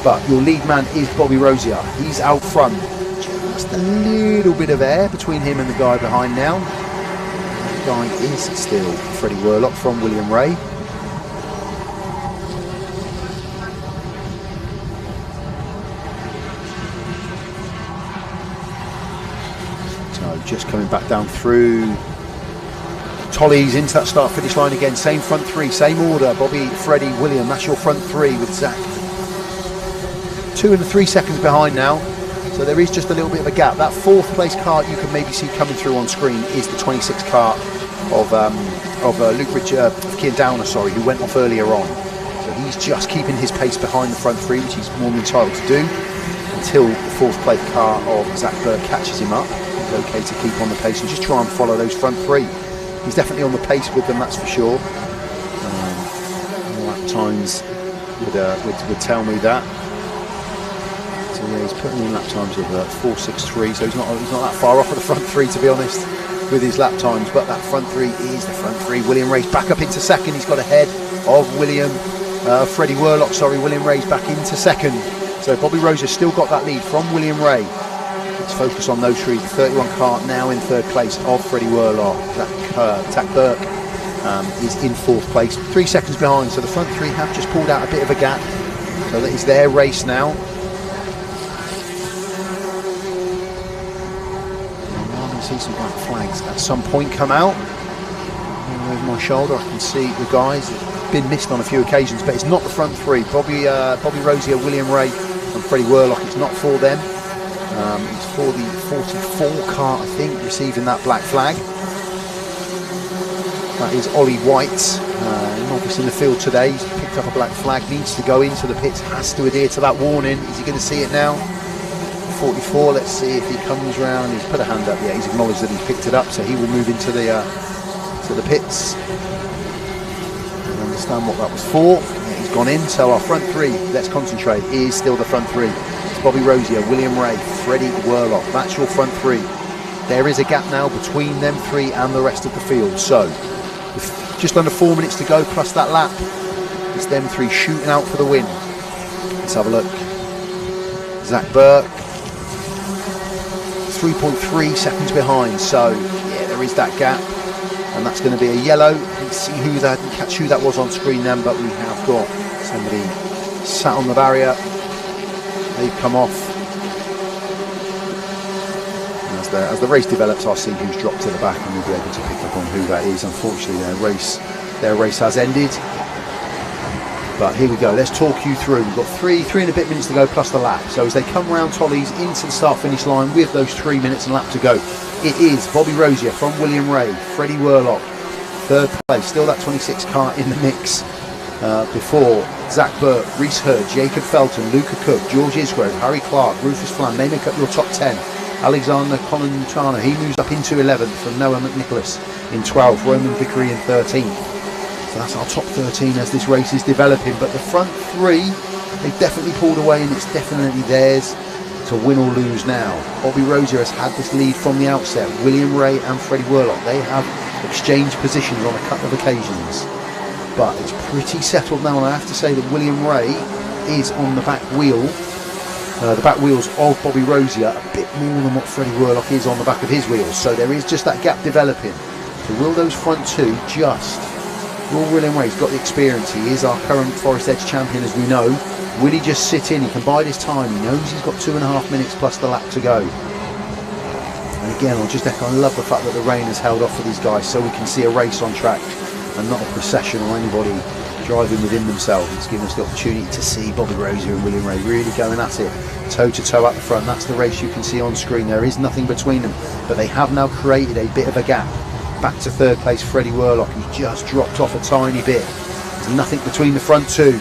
Speaker 1: But your lead man is Bobby Rosier. He's out front. Just a little bit of air between him and the guy behind now. The guy is still Freddie Worlock from William Ray. So just coming back down through. Tollies into that start finish line again. Same front three, same order. Bobby, Freddie, William. That's your front three with Zach 2 and 3 seconds behind now. So there is just a little bit of a gap. That fourth place kart you can maybe see coming through on screen is the 26 kart of Luke Richard, of Kian Downer, sorry, who went off earlier on. So he's just keeping his pace behind the front three, which he's more than entitled to do, until the fourth place kart of Zach Burke catches him up. He's okay to keep on the pace and just try and follow those front three. He's definitely on the pace with them, that's for sure. Lap times would tell me that. So yeah, he's putting in lap times of 4:63, so he's not that far off of the front three, to be honest, with his lap times. But that front three is the front three. William Ray's back up into second. He's got ahead of Freddie Worlock. Sorry, William Ray's back into second. So Bobby Rosier still got that lead from William Ray. Let's focus on those three. The 31 kart now in third place of Freddie Worlock. Zach Burke is in fourth place, 3 seconds behind. So the front three have just pulled out a bit of a gap. So that is their race now. I can see some black flags at some point come out. Over my shoulder, I can see the guys. It's been missed on a few occasions, but it's not the front three. Bobby Rosier, William Ray, and Freddie Worlock. It's not for them. It's for the 44 kart, I think, receiving that black flag. That is Ollie White, novice in the field today. He's picked up a black flag, needs to go into the pits, has to adhere to that warning. Is he going to see it now? 44, let's see if he comes round. He's put a hand up, yeah, he's acknowledged that he's picked it up, so he will move into the pits. I understand what that was for. Yeah, he's gone in, so our front three, let's concentrate, is still the front three. It's Bobby Rosier, William Ray, Freddie Worlock. That's your front three. There is a gap now between them three and the rest of the field. So, with just under 4 minutes to go, plus that lap, it's them three shooting out for the win. Let's have a look. Zach Burke, 3.3 seconds behind. So, yeah, there is that gap. And that's going to be a yellow. Let's see catch who that was on screen then, but we have got somebody sat on the barrier. They've come off. As the race develops, I'll see who's dropped to the back and we'll be able to pick up on who that is. Unfortunately, their race has ended. But here we go. Let's talk you through. We've got three and a bit minutes to go plus the lap. So as they come round Tollies into the start-finish line with those 3 minutes and a lap to go, it is Bobby Rosier from William Ray, Freddie Worlock, third place. Still that 26 kart in the mix. Before Zach Burke, Reese Hurd, Jacob Felton, Luca Cook, George Isgrove, Harry Clark, Rufus Flam, they make up your top 10. Alexander Colantano, he moves up into 11th from Noah McNicholas in 12th, Roman Vickery in 13th. So that's our top 13 as this race is developing. But the front three, they've definitely pulled away and it's definitely theirs to win or lose now. Bobby Rosier has had this lead from the outset. William Ray and Freddie Worlock, they have exchanged positions on a couple of occasions. But it's pretty settled now, and I have to say that William Ray is on the back wheel. The back wheels of Bobby Rosier a bit more than what Freddie Worlock is on the back of his wheels. So there is just that gap developing. So will those front two will William Ray's got the experience. He is our current Forest Edge champion, as we know. Will he just sit in? He can bide his time. He knows he's got 2.5 minutes plus the lap to go. And again, I'll just echo, I love the fact that the rain has held off for these guys so we can see a race on track and not a procession or anybody driving within themselves. It's given us the opportunity to see Bobby Rosier and William Ray really going at it, toe to toe at the front. That's the race you can see on screen. There is nothing between them, but they have now created a bit of a gap. Back to third place, Freddie Worlock, who's just dropped off a tiny bit. There's nothing between the front two.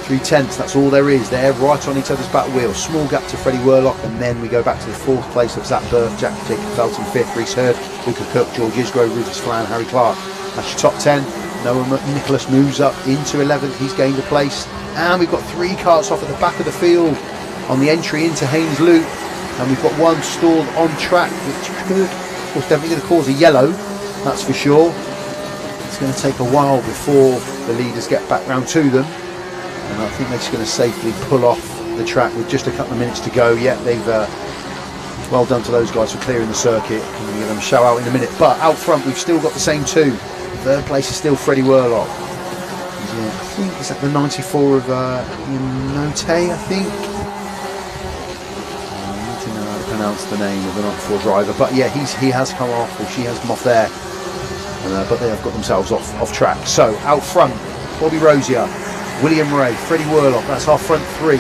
Speaker 1: 3/10, that's all there is. They're right on each other's back wheel. Small gap to Freddie Worlock, and then we go back to the fourth place of Zach Burke, Jacob Felton fifth, Reese Hurd, Luca Cook, George Isgrove, Rufus Flan, Harry Clark. That's your top 10. Noah Nicholas moves up into 11th. He's gained a place. And we've got 3 karts off at the back of the field on the entry into Haynes Loop. And we've got one stalled on track, which could, of course, definitely going to cause a yellow, that's for sure. It's going to take a while before the leaders get back round to them. And I think they're just going to safely pull off the track with just a couple of minutes to go. Yeah, they've well done to those guys for clearing the circuit. I'm going to give them a shout out in a minute. But out front, we've still got the same 2. Third place is still Freddie Worlock. I think is that the 94 of Note, I think. Pronounce the name of the 94 driver, but yeah, he has come off, or she has come off there, but they have got themselves off track. So out front, Bobby Rosier, William Ray, Freddie Worlock, that's our front 3.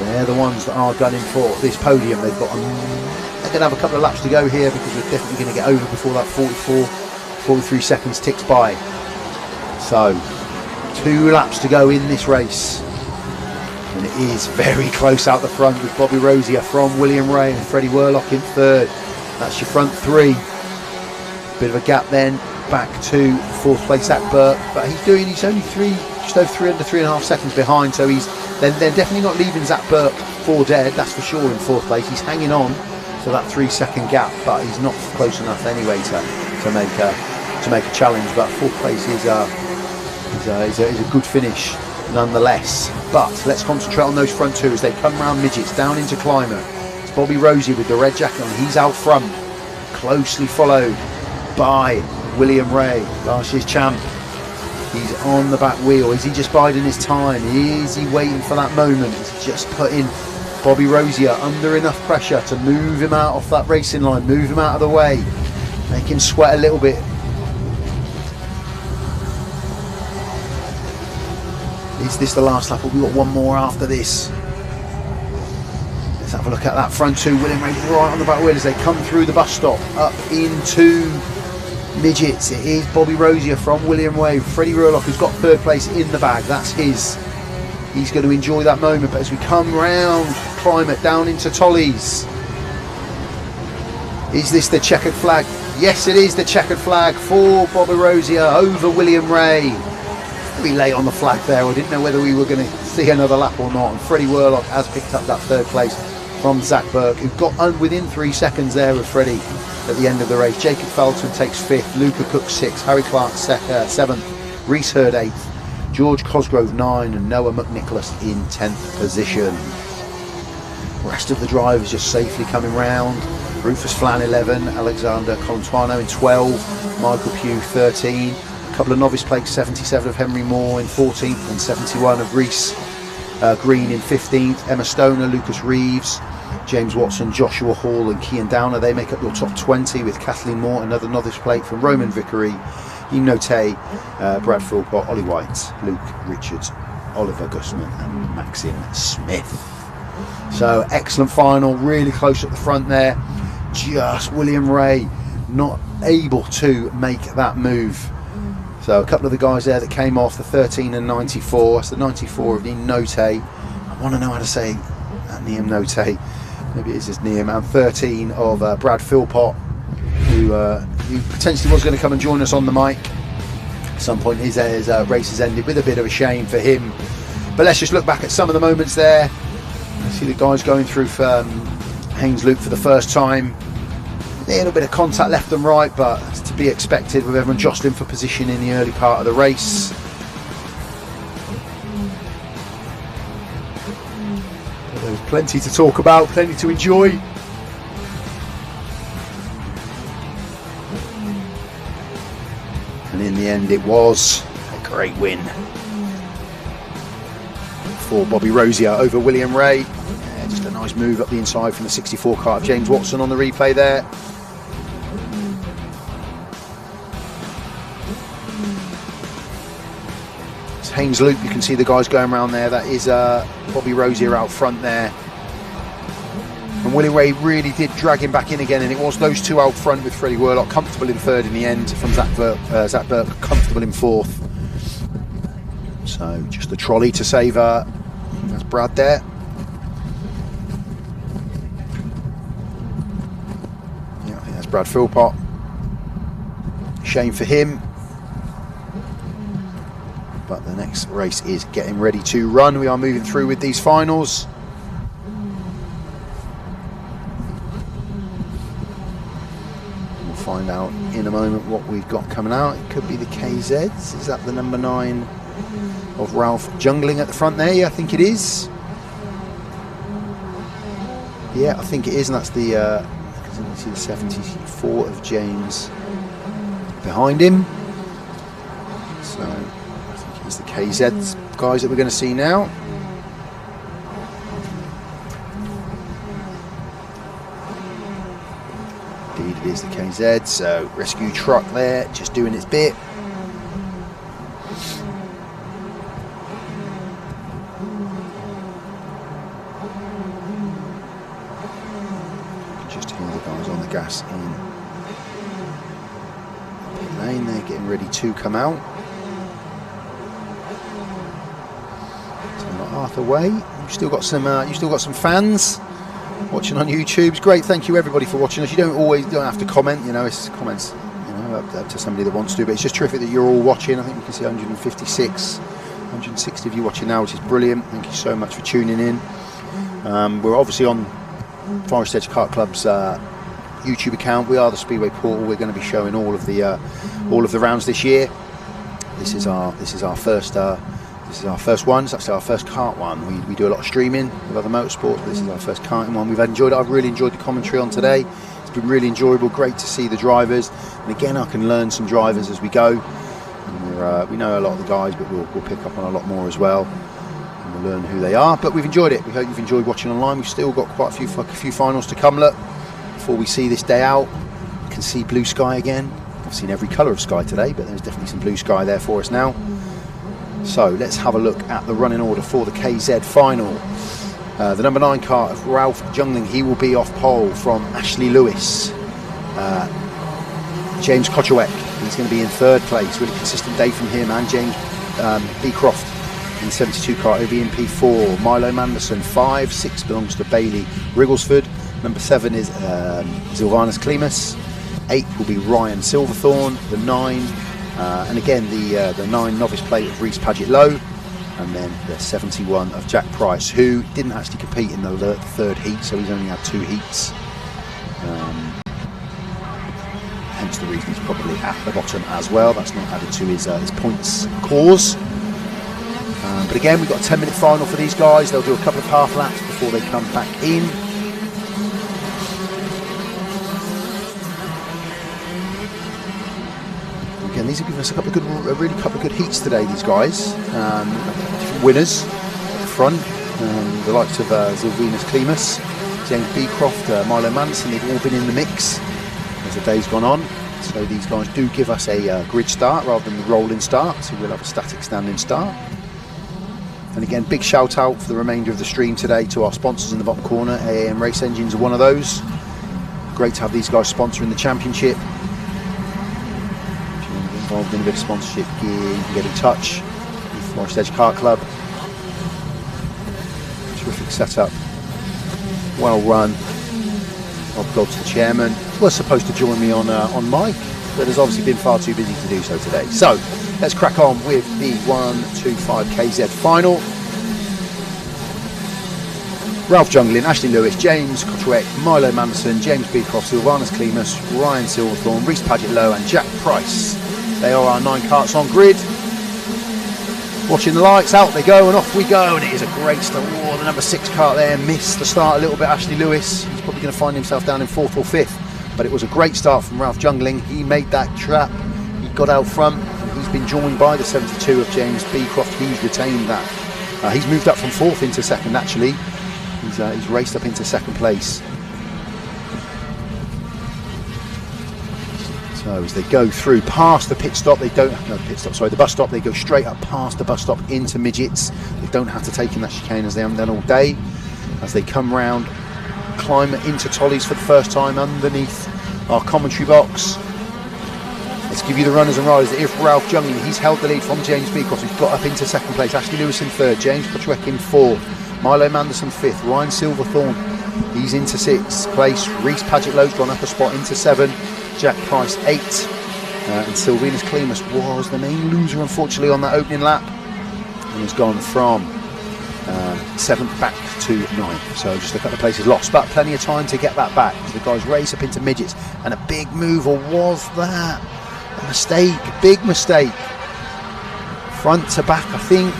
Speaker 1: They're the ones that are gunning for this podium. They've got they're going to have a couple of laps to go here, because we're definitely going to get over before that 43 seconds ticks by. So 2 laps to go in this race. And it is very close out the front, with Bobby Rosier from William Ray and Freddie Worlock in 3rd. That's your front 3. Bit of a gap then back to 4th place Zach Burke, but he's only just over 3.5 seconds behind, so they're definitely not leaving Zach Burke for dead, that's for sure, in 4th place. He's hanging on to that 3-second gap, but he's not close enough anyway to make a challenge. But 4th place is a good finish nonetheless. But let's concentrate on those front 2 as they come round midgets down into climber. It's Bobby Rosier with the red jacket on. He's out front, closely followed by William Ray, last year's champ. He's on the back wheel. Is he just biding his time? Is he waiting for that moment? He's just putting Bobby Rosier under enough pressure to move him out off that racing line, move him out of the way, make him sweat a little bit. Is this the last lap, or we've got one more after this? Let's have a look at that front 2. William Ray right on the back wheel as they come through the bus stop up into midgets. It is Bobby Rosier from William Ray. Freddie Worlock, who's got 3rd place in the bag, that's his. He's going to enjoy that moment. But as we come round Climate down into Tollies, is this the checkered flag? Yes, it is the checkered flag for Bobby Rosier over William Ray. Be late on the flag there. I didn't know whether we were going to see another lap or not, and Freddie Worlock has picked up that 3rd place from Zach Burke, who got within 3 seconds there of Freddie at the end of the race. Jacob Felton takes 5th, Luca Cook 6th, Harry Clark 7th, Reese Hurd 8th, George Cosgrove 9, and Noah McNicholas in 10th position. The rest of the drivers just safely coming round. Rufus Flan 11, Alexander Colantuano in 12, Michael Pugh 13, a couple of novice plates, 77 of Henry Moore in 14th and 71 of Reese Green in 15th, Emma Stoner, Lucas Reeves, James Watson, Joshua Hall and Kian Downer. They make up your top 20, with Kathleen Moore, another novice plate from Roman Vickery, Ian Note, Brad Philpott, Ollie White, Luke Richards, Oliver Gusman and Maxim Smith. So excellent final, really close at the front there. Just William Ray not able to make that move. So a couple of the guys there that came off, the 13 and 94. That's the 94 of Niam Note. I want to know how to say that, Niam Note. Maybe it is just Niam. And 13 of Brad Philpott, who potentially was going to come and join us on the mic at some point. His race has ended with a bit of a shame for him. But let's just look back at some of the moments there. I see the guys going through Haynes Loop for the first time. A little bit of contact left and right, but it's to be expected with everyone jostling for position in the early part of the race. But there's plenty to talk about, plenty to enjoy. And in the end it was a great win for Bobby Rosier over William Ray. Yeah, just a nice move up the inside from the 64 kart of James Watson on the replay there. It's Haynes Loop, you can see the guys going around there. That is Bobby Rosier out front there. And William Ray really did drag him back in again, and it was those two out front with Freddie Worlock comfortable in third in the end, from Zach Burke comfortable in fourth. So just the trolley to save that's Brad there. Yeah, I think that's Brad Philpott. Shame for him. but the next race is getting ready to run. We are moving through with these finals. We'll find out in a moment what we've got coming out. It could be the KZs. Is that the number 9 of Ralph Jungling at the front there? Yeah, I think it is. Yeah, I think it is, and that's the you see the 74 of James behind him. So I think it's the KZ guys that we're going to see now. Indeed, it is the KZ. So rescue truck there, just doing its bit. Gas in pit lane. They're getting ready to come out. So not Arthur Way. You've still got some fans watching on YouTube. It's great. Thank you everybody for watching us. You don't have to comment. You know, it's comments. You know, up to somebody that wants to. But it's just terrific that you're all watching. I think you can see 156, 160 of you watching now, which is brilliant. Thank you so much for tuning in. We're obviously on Forest Edge Kart Club's YouTube account. We are the Speedway Portal. We're going to be showing all of the rounds this year. This is our first one. It's actually our first kart one. We do a lot of streaming with other motorsports. This is our first karting one. We've enjoyed it. I've really enjoyed the commentary on today. It's been really enjoyable. Great to see the drivers, and again I can learn some drivers as we go. And we know a lot of the guys, but we'll pick up on a lot more as well, and we'll learn who they are. But we've enjoyed it. We hope you've enjoyed watching online. We've still got quite a few finals to come. Look, before we see this day out, you can see blue sky again. I've seen every colour of sky today, but there's definitely some blue sky there for us now. So let's have a look at the running order for the KZ final. The number 9 car of Ralph Jungling, he will be off pole from Ashley Lewis. James Kotchawek, he's going to be in 3rd place. Really consistent day from him, and James Beecroft in 72 car, he'll be in P4. Milo Manderson 5, 6 belongs to Bailey Wrigglesford. Number 7 is Zilvanus Klimas. 8 will be Ryan Silverthorne. The 9, and again the 9 novice plate of Reese Paget Lowe, and then the 71 of Jack Price, who didn't actually compete in the 3rd heat, so he's only had 2 heats. Hence the reason he's probably at the bottom as well. That's not added to his points cause. But again, we've got a 10-minute final for these guys. They'll do a couple of half laps before they come back in. Again, these have given us a couple of good heats today, these guys. Different winners at the front. The likes of Zilvanus Klimas, James Beecroft, Milo Manson, they've all been in the mix as the day's gone on. So these guys do give us a grid start rather than the rolling start, so we'll have a static standing start. And again, big shout out for the remainder of the stream today to our sponsors in the bottom corner. AAM Race Engines are one of those. Great to have these guys sponsoring the championship. If you want to get involved in a bit of sponsorship gear, you can get in touch with Forest Edge Kart Club. Terrific setup, well run. I'll go to the chairman. Was supposed to join me on mic, but has obviously been far too busy to do so today. So let's crack on with the 125 KZ final. Ralph Jungling, Ashley Lewis, James Kotchawek, Milo Manderson, James Beecroft, Sylvanus Klimas, Ryan Silverthorne, Reese Paget Lowe and Jack Price. They are our 9 karts on grid. Watching the lights, out they go and off we go, and it is a great start. Oh, the number 6 kart there missed the start a little bit. Ashley Lewis, he's probably going to find himself down in 4th or 5th, but it was a great start from Ralph Jungling. He made that trap, he got out front, and he's been joined by the 72 of James Beecroft, who's retained that. He's moved up from 4th into 2nd actually. He's raced up into 2nd place. So as they go through past the pit stop, the bus stop, they go straight up past the bus stop into midgets. They don't have to take in that chicane as they haven't done all day. As they come round, climb into Tollies for the first time underneath our commentary box. Let's give you the runners and riders. If Ralph Jungling, he's held the lead from James Beecroft, who's got up into 2nd place. Ashley Lewis in 3rd, James Kotchawek in 4th, Milo Manderson 5th, Ryan Silverthorne, he's into 6th place. Reese Paget Lowe's gone up a spot into 7th. Jack Price 8th, and Sylvanus Klimas was the main loser unfortunately on that opening lap. and has gone from 7th back to 9th. So just a couple of places lost, but plenty of time to get that back. The guys race up into midgets, and a big move, or was that a mistake? Big mistake. Front to back, I think.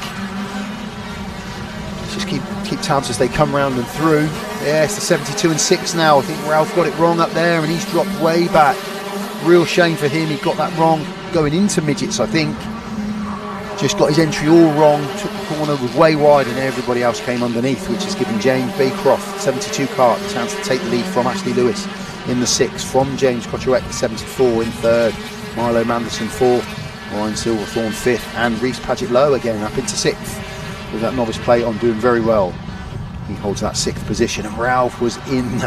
Speaker 1: Just keep tabs as they come round and through. Yeah, it's the 72 and 6 now. I think Ralph got it wrong up there, and he's dropped way back. Real shame for him. He got that wrong going into midgets, I think. Just got his entry all wrong. Took the corner, was way wide, and everybody else came underneath, which has given James Beecroft, 72 kart, the chance to take the lead from Ashley Lewis in the 6th, from James Kotcherek, the 74 in 3rd, Milo Manderson 4th, Ryan Silverthorne 5th, and Reese Paget Lowe again up into 6th with that novice plate on, doing very well. He holds that 6th position, and Ralph was in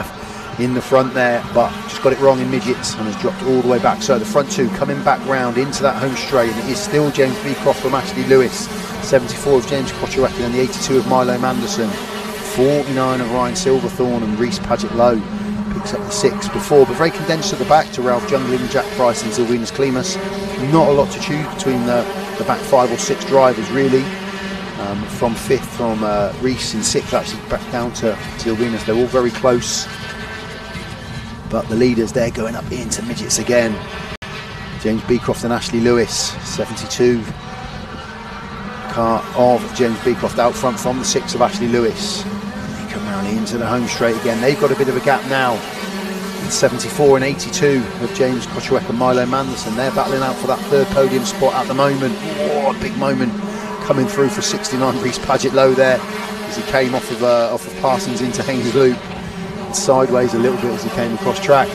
Speaker 1: the front there, but just got it wrong in midgets and has dropped all the way back. So the front two coming back round into that home straight, and it is still James Beecroft from Ashley Lewis, 74 of James Kotcherek, and the 82 of Milo Manderson, 49 of Ryan Silverthorne, and Reese Paget Lowe picks up the 6th before, but very condensed at the back to Ralph Junglin, Jack Price and Zilvinus Klimas. Not a lot to choose between the back 5 or 6 drivers really. From 5th, from Reese, in 6th actually back down to Zilvinus. They're all very close, but the leaders, they're going up into midgets again. James Beecroft and Ashley Lewis, 72 car of James Beecroft out front from the 6 of Ashley Lewis. They come round into the home straight again. They've got a bit of a gap now. It's 74 and 82 of James Kotcherek and Milo Manderson. They're battling out for that 3rd podium spot at the moment. Oh, a big moment coming through for 69 Reese Paget Lowe there, as he came off of Parsons into Haynes Loop, and sideways a little bit as he came across track.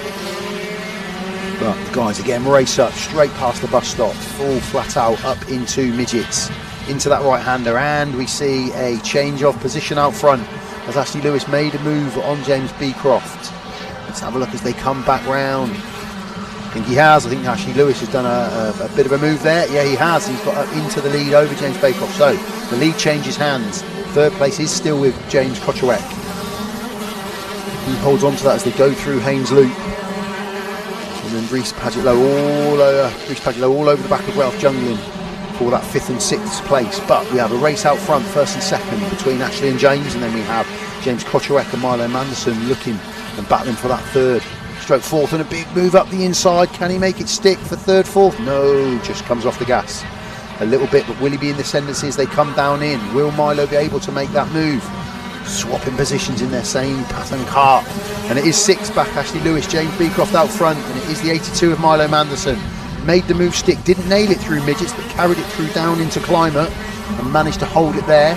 Speaker 1: But the guys again race up straight past the bus stop, full flat out up into midgets, into that right hander, and we see a change of position out front as Ashley Lewis made a move on James Beecroft. Let's have a look as they come back round. I think he has. I think Ashley Lewis has done a bit of a move there. Yeah, he has. He's got up into the lead over James Beecroft. So the lead changes hands. 3rd place is still with James Kotcherek. He holds on to that as they go through Haynes Loop. And then Reese Paget Lowe all over the back of Ralph Junglin for that 5th and 6th place. But we have a race out front, 1st and 2nd, between Ashley and James, and then we have James Kotcherek and Milo Manderson looking and battling for that 3rd stroke 4th, and a big move up the inside. Can he make it stick for 3rd, 4th? No, just comes off the gas a little bit, but will he be in the ascendancy as they come down in? Will Milo be able to make that move? Swapping positions in their same pattern kart, and it is 6th back Ashley Lewis, James Beecroft out front, and it is the 82 of Milo Manderson. Made the move stick, didn't nail it through midgets, but carried it through down into climate and managed to hold it there.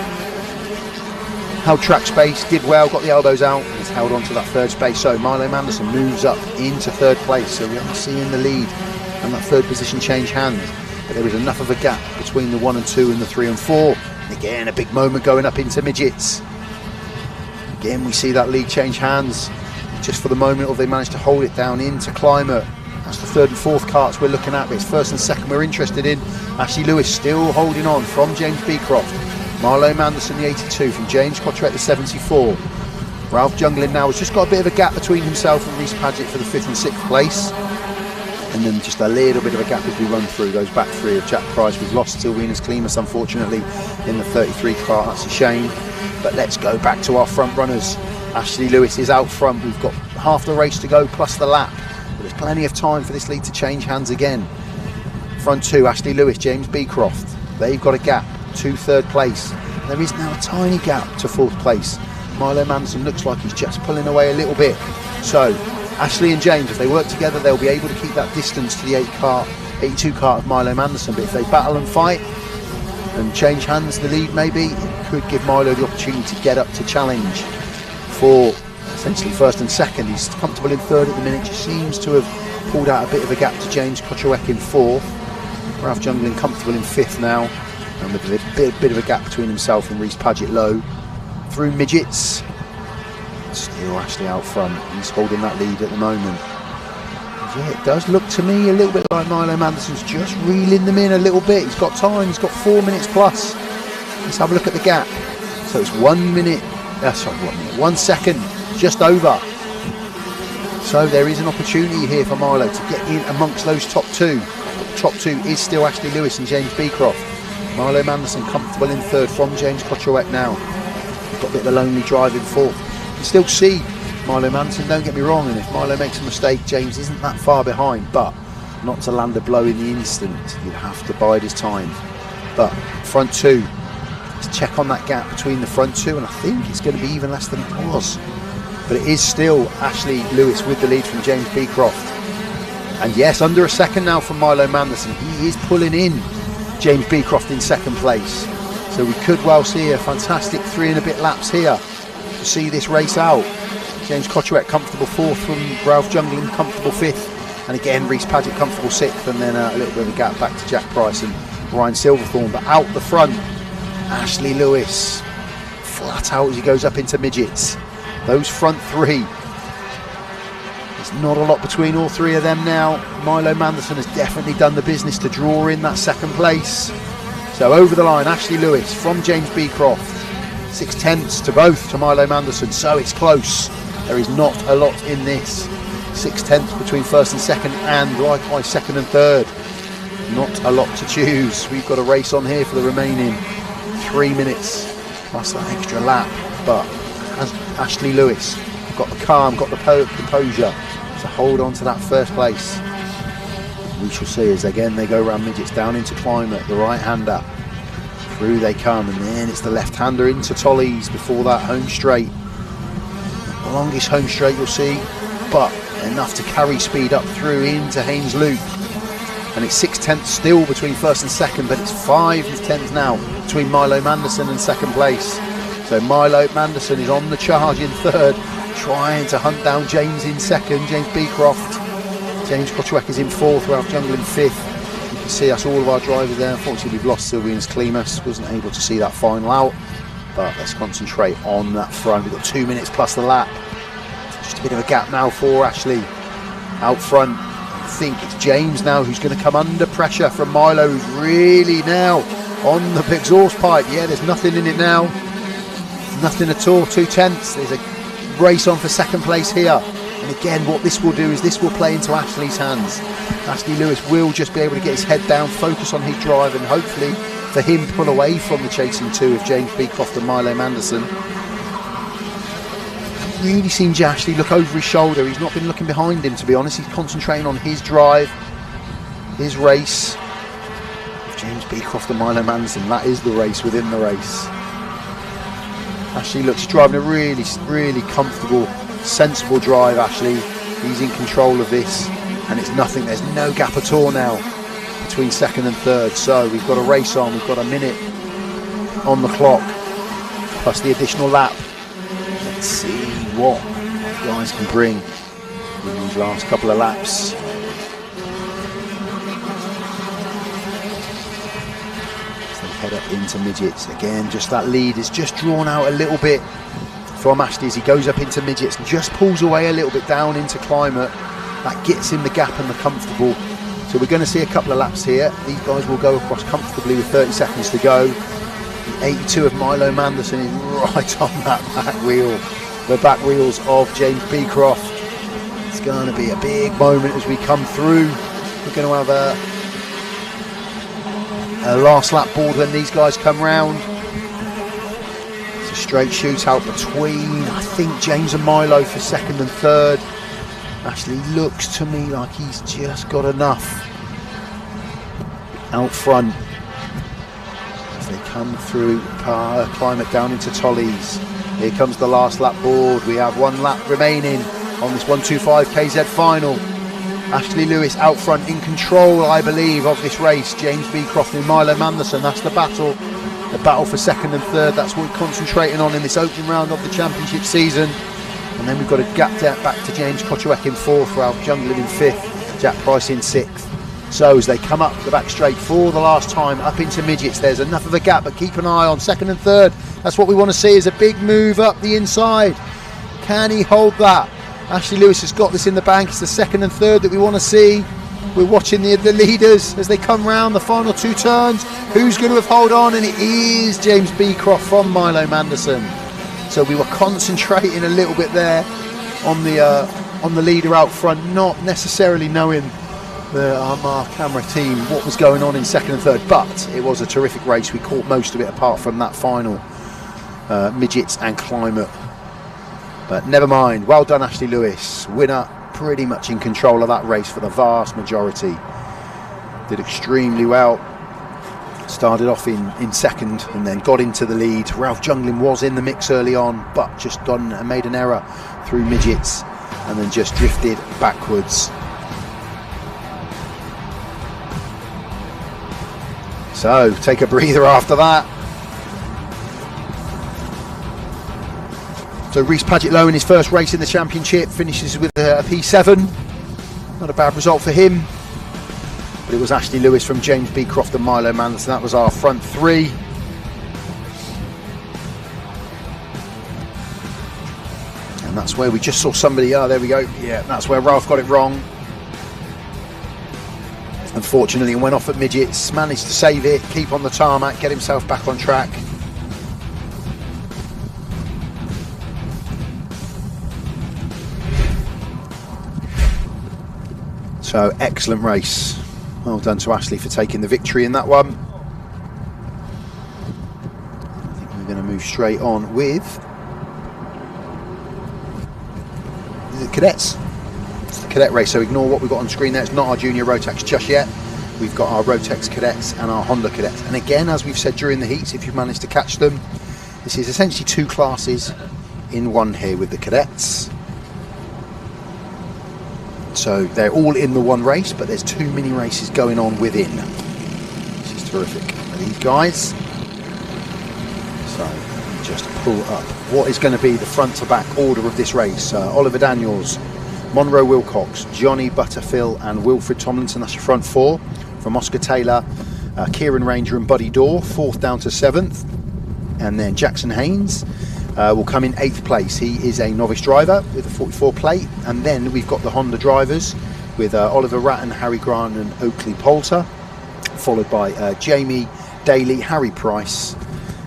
Speaker 1: Held track space, did well, got the elbows out, and has held on to that 3rd space. So Milo Manderson moves up into 3rd place. So we are seeing the lead and that 3rd position change hands. But there is enough of a gap between the 1 and 2 and the 3 and 4. And again, a big moment going up into midgets. Again, we see that lead change hands just for the moment, or they managed to hold it down into climate. That's the 3rd and 4th karts we're looking at, but it's 1st and 2nd we're interested in. Ashley Lewis still holding on from James Beecroft. Milo Manderson, the 82, from James Kotcherek, the 74. Ralph Junglin now has just got a bit of a gap between himself and Reese Paget for the 5th and 6th place. And then just a little bit of a gap as we run through those back 3 of Jack Price. We've lost Zilvinus Klimas, unfortunately, in the 33 car. That's a shame. But let's go back to our front runners. Ashley Lewis is out front. We've got half the race to go, plus the lap. But there's plenty of time for this lead to change hands again. Front 2, Ashley Lewis, James Beecroft. They've got a gap to 3rd place. There is now a tiny gap to 4th place. Milo Manderson looks like he's just pulling away a little bit. So Ashley and James, if they work together, they'll be able to keep that distance to the 82 kart of Milo Manderson. But if they battle and fight and change hands, the lead maybe, it could give Milo the opportunity to get up to challenge for essentially 1st and 2nd. He's comfortable in 3rd at the minute, just seems to have pulled out a bit of a gap to James Kotcherek in 4th. Ralph Junglin comfortable in 5th now, and with a bit of a gap between himself and Reese Paget Lowe. Through midgets, still Ashley out front. He's holding that lead at the moment. Yeah, it does look to me a little bit like Milo Manderson's just reeling them in a little bit. He's got time, he's got 4 minutes plus. Let's have a look at the gap. So it's 1 minute, 1 second, just over. So there is an opportunity here for Milo to get in amongst those top 2. Top 2 is still Ashley Lewis and James Beecroft. Milo Manderson comfortable in third from James Kotchawek now. Got a bit of a lonely drive in fourth. You can still see Milo Manderson, don't get me wrong, and if Milo makes a mistake, James isn't that far behind, but not to land a blow in the instant. You'd have to bide his time. But front two, let's check on that gap between the front two, and I think it's going to be even less than it was. But it is still Ashley Lewis with the lead from James Beecroft. And yes, under a second now from Milo Manderson. He is pulling in James Beecroft in second place. So we could well see a fantastic 3 and a bit laps here to see this race out. James Kotchawek comfortable fourth from Ralph Junglin, comfortable fifth. And again, Reece Paget comfortable sixth, and then a little bit of a gap back to Jack Price and Ryan Silverthorne. But out the front, Ashley Lewis, flat out as he goes up into midgets. Those front three, there's not a lot between all three of them now. Milo Manderson has definitely done the business to draw in that second place. So over the line, Ashley Lewis from James Beecroft, 6/10 to both to Milo Manderson. So it's close. There is not a lot in this. 6/10 between first and second, and likewise second and third. Not a lot to choose. We've got a race on here for the remaining 3 minutes plus that extra lap. But has Ashley Lewis got the calm, got the composure to hold on to that first place? We shall see as again they go around midgets down into Climate, the right hander. Through they come, and then it's the left hander into Tollies before that home straight. The longest home straight you'll see, but enough to carry speed up through into Haynes Loop. And it's 6/10 still between first and second, but it's 5/10 now between Milo Manderson and second place. So Milo Manderson is on the charge in third, trying to hunt down James in second, James Beecroft. James Kotchawek is in fourth, Ralph Jungle in fifth. You can see us, all of our drivers there. Unfortunately, we've lost Sylvian's Klimas, wasn't able to see that final out. But let's concentrate on that front. We've got 2 minutes plus the lap. Just a bit of a gap now for Ashley out front. I think it's James now who's going to come under pressure from Milo, who's really now on the exhaust pipe. Yeah, there's nothing in it now. Nothing at all. 2/10. There's a race on for second place here. And again, what this will do is this will play into Ashley's hands. Ashley Lewis will just be able to get his head down, focus on his drive, and hopefully for him pull away from the chasing two of James Beecroft and Milo Manderson. Really seen Ashley look over his shoulder. He's not been looking behind him, to be honest. He's concentrating on his drive, his race. James Beecroft and Milo Manderson, that is the race within the race. Ashley looks driving a really, really comfortable, sensible drive. Ashley, he's in control of this, and it's nothing. There's no gap at all now between second and third. So we've got a race on. We've got a minute on the clock, plus the additional lap. Let's see what you guys can bring in these last couple of laps. Head up into midgets again. Just that lead is just drawn out a little bit from Ashley as he goes up into midgets and just pulls away a little bit down into Climate. That gets him the gap and the comfortable. So we're going to see a couple of laps here. These guys will go across comfortably with 30 seconds to go. The 82 of Milo Manderson is right on that back wheel, the back wheels of James Beecroft. It's going to be a big moment as we come through. We're going to have a last lap board when these guys come round. It's a straight shootout between, I think, James and Milo for second and third. Ashley looks to me like he's just got enough out front as they come through Climate down into Tollies. Here comes the last lap board. We have 1 lap remaining on this 125 KZ final. Ashley Lewis out front, in control, I believe, of this race. James Beecroft and Milo Manderson. That's the battle for second and third. That's what we're concentrating on in this opening round of the championship season. And then we've got a gap back to James Kotchawek in fourth, Ralph Junglin in fifth, Jack Price in sixth. So as they come up the back straight for the last time up into midgets, there's enough of a gap, but keep an eye on second and third. That's what we want to see, is a big move up the inside. Can he hold that? Ashley Lewis has got this in the bank. It's the second and third that we want to see. We're watching the leaders as they come round the final 2 turns. Who's going to hold on? And it is James Beecroft from Milo Manderson. So we were concentrating a little bit there on the leader out front, not necessarily knowing our camera team what was going on in second and third, but it was a terrific race. We caught most of it apart from that final midgets and climate. But never mind, well done Ashley Lewis, winner, pretty much in control of that race for the vast majority. Did extremely well. Started off in second and then got into the lead. Ralph Junglin was in the mix early on, but just gone and made an error through midgets and then just drifted backwards. So take a breather after that. So Reece Paget-Lowe in his first race in the championship finishes with a P7. Not a bad result for him. But it was Ashley Lewis from James Beecroft and Milo Manderson. That was our front three. And that's where we just saw somebody. Oh, there we go. Yeah, that's where Ralph got it wrong. Unfortunately, went off at midgets, managed to save it, keep on the tarmac, get himself back on track. So, excellent race. Well done to Ashley for taking the victory in that one. I think we're going to move straight on with the cadets. It's the cadet race, so ignore what we've got on screen there. It's not our junior Rotax just yet. We've got our Rotax cadets and our Honda cadets. And again, as we've said during the heats, if you've managed to catch them, this is essentially two classes in one here with the cadets. So they're all in the one race, but there's two mini races going on within, which is terrific for these guys. So let me just pull up what is going to be the front to back order of this race. Oliver Daniels, Monroe Wilcox, Johnny Butterfield and Wilfred Tomlinson, that's your front four. From Oscar Taylor, Kieran Ranger and Buddy Dorr, 4th down to 7th. And then Jackson Haynes will come in 8th place. He is a novice driver with a 44 plate. And then we've got the Honda drivers with Oliver Ratton, Harry Grant and Oakley Poulter, followed by Jamie Daly, Harry Price,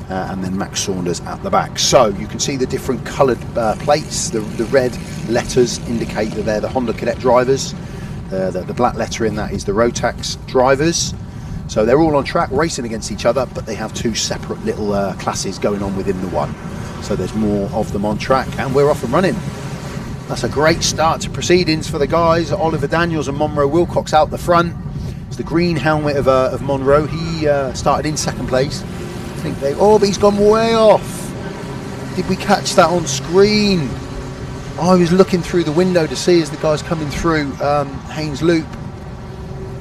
Speaker 1: and then Max Saunders at the back. So you can see the different coloured plates. The red letters indicate that they're the Honda Cadet drivers. The black letter in that is the Rotax drivers. So they're all on track racing against each other, but they have two separate little classes going on within the one. So there's more of them on track, and we're off and running. That's a great start to proceedings for the guys. Oliver Daniels and Monroe Wilcox out the front. It's the green helmet of Monroe. He started in 2nd place. I think but he's gone way off. Did we catch that on screen? I was looking through the window to see as the guys coming through Haynes Loop.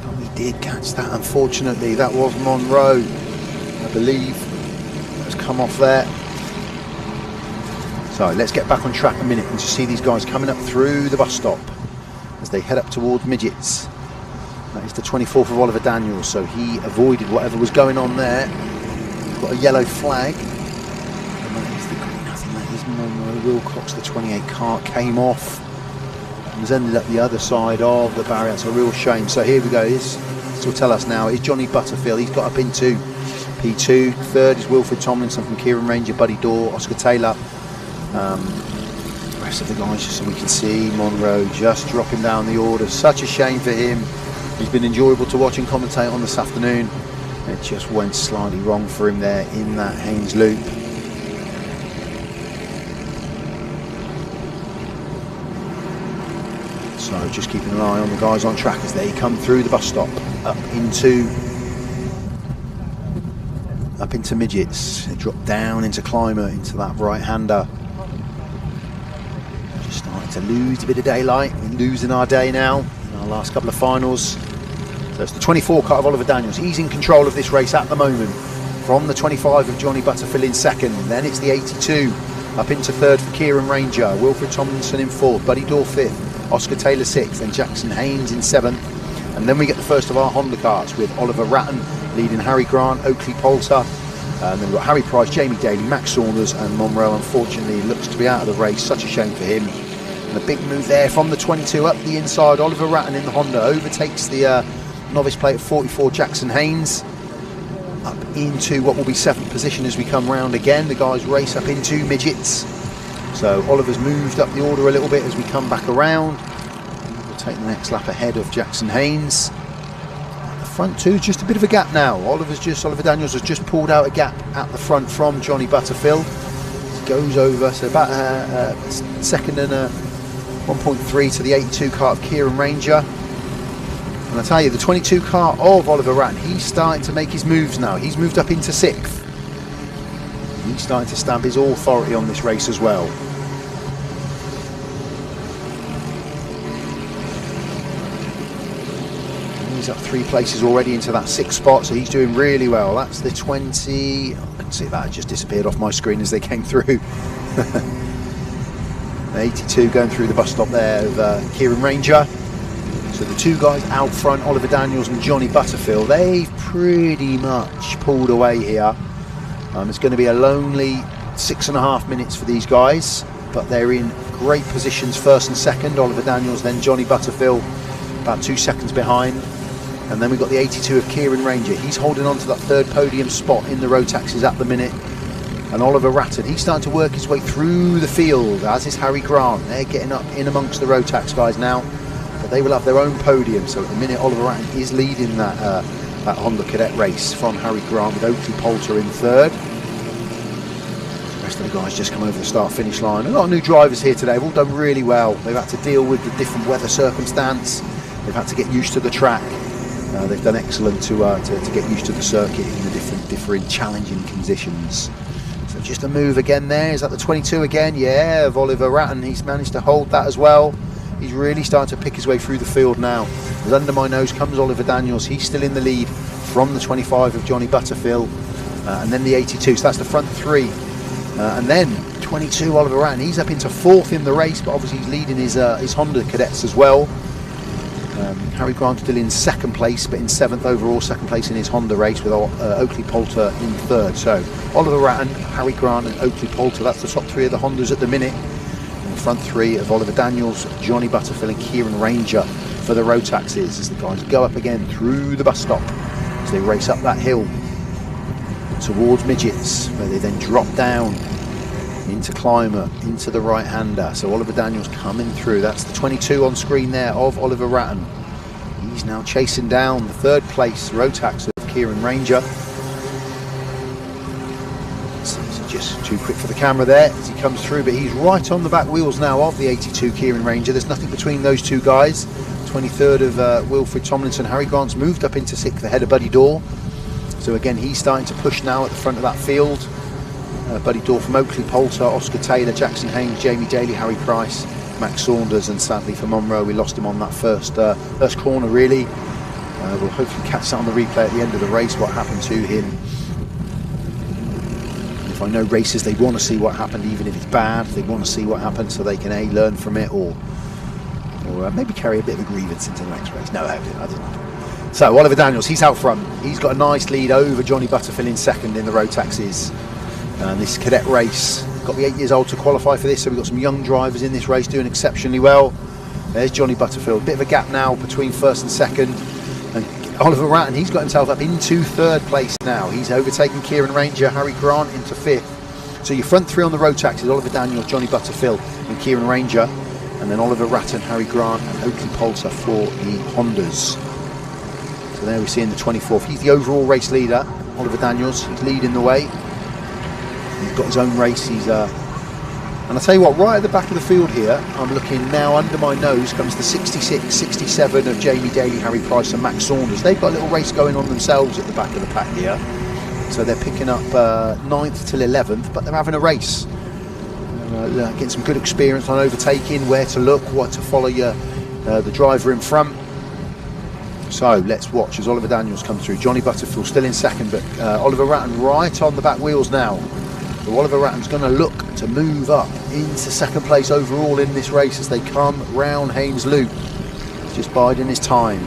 Speaker 1: But we did catch that, unfortunately. That was Monroe, I believe. That's come off there. So let's get back on track a minute and just see these guys coming up through the bus stop as they head up towards midgets. That is the 24th of Oliver Daniels, so he avoided whatever was going on there. Got a yellow flag. And that is the green, I think that is Monroe Wilcox, the 28 kart came off and has ended up the other side of the barrier. It's a real shame. So here we go. This will tell us now. It's Johnny Butterfield. He's got up into P2. 3rd is Wilfred Tomlinson from Kieran Ranger, Buddy Dorr, Oscar Taylor. The rest of the guys, just so we can see Monroe just dropping down the order. Such a shame for him. He's been enjoyable to watch and commentate on this afternoon. It just went slightly wrong for him there in that Haynes Loop. So just keeping an eye on the guys on track as they come through the bus stop up into midgets. They drop down into climber, into that right-hander. Just starting to lose a bit of daylight. We're losing our day now in our last couple of finals. So it's the 24 kart of Oliver Daniels. He's in control of this race at the moment. From the 25 of Johnny Butterfield in 2nd. Then it's the 82 up into 3rd for Kieran Ranger. Wilfred Tomlinson in 4th. Buddy Dorr 5th. Oscar Taylor 6th. And Jackson Haynes in 7th. And then we get the first of our Honda karts with Oliver Ratton leading Harry Grant, Oakley Poulter. And then we've got Harry Price, Jamie Daly, Max Saunders and Monroe. Unfortunately looks to be out of the race. Such a shame for him. And a big move there from the 22 up the inside. Oliver Ratton in the Honda overtakes the novice plate of 44 Jackson Haynes up into what will be 7th position as we come round again. The guys race up into midgets. So Oliver's moved up the order a little bit as we come back around. will take the next lap ahead of Jackson Haynes. The front two, just a bit of a gap now. Oliver Daniels has just pulled out a gap at the front from Johnny Butterfield. He goes over, so about a second and a 1.3 to the 82 kart of Kieran Ranger. And I tell you, the 22 kart of Oliver Ratton, he's starting to make his moves now. He's moved up into 6th. He's starting to stamp his authority on this race as well. He's up 3 places already into that 6th spot, so he's doing really well. That's the 20. I can see that just disappeared off my screen as they came through. 82 going through the bus stop there of Kieran Ranger. So the 2 guys out front, Oliver Daniels and Johnny Butterfield, they've pretty much pulled away here. It's going to be a lonely 6.5 minutes for these guys, but they're in great positions, first and second. Oliver Daniels, then Johnny Butterfield, about 2 seconds behind. And then we've got the 82 of Kieran Ranger. He's holding on to that 3rd podium spot in the Rotaxes at the minute. And Oliver Ratton, he's starting to work his way through the field, as is Harry Grant. They're getting up in amongst the Rotax guys now, but they will have their own podium. So at the minute, Oliver Ratton is leading that Honda Cadet race from Harry Grant, with Oakley Poulter in 3rd. The rest of the guys just come over the start-finish line. A lot of new drivers here today. They've all done really well. They've had to deal with the different weather circumstance. They've had to get used to the track. They've done excellent to get used to the circuit in the different challenging conditions. So just a move again there. Is that the 22 again? Yeah, of Oliver Ratton. He's managed to hold that as well. He's really starting to pick his way through the field now. As under my nose comes Oliver Daniels. He's still in the lead from the 25 of Johnny Butterfield. And then the 82. So that's the front 3. And then 22 Oliver Ratton. He's up into 4th in the race, but obviously he's leading his Honda Cadets as well. Harry Grant still in 2nd place, but in 7th overall, 2nd place in his Honda race, with Oakley Poulter in 3rd. So Oliver Ratton, Harry Grant and Oakley Poulter, that's the top 3 of the Hondas at the minute. And the front 3 of Oliver Daniels, Johnny Butterfield and Kieran Ranger for the Rotaxes, as the guys go up again through the bus stop as they race up that hill towards Midgets, where they then drop down into Climber, into the right-hander. So Oliver Daniels coming through. That's the 22 on screen there of Oliver Ratton. He's now chasing down the 3rd place Rotax of Kieran Ranger. So just too quick for the camera there as he comes through, but he's right on the back wheels now of the 82 Kieran Ranger. There's nothing between those 2 guys. 23rd of Wilfred Tomlinson. Harry Grant's moved up into 6th ahead of Buddy Dorr. So again, he's starting to push now at the front of that field. Buddy Dorr from Oakley Poulter, Oscar Taylor, Jackson Haynes, Jamie Daly, Harry Price, Max Saunders, and sadly for Monroe, we lost him on that first corner really. We'll hopefully catch that on the replay at the end of the race, what happened to him. If I know racers, they want to see what happened, even if it's bad. They want to see what happened so they can learn from it, or maybe carry a bit of a grievance into the next race. No, I didn't. So Oliver Daniels, he's out front. He's got a nice lead over Johnny Butterfield in 2nd in the Rotaxes. This cadet race, got the 8 years old to qualify for this, so we've got some young drivers in this race doing exceptionally well. There's Johnny Butterfield, bit of a gap now between 1st and 2nd, and Oliver Ratton, he's got himself up into 3rd place now. He's overtaken Kieran Ranger, Harry Grant into 5th. So your front 3 on the Rotax is Oliver Daniels, Johnny Butterfield and Kieran Ranger, and then Oliver Ratton, Harry Grant and Oakley Poulter for the Hondas. So there we see in the 24th, he's the overall race leader. Oliver Daniels, he's leading the way. He's got his own race. And I'll tell you what, right at the back of the field here, I'm looking now, under my nose comes the 66, 67 of Jamie Daly, Harry Price and Max Saunders. They've got a little race going on themselves at the back of the pack here. So they're picking up 9th till 11th, but they're having a race. Getting some good experience on overtaking, where to look, what to follow the driver in front. So let's watch as Oliver Daniels comes through. Johnny Butterfield still in 2nd, but Oliver Ratton right on the back wheels now. So Oliver Ratton's going to look to move up into 2nd place overall in this race as they come round Haynes Loop. He's just biding his time,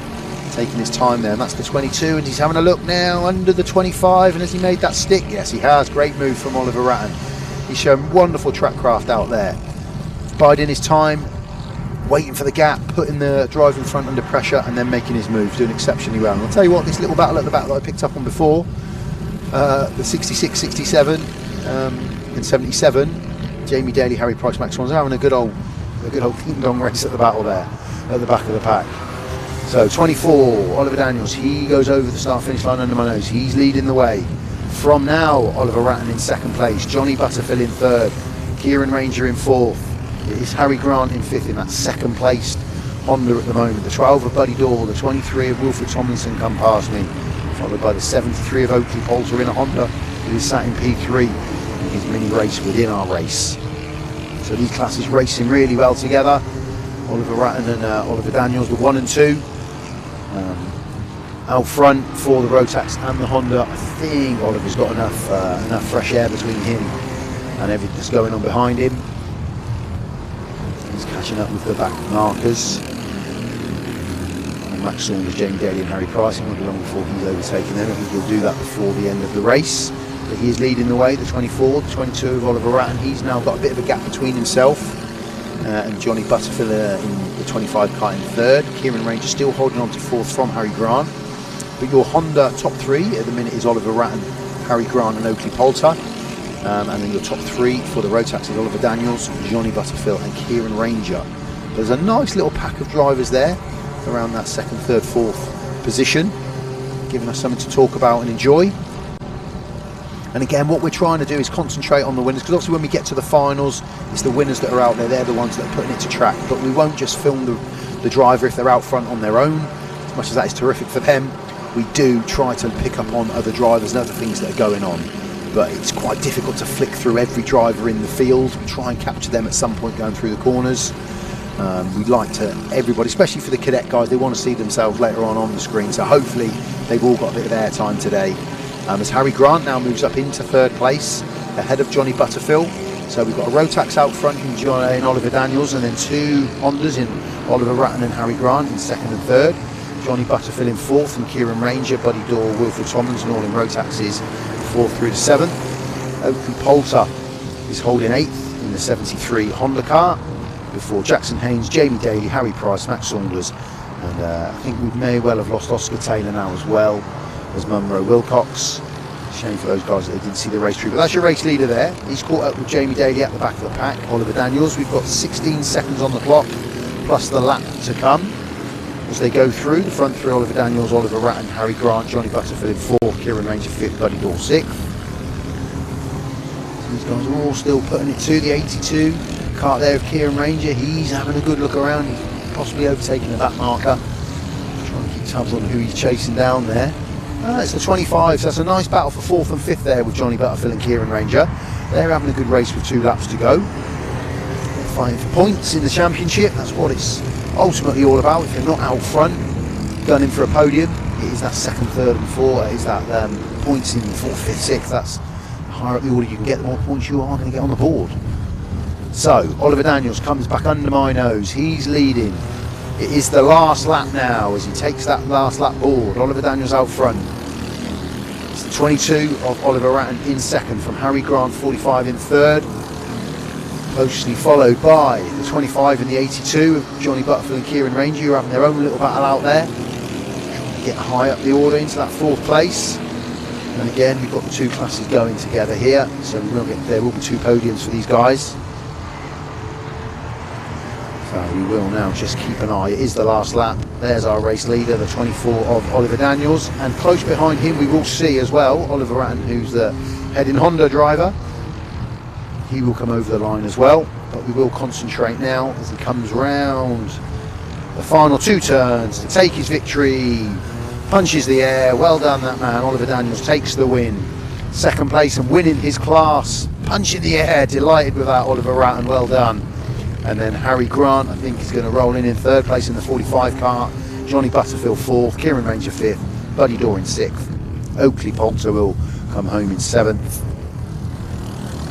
Speaker 1: taking his time there, and that's the 22, and he's having a look now under the 25, and has he made that stick? Yes, he has. Great move from Oliver Ratton. He's shown wonderful track craft out there. Biding his time, waiting for the gap, putting the driver in front under pressure, and then making his move, doing exceptionally well. And I'll tell you what, this little battle at the back that I picked up on before, the 66, 67, and 77, Jamie Daly, Harry Price, Max Saunders, having a good old ding-dong race at the battle there. at the back of the pack. So 24, Oliver Daniels, he goes over the start-finish line under my nose. He's leading the way. From now, Oliver Ratton in second place, Johnny Butterfield in third, Kieran Ranger in fourth. It is Harry Grant in fifth in that second placed Honda at the moment. The 12 of Buddy Daw, the 23 of Wilfred Tomlinson come past me, followed by the 73 of Oakley Poulter in a Honda, who is sat in P3 in his mini race within our race. So these classes racing really well together. Oliver Ratton and Oliver Daniels, the 1 and 2. Out front for the Rotax and the Honda. I think Oliver's got enough fresh air between him and everything that's going on behind him. He's catching up with the back markers. And Max Saunders, Jamie Daly and Harry Price. It won't be long before he's overtaken them. I think he'll do that before the end of the race. But he is leading the way, the 24, the 22 of Oliver Ratton. He's now got a bit of a gap between himself and Johnny Butterfield in the 25 kart in third. Kieran Ranger still holding on to fourth from Harry Grant. But your Honda top three at the minute is Oliver Ratton, Harry Grant and Oakley Poulter. And then your top three for the Rotax is Oliver Daniels, Johnny Butterfield and Kieran Ranger. There's a nice little pack of drivers there around that second, third, fourth position, giving us something to talk about and enjoy. And again, what we're trying to do is concentrate on the winners, because obviously when we get to the finals, it's the winners that are out there. They're the ones that are putting it to track. But we won't just film the driver if they're out front on their own. As much as that is terrific for them, we do try to pick up on other drivers and other things that are going on. But it's quite difficult to flick through every driver in the field. We try and capture them at some point going through the corners. We'd like to, everybody, especially for the cadet guys, they want to see themselves later on the screen. So hopefully they've all got a bit of airtime today. As Harry Grant now moves up into third place, ahead of Johnny Butterfield. So we've got a Rotax out front in Oliver Daniels, and then two Hondas in Oliver Ratton and Harry Grant in second and third. Johnny Butterfield in fourth, and Kieran Ranger, Buddy Daw, Wilfred Tomlinson all in Rotaxes, fourth through to seventh. Oakley Poulter is holding eighth in the 73 Honda car, before Jackson Haynes, Jamie Daly, Harry Price, Max Saunders, and I think we may well have lost Oscar Taylor now as well as Munro Wilcox. Shame for those guys that they didn't see the race through, but that's your race leader there. He's caught up with Jamie Daly at the back of the pack. Oliver Daniels, we've got 16 seconds on the clock, plus the lap to come. As they go through, the front three, Oliver Daniels, Oliver Ratton, Harry Grant, Johnny Butterfield in fourth, Kieran Ranger fifth, Buddy Daw sixth. So these guys are all still putting it to the 82. Kart there of Kieran Ranger, he's having a good look around, he's possibly overtaking the back marker. Trying to keep tabs on who he's chasing down there. It's the 25, so that's a nice battle for fourth and fifth there with Johnny Butterfield and Kieran Ranger. They're having a good race with 2 laps to go. They're fighting for points in the championship, that's what it's ultimately all about. If you're not out front, gunning for a podium, it is that second, third and fourth, it is that points in fourth, fifth, sixth. That's the higher up the order you can get, the more points you are going to get on the board. So, Oliver Daniels comes back under my nose, he's leading. It is the last lap now as he takes that last lap board. Oliver Daniels out front. It's the 22 of Oliver Ratton in second, from Harry Grant 45 in third. Closely followed by the 25 and the 82 of Johnny Butterfield and Kieran Ranger, who are having their own little battle out there. Trying to get high up the order into that fourth place. And again, we've got the 2 classes going together here, so there will be 2 podiums for these guys. We will now just keep an eye. It is the last lap. There's our race leader, the 24 of Oliver Daniels, and close behind him we will see as well Oliver Ratton, who's the head-in Honda driver. He will come over the line as well, but we will concentrate now as he comes round the final 2 turns to take his victory. Punches the air. Well done, that man. Oliver Daniels takes the win. Second place and winning his class. Punch in the air. Delighted with that, Oliver Ratton. Well done. And then Harry Grant, I think, is going to roll in third place in the 45 kart. Johnny Butterfield fourth, Kieran Ranger fifth, Buddy Daw in sixth. Oakley Poulter will come home in seventh.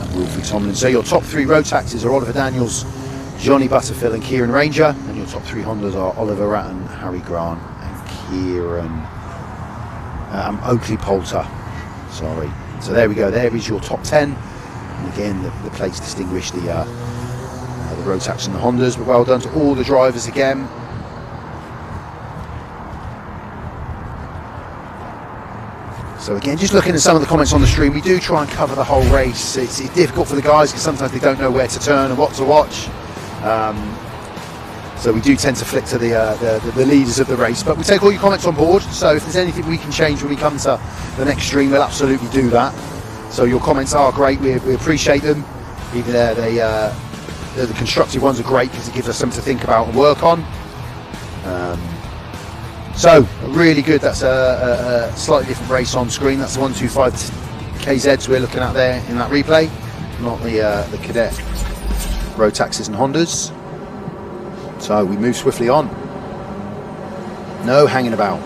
Speaker 1: And Wilfred Tomlinson. So your top 3 road taxis are Oliver Daniels, Johnny Butterfield and Kieran Ranger. And your top 3 Hondas are Oliver Ratton, Harry Grant and Oakley Poulter. Sorry. So there we go. There is your top 10. And again, the plates distinguish the Rotax and the Hondas, but well done to all the drivers again. So again, just looking at some of the comments on the stream, we do try and cover the whole race. It's difficult for the guys because sometimes they don't know where to turn and what to watch. So we do tend to flick to the leaders of the race, but we take all your comments on board. So if there's anything we can change when we come to the next stream, we'll absolutely do that. So your comments are great. We appreciate them. Even the constructive ones are great because it gives us something to think about and work on. So really good. That's a slightly different race on screen. That's the 125 KZs we're looking at there in that replay, not the Cadet Rotaxes and Hondas. So we move swiftly on. No hanging about.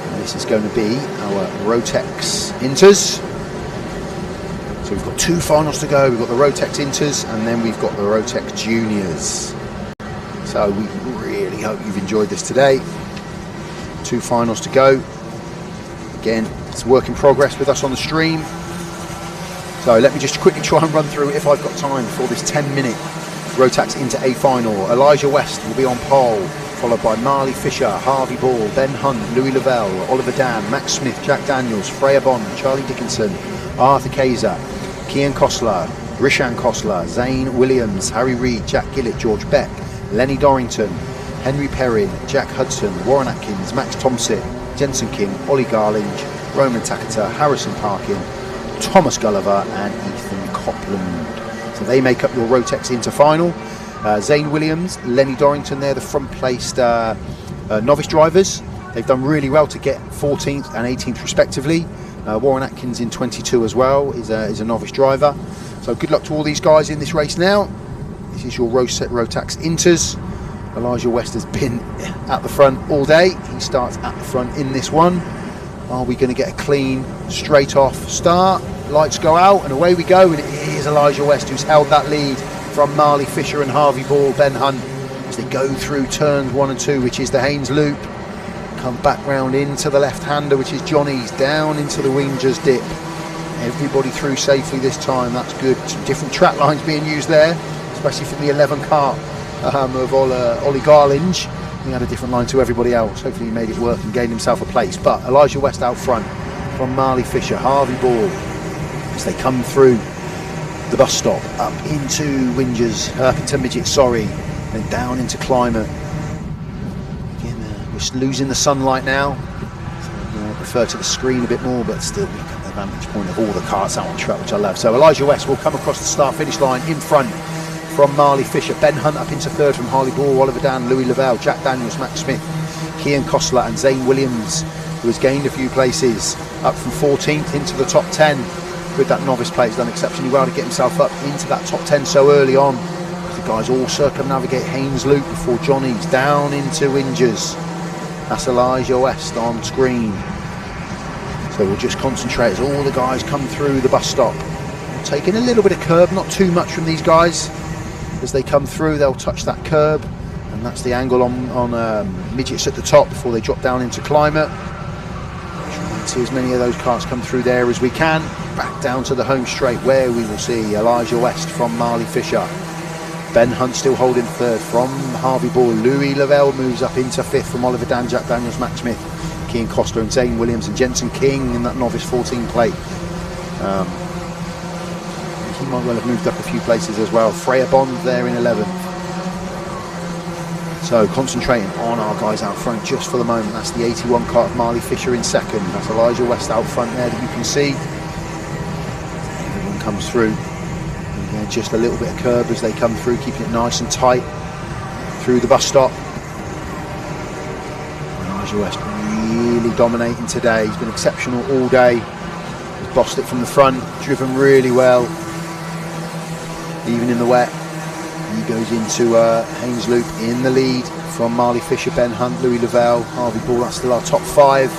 Speaker 1: And this is going to be our Rotax Inters. So we've got 2 finals to go. We've got the Rotax Inters and then we've got the Rotax Juniors. So we really hope you've enjoyed this today. 2 finals to go. Again, it's a work in progress with us on the stream. So let me just quickly try and run through if I've got time for this 10-minute Rotax into A final. Elijah West will be on pole, followed by Marley Fisher, Harvey Ball, Ben Hunt, Louis Lavelle, Oliver Dan, Max Smith, Jack Daniels, Freya Bond, Charlie Dickinson, Arthur Kayser, Kian Kostler, Rishan Kostler, Zane Williams, Harry Reid, Jack Gillett, George Beck, Lenny Dorrington, Henry Perrin, Jack Hudson, Warren Atkins, Max Thompson, Jensen King, Ollie Garlinge, Roman Takata, Harrison Parkin, Thomas Gulliver and Ethan Copland. So they make up your Rotax Inter final. Zane Williams, Lenny Dorrington, they're the front-placed novice drivers. They've done really well to get 14th and 18th respectively. Warren Atkins in 22 as well is a novice driver. So good luck to all these guys in this race now. This is your Rotax Inters. Elijah West has been at the front all day. He starts at the front in this one. Are we going to get a clean, straight off start? Lights go out and away we go. And it is Elijah West who's held that lead from Marley Fisher and Harvey Ball, Ben Hunt, as they go through turns 1 and 2, which is the Haynes Loop. Come back round into the left-hander, which is Johnny's, down into the Wingers dip. Everybody through safely this time. That's good. Some different track lines being used there, especially from the 11 kart of Ollie Garlinge. He had a different line to everybody else. Hopefully he made it work and gained himself a place. But Elijah West out front from Marley Fisher, Harvey Ball, as they come through the bus stop, up into Wingers, Herpington Midget, then down into Climate. Again, we're losing the sunlight now. So, I prefer to the screen a bit more, but still we've got the vantage point of all the karts out on track, which I love. So Elijah West will come across the start-finish line in front from Marley Fisher. Ben Hunt up into 3rd from Harley Ball, Oliver Dan, Louis Lavelle, Jack Daniels, Max Smith, Kian Kostler and Zane Williams, who has gained a few places, up from 14th into the top 10. With that novice play, he's done exceptionally well to get himself up into that top 10 so early on. The guys all circumnavigate Haynes Loop before Johnny's down into Wingers. That's Elijah West on screen. So we'll just concentrate as all the guys come through the bus stop. Taking a little bit of curb, not too much from these guys. As they come through, they'll touch that curb, and that's the angle on midgets at the top before they drop down into Climate. Try and see as many of those cars come through there as we can. Back down to the home straight where we will see Elijah West from Marley Fisher. Ben Hunt still holding 3rd from Harvey Ball. Louis Lavelle moves up into 5th from Oliver Dan, Jack Daniels, Max Smith, Kian Kostler and Zane Williams, and Jensen King in that novice 14 plate. He might well have moved up a few places as well. Freya Bond there in 11th. So concentrating on our guys out front just for the moment. That's the 81 kart of Marley Fisher in 2nd. That's Elijah West out front there that you can see. Everyone comes through. And just a little bit of curb as they come through, keeping it nice and tight through the bus stop. Elijah West really dominating today. He's been exceptional all day. He's bossed it from the front, driven really well. Even in the wet, he goes into Haynes Loop in the lead from Marley Fisher, Ben Hunt, Louis Lavelle, Harvey Ball. That's still our top 5,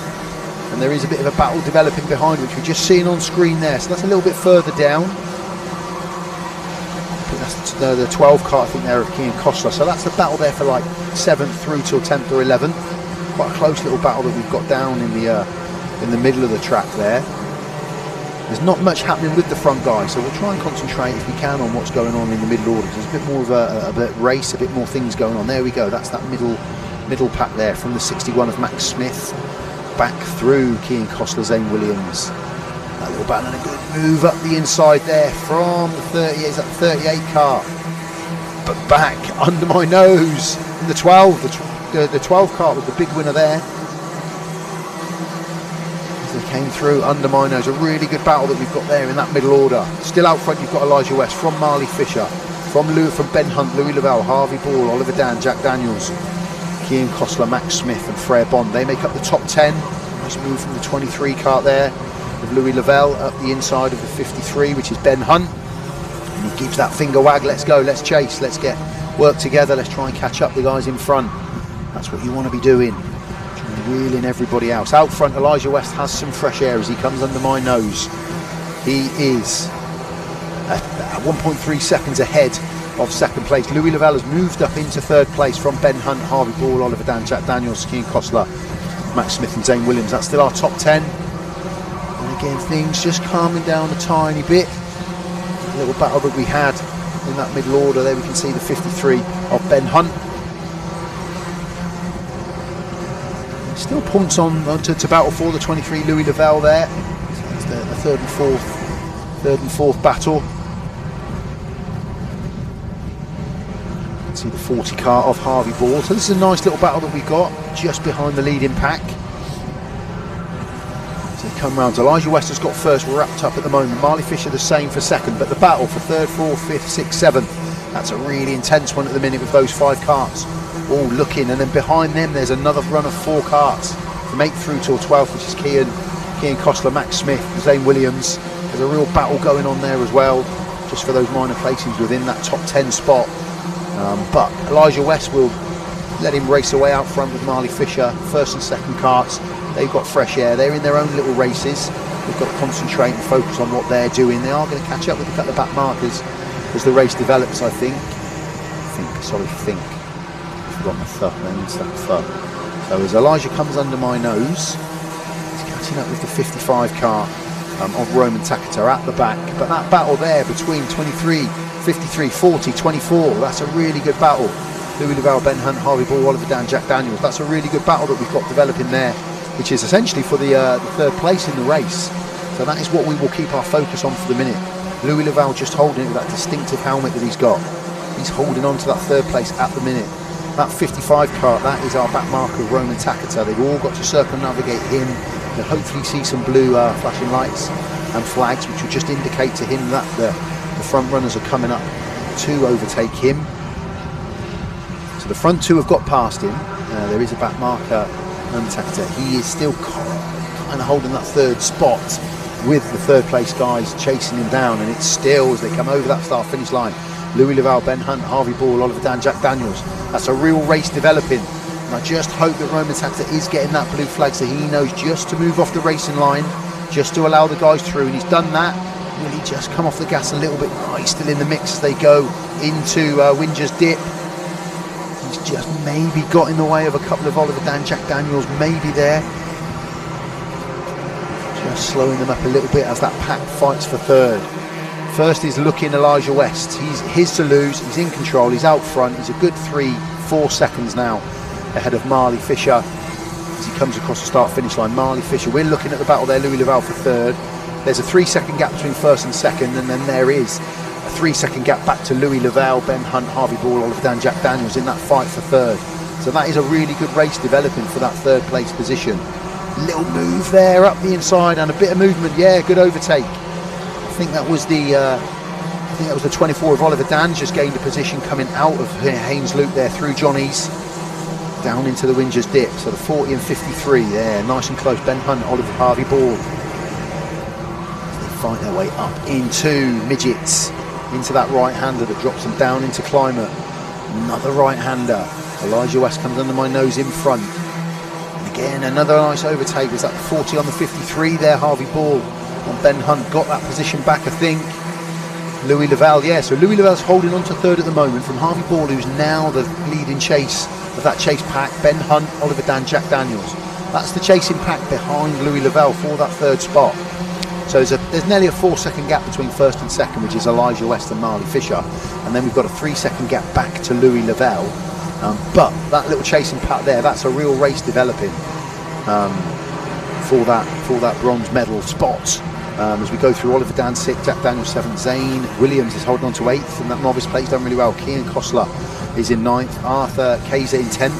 Speaker 1: and there is a bit of a battle developing behind, which we're just seeing on screen there. So that's a little bit further down. I think that's the 12 kart, I think, there of Kian Kostler. So that's the battle there for like 7th through till 10th or 11th. Quite a close little battle that we've got down in the middle of the track there. There's not much happening with the front guys, so we'll try and concentrate if we can on what's going on in the middle order. There's a bit more of a race, a bit more things going on. There we go, that's that middle pack there from the 61 of Max Smith back through Kian Kostler, Zane Williams. That little battle and a good move up the inside there from the 38 car. But back under my nose in the 12. The 12 kart was the big winner there. As they came through under my nose. A really good battle that we've got there in that middle order. Still out front, you've got Elijah West from Marley Fisher, from Ben Hunt, Louis Lavelle, Harvey Ball, Oliver Dan, Jack Daniels, Kian Kostler, Max Smith and Frere Bond. They make up the top 10. Nice move from the 23 kart there with Louis Lavelle up the inside of the 53, which is Ben Hunt. And he gives that finger wag, let's go, let's chase, let's get work together, let's try and catch up the guys in front. That's what you want to be doing, trying to reel in everybody else. Out front, Elijah West has some fresh air as he comes under my nose. He is at 1.3 seconds ahead of second place. Louis Lavelle has moved up into third place from Ben Hunt, Harvey Ball, Oliver Dan, Jack Daniels, Kian Kostler, Max Smith and Zane Williams. That's still our top 10. And again, things just calming down a tiny bit. A little battle that we had in that middle order there, we can see the 53 of Ben Hunt. Still points on to battle for the 23 Louis Lavelle there. So it's the third and fourth battle. See the 40 kart of Harvey Ball. So this is a nice little battle that we got just behind the leading pack. So they come round. Elijah West has got first, wrapped up at the moment. Marley Fisher the same for second, but the battle for third, fourth, fifth, sixth, seventh, that's a really intense one at the minute with those 5 karts all looking. And then behind them there's another run of 4 karts from 8th through till 12th, which is Kian Kostler, Max Smith, Zane Williams. There's a real battle going on there as well, just for those minor placings within that top 10 spot. But Elijah West will let him race away out front with Marley Fisher. First and second karts, they've got fresh air. They're in their own little races. They've got to concentrate and focus on what they're doing. They are going to catch up with a couple of back markers as the race develops, I think. I've forgotten the thud, man. It's that thud. So as Elijah comes under my nose, he's catching up with the 55 kart of Roman Takata at the back. But that battle there between 23, 53, 40, 24, that's a really good battle. Louis Lavelle, Ben Hunt, Harvey Ball, Oliver Dan, Jack Daniels. That's a really good battle that we've got developing there, which is essentially for the third place in the race. So that is what we will keep our focus on for the minute. Louis Lavelle just holding it with that distinctive helmet that he's got. He's holding on to that third place at the minute. That 55 kart, that is our back marker, Roman Takata. They've all got to circumnavigate him. They'll hopefully see some blue flashing lights and flags, which will just indicate to him that the front runners are coming up to overtake him. So the front 2 have got past him. There is a back marker, Roman Takata. He is still kind of holding that third spot with the third place guys chasing him down, and it's still, as they come over that start finish line, Louis Lavelle, Ben Hunt, Harvey Ball, Oliver Dan, Jack Daniels. That's a real race developing, and I just hope that Roman Takata is getting that blue flag so he knows just to move off the racing line, just to allow the guys through, and he's done that. Will he just come off the gas a little bit? Oh, he's still in the mix as they go into Winger's Dip. He's just maybe got in the way of a couple of Oliver Dan, Jack Daniels, maybe there. Just slowing them up a little bit as that pack fights for third. First is looking Elijah West. He's his to lose. He's in control. He's out front. He's a good 3-4 seconds now ahead of Marley Fisher as he comes across the start-finish line. Marley Fisher. We're looking at the battle there. Louis Lavelle for third. There's a 3-second gap between first and second, and then there is a 3-second gap back to Louis Lavelle, Ben Hunt, Harvey Ball, Oliver Dan, Jack Daniels in that fight for third. So that is a really good race developing for that third place position. Little move there up the inside and a bit of movement. Yeah, good overtake. I think that was the 24 of Oliver Dan, just gained a position coming out of Haynes Loop there through Johnny's down into the Winger's Dip. So the 40 and 53 there, nice and close. Ben Hunt, Oliver, Harvey Ball. They fight their way up into midgets, into that right-hander that drops them down into climate. Another right-hander. Elijah West comes under my nose in front. And again, another nice overtake. Was that the 40 on the 53 there, Harvey Ball? And Ben Hunt got that position back, I think. Louis Lavelle, yeah, so Louis Lavelle's holding on to third at the moment from Harvey Ball, who's now the leading chase of that chase pack. Ben Hunt, Oliver Dan, Jack Daniels. That's the chasing pack behind Louis Lavelle for that third spot. So there's nearly a 4-second gap between first and second, which is Elijah West and Marley Fisher. And then we've got a 3-second gap back to Louis Lavelle. But that little chasing pack there, that's a real race developing for that bronze medal spot. As we go through, Oliver Dan 6th, Jack Daniels 7th, Zane Williams is holding on to 8th, and that novice plate's done really well. Kian Kostler is in 9th, Arthur Kayser in 10th,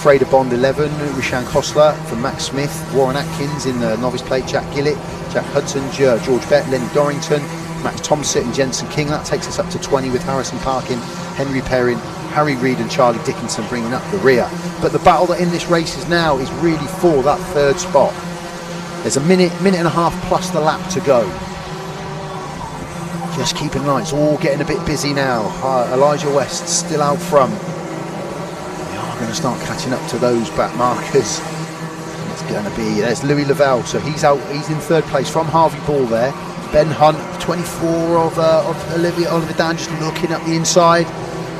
Speaker 1: Freda Bond 11, Rishan Kostler from Max Smith, Warren Atkins in the novice plate, Jack Gillett, Jack Hudson, George Bett, Lenny Dorrington, Max Thompson and Jensen King. That takes us up to 20 with Harrison Parkin, Henry Perrin, Harry Reid and Charlie Dickinson bringing up the rear. But the battle that in this race is now is really for that 3rd spot. There's a minute and a half plus the lap to go. Just keep in line, it's all getting a bit busy now. Elijah West still out front. We are going to start catching up to those back markers. It's going to be, there's Louis Lavelle, so he's out, he's in 3rd place from Harvey Ball there. Ben Hunt, 24 of Oliver Dan, just looking up the inside,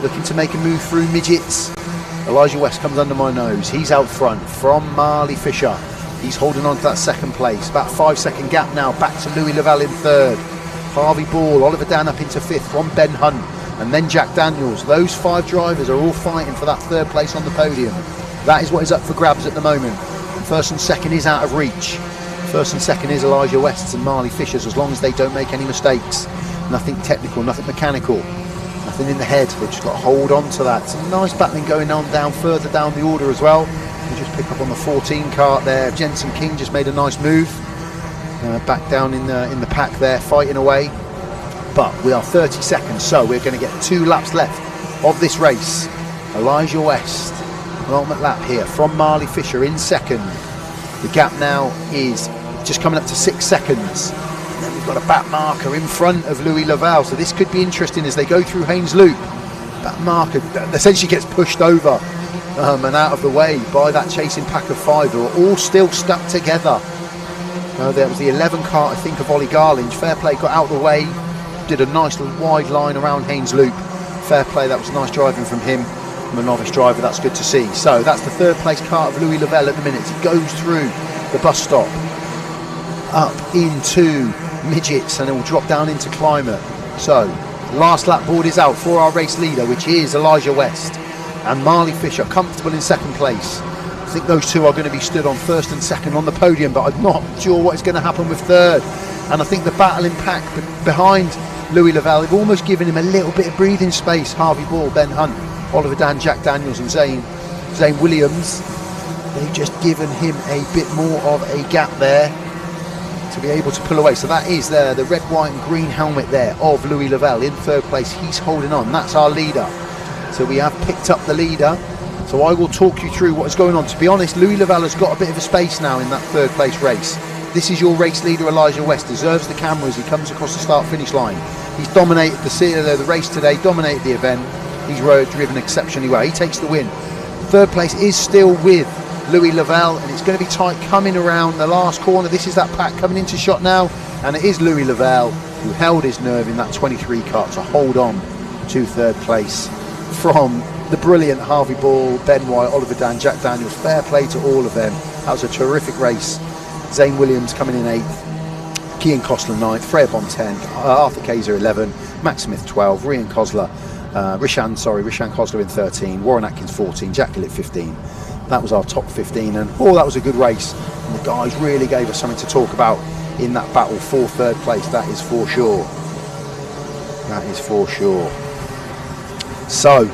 Speaker 1: looking to make a move through midgets. Elijah West comes under my nose, he's out front from Marley Fisher. He's holding on to that 2nd place, about 5-second gap now, back to Louis Lavelle in 3rd. Harvey Ball, Oliver Dan up into 5th from Ben Hunt, and then Jack Daniels. Those 5 drivers are all fighting for that 3rd place on the podium. That is what is up for grabs at the moment. 1st and 2nd is out of reach. 1st and 2nd is Elijah West's and Marley Fisher's, as long as they don't make any mistakes. Nothing technical, nothing mechanical, nothing in the head. They've just got to hold on to that. Some nice battling going on down further down the order as well. We just pick up on the 14 kart there. Jensen King just made a nice move. Back down in the pack there, fighting away. But we are 30 seconds, so we're going to get 2 laps left of this race. Elijah West, penultimate lap here from Marley Fisher in 2nd. The gap now is just coming up to 6 seconds. And then we've got a back marker in front of Louis Lavelle, so this could be interesting as they go through Haynes Loop. That marker essentially gets pushed over and out of the way by that chasing pack of 5 who are all still stuck together. There was the 11 kart, I think, of Ollie Garlinge. Fair play, got out of the way, did a nice wide line around Haynes Loop. Fair play, that was nice driving from him. From a novice driver, that's good to see. So that's the 3rd place kart of Louis Lavelle at the minute. He goes through the bus stop, up into midgets, and it will drop down into climate. So last lap board is out for our race leader, which is Elijah West, and Marley Fisher comfortable in 2nd place. I think those 2 are going to be stood on 1st and 2nd on the podium, but I'm not sure what is going to happen with 3rd. And I think the battle in pack behind Louis Lavelle, they've almost given him a little bit of breathing space. Harvey Ball, Ben Hunt, Oliver Dan, Jack Daniels and Zane Williams. They've just given him a bit more of a gap there to be able to pull away. So that is there, the red, white and green helmet there of Louis Lavelle in 3rd place. He's holding on, that's our leader. So we have picked up the leader. So I will talk you through what is going on. To be honest, Louis Lavelle has got a bit of a space now in that 3rd place race. This is your race leader, Elijah West, deserves the camera as he comes across the start-finish line. He's dominated the race today, dominated the event. He's driven exceptionally well. He takes the win. 3rd place is still with Louis Lavelle, and it's going to be tight coming around the last corner. This is that pack coming into shot now, and it is Louis Lavelle who held his nerve in that 23 kart to hold on to 3rd place from the brilliant Harvey Ball, Ben White, Oliver Dan, Jack Daniels. Fair play to all of them. That was a terrific race. Zane Williams coming in 8th, Kian Kostler 9th, Freya Bond 10th, Arthur Kayser 11, Max Smith 12, Rishan Kostler in 13, Warren Atkins 14, Jack Gillett 15. That was our top 15, and that was a good race. And the guys really gave us something to talk about in that battle for 3rd place. That is for sure. That is for sure. So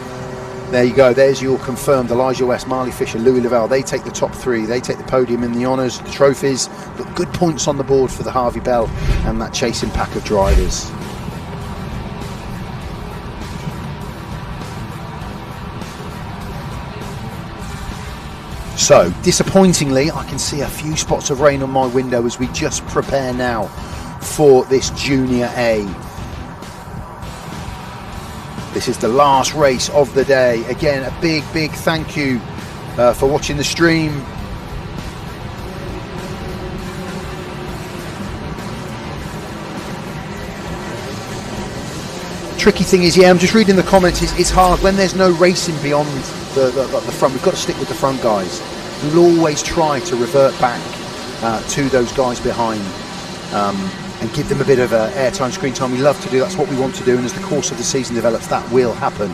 Speaker 1: there you go, there's your confirmed Elijah West, Marley Fisher, Louis Lavelle. They take the top 3, they take the podium and the honours, the trophies, but good points on the board for the Harvey Bell and that chasing pack of drivers. So, disappointingly, I can see a few spots of rain on my window as we just prepare now for this Junior A. This is the last race of the day. Again, a big thank you for watching the stream. Tricky thing is, I'm just reading the comments, it's hard when there's no racing beyond the front. We've got to stick with the front guys. We'll always try to revert back to those guys behind and give them a bit of airtime, screen time. We love to do, that's what we want to do, and as the course of the season develops, that will happen.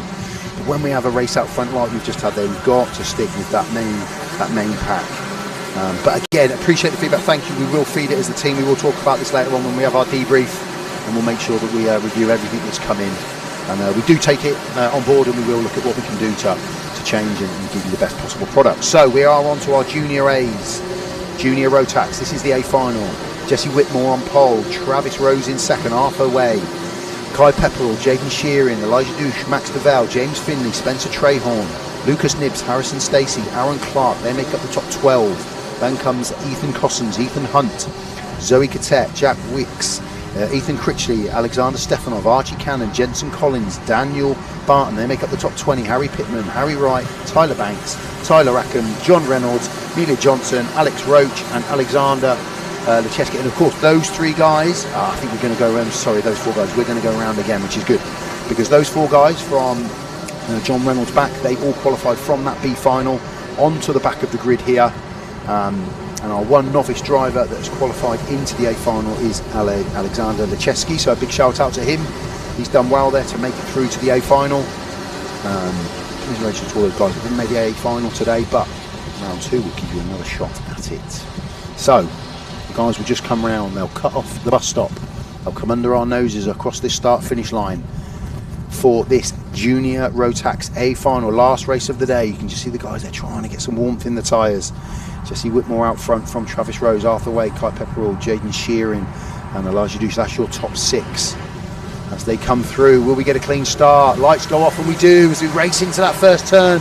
Speaker 1: But when we have a race out front like we've just had there, we've got to stick with that main pack. But again, appreciate the feedback. Thank you. We will feed it as a team. We will talk about this later on when we have our debrief, and we'll make sure that we review everything that's come in. And we do take it on board, and we will look at what we can do to change and give you the best possible product. So we are on to our Junior A's, Junior Rotax. This is the A final. Jesse Whitmore on pole, Travis Rose in second, Arthur Way, Kai Pepperell, Jaden Shearing, Elijah Douche, Max DeVal, James Finley, Spencer Trahorn, Lucas Nibbs, Harrison Stacey, Aaron Clark. They make up the top 12. Then comes Ethan Cossens, Ethan Hunt, Zoe Cadet, Jack Wicks, Ethan Critchley, Alexander Stefanov, Archie Cannon, Jensen Collins, Daniel Barton. They make up the top 20. Harry Pittman, Harry Wright, Tyler Banks, Tyler Rackham, John Reynolds, Amelia Johnson, Alex Roach and Alexander Lecheski. And of course those three guys, I think we're going to go around, sorry, those four guys, we're going to go around again, which is good, because those four guys from John Reynolds back, they all qualified from that B final onto the back of the grid here. And our one novice driver that's qualified into the A final is Alexander Lecheski, so a big shout out to him. He's done well there to make it through to the A final. Congratulations to all those guys that didn't make the A final today, but round 2 will give you another shot at it. So the guys will just come round, they'll cut off the bus stop, they'll come under our noses across this start finish line for this Junior Rotax A final, last race of the day. You can just see the guys, they're trying to get some warmth in the tyres. Jesse Whitmore out front from Travis Rose, Arthur Way, Kai Pepperell, Jaden Shearing and Elijah Douche. That's your top 6 as they come through. Will we get a clean start? Lights go off, and we do as we race into that first turn.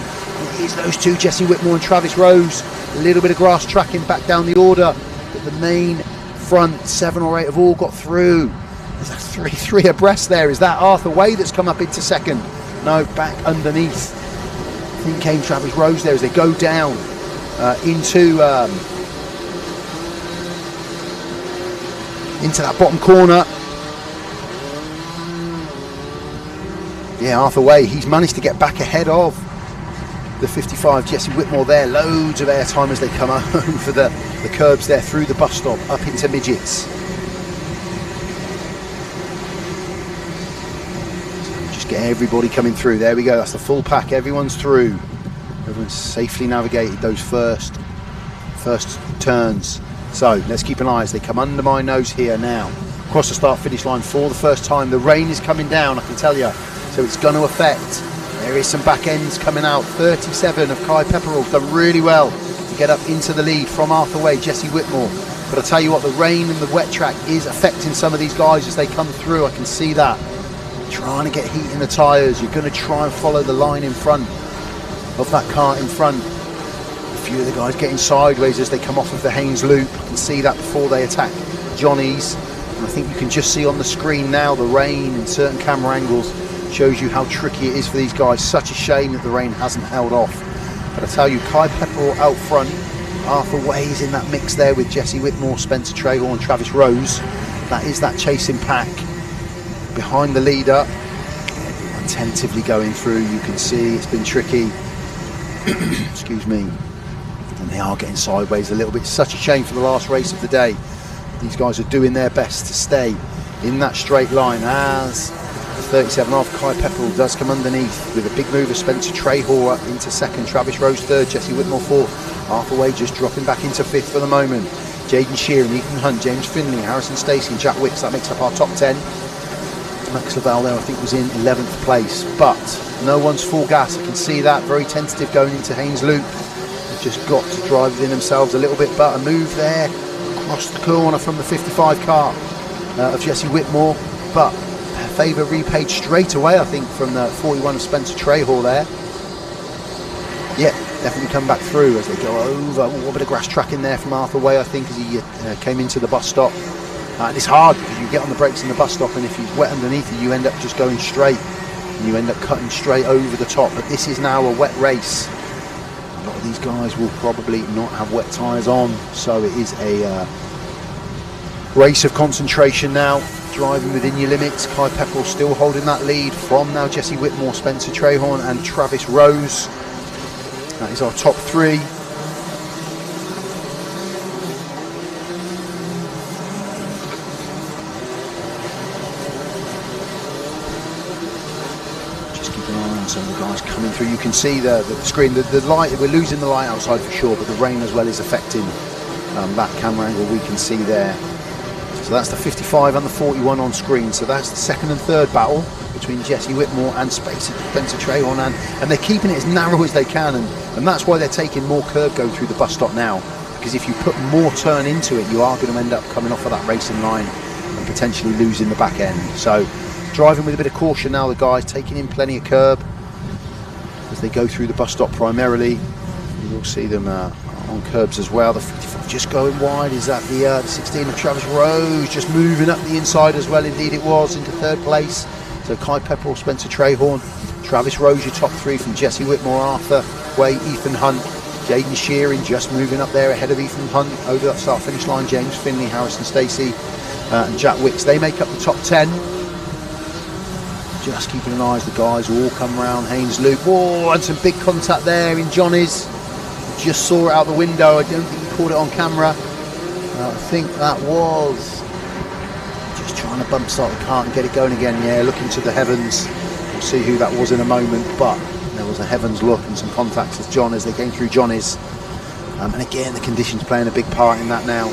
Speaker 1: It's those two, Jesse Whitmore and Travis Rose. A little bit of grass tracking back down the order, but the main front 7 or 8 have all got through. There's that three abreast there. Is that Arthur Way that's come up into second? No, back underneath. In came Travis Rose there as they go down into that bottom corner. Yeah, Arthur Way, he's managed to get back ahead of the 55 Jesse Whitmore there. Loads of airtime as they come over the curbs there, through the bus stop, up into midgets. So just get everybody coming through. There we go, that's the full pack, everyone's through. Everyone's safely navigated those first turns. So let's keep an eye as they come under my nose here now. Across the start finish line for the first time. The rain is coming down, I can tell you, so it's going to affect. There is some back ends coming out. 37 of Kai Pepperell, done really well to get up into the lead from Arthur Way, Jesse Whitmore. But I tell you what, the rain and the wet track is affecting some of these guys as they come through. I can see that. Trying to get heat in the tyres. You're going to try and follow the line in front of that car in front. A few of the guys getting sideways as they come off of the Haynes loop. I can see that before they attack Johnny's. And I think you can just see on the screen now the rain in certain camera angles shows you how tricky it is for these guys. Such a shame that the rain hasn't held off. But I tell you, Kai Pepperell out front, Arthur Way is in that mix there with Jesse Whitmore, Spencer Trahorn and Travis Rose. That is that chasing pack behind the leader. Everyone tentatively going through. You can see it's been tricky. Excuse me. And they are getting sideways a little bit. Such a shame for the last race of the day. These guys are doing their best to stay in that straight line as 37 off. Kai Pepperell does come underneath with a big move of Spencer Trahorn into second, Travis Rose third, Jesse Whitmore fourth, Arthur Way just dropping back into fifth for the moment. Jaden Shearing, Ethan Hunt, James Finley, Harrison Stacey and Jack Wicks, that makes up our top 10. Max Laval there I think was in 11th place, but no one's full gas. I can see that, very tentative going into Haynes Loop. They've just got to drive within themselves a little bit, but a move there across the corner from the 55 car of Jesse Whitmore, but favour repaid straight away I think from the 41 of Spencer Trahorn there. Yeah, definitely come back through as they go over. Ooh, a bit of grass track in there from Arthur Way I think as he came into the bus stop. And it's hard because you get on the brakes in the bus stop and if he's wet underneath you, you end up just going straight and you end up cutting straight over the top. But this is now a wet race. A lot of these guys will probably not have wet tyres on, so it is a race of concentration now. Driving within your limits. Kai Pepperell still holding that lead from now Jesse Whitmore, Spencer Trahorn and Travis Rose. That is our top 3. some of the guys coming through. You can see the screen, the light. We're losing the light outside for sure, but the rain as well is affecting that camera angle we can see there. So that's the 55 and the 41 on screen. So that's the second and third battle between Jesse Whitmore and Spencer Trahorn, and they're keeping it as narrow as they can, and that's why they're taking more curb go through the bus stop now, because if you put more turn into it, you are going to end up coming off of that racing line and potentially losing the back end. So driving with a bit of caution now, the guys taking in plenty of curb as they go through the bus stop primarily. You will see them on curbs as well. The 55 just going wide. Is that the 16 of Travis Rose just moving up the inside as well? Indeed it was, into third place. So Kai Pepperell, Spencer Trahorn, Travis Rose, your top three from Jesse Whitmore, Arthur Way, Ethan Hunt, Jaden Shearing just moving up there ahead of Ethan Hunt over that start finish line. James Finley, Harrison Stacey and Jack Wicks, they make up the top 10. Just keeping an eye as the guys all come round. Haynes Loop, whoa, and some big contact there in Johnny's. Just saw it out the window. I don't think he caught it on camera. I think that was just trying to bump start the kart and get it going again. Yeah, looking to the heavens. We'll see who that was in a moment, but there was a heavens look and some contacts as they came through Johnny's. And again, the conditions playing a big part in that now.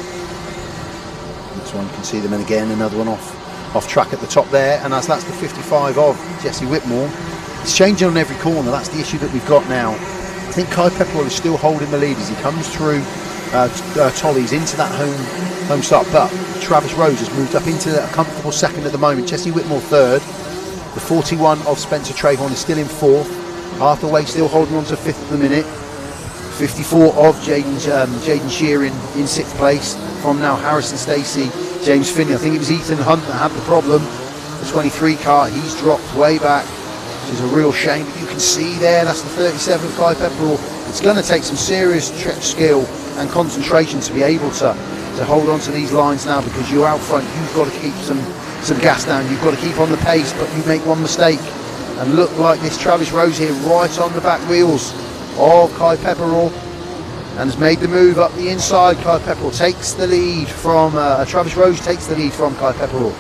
Speaker 1: This one, you can see them, and again another one off track at the top there, and that's the 55 of Jesse Whitmore. It's changing on every corner. That's the issue that we've got now. I think Kai Pepperell is still holding the lead as he comes through Tollies into that home start, but Travis Rose has moved up into a comfortable second at the moment. Jesse Whitmore third. The 41 of Spencer Trahorn is still in fourth. Arthur Way still holding on to fifth at the minute. 54 of Jaden Shearing in sixth place. From now Harrison Stacey, James Finney. I think it was Ethan Hunt that had the problem. The 23 car, he's dropped way back, which is a real shame. But you can see there, that's the 37 Kai Pepperell. It's going to take some serious skill and concentration to be able to hold on to these lines now, because you're out front. You've got to keep some gas down. You've got to keep on the pace, but you make one mistake and look like this Travis Rose here right on the back wheels of Kai Pepperell, and has made the move up the inside. Kai Pepperell takes the lead from Travis Rose takes the lead from Kai Pepperell.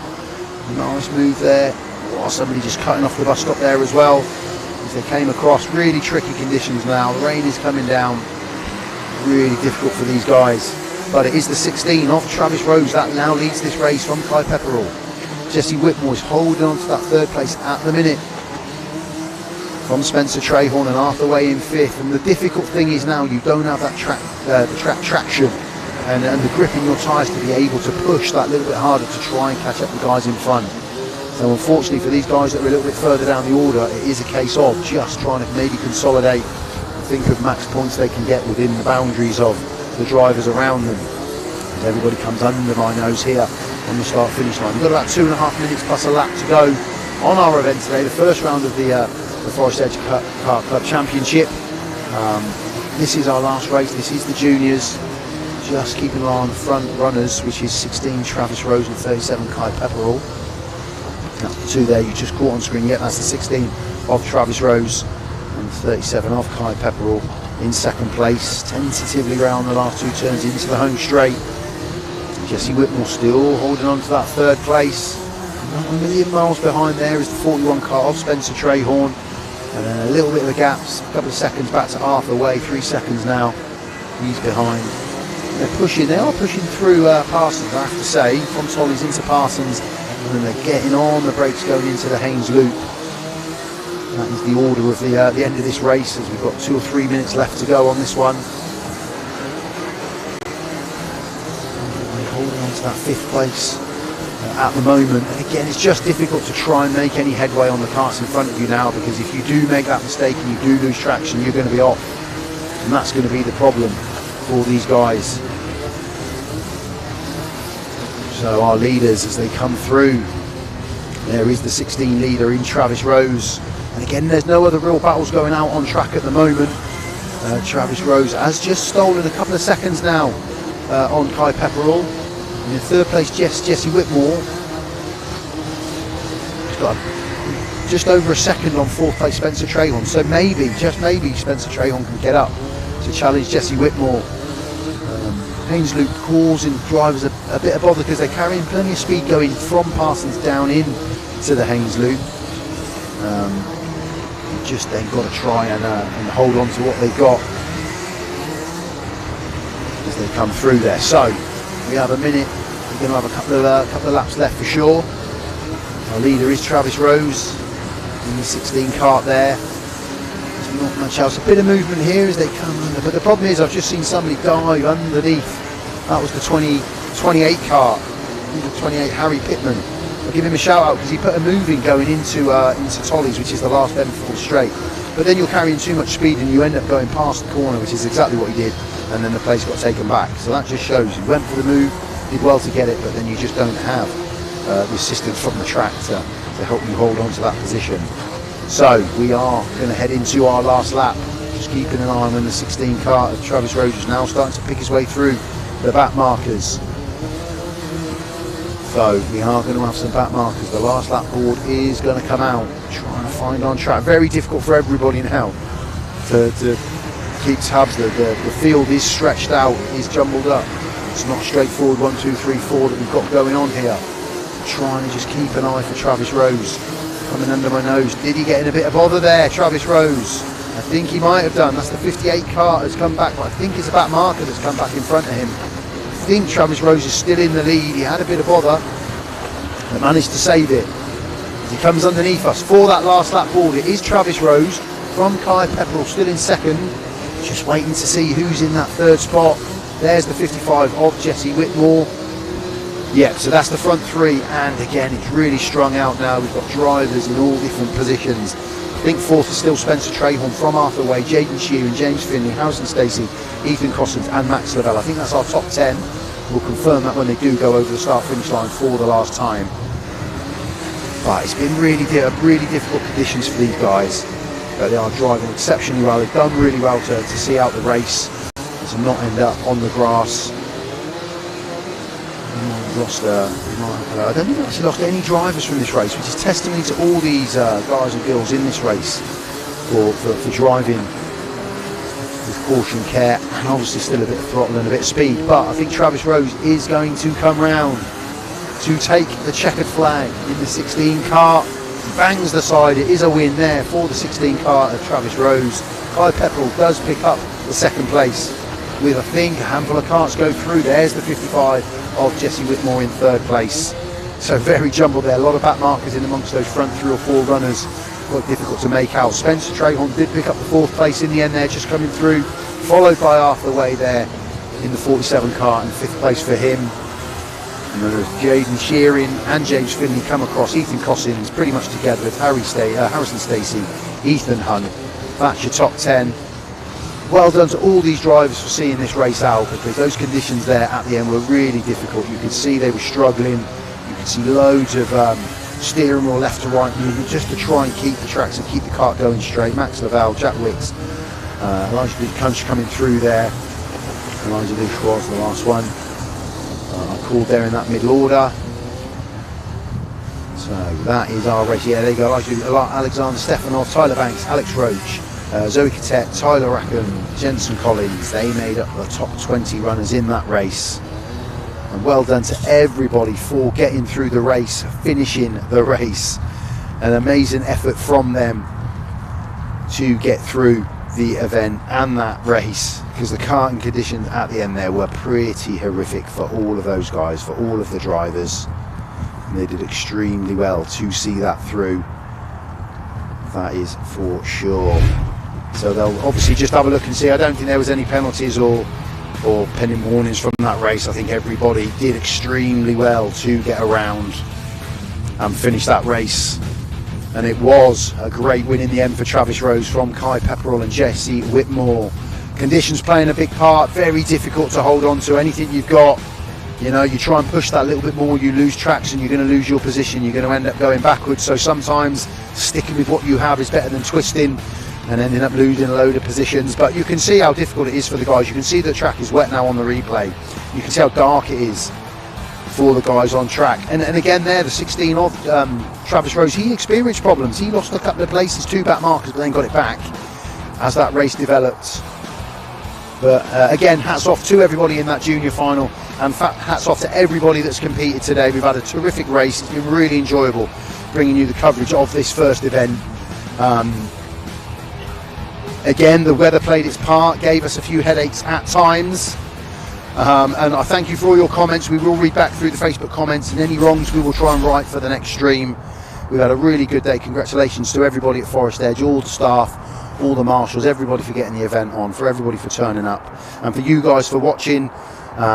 Speaker 1: Nice move there. Oh, somebody just cutting off the bus stop there as well as they came across. Really tricky conditions now. The rain is coming down. Really difficult for these guys, but it is the 16 of Travis Rose that now leads this race from Kai Pepperell. Jesse Whitmore is holding on to that third place at the minute from Spencer Trahorn, and Arthur Way in fifth. And the difficult thing is now you don't have that track traction and the grip in your tyres to be able to push that little bit harder to try and catch up the guys in front. So unfortunately for these guys that are a little bit further down the order, it is a case of just trying to maybe consolidate and think of max points they can get within the boundaries of the drivers around them. As everybody comes under my nose here on the start finish line. We've got about 2.5 minutes plus a lap to go on our event today, the first round of the Forest Edge Kart Club Championship. This is our last race. This is the juniors. Just keeping an eye on the front runners, which is 16 Travis Rose and 37 Kai Pepperell. That's the two there you just caught on screen. Yeah, that's the 16 of Travis Rose and 37 of Kai Pepperell in second place. Tentatively round the last two turns into the home straight. Jesse Whitmore still holding on to that third place. Not a million miles behind there is the 41 car of Spencer Trahorn, and then a little bit of a gap, a couple of seconds back to Arthur Way, 3 seconds now he's behind. They are pushing through Parsons, I have to say, from Tollies into Parsons, and then they're getting on the brakes going into the Haynes Loop. That is the order of the end of this race, as we've got 2 or 3 minutes left to go on this one. Holding on to that fifth place at the moment, and again it's just difficult to try and make any headway on the karts in front of you now, because if you do make that mistake and you do lose traction, you're going to be off, and that's going to be the problem for these guys. So our leaders, as they come through, there is the 16 leader in Travis Rose, and again there's no other real battles going out on track at the moment. Travis Rose has just stolen a couple of seconds now on Kai Pepperell. In third place, Jesse Whitmore. He's got just over a second on fourth place, Spencer Trahorn. So maybe, just maybe, Spencer Trahorn can get up to challenge Jesse Whitmore. Haynes Loop causing drivers a bit of bother because they're carrying plenty of speed going from Parsons down in to the Haynes Loop. just then got to try and hold on to what they've got as they come through there. So we have a minute. We're going to have a couple of laps left for sure. Our leader is Travis Rose in the 16 kart there. There's not much else. A bit of movement here as they come under, but the problem is I've just seen somebody dive underneath. That was the 28 kart, the 28 Harry Pittman. I'll give him a shout out because he put a move in going into Tollies, which is the last M4 straight. But then you're carrying too much speed and you end up going past the corner, which is exactly what he did, and then the place got taken back. So that just shows you went for the move, did well to get it, but then you just don't have the assistance from the track to help you hold on to that position. So we are going to head into our last lap, just keeping an eye on when the 16 kart of Travis Rose is now starting to pick his way through the back markers. So we are going to have some back markers. The last lap board is going to come out, trying to find on track. Very difficult for everybody now to keep tabs. The field is stretched out, is jumbled up. It's not straightforward 1, 2, 3, 4 that we've got going on here. Trying to just keep an eye for Travis Rose. Coming under my nose. Did he get in a bit of bother there, Travis Rose? I think he might have done. That's the 58 kart has come back, but I think it's a back marker that's come back in front of him. I think Travis Rose is still in the lead. He had a bit of bother, but managed to save it. As he comes underneath us for that last lap board, it is Travis Rose from Kai Pepperell, still in second. Just waiting to see who's in that third spot. There's the 55 of Jesse Whitmore. Yeah, so that's the front three, and again, it's really strung out now. We've got drivers in all different positions. I think fourth is still Spencer Trahorn from Arthur Way, Jaden Sheeran, James Finley, Harrison Stacey, Ethan Cossins and Max Lavelle. I think that's our top 10. We'll confirm that when they do go over the start-finish line for the last time. But it's been really difficult conditions for these guys. But they are driving exceptionally well. They've done really well to see out the race and to not end up on the grass. I don't think we've actually lost any drivers from this race, which is testimony to all these guys and girls in this race for driving with caution, care, and obviously still a bit of throttle and a bit of speed. But I think Travis Rose is going to come round to take the checkered flag in the 16 kart. Bangs the side. It is a win there for the 16 kart of Travis Rose. Kai Pepperell does pick up the second place with, I think, a handful of karts go through. There's the 55 of Jesse Whitmore in third place. So very jumbled there. A lot of back markers in amongst those front 3 or 4 runners. Quite difficult to make out. Spencer Trahorn did pick up the fourth place in the end there, just coming through, followed by Arthur Way there in the 47 kart, and fifth place for him. And then Jaden Sheeran and James Finley come across. Ethan Cossins pretty much together with Harrison Stacey, Ethan Hunt. That's your top 10. Well done to all these drivers for seeing this race out, because those conditions there at the end were really difficult. You could see they were struggling. You could see loads of steering wheel left to right movement just to try and keep the tracks and keep the kart going straight. Max Lavelle, Jack Wicks, Elijah Duke coming through there. Elijah Duke was the last one. Called there in that middle order. So that is our race. Yeah, there you go. Alexander Stefanov, Tyler Banks, Alex Roach, Zoe Cadet, Tyler Rackham, Jensen Collins. They made up the top 20 runners in that race. And well done to everybody for getting through the race, finishing the race. An amazing effort from them to get through the event and that race, because the karting conditions at the end there were pretty horrific for all of those guys, for all of the drivers, and they did extremely well to see that through. That is for sure. So they'll obviously just have a look and see. I don't think there was any penalties or pending warnings from that race. I think everybody did extremely well to get around and finish that race. And it was a great win in the end for Travis Rose from Kai Pepperell and Jesse Whitmore. Conditions playing a big part, very difficult to hold on to anything you've got. You know, you try and push that a little bit more, you lose tracks and you're going to lose your position. You're going to end up going backwards. So sometimes sticking with what you have is better than twisting and ending up losing a load of positions. But you can see how difficult it is for the guys. You can see the track is wet now on the replay. You can see how dark it is for the guys on track. And again there, the 16 of Travis Rose, he experienced problems. He lost a couple of places, 2 back markers, but then got it back as that race developed. But again, hats off to everybody in that junior final, and hats off to everybody that's competed today. We've had a terrific race. It's been really enjoyable bringing you the coverage of this first event. Again, the weather played its part, gave us a few headaches at times. And I thank you for all your comments. We will read back through the Facebook comments, and any wrongs we will try and right for the next stream. We've had a really good day. Congratulations to everybody at Forest Edge, all the staff, all the marshals, everybody for getting the event on, for everybody for turning up, and for you guys for watching.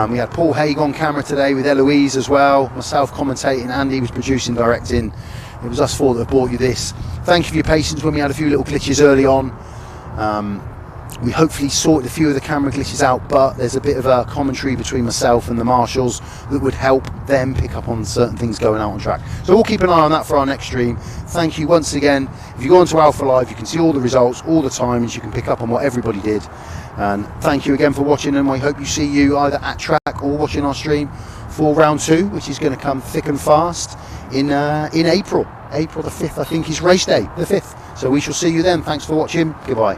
Speaker 1: We had Paul Haig on camera today with Eloise as well, myself commentating, Andy was producing, directing. It was us four that have brought you this. Thank you for your patience when we had a few little glitches early on. We hopefully sorted a few of the camera glitches out, but there's a bit of a commentary between myself and the marshals that would help them pick up on certain things going out on track. So we'll keep an eye on that for our next stream. Thank you once again. If you go onto Alpha Live, you can see all the results, all the timings, you can pick up on what everybody did. And thank you again for watching, and I hope you see you either at track or watching our stream for round 2, which is going to come thick and fast in April. April the 5th, I think, is race day, the 5th. So we shall see you then. Thanks for watching. Goodbye.